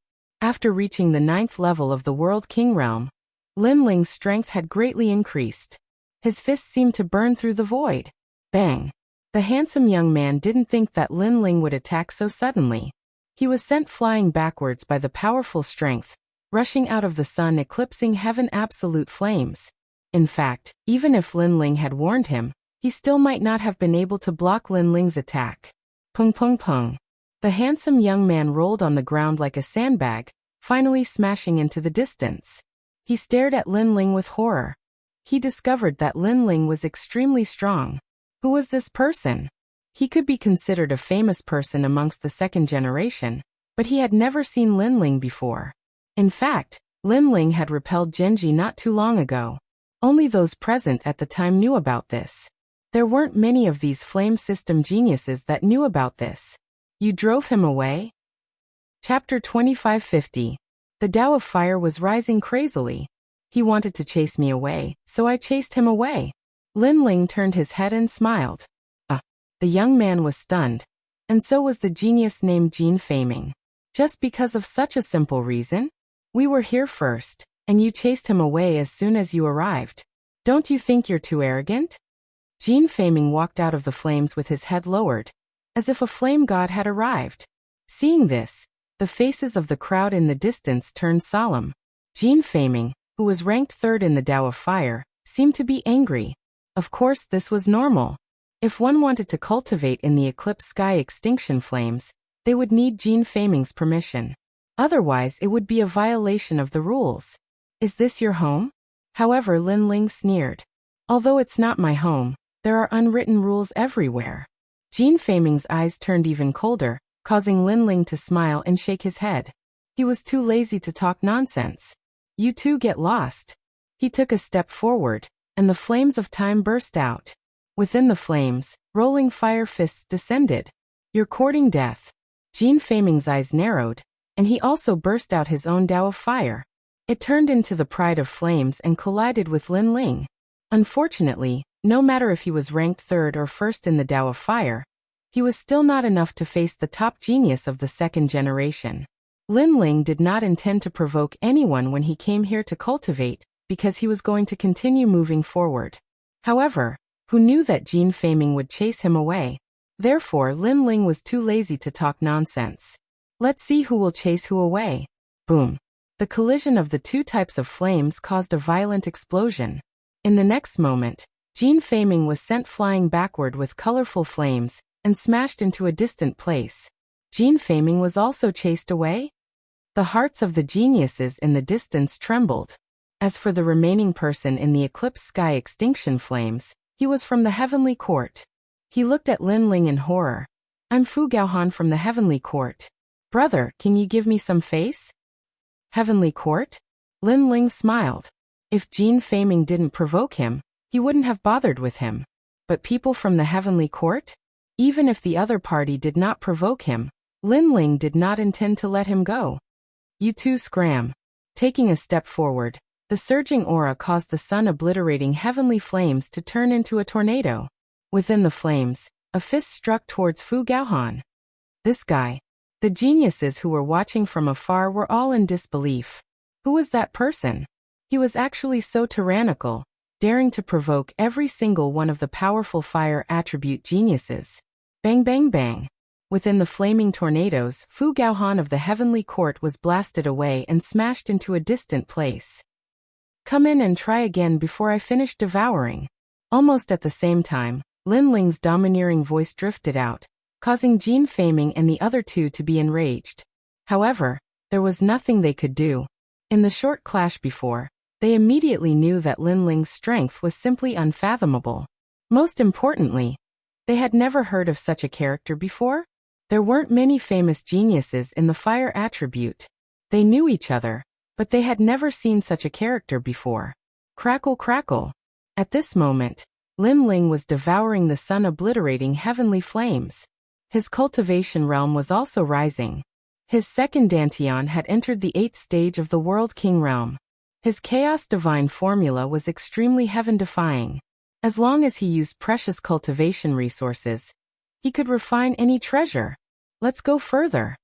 A: After reaching the 9th level of the World King realm, Lin Ling's strength had greatly increased. His fists seemed to burn through the void. Bang! The handsome young man didn't think that Lin Ling would attack so suddenly. He was sent flying backwards by the powerful strength, rushing out of the sun, eclipsing heaven absolute flames. In fact, even if Lin Ling had warned him, he still might not have been able to block Lin Ling's attack. Pung pung pung. The handsome young man rolled on the ground like a sandbag, finally smashing into the distance. He stared at Lin Ling with horror. He discovered that Lin Ling was extremely strong. Who was this person? He could be considered a famous person amongst the second generation, but he had never seen Lin Ling before. In fact, Lin Ling had repelled Genji not too long ago. Only those present at the time knew about this. There weren't many of these flame system geniuses that knew about this. You drove him away? Chapter 2550. The Tao of Fire was rising crazily. He wanted to chase me away, so I chased him away. Lin Ling turned his head and smiled. The young man was stunned, and so was the genius named Jin Feiming. Just because of such a simple reason? We were here first, and you chased him away as soon as you arrived. Don't you think you're too arrogant? Jin Feiming walked out of the flames with his head lowered, as if a flame god had arrived. Seeing this, the faces of the crowd in the distance turned solemn. Jin Feiming, who was ranked 3rd in the Tao of Fire, seemed to be angry. Of course, this was normal. If one wanted to cultivate in the eclipse sky extinction flames, they would need Jin Feiming's permission. Otherwise, it would be a violation of the rules. Is this your home? However, Lin Ling sneered. Although it's not my home, there are unwritten rules everywhere. Jin Feiming's eyes turned even colder, causing Lin Ling to smile and shake his head. He was too lazy to talk nonsense. You two get lost. He took a step forward, and the flames of time burst out. Within the flames, rolling fire fists descended. You're courting death. Jin Feiming's eyes narrowed, and he also burst out his own Tao of Fire. It turned into the Pride of Flames and collided with Lin Ling. Unfortunately, no matter if he was ranked 3rd or 1st in the Tao of Fire, he was still not enough to face the top genius of the second generation. Lin Ling did not intend to provoke anyone when he came here to cultivate, because he was going to continue moving forward. However, who knew that Jin Feiming would chase him away? Therefore, Lin Ling was too lazy to talk nonsense. Let's see who will chase who away. Boom. The collision of the two types of flames caused a violent explosion. In the next moment, Jin Feiming was sent flying backward with colorful flames and smashed into a distant place. Jin Feiming was also chased away? The hearts of the geniuses in the distance trembled. As for the remaining person in the eclipse sky extinction flames, he was from the Heavenly Court. He looked at Lin Ling in horror. I'm Fu Gaohan from the Heavenly Court. Brother, can you give me some face? Heavenly Court? Lin Ling smiled. If Jin Feiming didn't provoke him, he wouldn't have bothered with him. But people from the Heavenly Court? Even if the other party did not provoke him, Lin Ling did not intend to let him go. You two scram. Taking a step forward, the surging aura caused the sun obliterating heavenly flames to turn into a tornado. Within the flames, a fist struck towards Fu Gaohan. This guy. The geniuses who were watching from afar were all in disbelief. Who was that person? He was actually so tyrannical, daring to provoke every single one of the powerful fire attribute geniuses. Bang bang bang. Within the flaming tornadoes, Fu Gaohan of the Heavenly Court was blasted away and smashed into a distant place. Come in and try again before I finish devouring. Almost at the same time, Lin Ling's domineering voice drifted out, causing Jin Feiming and the other two to be enraged. However, there was nothing they could do. In the short clash before, they immediately knew that Lin Ling's strength was simply unfathomable. Most importantly, they had never heard of such a character before. There weren't many famous geniuses in the fire attribute. They knew each other, but they had never seen such a character before. Crackle crackle. At this moment, Lin Ling was devouring the sun obliterating heavenly flames. His cultivation realm was also rising. His second Dantian had entered the 8th stage of the World King realm. His Chaos Divine formula was extremely heaven-defying. As long as he used precious cultivation resources, he could refine any treasure. Let's go further.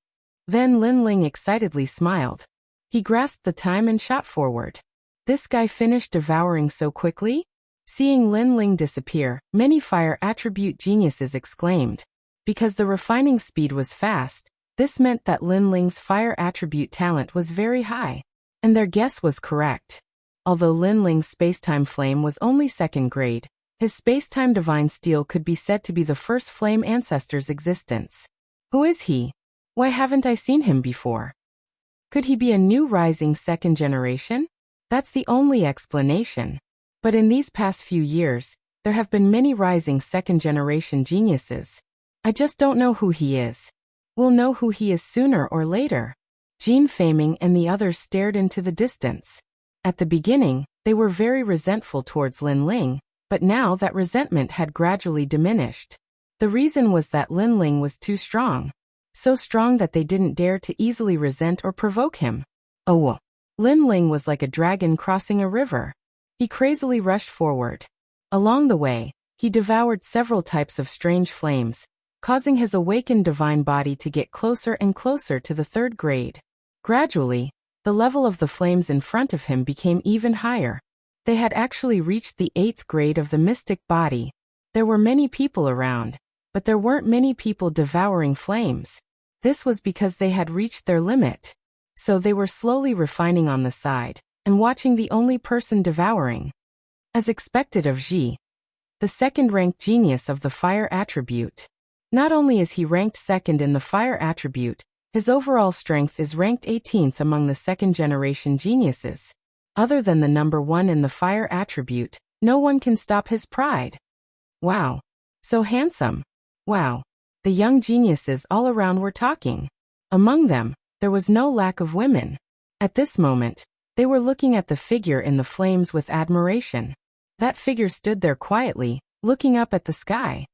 A: Then Lin Ling excitedly smiled. He grasped the time and shot forward. This guy finished devouring so quickly? Seeing Lin Ling disappear, many fire attribute geniuses exclaimed. Because the refining speed was fast, this meant that Lin Ling's fire attribute talent was very high. And their guess was correct. Although Lin Ling's spacetime flame was only second grade, his spacetime divine steel could be said to be the first flame ancestor's existence. Who is he? Why haven't I seen him before? Could he be a new rising second generation? That's the only explanation. But in these past few years, there have been many rising second generation geniuses. I just don't know who he is. We'll know who he is sooner or later. Jean Faming and the others stared into the distance. At the beginning, they were very resentful towards Lin Ling, but now that resentment had gradually diminished. The reason was that Lin Ling was too strong. So strong that they didn't dare to easily resent or provoke him. Oh, Lin Ling was like a dragon crossing a river. He crazily rushed forward. Along the way, he devoured several types of strange flames, causing his awakened divine body to get closer and closer to the third grade. Gradually, the level of the flames in front of him became even higher. They had actually reached the 8th grade of the mystic body. There were many people around, but there weren't many people devouring flames. This was because they had reached their limit. So they were slowly refining on the side, and watching the only person devouring. As expected of Ji, the second-ranked genius of the fire attribute. Not only is he ranked second in the fire attribute, his overall strength is ranked 18th among the second-generation geniuses. Other than the number 1 in the fire attribute, no one can stop his pride. Wow. So handsome. Wow. The young geniuses all around were talking. Among them, there was no lack of women. At this moment, they were looking at the figure in the flames with admiration. That figure stood there quietly, looking up at the sky.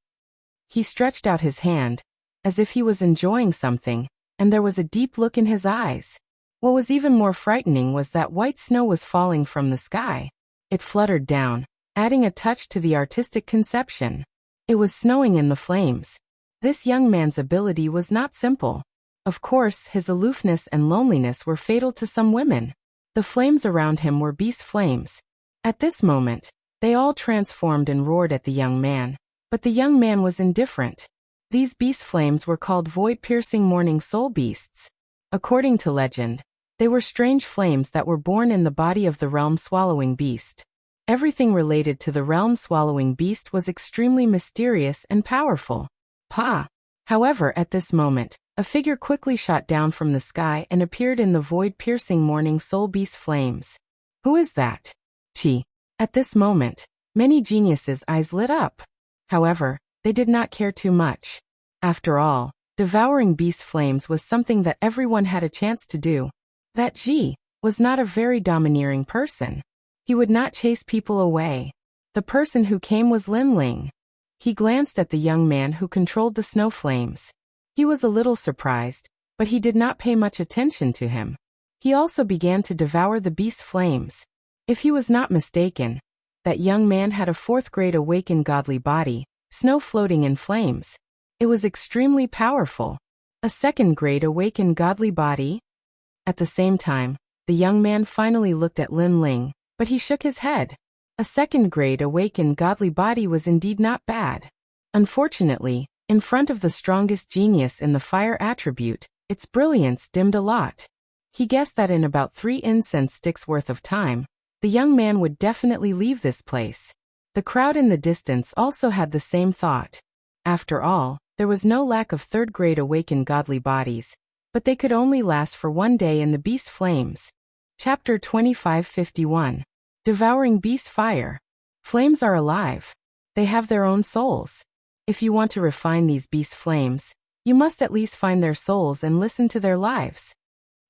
A: He stretched out his hand, as if he was enjoying something, and there was a deep look in his eyes. What was even more frightening was that white snow was falling from the sky. It fluttered down, adding a touch to the artistic conception. It was snowing in the flames. This young man's ability was not simple. Of course, his aloofness and loneliness were fatal to some women. The flames around him were beast flames. At this moment, they all transformed and roared at the young man. But the young man was indifferent. These beast flames were called void-piercing morning soul beasts. According to legend, they were strange flames that were born in the body of the realm-swallowing beast. Everything related to the realm-swallowing beast was extremely mysterious and powerful. However, at this moment, a figure quickly shot down from the sky and appeared in the void-piercing morning soul beast flames. Who is that? Chi. At this moment, many geniuses' eyes lit up. However, they did not care too much. After all, devouring beast flames was something that everyone had a chance to do. That Ji was not a very domineering person. He would not chase people away. The person who came was Lin Ling. He glanced at the young man who controlled the snow flames. He was a little surprised, but he did not pay much attention to him. He also began to devour the beast flames. If he was not mistaken, that young man had a 4th grade awakened godly body, snow floating in flames. It was extremely powerful. A 2nd grade awakened godly body? At the same time, the young man finally looked at Lin Ling, but he shook his head. A 2nd grade awakened godly body was indeed not bad. Unfortunately, in front of the strongest genius in the fire attribute, its brilliance dimmed a lot. He guessed that in about 3 incense sticks worth of time, the young man would definitely leave this place. The crowd in the distance also had the same thought. After all, there was no lack of 3rd grade awakened godly bodies, but they could only last for 1 day in the beast flames. Chapter 2551. Devouring beast fire. Flames are alive. They have their own souls. If you want to refine these beast flames, you must at least find their souls and listen to their lives.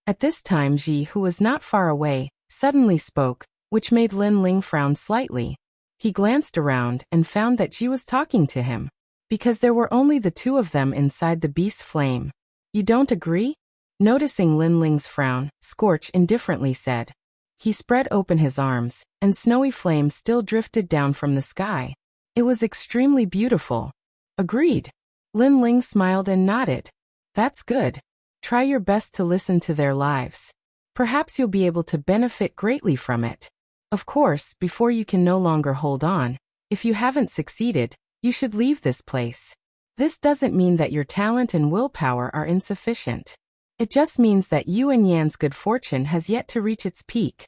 A: At this time Ji, who was not far away, suddenly spoke, which made Lin Ling frown slightly. He glanced around and found that Ji was talking to him, because there were only the 2 of them inside the beast flame. You don't agree? Noticing Lin Ling's frown, Scorch indifferently said. He spread open his arms, and snowy flames still drifted down from the sky. It was extremely beautiful. Agreed. Lin Ling smiled and nodded. That's good. Try your best to listen to their lives. Perhaps you'll be able to benefit greatly from it. Of course, before you can no longer hold on, if you haven't succeeded, you should leave this place. This doesn't mean that your talent and willpower are insufficient. It just means that you and Yan's good fortune has yet to reach its peak.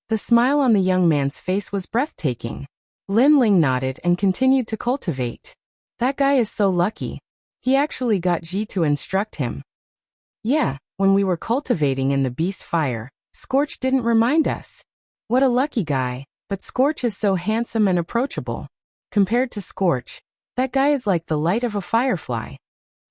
A: The smile on the young man's face was breathtaking. Lin Ling nodded and continued to cultivate. That guy is so lucky. He actually got Ji to instruct him. Yeah, when we were cultivating in the beast fire, Scorch didn't remind us. What a lucky guy, but Scorch is so handsome and approachable. Compared to Scorch, that guy is like the light of a firefly.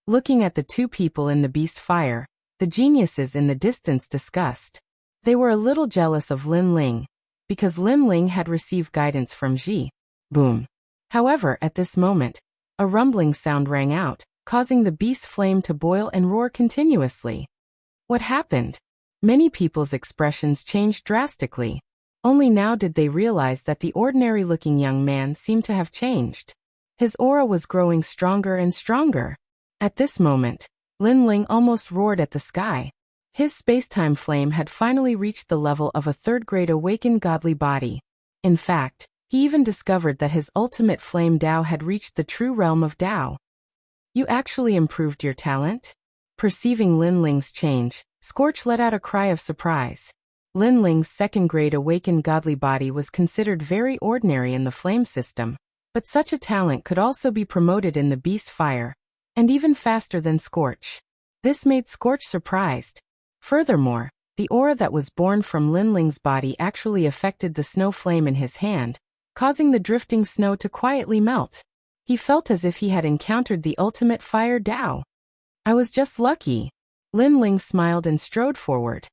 A: Looking at the two people in the beast fire, the geniuses in the distance discussed. They were a little jealous of Lin Ling, because Lin Ling had received guidance from Ji. Boom. However, at this moment, a rumbling sound rang out, causing the beast flame to boil and roar continuously. What happened? Many people's expressions changed drastically. Only now did they realize that the ordinary-looking young man seemed to have changed. His aura was growing stronger and stronger. At this moment, Lin Ling almost roared at the sky. His space-time flame had finally reached the level of a third-grade awakened godly body. In fact, he even discovered that his ultimate flame Dao had reached the true realm of Dao. You actually improved your talent? Perceiving Lin Ling's change, Scorch let out a cry of surprise. Lin Ling's second-grade awakened godly body was considered very ordinary in the flame system, but such a talent could also be promoted in the beast fire, and even faster than Scorch. This made Scorch surprised. Furthermore, the aura that was born from Lin Ling's body actually affected the snow flame in his hand, causing the drifting snow to quietly melt. He felt as if he had encountered the ultimate fire Dao. I was just lucky. Lin Ling smiled and strode forward.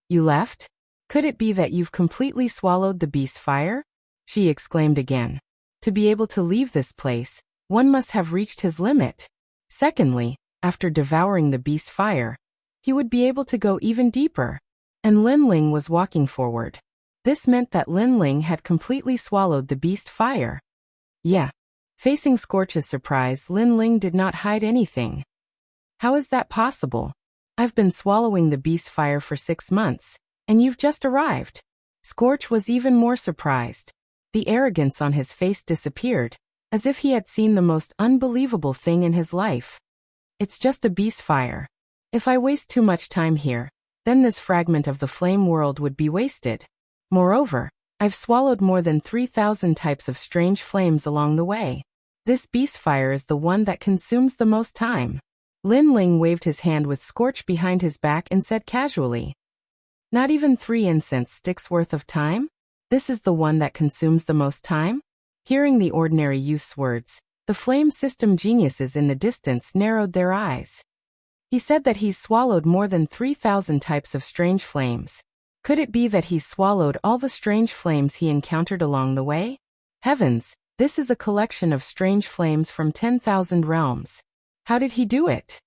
A: You left? Could it be that you've completely swallowed the beast fire? She exclaimed again. To be able to leave this place, one must have reached his limit. Secondly, after devouring the beast fire, he would be able to go even deeper. And Lin Ling was walking forward. This meant that Lin Ling had completely swallowed the beast fire. Yeah. Facing Scorch's surprise, Lin Ling did not hide anything. How is that possible? I've been swallowing the beast fire for 6 months, and you've just arrived. Scorch was even more surprised. The arrogance on his face disappeared, as if he had seen the most unbelievable thing in his life. It's just a beast fire. If I waste too much time here, then this fragment of the flame world would be wasted. Moreover, I've swallowed more than 3,000 types of strange flames along the way. This beast fire is the one that consumes the most time. Lin Ling waved his hand with Scorch behind his back and said casually. Not even 3 incense sticks worth of time? This is the one that consumes the most time? Hearing the ordinary youth's words, the flame system geniuses in the distance narrowed their eyes. He said that he's swallowed more than 3,000 types of strange flames. Could it be that he's swallowed all the strange flames he encountered along the way? Heavens, this is a collection of strange flames from 10,000 realms. How did he do it?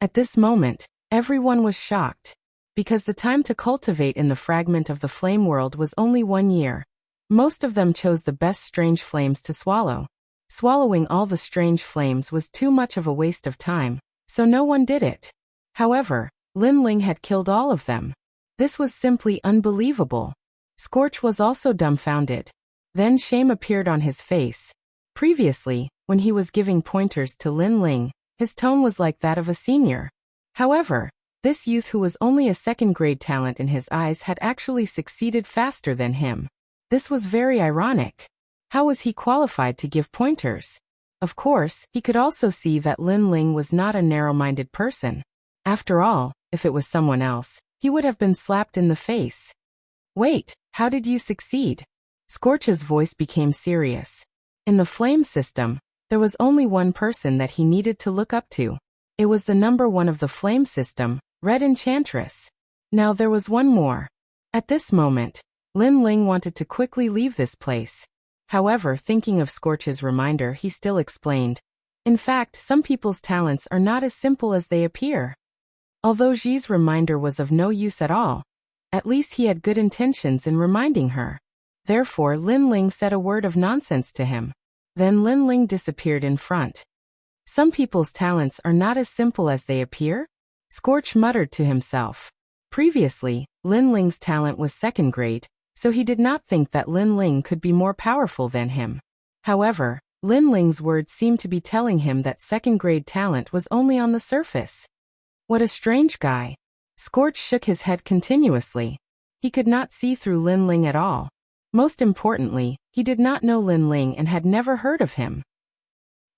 A: At this moment, everyone was shocked, because the time to cultivate in the fragment of the flame world was only 1 year. Most of them chose the best strange flames to swallow. Swallowing all the strange flames was too much of a waste of time, so no one did it. However, Lin Ling had killed all of them. This was simply unbelievable. Scorch was also dumbfounded. Then shame appeared on his face. Previously, when he was giving pointers to Lin Ling, his tone was like that of a senior. However, this youth who was only a second-grade talent in his eyes had actually succeeded faster than him. This was very ironic. How was he qualified to give pointers? Of course, he could also see that Lin Ling was not a narrow-minded person. After all, if it was someone else, he would have been slapped in the face. Wait, how did you succeed? Scorch's voice became serious. In the flame system, there was only one person that he needed to look up to. It was the number 1 of the flame system, Red Enchantress. Now there was one more. At this moment, Lin Ling wanted to quickly leave this place. However, thinking of Scorch's reminder, he still explained. In fact, some people's talents are not as simple as they appear. Although Ji's reminder was of no use at all, at least he had good intentions in reminding her. Therefore, Lin Ling said a word of nonsense to him. Then Lin Ling disappeared in front. Some people's talents are not as simple as they appear? Scorch muttered to himself. Previously, Lin Ling's talent was second grade, so he did not think that Lin Ling could be more powerful than him. However, Lin Ling's words seemed to be telling him that second-grade talent was only on the surface. What a strange guy. Scorch shook his head continuously. He could not see through Lin Ling at all. Most importantly, he did not know Lin Ling and had never heard of him.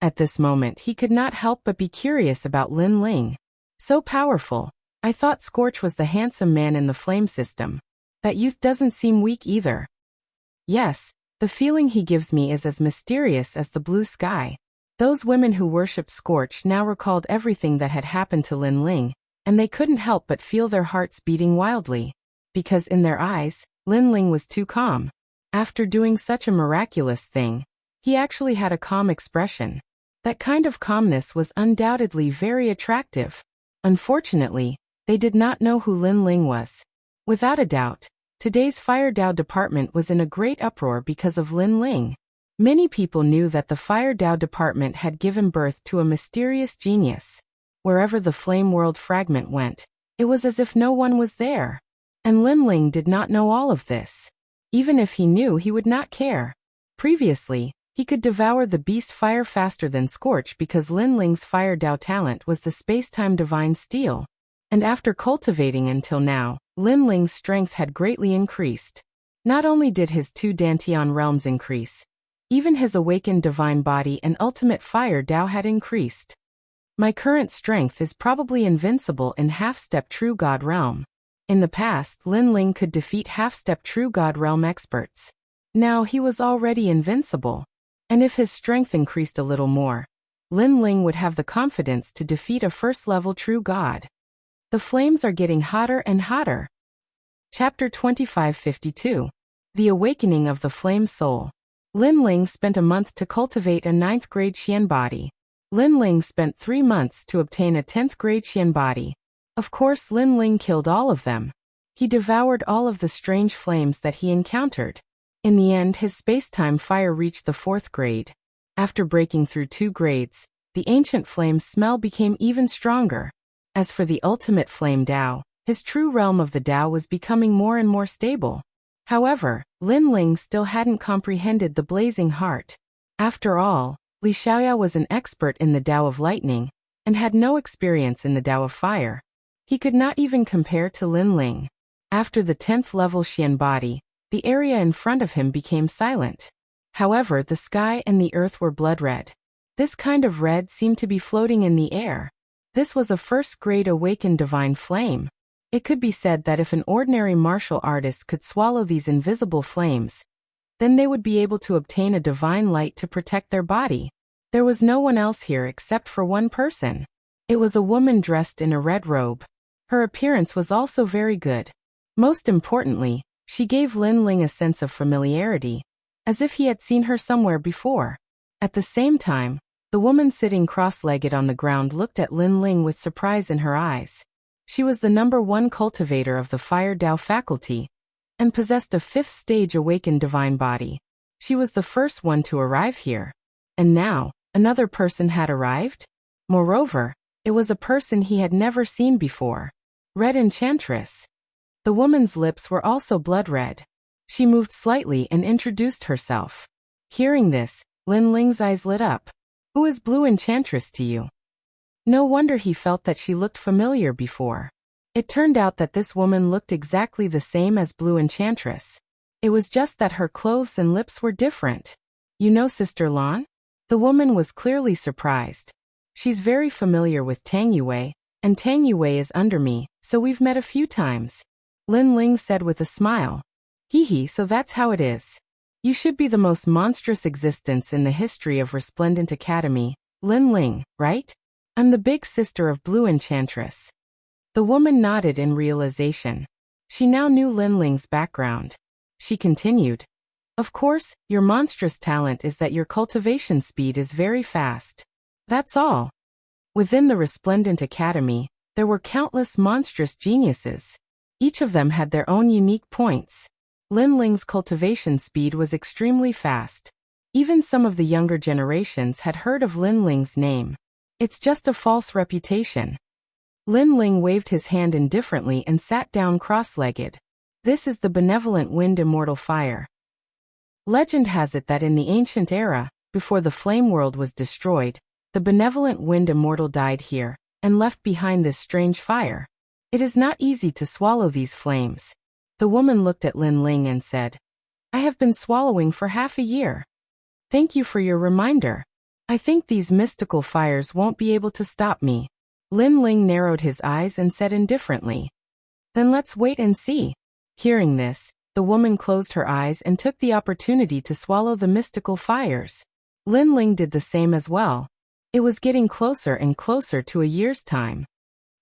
A: At this moment he could not help but be curious about Lin Ling. So powerful. I thought Scorch was the handsome man in the flame system. That youth doesn't seem weak either. Yes. The feeling he gives me is as mysterious as the blue sky. Those women who worshipped Scorch now recalled everything that had happened to Lin Ling, and they couldn't help but feel their hearts beating wildly. Because in their eyes, Lin Ling was too calm. After doing such a miraculous thing, he actually had a calm expression. That kind of calmness was undoubtedly very attractive. Unfortunately, they did not know who Lin Ling was. Without a doubt, today's Fire Dao department was in a great uproar because of Lin Ling. Many people knew that the Fire Dao department had given birth to a mysterious genius. Wherever the Flame World fragment went, it was as if no one was there. And Lin Ling did not know all of this. Even if he knew, he would not care. Previously, he could devour the beast fire faster than Scorch because Lin Ling's Fire Dao talent was the space-time divine steel. And after cultivating until now, Lin Ling's strength had greatly increased. Not only did his two Dantian realms increase, even his awakened divine body and ultimate Fire Dao had increased. My current strength is probably invincible in half-step True God realm. In the past, Lin Ling could defeat half-step True God realm experts. Now he was already invincible. And if his strength increased a little more, Lin Ling would have the confidence to defeat a first-level True God. The flames are getting hotter and hotter. Chapter 2552. The Awakening of the Flame Soul. Lin Ling spent a month to cultivate a 9th grade Xian body. Lin Ling spent 3 months to obtain a 10th grade Xian body. Of course, Lin Ling killed all of them. He devoured all of the strange flames that he encountered. In the end, his space-time fire reached the 4th grade. After breaking through 2 grades, the ancient flame's smell became even stronger. As for the ultimate flame Dao, his true realm of the Dao was becoming more and more stable. However, Lin Ling still hadn't comprehended the blazing heart. After all, Li Xiaoya was an expert in the Dao of lightning, and had no experience in the Dao of fire. He could not even compare to Lin Ling. After the 10th level Xian body, the area in front of him became silent. However, the sky and the earth were blood red. This kind of red seemed to be floating in the air. This was a first-grade awakened divine flame. It could be said that if an ordinary martial artist could swallow these invisible flames, then they would be able to obtain a divine light to protect their body. There was no one else here except for one person. It was a woman dressed in a red robe. Her appearance was also very good. Most importantly, she gave Lin Ling a sense of familiarity, as if he had seen her somewhere before. At the same time, the woman sitting cross-legged on the ground looked at Lin Ling with surprise in her eyes. She was the #1 cultivator of the Fire Dao faculty, and possessed a 5th stage awakened divine body. She was the first one to arrive here. And now, another person had arrived? Moreover, it was a person he had never seen before. Red Enchantress. The woman's lips were also blood red. She moved slightly and introduced herself. Hearing this, Lin Ling's eyes lit up. Who is Blue Enchantress to you? No wonder he felt that she looked familiar before. It turned out that this woman looked exactly the same as Blue Enchantress. It was just that her clothes and lips were different. You know Sister Lan? The woman was clearly surprised. She's very familiar with Tang Yue, and Tang Yue is under me, so we've met a few times. Lin Ling said with a smile. Hee hee, so that's how it is. You should be the most monstrous existence in the history of Resplendent Academy, Lin Ling, right? I'm the big sister of Blue Enchantress. The woman nodded in realization. She now knew Lin Ling's background. She continued. Of course, your monstrous talent is that your cultivation speed is very fast. That's all. Within the Resplendent Academy, there were countless monstrous geniuses. Each of them had their own unique points. Lin Ling's cultivation speed was extremely fast. Even some of the younger generations had heard of Lin Ling's name. It's just a false reputation. Lin Ling waved his hand indifferently and sat down cross-legged. This is the benevolent wind immortal fire. Legend has it that in the ancient era, before the flame world was destroyed, the benevolent wind immortal died here, and left behind this strange fire. It is not easy to swallow these flames. The woman looked at Lin Ling and said, I have been swallowing for half a year. Thank you for your reminder. I think these mystical fires won't be able to stop me. Lin Ling narrowed his eyes and said indifferently, Then let's wait and see. Hearing this, the woman closed her eyes and took the opportunity to swallow the mystical fires. Lin Ling did the same as well. It was getting closer and closer to a year's time.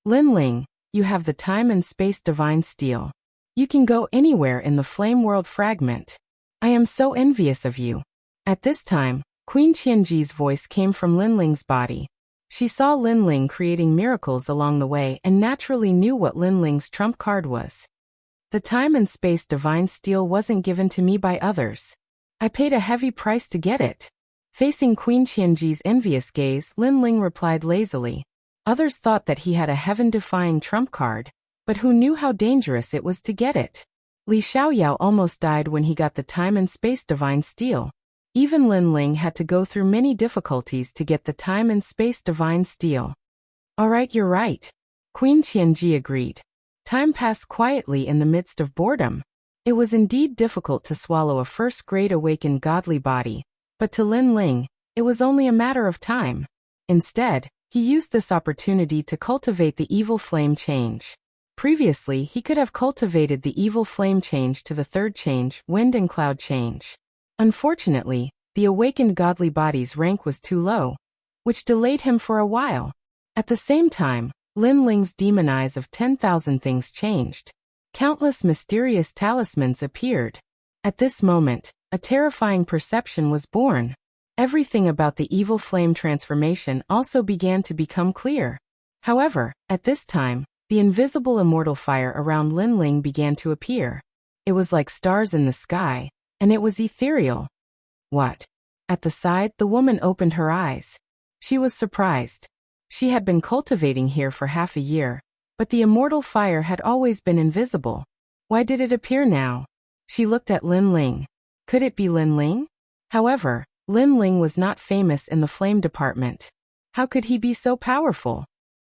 A: Lin Ling, you have the time and space divine steel. You can go anywhere in the flame world fragment. I am so envious of you. At this time, Queen Qianji's voice came from Lin Ling's body. She saw Lin Ling creating miracles along the way and naturally knew what Lin Ling's trump card was. The time and space divine steel wasn't given to me by others. I paid a heavy price to get it. Facing Queen Qianji's envious gaze, Lin Ling replied lazily. Others thought that he had a heaven-defying trump card, but who knew how dangerous it was to get it? Li Xiaoyao almost died when he got the time and space divine steel. Even Lin Ling had to go through many difficulties to get the time and space divine steel. Alright, you're right. Queen Qianji agreed. Time passed quietly in the midst of boredom. It was indeed difficult to swallow a first-grade awakened godly body, but to Lin Ling, it was only a matter of time. Instead, he used this opportunity to cultivate the evil flame change. Previously, he could have cultivated the evil flame change to the third change, wind and cloud change. Unfortunately, the awakened godly body's rank was too low, which delayed him for a while. At the same time, Lin Ling's demon eyes of 10,000 things changed. Countless mysterious talismans appeared. At this moment, a terrifying perception was born. Everything about the evil flame transformation also began to become clear. However, at this time, the invisible immortal fire around Lin Ling began to appear. It was like stars in the sky, and it was ethereal. What? At the side, the woman opened her eyes. She was surprised. She had been cultivating here for half a year, but the immortal fire had always been invisible. Why did it appear now? She looked at Lin Ling. Could it be Lin Ling? However, Lin Ling was not famous in the flame department. How could he be so powerful?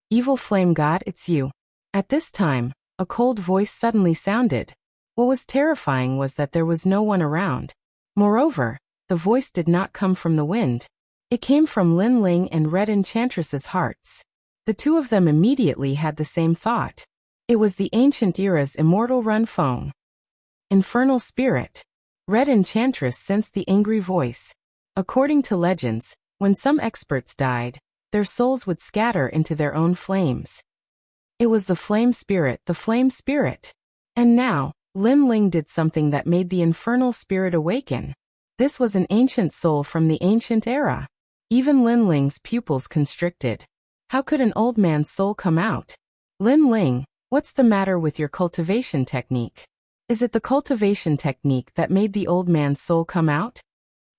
A: Evil flame god, it's you. At this time, a cold voice suddenly sounded. What was terrifying was that there was no one around. Moreover, the voice did not come from the wind. It came from Lin Ling and Red Enchantress's hearts. The two of them immediately had the same thought. It was the ancient era's immortal Run Feng. Infernal spirit. Red Enchantress sensed the angry voice. According to legends, when some experts died, their souls would scatter into their own flames. It was the flame spirit, the flame spirit. And now, Lin Ling did something that made the infernal spirit awaken. This was an ancient soul from the ancient era. Even Lin Ling's pupils constricted. How could an old man's soul come out? Lin Ling, what's the matter with your cultivation technique? Is it the cultivation technique that made the old man's soul come out?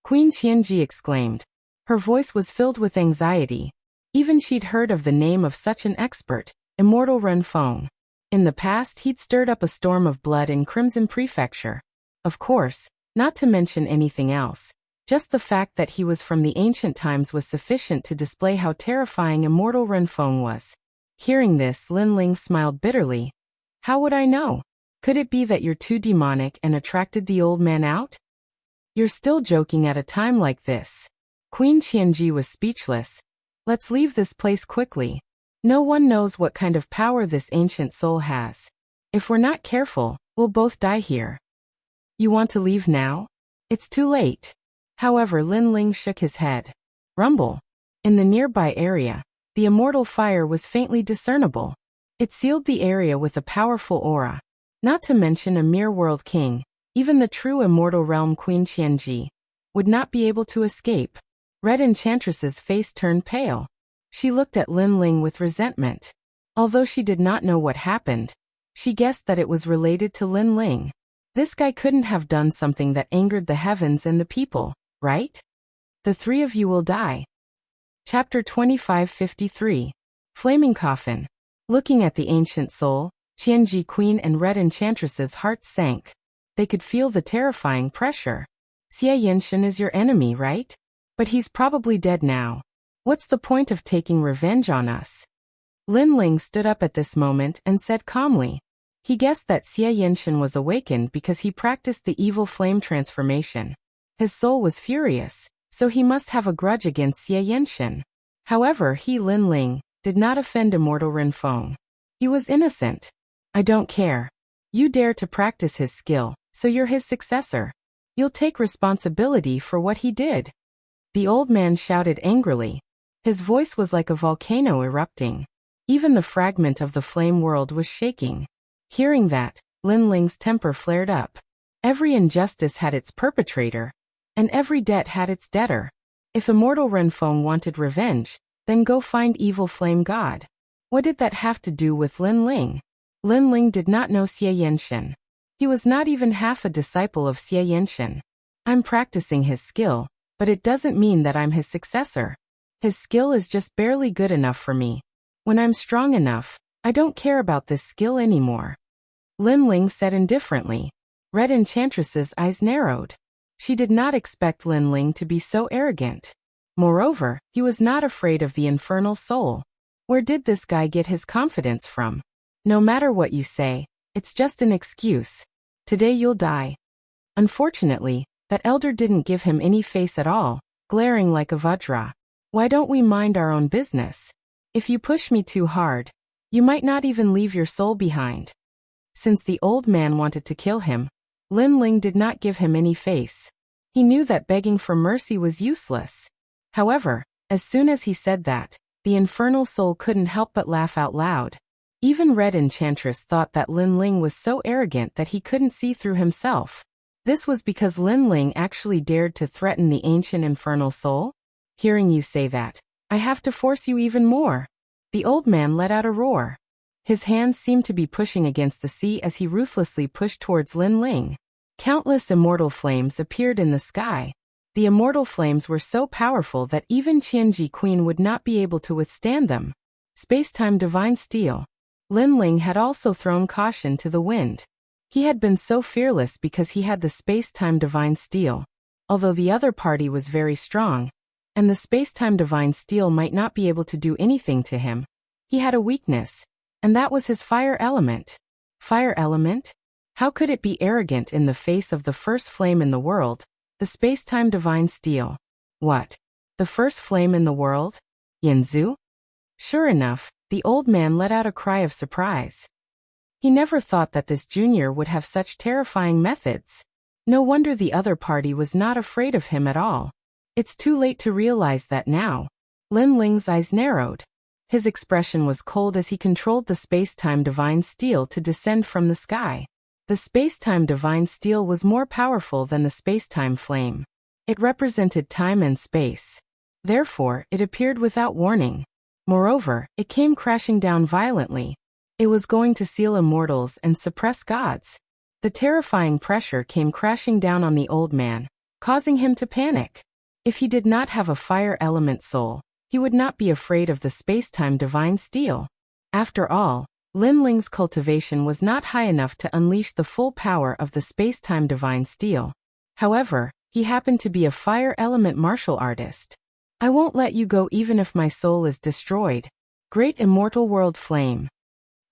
A: Queen Qianji exclaimed. Her voice was filled with anxiety. Even she'd heard of the name of such an expert, Immortal Ren Feng. In the past, he'd stirred up a storm of blood in Crimson Prefecture. Of course, not to mention anything else. Just the fact that he was from the ancient times was sufficient to display how terrifying Immortal Ren Feng was. Hearing this, Lin Ling smiled bitterly. How would I know? Could it be that you're too demonic and attracted the old man out? You're still joking at a time like this. Queen Qianji was speechless. Let's leave this place quickly. No one knows what kind of power this ancient soul has. If we're not careful, we'll both die here. You want to leave now? It's too late. However, Lin Ling shook his head. Rumble. In the nearby area, the immortal fire was faintly discernible. It sealed the area with a powerful aura. Not to mention a mere world king, even the true immortal realm Queen Qianji, would not be able to escape. Red Enchantress's face turned pale. She looked at Lin Ling with resentment. Although she did not know what happened, she guessed that it was related to Lin Ling. This guy couldn't have done something that angered the heavens and the people, right? The three of you will die. Chapter 2553. Flaming Coffin. Looking at the ancient soul, Qianji Queen and Red Enchantress's hearts sank. They could feel the terrifying pressure. Xie Yinshan is your enemy, right? But he's probably dead now. What's the point of taking revenge on us? Lin Ling stood up at this moment and said calmly. He guessed that Xie Yinshan was awakened because he practiced the evil flame transformation. His soul was furious, so he must have a grudge against Xie Yinshan. However, he, Lin Ling, did not offend immortal Renfeng. He was innocent. I don't care. You dare to practice his skill, so you're his successor. You'll take responsibility for what he did. The old man shouted angrily. His voice was like a volcano erupting. Even the fragment of the flame world was shaking. Hearing that, Lin Ling's temper flared up. Every injustice had its perpetrator, and every debt had its debtor. If immortal Renfeng wanted revenge, then go find evil flame god. What did that have to do with Lin Ling? Lin Ling did not know Xie Yinshan. He was not even half a disciple of Xie Yinshan. I'm practicing his skill, but it doesn't mean that I'm his successor. His skill is just barely good enough for me. When I'm strong enough, I don't care about this skill anymore. Lin Ling said indifferently. Red Enchantress's eyes narrowed. She did not expect Lin Ling to be so arrogant. Moreover, he was not afraid of the infernal soul. Where did this guy get his confidence from? No matter what you say, it's just an excuse. Today you'll die. Unfortunately, that elder didn't give him any face at all, glaring like a Vajra. Why don't we mind our own business? If you push me too hard, you might not even leave your soul behind. Since the old man wanted to kill him, Lin Ling did not give him any face. He knew that begging for mercy was useless. However, as soon as he said that, the infernal soul couldn't help but laugh out loud. Even Red Enchantress thought that Lin Ling was so arrogant that he couldn't see through himself. This was because Lin Ling actually dared to threaten the ancient infernal soul? Hearing you say that, I have to force you even more. The old man let out a roar. His hands seemed to be pushing against the sea as he ruthlessly pushed towards Lin Ling. Countless immortal flames appeared in the sky. The immortal flames were so powerful that even Qianji Queen would not be able to withstand them. Space-time divine steel. Lin Ling had also thrown caution to the wind. He had been so fearless because he had the space-time divine steel. Although the other party was very strong, and the space-time divine steel might not be able to do anything to him, he had a weakness, and that was his fire element. Fire element? How could it be arrogant in the face of the first flame in the world, the space-time divine steel? What? The first flame in the world? Yanzu? Sure enough, the old man let out a cry of surprise. He never thought that this junior would have such terrifying methods. No wonder the other party was not afraid of him at all. It's too late to realize that now. Lin Ling's eyes narrowed. His expression was cold as he controlled the space-time divine steel to descend from the sky. The space-time divine steel was more powerful than the space-time flame. It represented time and space. Therefore, it appeared without warning. Moreover, it came crashing down violently. It was going to seal immortals and suppress gods. The terrifying pressure came crashing down on the old man, causing him to panic. If he did not have a fire element soul, he would not be afraid of the space-time divine steel. After all, Lin Ling's cultivation was not high enough to unleash the full power of the space-time divine steel. However, he happened to be a fire element martial artist. I won't let you go even if my soul is destroyed. Great immortal world flame.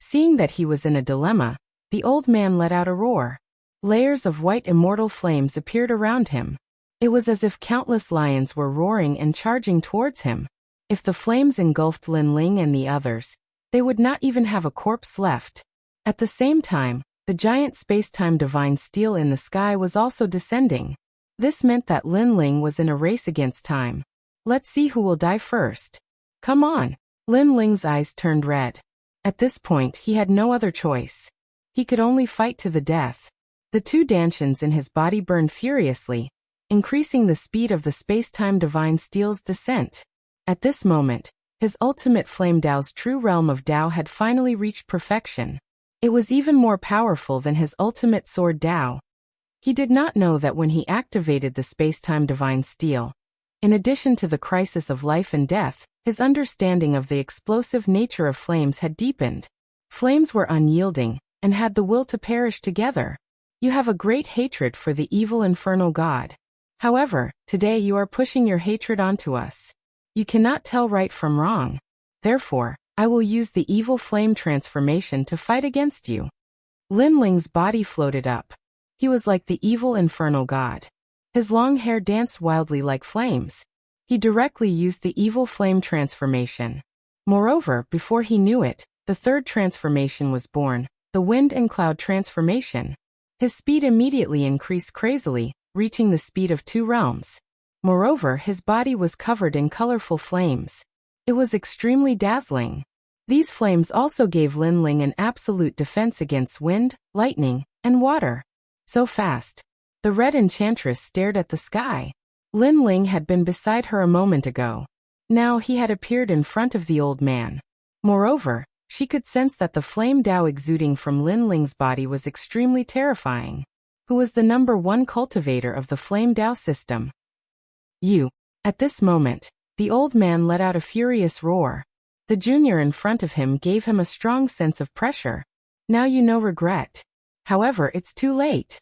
A: Seeing that he was in a dilemma, the old man let out a roar. Layers of white immortal flames appeared around him. It was as if countless lions were roaring and charging towards him. If the flames engulfed Lin Ling and the others, they would not even have a corpse left. At the same time, the giant space-time divine steel in the sky was also descending. This meant that Lin Ling was in a race against time. Let's see who will die first. Come on. Lin Ling's eyes turned red. At this point he had no other choice. He could only fight to the death. The two dantians in his body burned furiously, increasing the speed of the space-time divine steel's descent. At this moment, his ultimate flame Dao's true realm of Dao had finally reached perfection. It was even more powerful than his ultimate sword Dao. He did not know that when he activated the space-time divine steel, in addition to the crisis of life and death, His understanding of the explosive nature of flames had deepened. Flames were unyielding, and had the will to perish together. You have a great hatred for the evil infernal god. However, today you are pushing your hatred onto us. You cannot tell right from wrong. Therefore, I will use the evil flame transformation to fight against you. Lin Ling's body floated up. He was like the evil infernal god. His long hair danced wildly like flames. He directly used the evil flame transformation. Moreover, before he knew it, the third transformation was born, the wind and cloud transformation. His speed immediately increased crazily, reaching the speed of 2 realms. Moreover, his body was covered in colorful flames. It was extremely dazzling. These flames also gave Lin Ling an absolute defense against wind, lightning, and water. So fast. The red enchantress stared at the sky. Lin Ling had been beside her a moment ago. Now he had appeared in front of the old man. Moreover, she could sense that the flame Dao exuding from Lin Ling's body was extremely terrifying. Who was the #1 cultivator of the flame Dao system? You. At this moment, the old man let out a furious roar. The junior in front of him gave him a strong sense of pressure. Now you know regret. However, it's too late.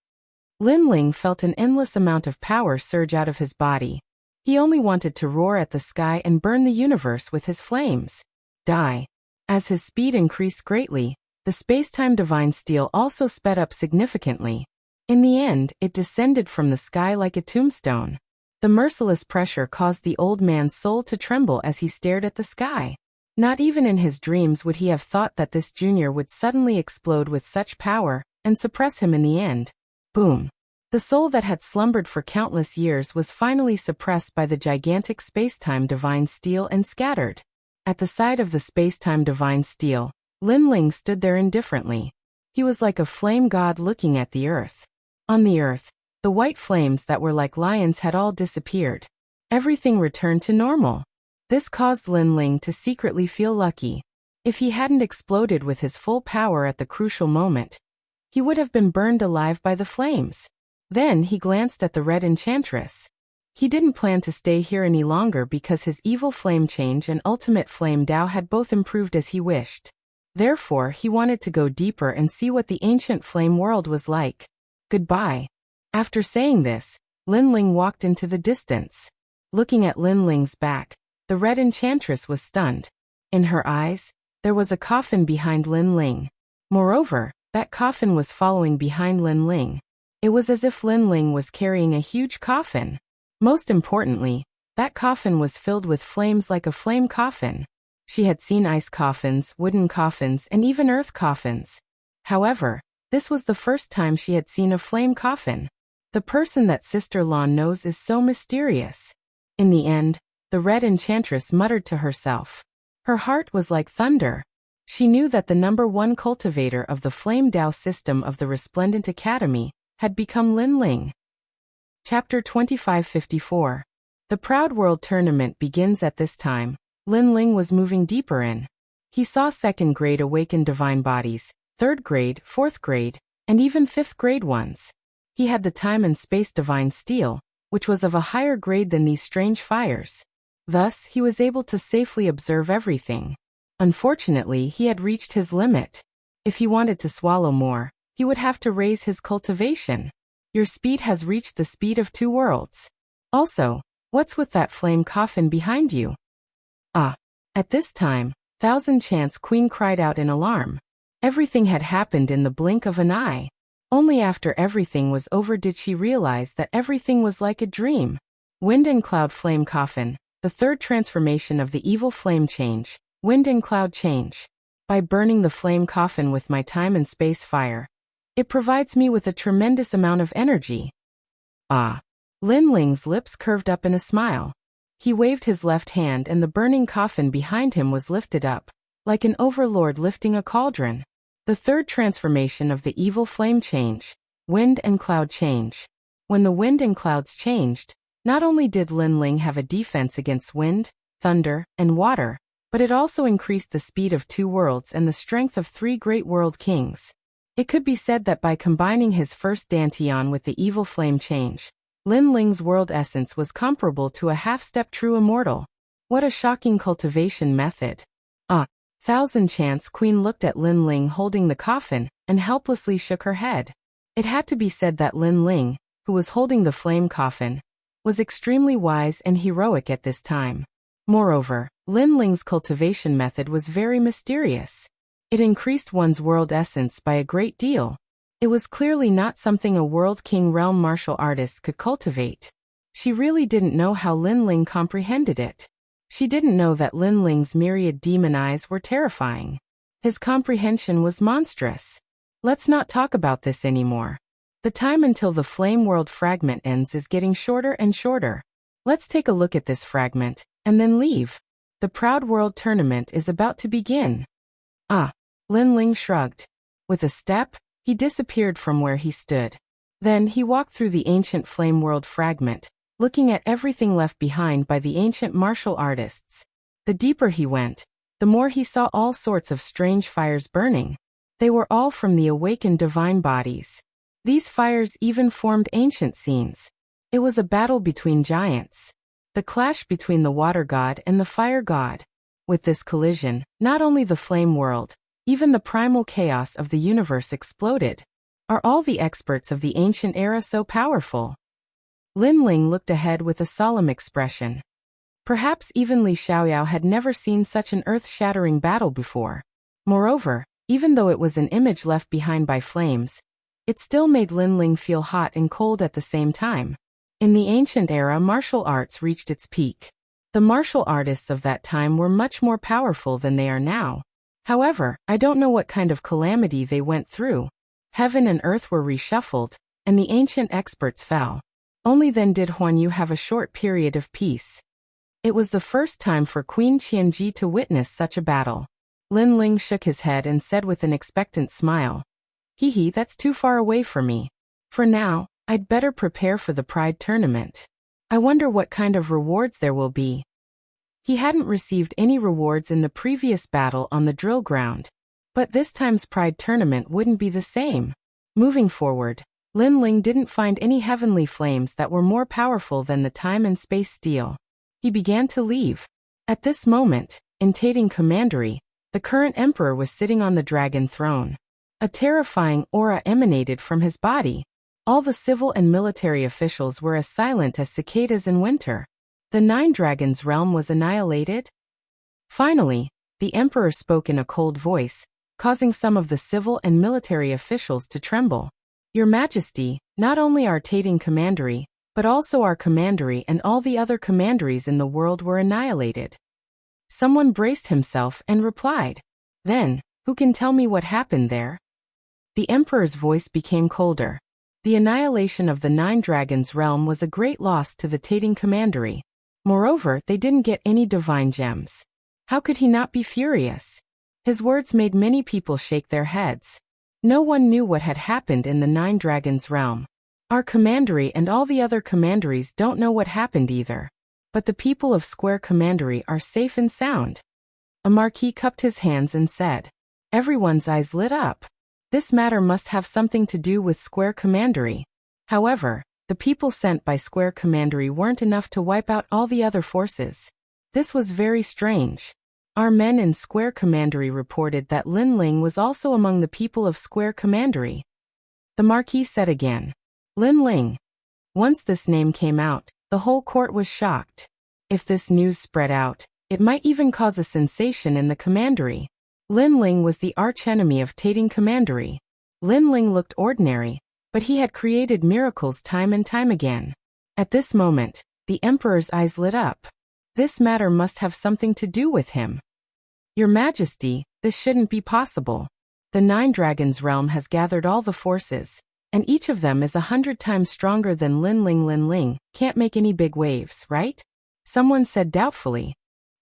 A: Lin Ling felt an endless amount of power surge out of his body. He only wanted to roar at the sky and burn the universe with his flames. Die. As his speed increased greatly, the space-time divine steel also sped up significantly. In the end, it descended from the sky like a tombstone. The merciless pressure caused the old man's soul to tremble as he stared at the sky. Not even in his dreams would he have thought that this junior would suddenly explode with such power, and suppress him in the end. Boom. The soul that had slumbered for countless years was finally suppressed by the gigantic space-time divine steel and scattered. At the side of the space-time divine steel, Lin Ling stood there indifferently. He was like a flame god looking at the earth. On the earth, the white flames that were like lions had all disappeared. Everything returned to normal. This caused Lin Ling to secretly feel lucky. If he hadn't exploded with his full power at the crucial moment, he would have been burned alive by the flames. Then he glanced at the red enchantress. He didn't plan to stay here any longer because his evil flame change and ultimate flame Dao had both improved as he wished. Therefore, he wanted to go deeper and see what the ancient flame world was like. Goodbye. After saying this, Lin Ling walked into the distance. Looking at Lin Ling's back, the red enchantress was stunned. In her eyes, there was a coffin behind Lin Ling. Moreover, that coffin was following behind Lin Ling. It was as if Lin Ling was carrying a huge coffin. Most importantly, that coffin was filled with flames like a flame coffin. She had seen ice coffins, wooden coffins, and even earth coffins. However, this was the first time she had seen a flame coffin. The person that Sister Lan knows is so mysterious. In the end, the red enchantress muttered to herself. Her heart was like thunder. She knew that the #1 cultivator of the Flame Dao system of the Resplendent Academy had become Lin Ling. Chapter 2554. The Proud World Tournament begins at this time. Lin Ling was moving deeper in. He saw 2nd grade awakened divine bodies, 3rd grade, 4th grade, and even 5th grade ones. He had the time and space divine steel, which was of a higher grade than these strange fires. Thus, he was able to safely observe everything. Unfortunately, he had reached his limit. If he wanted to swallow more, he would have to raise his cultivation. Your speed has reached the speed of 2 worlds. Also, what's with that flame coffin behind you? Ah. At this time, Thousand Chance Queen cried out in alarm. Everything had happened in the blink of an eye. Only after everything was over did she realize that everything was like a dream. Wind and Cloud Flame Coffin, the 3rd transformation of the evil flame change, Wind and Cloud Change. By burning the flame coffin with my time and space fire, it provides me with a tremendous amount of energy. Ah. Lin Ling's lips curved up in a smile. He waved his left hand and the burning coffin behind him was lifted up, like an overlord lifting a cauldron. The 3rd transformation of the evil flame change, Wind and Cloud Change. When the wind and clouds changed, not only did Lin Ling have a defense against wind, thunder, and water, but it also increased the speed of 2 worlds and the strength of 3 great world kings. It could be said that by combining his first Dantian with the evil flame change, Lin Ling's world essence was comparable to a half-step true immortal. What a shocking cultivation method. Ah. Thousand Chance Queen looked at Lin Ling holding the coffin, and helplessly shook her head. It had to be said that Lin Ling, who was holding the flame coffin, was extremely wise and heroic at this time. Moreover, Lin Ling's cultivation method was very mysterious. It increased one's world essence by a great deal. It was clearly not something a World King realm martial artist could cultivate. She really didn't know how Lin Ling comprehended it. She didn't know that Lin Ling's myriad demon eyes were terrifying. His comprehension was monstrous. Let's not talk about this anymore. The time until the Flame World fragment ends is getting shorter and shorter. Let's take a look at this fragment, and then leave. The Proud World Tournament is about to begin. Ah. Lin Ling shrugged. With a step, he disappeared from where he stood. Then he walked through the ancient Flame World fragment, looking at everything left behind by the ancient martial artists. The deeper he went, the more he saw all sorts of strange fires burning. They were all from the awakened divine bodies. These fires even formed ancient scenes. It was a battle between giants. The clash between the water god and the fire god. With this collision, not only the flame world, even the primal chaos of the universe exploded. Are all the experts of the ancient era so powerful? Lin Ling looked ahead with a solemn expression. Perhaps even Li Xiaoyao had never seen such an earth-shattering battle before. Moreover, even though it was an image left behind by flames, it still made Lin Ling feel hot and cold at the same time. In the ancient era, martial arts reached its peak. The martial artists of that time were much more powerful than they are now. However, I don't know what kind of calamity they went through. Heaven and earth were reshuffled, and the ancient experts fell. Only then did Huanyu have a short period of peace. It was the first time for Queen Qianji to witness such a battle. Lin Ling shook his head and said with an expectant smile, "Hee, that's too far away for me. For now, I'd better prepare for the Pride Tournament. I wonder what kind of rewards there will be." He hadn't received any rewards in the previous battle on the drill ground, but this time's Pride Tournament wouldn't be the same. Moving forward, Lin Ling didn't find any heavenly flames that were more powerful than the time and space steel. He began to leave. At this moment, in Tating Commandery, the current emperor was sitting on the dragon throne. A terrifying aura emanated from his body. All the civil and military officials were as silent as cicadas in winter. The Nine Dragons realm was annihilated. Finally, the emperor spoke in a cold voice, causing some of the civil and military officials to tremble. "Your Majesty, not only our Tating Commandery, but also our commandery and all the other commanderies in the world were annihilated." Someone braced himself and replied, "Then, who can tell me what happened there?" The emperor's voice became colder. The annihilation of the Nine Dragons realm was a great loss to the Tating Commandery. Moreover, they didn't get any divine gems. How could he not be furious? His words made many people shake their heads. No one knew what had happened in the Nine Dragons realm. Our commandery and all the other commanderies don't know what happened either. But the people of Square Commandery are safe and sound. A marquis cupped his hands and said. Everyone's eyes lit up. This matter must have something to do with Square Commandery. However, the people sent by Square Commandery weren't enough to wipe out all the other forces. This was very strange. Our men in Square Commandery reported that Lin Ling was also among the people of Square Commandery. The Marquis said again. Lin Ling. Once this name came out, the whole court was shocked. If this news spread out, it might even cause a sensation in the commandery. Lin Ling was the archenemy of Tating Commandery. Lin Ling looked ordinary, but he had created miracles time and time again. At this moment, the emperor's eyes lit up. This matter must have something to do with him. Your Majesty, this shouldn't be possible. The Nine Dragons realm has gathered all the forces, and each of them is 100 times stronger than Lin Ling. Lin Ling can't make any big waves, right? Someone said doubtfully.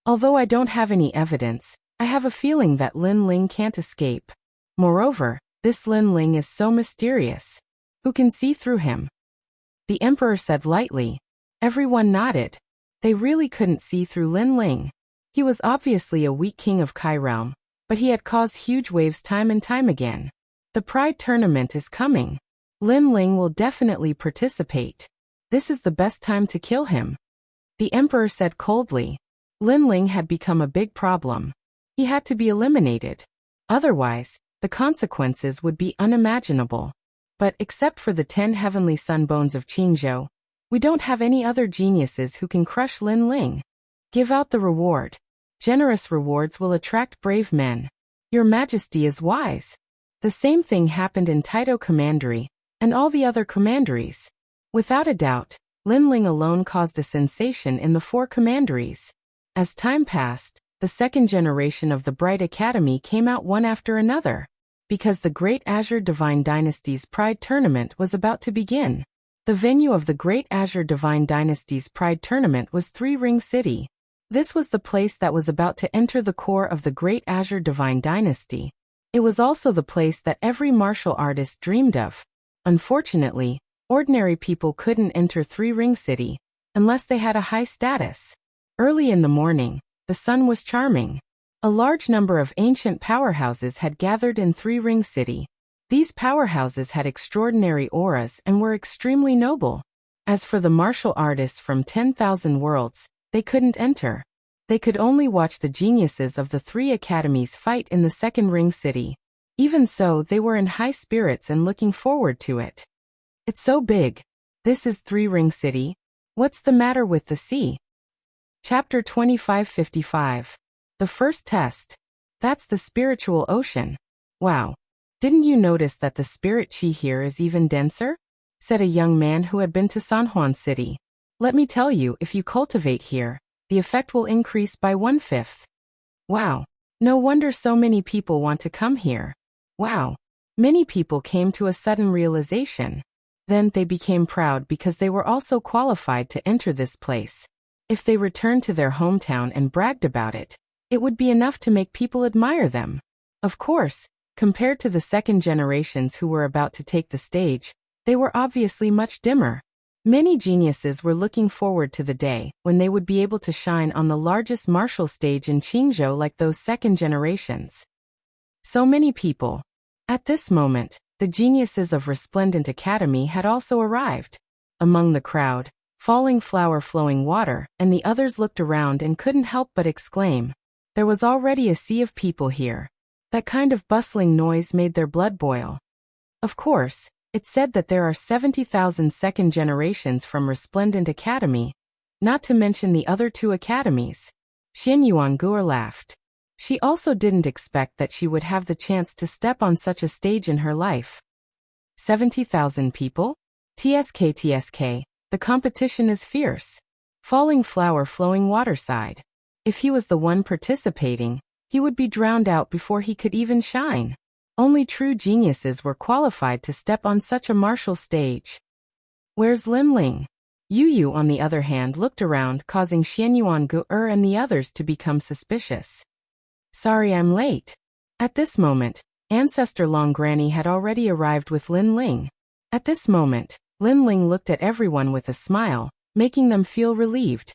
A: Although I don't have any evidence, I have a feeling that Lin Ling can't escape. Moreover, this Lin Ling is so mysterious. Who can see through him? The emperor said lightly. Everyone nodded. They really couldn't see through Lin Ling. He was obviously a weak king of Kai realm, but he had caused huge waves time and time again. The Pride Tournament is coming. Lin Ling will definitely participate. This is the best time to kill him. The emperor said coldly. Lin Ling had become a big problem. He had to be eliminated. Otherwise, the consequences would be unimaginable. But except for the 10 heavenly sunbones of Qingzhou, we don't have any other geniuses who can crush Lin Ling. Give out the reward. Generous rewards will attract brave men. Your Majesty is wise. The same thing happened in Taito Commandery and all the other commanderies. Without a doubt, Lin Ling alone caused a sensation in the 4 commanderies. As time passed, the second generation of the Bright Academy came out one after another. Because the Great Azure Divine Dynasty's Pride Tournament was about to begin. The venue of the Great Azure Divine Dynasty's Pride Tournament was Three Ring City. This was the place that was about to enter the core of the Great Azure Divine Dynasty. It was also the place that every martial artist dreamed of. Unfortunately, ordinary people couldn't enter Three Ring City unless they had a high status. Early in the morning, the sun was charming. A large number of ancient powerhouses had gathered in Three Ring City. These powerhouses had extraordinary auras and were extremely noble. As for the martial artists from 10,000 worlds, they couldn't enter. They could only watch the geniuses of the 3 academies fight in the Second Ring City. Even so, they were in high spirits and looking forward to it. It's so big. This is Three Ring City. What's the matter with the sea? Chapter 2555. The first test. That's the spiritual ocean. Wow. Didn't you notice that the spirit chi here is even denser? Said a young man who had been to Sanhuan City. Let me tell you, if you cultivate here, the effect will increase by 1/5. Wow. No wonder so many people want to come here. Wow. Many people came to a sudden realization. Then they became proud because they were also qualified to enter this place. If they returned to their hometown and bragged about it, it would be enough to make people admire them. Of course, compared to the second generations who were about to take the stage, they were obviously much dimmer. Many geniuses were looking forward to the day when they would be able to shine on the largest martial stage in Qingzhou like those second generations. So many people. At this moment, the geniuses of Resplendent Academy had also arrived. Among the crowd, Falling Flower Flowing Water and the others looked around and couldn't help but exclaim. There was already a sea of people here. That kind of bustling noise made their blood boil. Of course, it said that there are 70,000 second generations from Resplendent Academy, not to mention the other 2 academies. Xian Yuanguo laughed. She also didn't expect that she would have the chance to step on such a stage in her life. 70,000 people? TSK, the competition is fierce. Falling Flower Flowing Water sighed. If he was the one participating, he would be drowned out before he could even shine. Only true geniuses were qualified to step on such a martial stage. Where's Lin Ling? Yu Yu, on the other hand, looked around, causing Xianyuan Gu and the others to become suspicious. Sorry I'm late. At this moment, Ancestor Long Granny had already arrived with Lin Ling. At this moment, Lin Ling looked at everyone with a smile, making them feel relieved.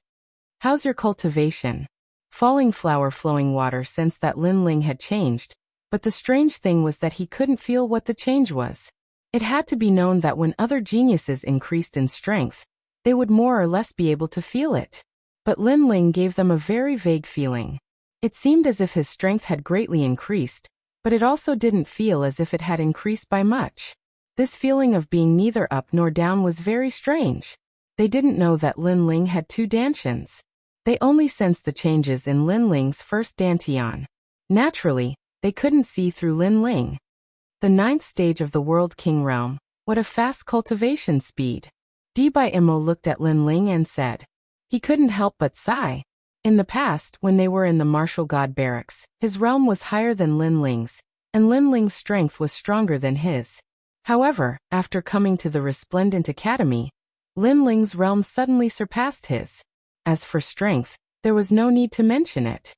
A: How's your cultivation? Falling Flower Flowing Water sensed that Lin Ling had changed, but the strange thing was that he couldn't feel what the change was. It had to be known that when other geniuses increased in strength, they would more or less be able to feel it. But Lin Ling gave them a very vague feeling. It seemed as if his strength had greatly increased, but it also didn't feel as if it had increased by much. This feeling of being neither up nor down was very strange. They didn't know that Lin Ling had 2 dantians. They only sensed the changes in Lin Ling's first dantian. Naturally, they couldn't see through Lin Ling. The 9th stage of the World King Realm. What a fast cultivation speed. Bai Imo looked at Lin Ling and said. He couldn't help but sigh. In the past, when they were in the martial god barracks, his realm was higher than Lin Ling's, and Lin Ling's strength was stronger than his. However, after coming to the Resplendent Academy, Lin Ling's realm suddenly surpassed his. As for strength, there was no need to mention it.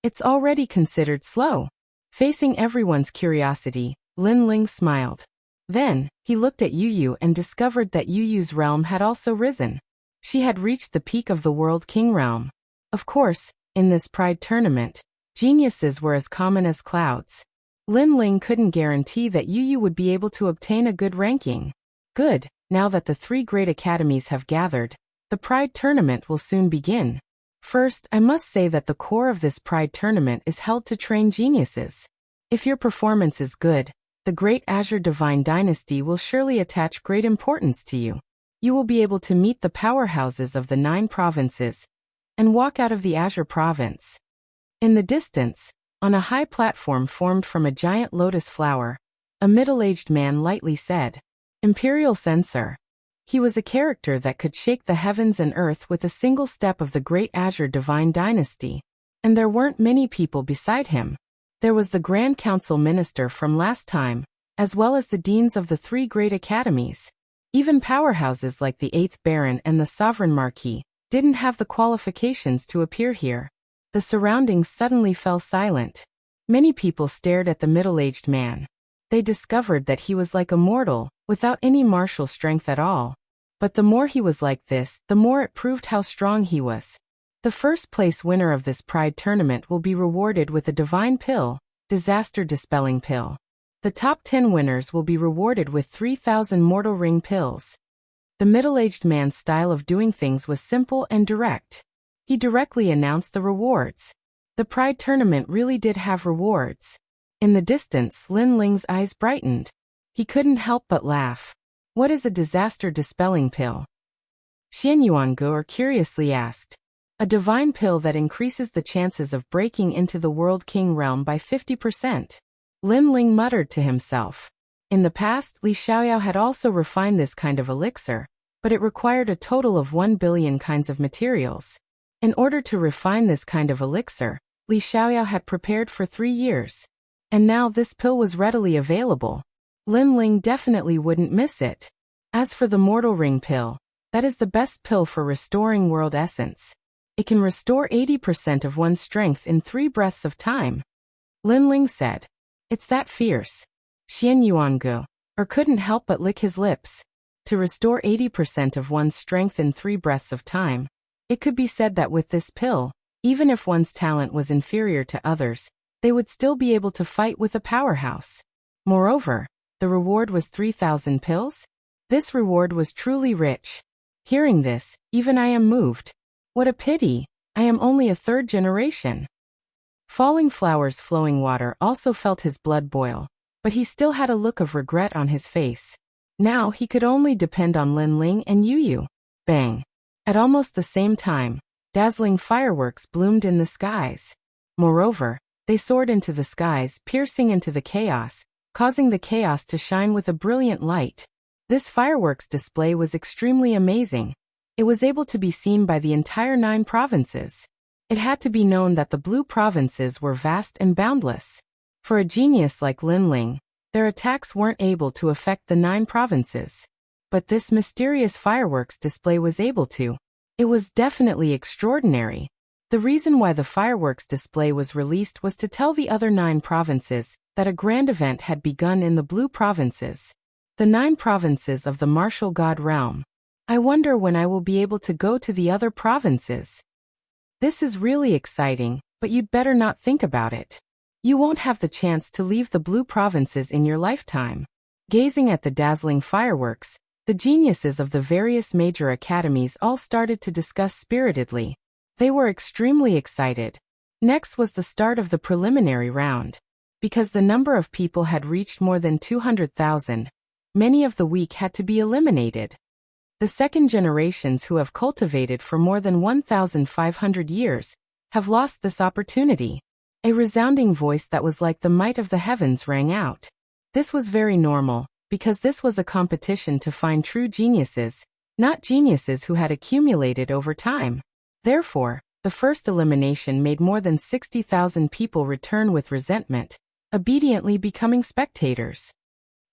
A: It's already considered slow. Facing everyone's curiosity, Lin Ling smiled. Then, he looked at Yu Yu and discovered that Yu Yu's realm had also risen. She had reached the peak of the World King realm. Of course, in this Pride tournament, geniuses were as common as clouds. Lin Ling couldn't guarantee that Yu Yu would be able to obtain a good ranking. Good, now that the 3 great academies have gathered, the Pride tournament will soon begin. First, I must say that the core of this Pride tournament is held to train geniuses. If your performance is good, the Great Azure Divine Dynasty will surely attach great importance to you. You will be able to meet the powerhouses of the 9 provinces and walk out of the Azure province. In the distance, on a high platform formed from a giant lotus flower, a middle-aged man lightly said, "Imperial Censor." He was a character that could shake the heavens and earth with a single step of the Great Azure Divine Dynasty, and there weren't many people beside him. There was the Grand Council Minister from last time, as well as the deans of the 3 great academies. Even powerhouses like the 8th Baron and the Sovereign Marquis didn't have the qualifications to appear here. The surroundings suddenly fell silent. Many people stared at the middle-aged man. They discovered that he was like a mortal, without any martial strength at all. But the more he was like this, the more it proved how strong he was. The first-place winner of this Pride tournament will be rewarded with a divine pill, disaster-dispelling pill. The top 10 winners will be rewarded with 3,000 mortal ring pills. The middle-aged man's style of doing things was simple and direct. He directly announced the rewards. The Pride tournament really did have rewards. In the distance, Lin Ling's eyes brightened. He couldn't help but laugh. What is a disaster-dispelling pill? Xian Yuanguo curiously asked. A divine pill that increases the chances of breaking into the World King realm by 50%. Lin Ling muttered to himself. In the past, Li Xiaoyao had also refined this kind of elixir, but it required a total of 1 billion kinds of materials. In order to refine this kind of elixir, Li Xiaoyao had prepared for 3 years. And now this pill was readily available. Lin Ling definitely wouldn't miss it. As for the Mortal Ring pill, that is the best pill for restoring world essence. It can restore 80% of one's strength in 3 breaths of time. Lin Ling said. It's that fierce. Xian Yuanguo couldn't help but lick his lips. To restore 80% of one's strength in 3 breaths of time. It could be said that with this pill, even if one's talent was inferior to others, they would still be able to fight with a powerhouse. Moreover, the reward was 3,000 pills? This reward was truly rich. Hearing this, even I am moved. What a pity, I am only a 3rd generation. Falling Flowers Flowing Water also felt his blood boil, but he still had a look of regret on his face. Now he could only depend on Lin Ling and Yu. Bang! At almost the same time, dazzling fireworks bloomed in the skies. Moreover, they soared into the skies, piercing into the chaos, causing the chaos to shine with a brilliant light. This fireworks display was extremely amazing. It was able to be seen by the entire 9 provinces. It had to be known that the blue provinces were vast and boundless. For a genius like Lin Ling, their attacks weren't able to affect the 9 provinces. But this mysterious fireworks display was able to. It was definitely extraordinary. The reason why the fireworks display was released was to tell the other 9 provinces that a grand event had begun in the blue provinces. The 9 provinces of the martial god realm. I wonder when I will be able to go to the other provinces. This is really exciting, but you'd better not think about it. You won't have the chance to leave the blue provinces in your lifetime. Gazing at the dazzling fireworks, the geniuses of the various major academies all started to discuss spiritedly. They were extremely excited. Next was the start of the preliminary round. Because the number of people had reached more than 200,000, many of the weak had to be eliminated. The second generations who have cultivated for more than 1,500 years have lost this opportunity. A resounding voice that was like the might of the heavens rang out. This was very normal, because this was a competition to find true geniuses, not geniuses who had accumulated over time. Therefore, the first elimination made more than 60,000 people return with resentment, obediently becoming spectators.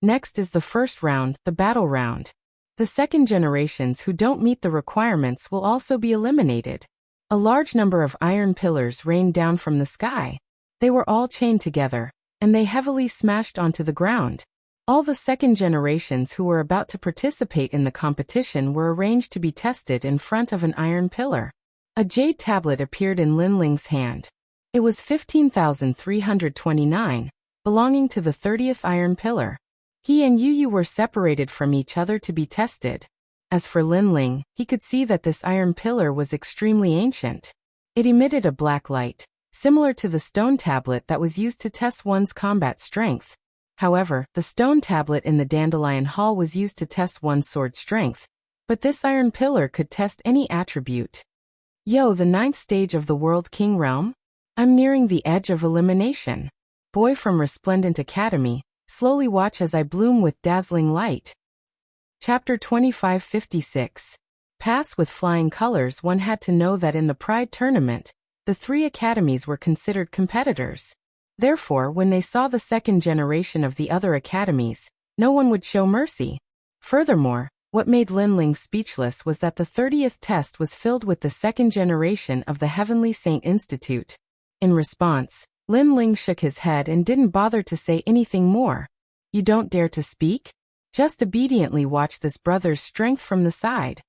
A: Next is the first round, the battle round. The second generations who don't meet the requirements will also be eliminated. A large number of iron pillars rained down from the sky. They were all chained together, and they heavily smashed onto the ground. All the second generations who were about to participate in the competition were arranged to be tested in front of an iron pillar. A jade tablet appeared in Lin Ling's hand. It was 15,329, belonging to the 30th iron pillar. He and Yu were separated from each other to be tested. As for Lin Ling, he could see that this iron pillar was extremely ancient. It emitted a black light, similar to the stone tablet that was used to test one's combat strength. However, the stone tablet in the Dandelion Hall was used to test one's sword strength, but this iron pillar could test any attribute. Yo, the 9th stage of the World King realm? I'm nearing the edge of elimination. Boy from Resplendent Academy, slowly watch as I bloom with dazzling light. Chapter 2556. Pass with flying colors. One had to know that in the Pride tournament, the 3 academies were considered competitors. Therefore, when they saw the second generation of the other academies, no one would show mercy. Furthermore, what made Lin Ling speechless was that the 30th test was filled with the second generation of the Heavenly Saint Institute. In response, Lin Ling shook his head and didn't bother to say anything more. You don't dare to speak? Just obediently watch this brother's strength from the side.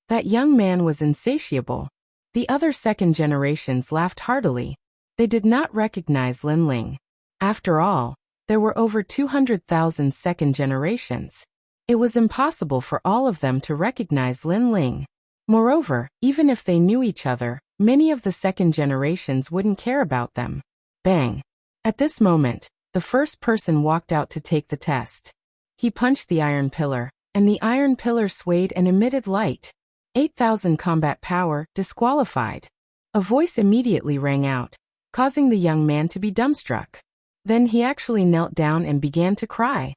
A: That young man was insatiable. The other second generations laughed heartily. They did not recognize Lin Ling. After all, there were over 200,000 second generations. It was impossible for all of them to recognize Lin Ling. Moreover, even if they knew each other, many of the second generations wouldn't care about them. Bang! At this moment, the first person walked out to take the test. He punched the iron pillar, and the iron pillar swayed and emitted light. 8,000 combat power, disqualified. A voice immediately rang out, causing the young man to be dumbstruck. Then he actually knelt down and began to cry.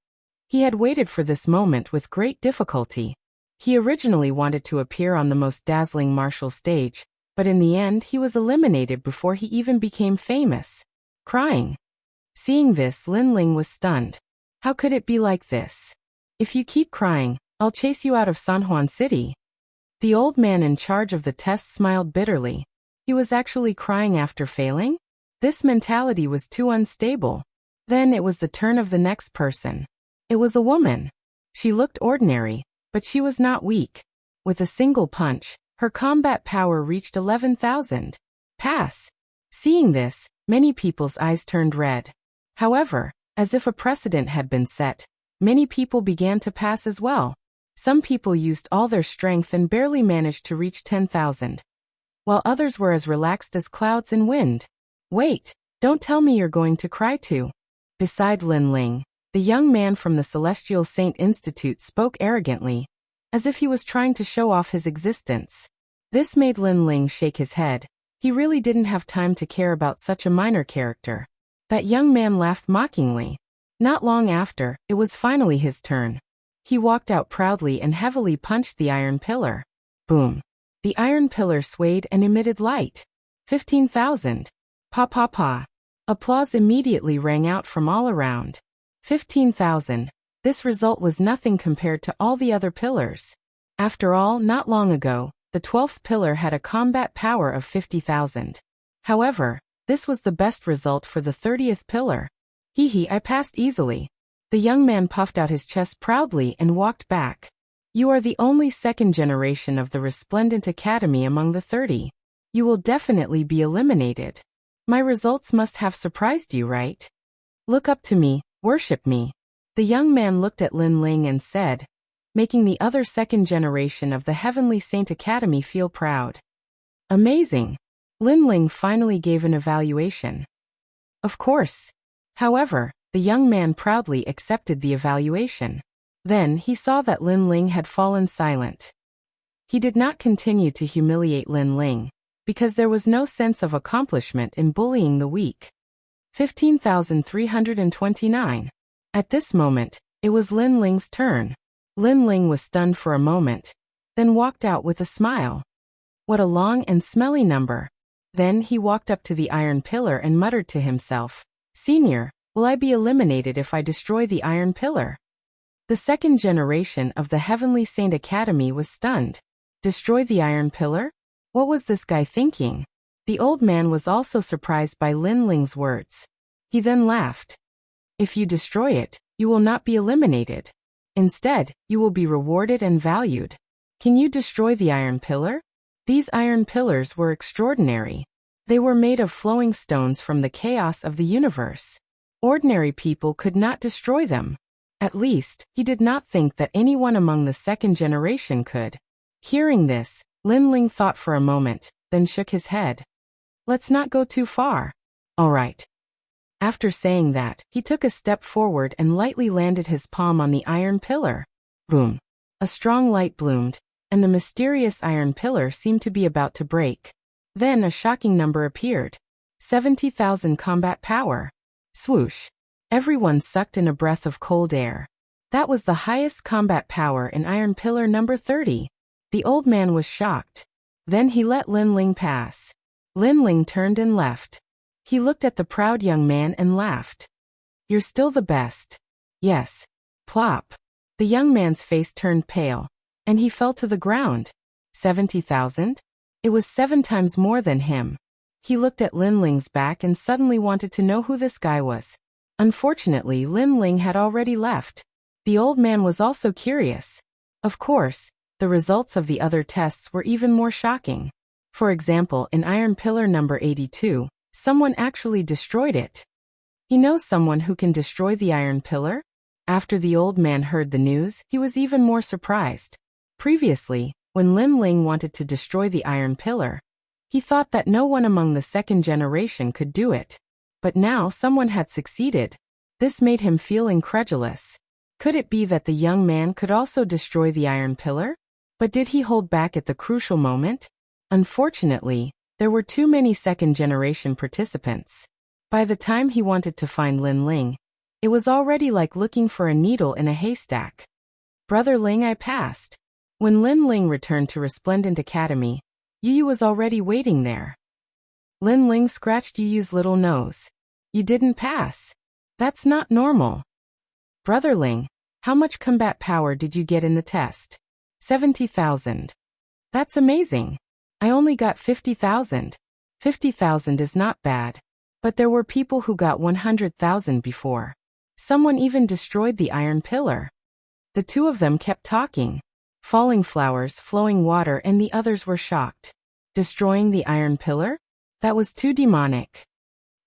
A: He had waited for this moment with great difficulty. He originally wanted to appear on the most dazzling martial stage, but in the end he was eliminated before he even became famous. Crying. Seeing this, Lin Ling was stunned. How could it be like this? If you keep crying, I'll chase you out of San Juan City. The old man in charge of the test smiled bitterly. He was actually crying after failing? This mentality was too unstable. Then it was the turn of the next person. It was a woman. She looked ordinary, but she was not weak. With a single punch, her combat power reached 11,000. Pass. Seeing this, many people's eyes turned red. However, as if a precedent had been set, many people began to pass as well. Some people used all their strength and barely managed to reach 10,000, while others were as relaxed as clouds in wind. Wait, don't tell me you're going to cry too. Beside Lin Ling, the young man from the Celestial Saint Institute spoke arrogantly, as if he was trying to show off his existence. This made Lin Ling shake his head. He really didn't have time to care about such a minor character. That young man laughed mockingly. Not long after, it was finally his turn. He walked out proudly and heavily punched the iron pillar. Boom. The iron pillar swayed and emitted light. 15,000. Pa pa pa. Applause immediately rang out from all around. 15,000. This result was nothing compared to all the other pillars. After all, not long ago, the 12th pillar had a combat power of 50,000. However, this was the best result for the 30th pillar. Hee, I passed easily. The young man puffed out his chest proudly and walked back. You are the only second generation of the Resplendent Academy among the 30. You will definitely be eliminated. My results must have surprised you, right? Look up to me, worship me. The young man looked at Lin Ling and said, making the other second generation of the Heavenly Saint Academy feel proud. Amazing. Lin Ling finally gave an evaluation. Of course. However, the young man proudly accepted the evaluation. Then he saw that Lin Ling had fallen silent. He did not continue to humiliate Lin Ling, because there was no sense of accomplishment in bullying the weak. 15,329. At this moment, it was Lin Ling's turn. Lin Ling was stunned for a moment, then walked out with a smile. What a long and smelly number. Then he walked up to the iron pillar and muttered to himself, Senior, will I be eliminated if I destroy the iron pillar? The second generation of the Heavenly Saint Academy was stunned. Destroy the iron pillar? What was this guy thinking? The old man was also surprised by Lin Ling's words. He then laughed. If you destroy it, you will not be eliminated. Instead, you will be rewarded and valued. Can you destroy the iron pillar? These iron pillars were extraordinary. They were made of flowing stones from the chaos of the universe. Ordinary people could not destroy them. At least, he did not think that anyone among the second generation could. Hearing this, Lin Ling thought for a moment, then shook his head. Let's not go too far. All right. After saying that, he took a step forward and lightly landed his palm on the iron pillar. Boom. A strong light bloomed, and the mysterious iron pillar seemed to be about to break. Then a shocking number appeared. 70,000 combat power. Swoosh. Everyone sucked in a breath of cold air. That was the highest combat power in iron pillar number 30. The old man was shocked. Then he let Lin Ling pass. Lin Ling turned and left. He looked at the proud young man and laughed. You're still the best. Yes. Plop. The young man's face turned pale, and he fell to the ground. 70,000? It was 7 times more than him. He looked at Lin Ling's back and suddenly wanted to know who this guy was. Unfortunately, Lin Ling had already left. The old man was also curious. Of course, the results of the other tests were even more shocking. For example, in iron pillar number 82, someone actually destroyed it. He knows someone who can destroy the iron pillar? After the old man heard the news, he was even more surprised. Previously, when Lin Ling wanted to destroy the iron pillar, he thought that no one among the second generation could do it. But now someone had succeeded. This made him feel incredulous. Could it be that the young man could also destroy the iron pillar? But did he hold back at the crucial moment? Unfortunately, there were too many second-generation participants. By the time he wanted to find Lin Ling, it was already like looking for a needle in a haystack. Brother Ling, I passed. When Lin Ling returned to Resplendent Academy, Yu was already waiting there. Lin Ling scratched Yu's little nose. You didn't pass. That's not normal. Brother Ling, how much combat power did you get in the test? 70,000. That's amazing. I only got 50,000. 50,000 is not bad. But there were people who got 100,000 before. Someone even destroyed the iron pillar. The two of them kept talking. Falling flowers, flowing water, and the others were shocked. Destroying the iron pillar? That was too demonic.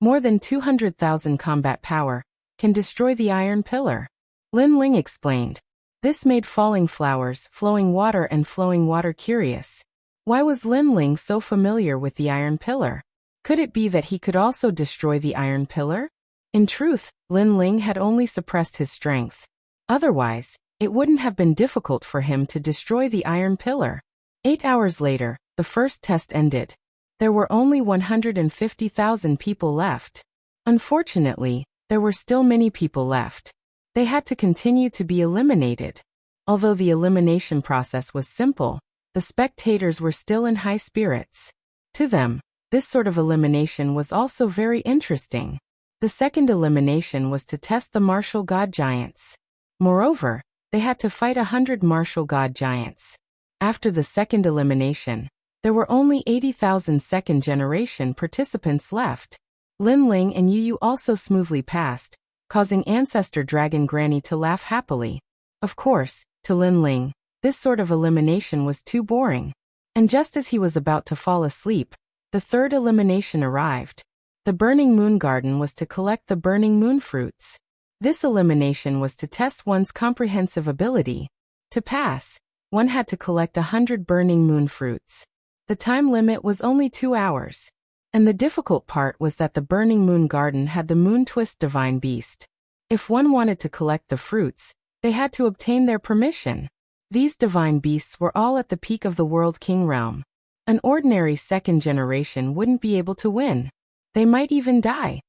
A: More than 200,000 combat power can destroy the iron pillar. Lin Ling explained. This made falling flowers, flowing water, and flowing water curious. Why was Lin Ling so familiar with the iron pillar? Could it be that he could also destroy the iron pillar? In truth, Lin Ling had only suppressed his strength. Otherwise, it wouldn't have been difficult for him to destroy the iron pillar. 8 hours later, the first test ended. There were only 150,000 people left. Unfortunately, there were still many people left. They had to continue to be eliminated. Although the elimination process was simple, the spectators were still in high spirits. To them, this sort of elimination was also very interesting. The second elimination was to test the martial god giants. Moreover, they had to fight 100 martial god giants. After the second elimination, there were only 80,000 second-generation participants left. Lin Ling and Yu also smoothly passed, causing Ancestor Dragon Granny to laugh happily. Of course, to Lin Ling, this sort of elimination was too boring. And just as he was about to fall asleep, the third elimination arrived. The Burning Moon Garden was to collect the Burning Moon fruits. This elimination was to test one's comprehensive ability. To pass, one had to collect 100 Burning Moon fruits. The time limit was only 2 hours. And the difficult part was that the Burning Moon Garden had the Moon Twist Divine Beast. If one wanted to collect the fruits, they had to obtain their permission. These divine beasts were all at the peak of the World King realm. An ordinary second generation wouldn't be able to win. They might even die.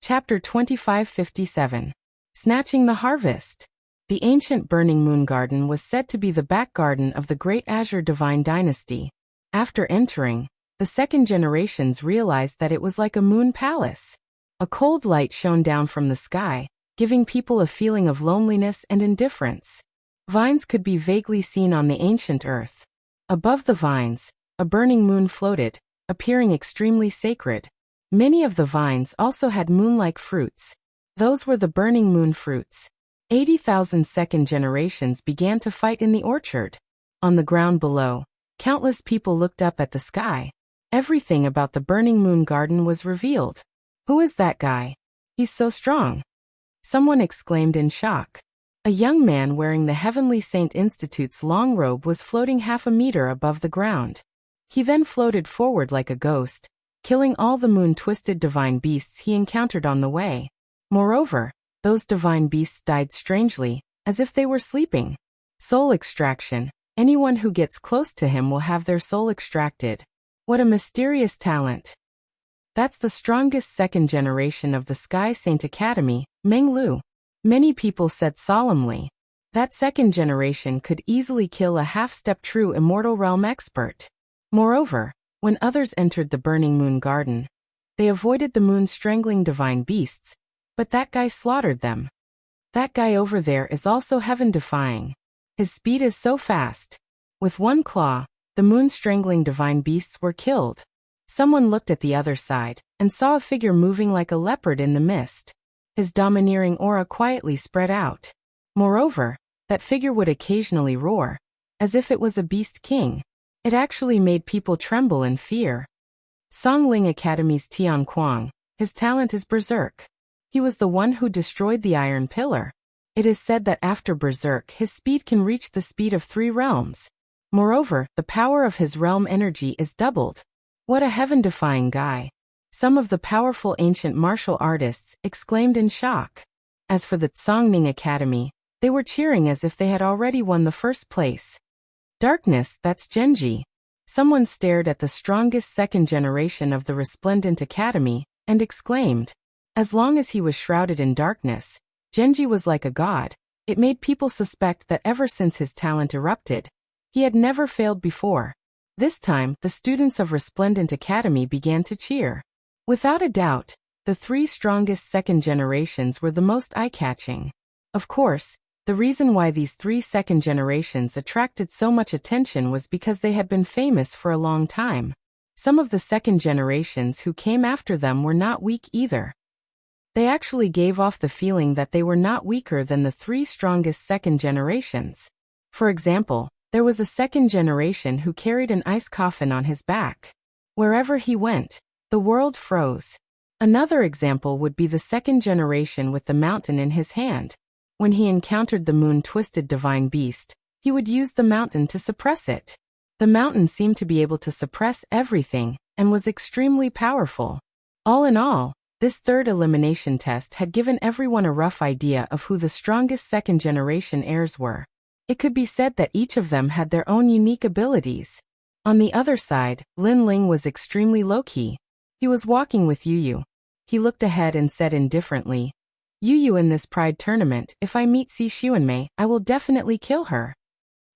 A: Chapter 2557. Snatching the Harvest. The ancient Burning Moon Garden was said to be the back garden of the Great Azure Divine Dynasty. After entering, the second generations realized that it was like a moon palace. A cold light shone down from the sky, giving people a feeling of loneliness and indifference. Vines could be vaguely seen on the ancient earth. Above the vines, a burning moon floated, appearing extremely sacred. Many of the vines also had moon-like fruits. Those were the burning moon fruits. 80,000 second generations began to fight in the orchard. On the ground below, countless people looked up at the sky. Everything about the Burning Moon Garden was revealed. Who is that guy? He's so strong. Someone exclaimed in shock. A young man wearing the Heavenly Saint Institute's long robe was floating 1/2 meter above the ground. He then floated forward like a ghost, killing all the moon-twisted divine beasts he encountered on the way. Moreover, those divine beasts died strangely, as if they were sleeping. Soul extraction. Anyone who gets close to him will have their soul extracted. What a mysterious talent. That's the strongest second generation of the Sky Saint Academy, Meng Lu. Many people said solemnly. That second generation could easily kill a half-step true immortal realm expert. Moreover, when others entered the Burning Moon Garden, they avoided the moon-strangling divine beasts, but that guy slaughtered them. That guy over there is also heaven-defying. His speed is so fast. With one claw, the moon-strangling divine beasts were killed. Someone looked at the other side and saw a figure moving like a leopard in the mist. His domineering aura quietly spread out. Moreover, that figure would occasionally roar, as if it was a beast king. It actually made people tremble in fear. Songling Academy's Tian Kuang. His talent is Berserk. He was the one who destroyed the Iron Pillar. It is said that after Berserk his speed can reach the speed of 3 realms. Moreover, the power of his realm energy is doubled. What a heaven-defying guy. Some of the powerful ancient martial artists exclaimed in shock. As for the Songning Academy, they were cheering as if they had already won the first place. Darkness, that's Genji. Someone stared at the strongest second generation of the Resplendent Academy and exclaimed. As long as he was shrouded in darkness, Genji was like a god. It made people suspect that ever since his talent erupted, he had never failed before. This time, the students of Resplendent Academy began to cheer. Without a doubt, the 3 strongest second generations were the most eye-catching. Of course, the reason why these 3 second generations attracted so much attention was because they had been famous for a long time. Some of the second generations who came after them were not weak either. They actually gave off the feeling that they were not weaker than the 3 strongest second generations. For example, there was a second generation who carried an ice coffin on his back. Wherever he went, the world froze. Another example would be the second generation with the mountain in his hand. When he encountered the moon-twisted divine beast, he would use the mountain to suppress it. The mountain seemed to be able to suppress everything and was extremely powerful. All in all, this third elimination test had given everyone a rough idea of who the strongest second generation heirs were. It could be said that each of them had their own unique abilities. On the other side, Lin Ling was extremely low-key. He was walking with Yu Yu. He looked ahead and said indifferently, Yu Yu in this pride tournament, if I meet Si Xuanmei, I will definitely kill her.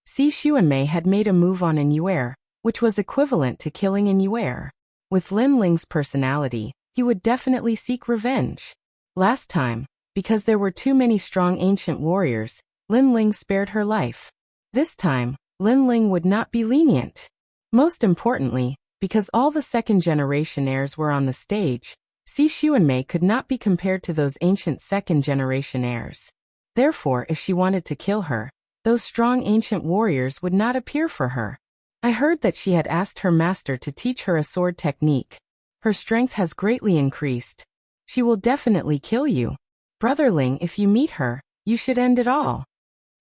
A: Si Xuanmei had made a move on Inuer, which was equivalent to killing Inuer. With Lin Ling's personality, he would definitely seek revenge. Last time, because there were too many strong ancient warriors, Lin Ling spared her life. This time, Lin Ling would not be lenient. Most importantly, because all the second-generation heirs were on the stage, Si Xuanmei could not be compared to those ancient second-generation heirs. Therefore, if she wanted to kill her, those strong ancient warriors would not appear for her. I heard that she had asked her master to teach her a sword technique. Her strength has greatly increased. She will definitely kill you. Brotherling, if you meet her, you should end it all.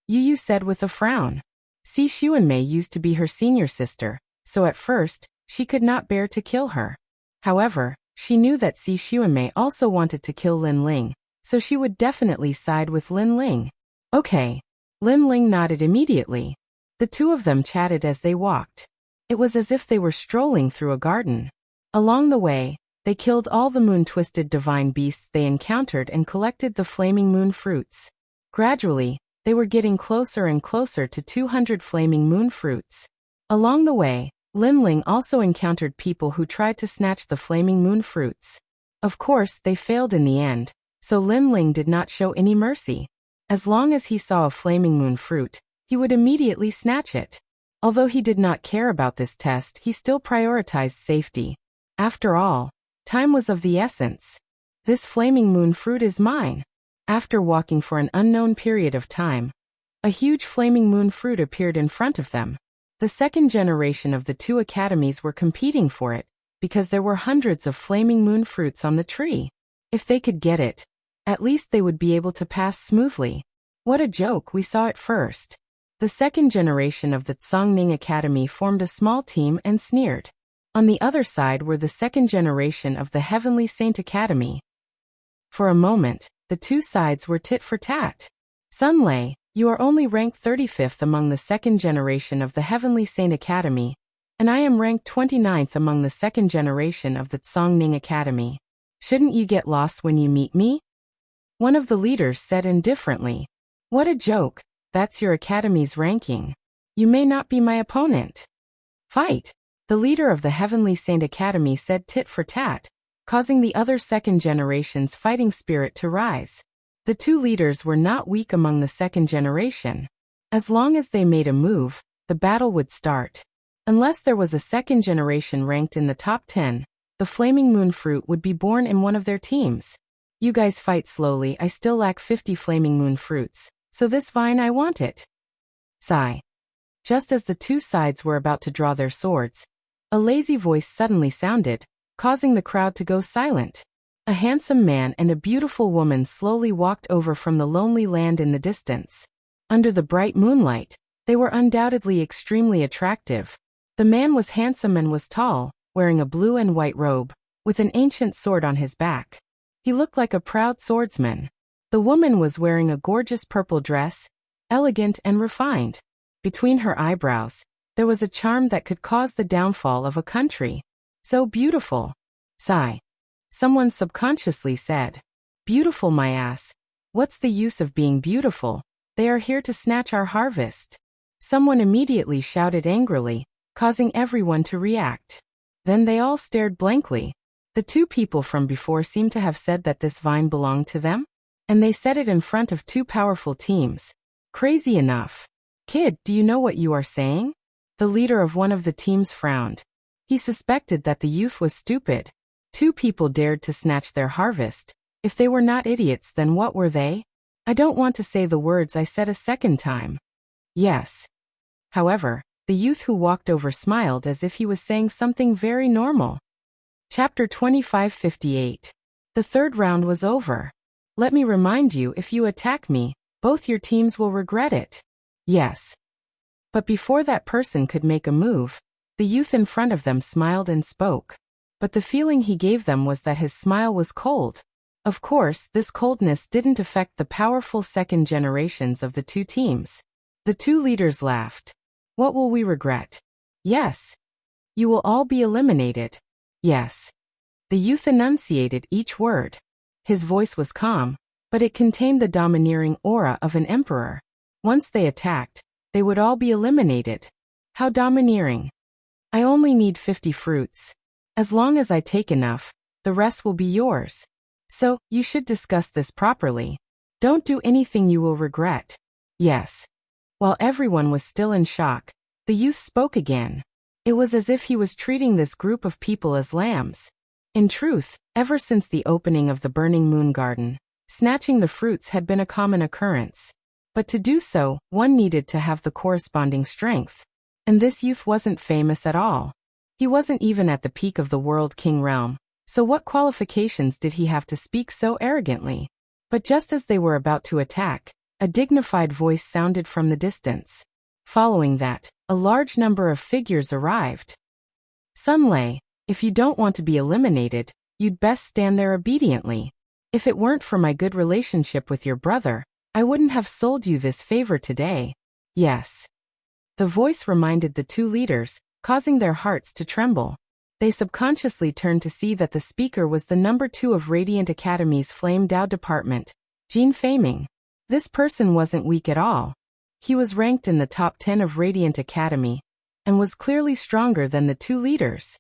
A: Yu Yu said with a frown. Si Xuanmei used to be her senior sister, so at first, she could not bear to kill her. However, she knew that Si Xuanmei also wanted to kill Lin Ling, so she would definitely side with Lin Ling. Okay. Lin Ling nodded immediately. The two of them chatted as they walked. It was as if they were strolling through a garden. Along the way, they killed all the moon-twisted divine beasts they encountered and collected the flaming moon fruits. Gradually, they were getting closer and closer to 200 flaming moon fruits. Along the way, Lin Ling also encountered people who tried to snatch the flaming moon fruits. Of course, they failed in the end, so Lin Ling did not show any mercy. As long as he saw a flaming moon fruit, he would immediately snatch it. Although he did not care about this test, he still prioritized safety. After all, time was of the essence. This flaming moon fruit is mine. After walking for an unknown period of time, a huge flaming moon fruit appeared in front of them. The second generation of the two academies were competing for it, because there were hundreds of flaming moon fruits on the tree. If they could get it, at least they would be able to pass smoothly. What a joke, we saw it first. The second generation of the Tsongning Academy formed a small team and sneered. On the other side were the second generation of the Heavenly Saint Academy. For a moment, the two sides were tit for tat. Sun Lei, you are only ranked 35th among the second generation of the Heavenly Saint Academy, and I am ranked 29th among the second generation of the Tsongning Academy. Shouldn't you get lost when you meet me? One of the leaders said indifferently. What a joke, that's your academy's ranking. You may not be my opponent. Fight! The leader of the Heavenly Saint Academy said tit for tat, causing the other second generation's fighting spirit to rise. The two leaders were not weak among the second generation. As long as they made a move, the battle would start. Unless there was a second generation ranked in the top 10, the flaming moon fruit would be born in one of their teams. You guys fight slowly, I still lack 50 flaming moon fruits, so this vine I want it. Sigh. Just as the two sides were about to draw their swords, a lazy voice suddenly sounded, causing the crowd to go silent. A handsome man and a beautiful woman slowly walked over from the lonely land in the distance. Under the bright moonlight, they were undoubtedly extremely attractive. The man was handsome and was tall, wearing a blue and white robe, with an ancient sword on his back. He looked like a proud swordsman. The woman was wearing a gorgeous purple dress, elegant and refined. Between her eyebrows, there was a charm that could cause the downfall of a country. So beautiful. Sigh. Someone subconsciously said. Beautiful my ass. What's the use of being beautiful? They are here to snatch our harvest. Someone immediately shouted angrily, causing everyone to react. Then they all stared blankly. The two people from before seemed to have said that this vine belonged to them, and they said it in front of two powerful teams. Crazy enough. Kid, do you know what you are saying? The leader of one of the teams frowned. He suspected that the youth was stupid. Two people dared to snatch their harvest. If they were not idiots, then what were they? I don't want to say the words I said a second time. Yes. However, the youth who walked over smiled as if he was saying something very normal. Chapter 2558. The third round was over. Let me remind you, if you attack me, both your teams will regret it. Yes. But before that person could make a move, the youth in front of them smiled and spoke. But the feeling he gave them was that his smile was cold. Of course, this coldness didn't affect the powerful second generations of the two teams. The two leaders laughed. What will we regret? Yes. You will all be eliminated. Yes. The youth enunciated each word. His voice was calm, but it contained the domineering aura of an emperor. Once they attacked, they would all be eliminated. How domineering. I only need 50 fruits. As long as I take enough, the rest will be yours. So, you should discuss this properly. Don't do anything you will regret. Yes. While everyone was still in shock, the youth spoke again. It was as if he was treating this group of people as lambs. In truth, ever since the opening of the Burning Moon Garden, snatching the fruits had been a common occurrence. But to do so, one needed to have the corresponding strength. And this youth wasn't famous at all. He wasn't even at the peak of the World King realm, so what qualifications did he have to speak so arrogantly? But just as they were about to attack, a dignified voice sounded from the distance. Following that, a large number of figures arrived. Sun Lei, if you don't want to be eliminated, you'd best stand there obediently. If it weren't for my good relationship with your brother, I wouldn't have sold you this favor today. Yes. The voice reminded the two leaders, causing their hearts to tremble. They subconsciously turned to see that the speaker was the number 2 of Radiant Academy's Flame Dao department, Jin Feiming. This person wasn't weak at all. He was ranked in the top 10 of Radiant Academy, and was clearly stronger than the two leaders.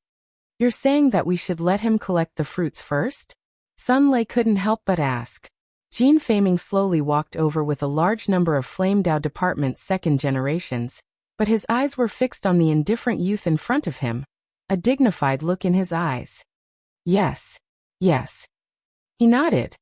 A: You're saying that we should let him collect the fruits first? Sun Lei couldn't help but ask. Jin Feiming slowly walked over with a large number of Flame Dao department's second generations, but his eyes were fixed on the indifferent youth in front of him, a dignified look in his eyes. Yes. Yes. He nodded.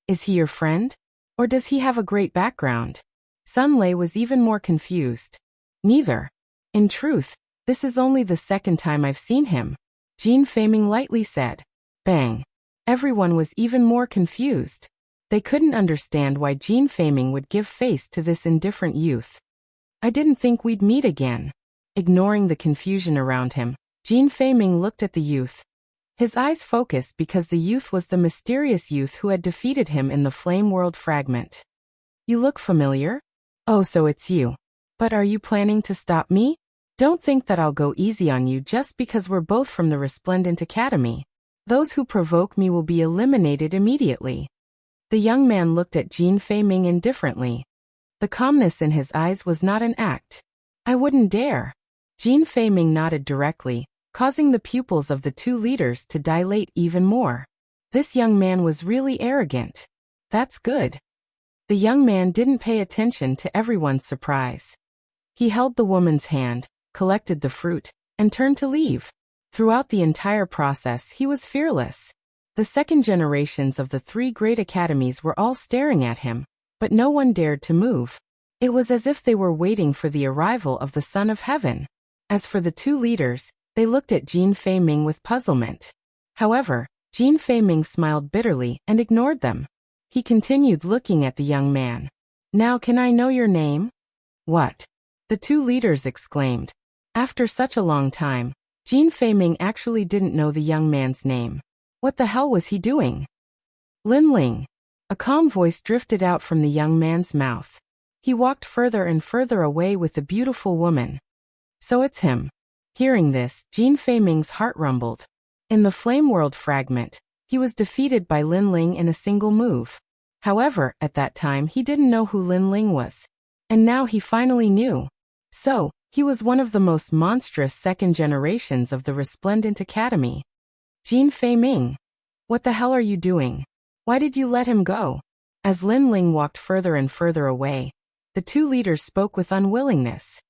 A: Is he your friend? Or does he have a great background? Sun Lei was even more confused. Neither. In truth, this is only the second time I've seen him, Jin Feiming lightly said. Bang. Everyone was even more confused. They couldn't understand why Jin Feiming would give face to this indifferent youth. I didn't think we'd meet again. Ignoring the confusion around him, Jin Feiming looked at the youth. His eyes focused because the youth was the mysterious youth who had defeated him in the Flame World fragment. You look familiar? Oh, so it's you. But are you planning to stop me? Don't think that I'll go easy on you just because we're both from the Resplendent Academy. Those who provoke me will be eliminated immediately. The young man looked at Jin Feiming indifferently. The calmness in his eyes was not an act. I wouldn't dare. Jin Feiming nodded directly, causing the pupils of the two leaders to dilate even more. This young man was really arrogant. That's good. The young man didn't pay attention to everyone's surprise. He held the woman's hand, collected the fruit, and turned to leave. Throughout the entire process he was fearless. The second generations of the three great academies were all staring at him, but no one dared to move. It was as if they were waiting for the arrival of the Son of Heaven. As for the two leaders, they looked at Jin Feiming with puzzlement. However, Jin Feiming smiled bitterly and ignored them. He continued looking at the young man. Now can I know your name? What? The two leaders exclaimed. After such a long time, Jin Feiming actually didn't know the young man's name. What the hell was he doing? Lin Ling. A calm voice drifted out from the young man's mouth. He walked further and further away with the beautiful woman. So it's him. Hearing this, Jin Feiming's heart rumbled. In the Flame World fragment, he was defeated by Lin Ling in a single move. However, at that time he didn't know who Lin Ling was. And now he finally knew. So, he was one of the most monstrous second generations of the Resplendent Academy. Jin Feiming. What the hell are you doing? Why did you let him go? As Lin Ling walked further and further away, the two leaders spoke with unwillingness.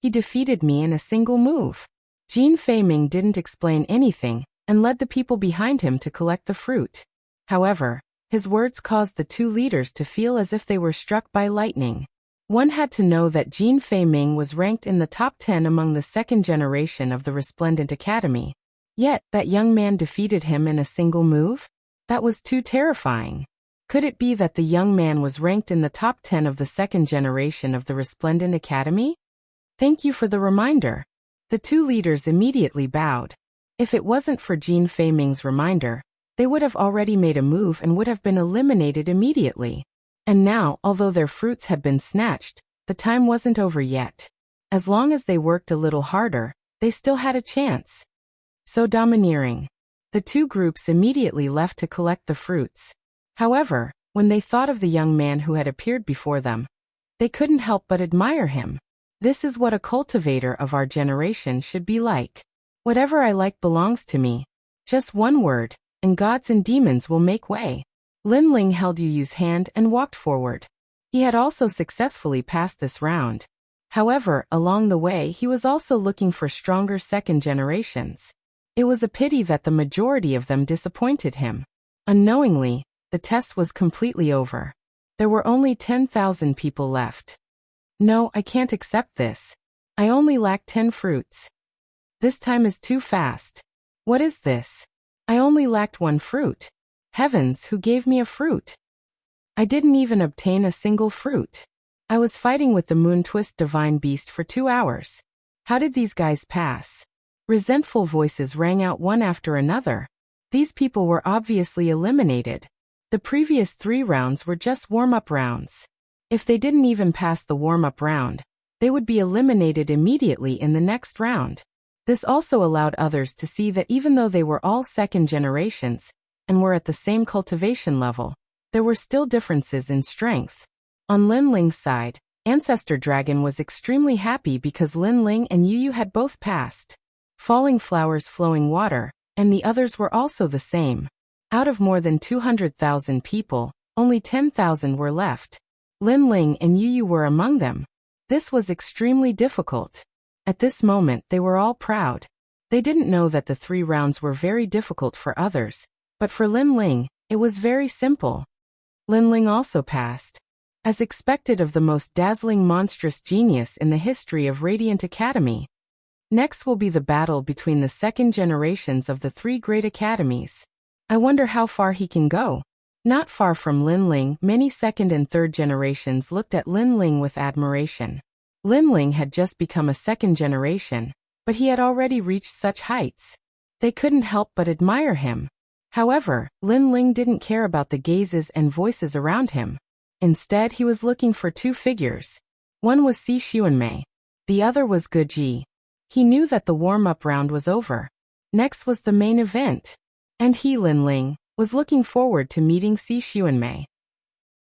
A: He defeated me in a single move. Jin Feiming didn't explain anything, and led the people behind him to collect the fruit. However, his words caused the two leaders to feel as if they were struck by lightning. One had to know that Jin Feiming was ranked in the top 10 among the second generation of the Resplendent Academy. Yet, that young man defeated him in a single move? That was too terrifying. Could it be that the young man was ranked in the top 10 of the second generation of the Resplendent Academy? Thank you for the reminder. The two leaders immediately bowed. If it wasn't for Jin Feiming's reminder, they would have already made a move and would have been eliminated immediately. And now, although their fruits had been snatched, the time wasn't over yet. As long as they worked a little harder, they still had a chance. So domineering. The two groups immediately left to collect the fruits. However, when they thought of the young man who had appeared before them, they couldn't help but admire him. This is what a cultivator of our generation should be like. Whatever I like belongs to me. Just one word, and gods and demons will make way. Lin Ling held Yu Yu's hand and walked forward. He had also successfully passed this round. However, along the way he was also looking for stronger second generations. It was a pity that the majority of them disappointed him. Unknowingly, the test was completely over. There were only 10,000 people left. No, I can't accept this. I only lack 10 fruits. This time is too fast. What is this? I only lacked 1 fruit. Heavens, who gave me a fruit? I didn't even obtain a single fruit. I was fighting with the Moon Twist Divine Beast for 2 hours. How did these guys pass? Resentful voices rang out one after another. These people were obviously eliminated. The previous 3 rounds were just warm-up rounds. If they didn't even pass the warm-up round, they would be eliminated immediately in the next round. This also allowed others to see that even though they were all second generations, and were at the same cultivation level, there were still differences in strength. On Lin Ling's side, Ancestor Dragon was extremely happy because Lin Ling and Yu Yu had both passed. Falling Flowers Flowing Water, and the others were also the same. Out of more than 200,000 people, only 10,000 were left. Lin Ling and Yu Yu were among them. This was extremely difficult. At this moment they were all proud. They didn't know that the 3 rounds were very difficult for others. But for Lin Ling, it was very simple. Lin Ling also passed. As expected of the most dazzling monstrous genius in the history of Radiant Academy. Next will be the battle between the second generations of the 3 great academies. I wonder how far he can go. Not far from Lin Ling, many second and third generations looked at Lin Ling with admiration. Lin Ling had just become a second generation, but he had already reached such heights. They couldn't help but admire him. However, Lin Ling didn't care about the gazes and voices around him. Instead, he was looking for two figures. One was Si Xuanmei. The other was Ge Ji. He knew that the warm-up round was over. Next was the main event. And he, Lin Ling, was looking forward to meeting Si Xuanmei.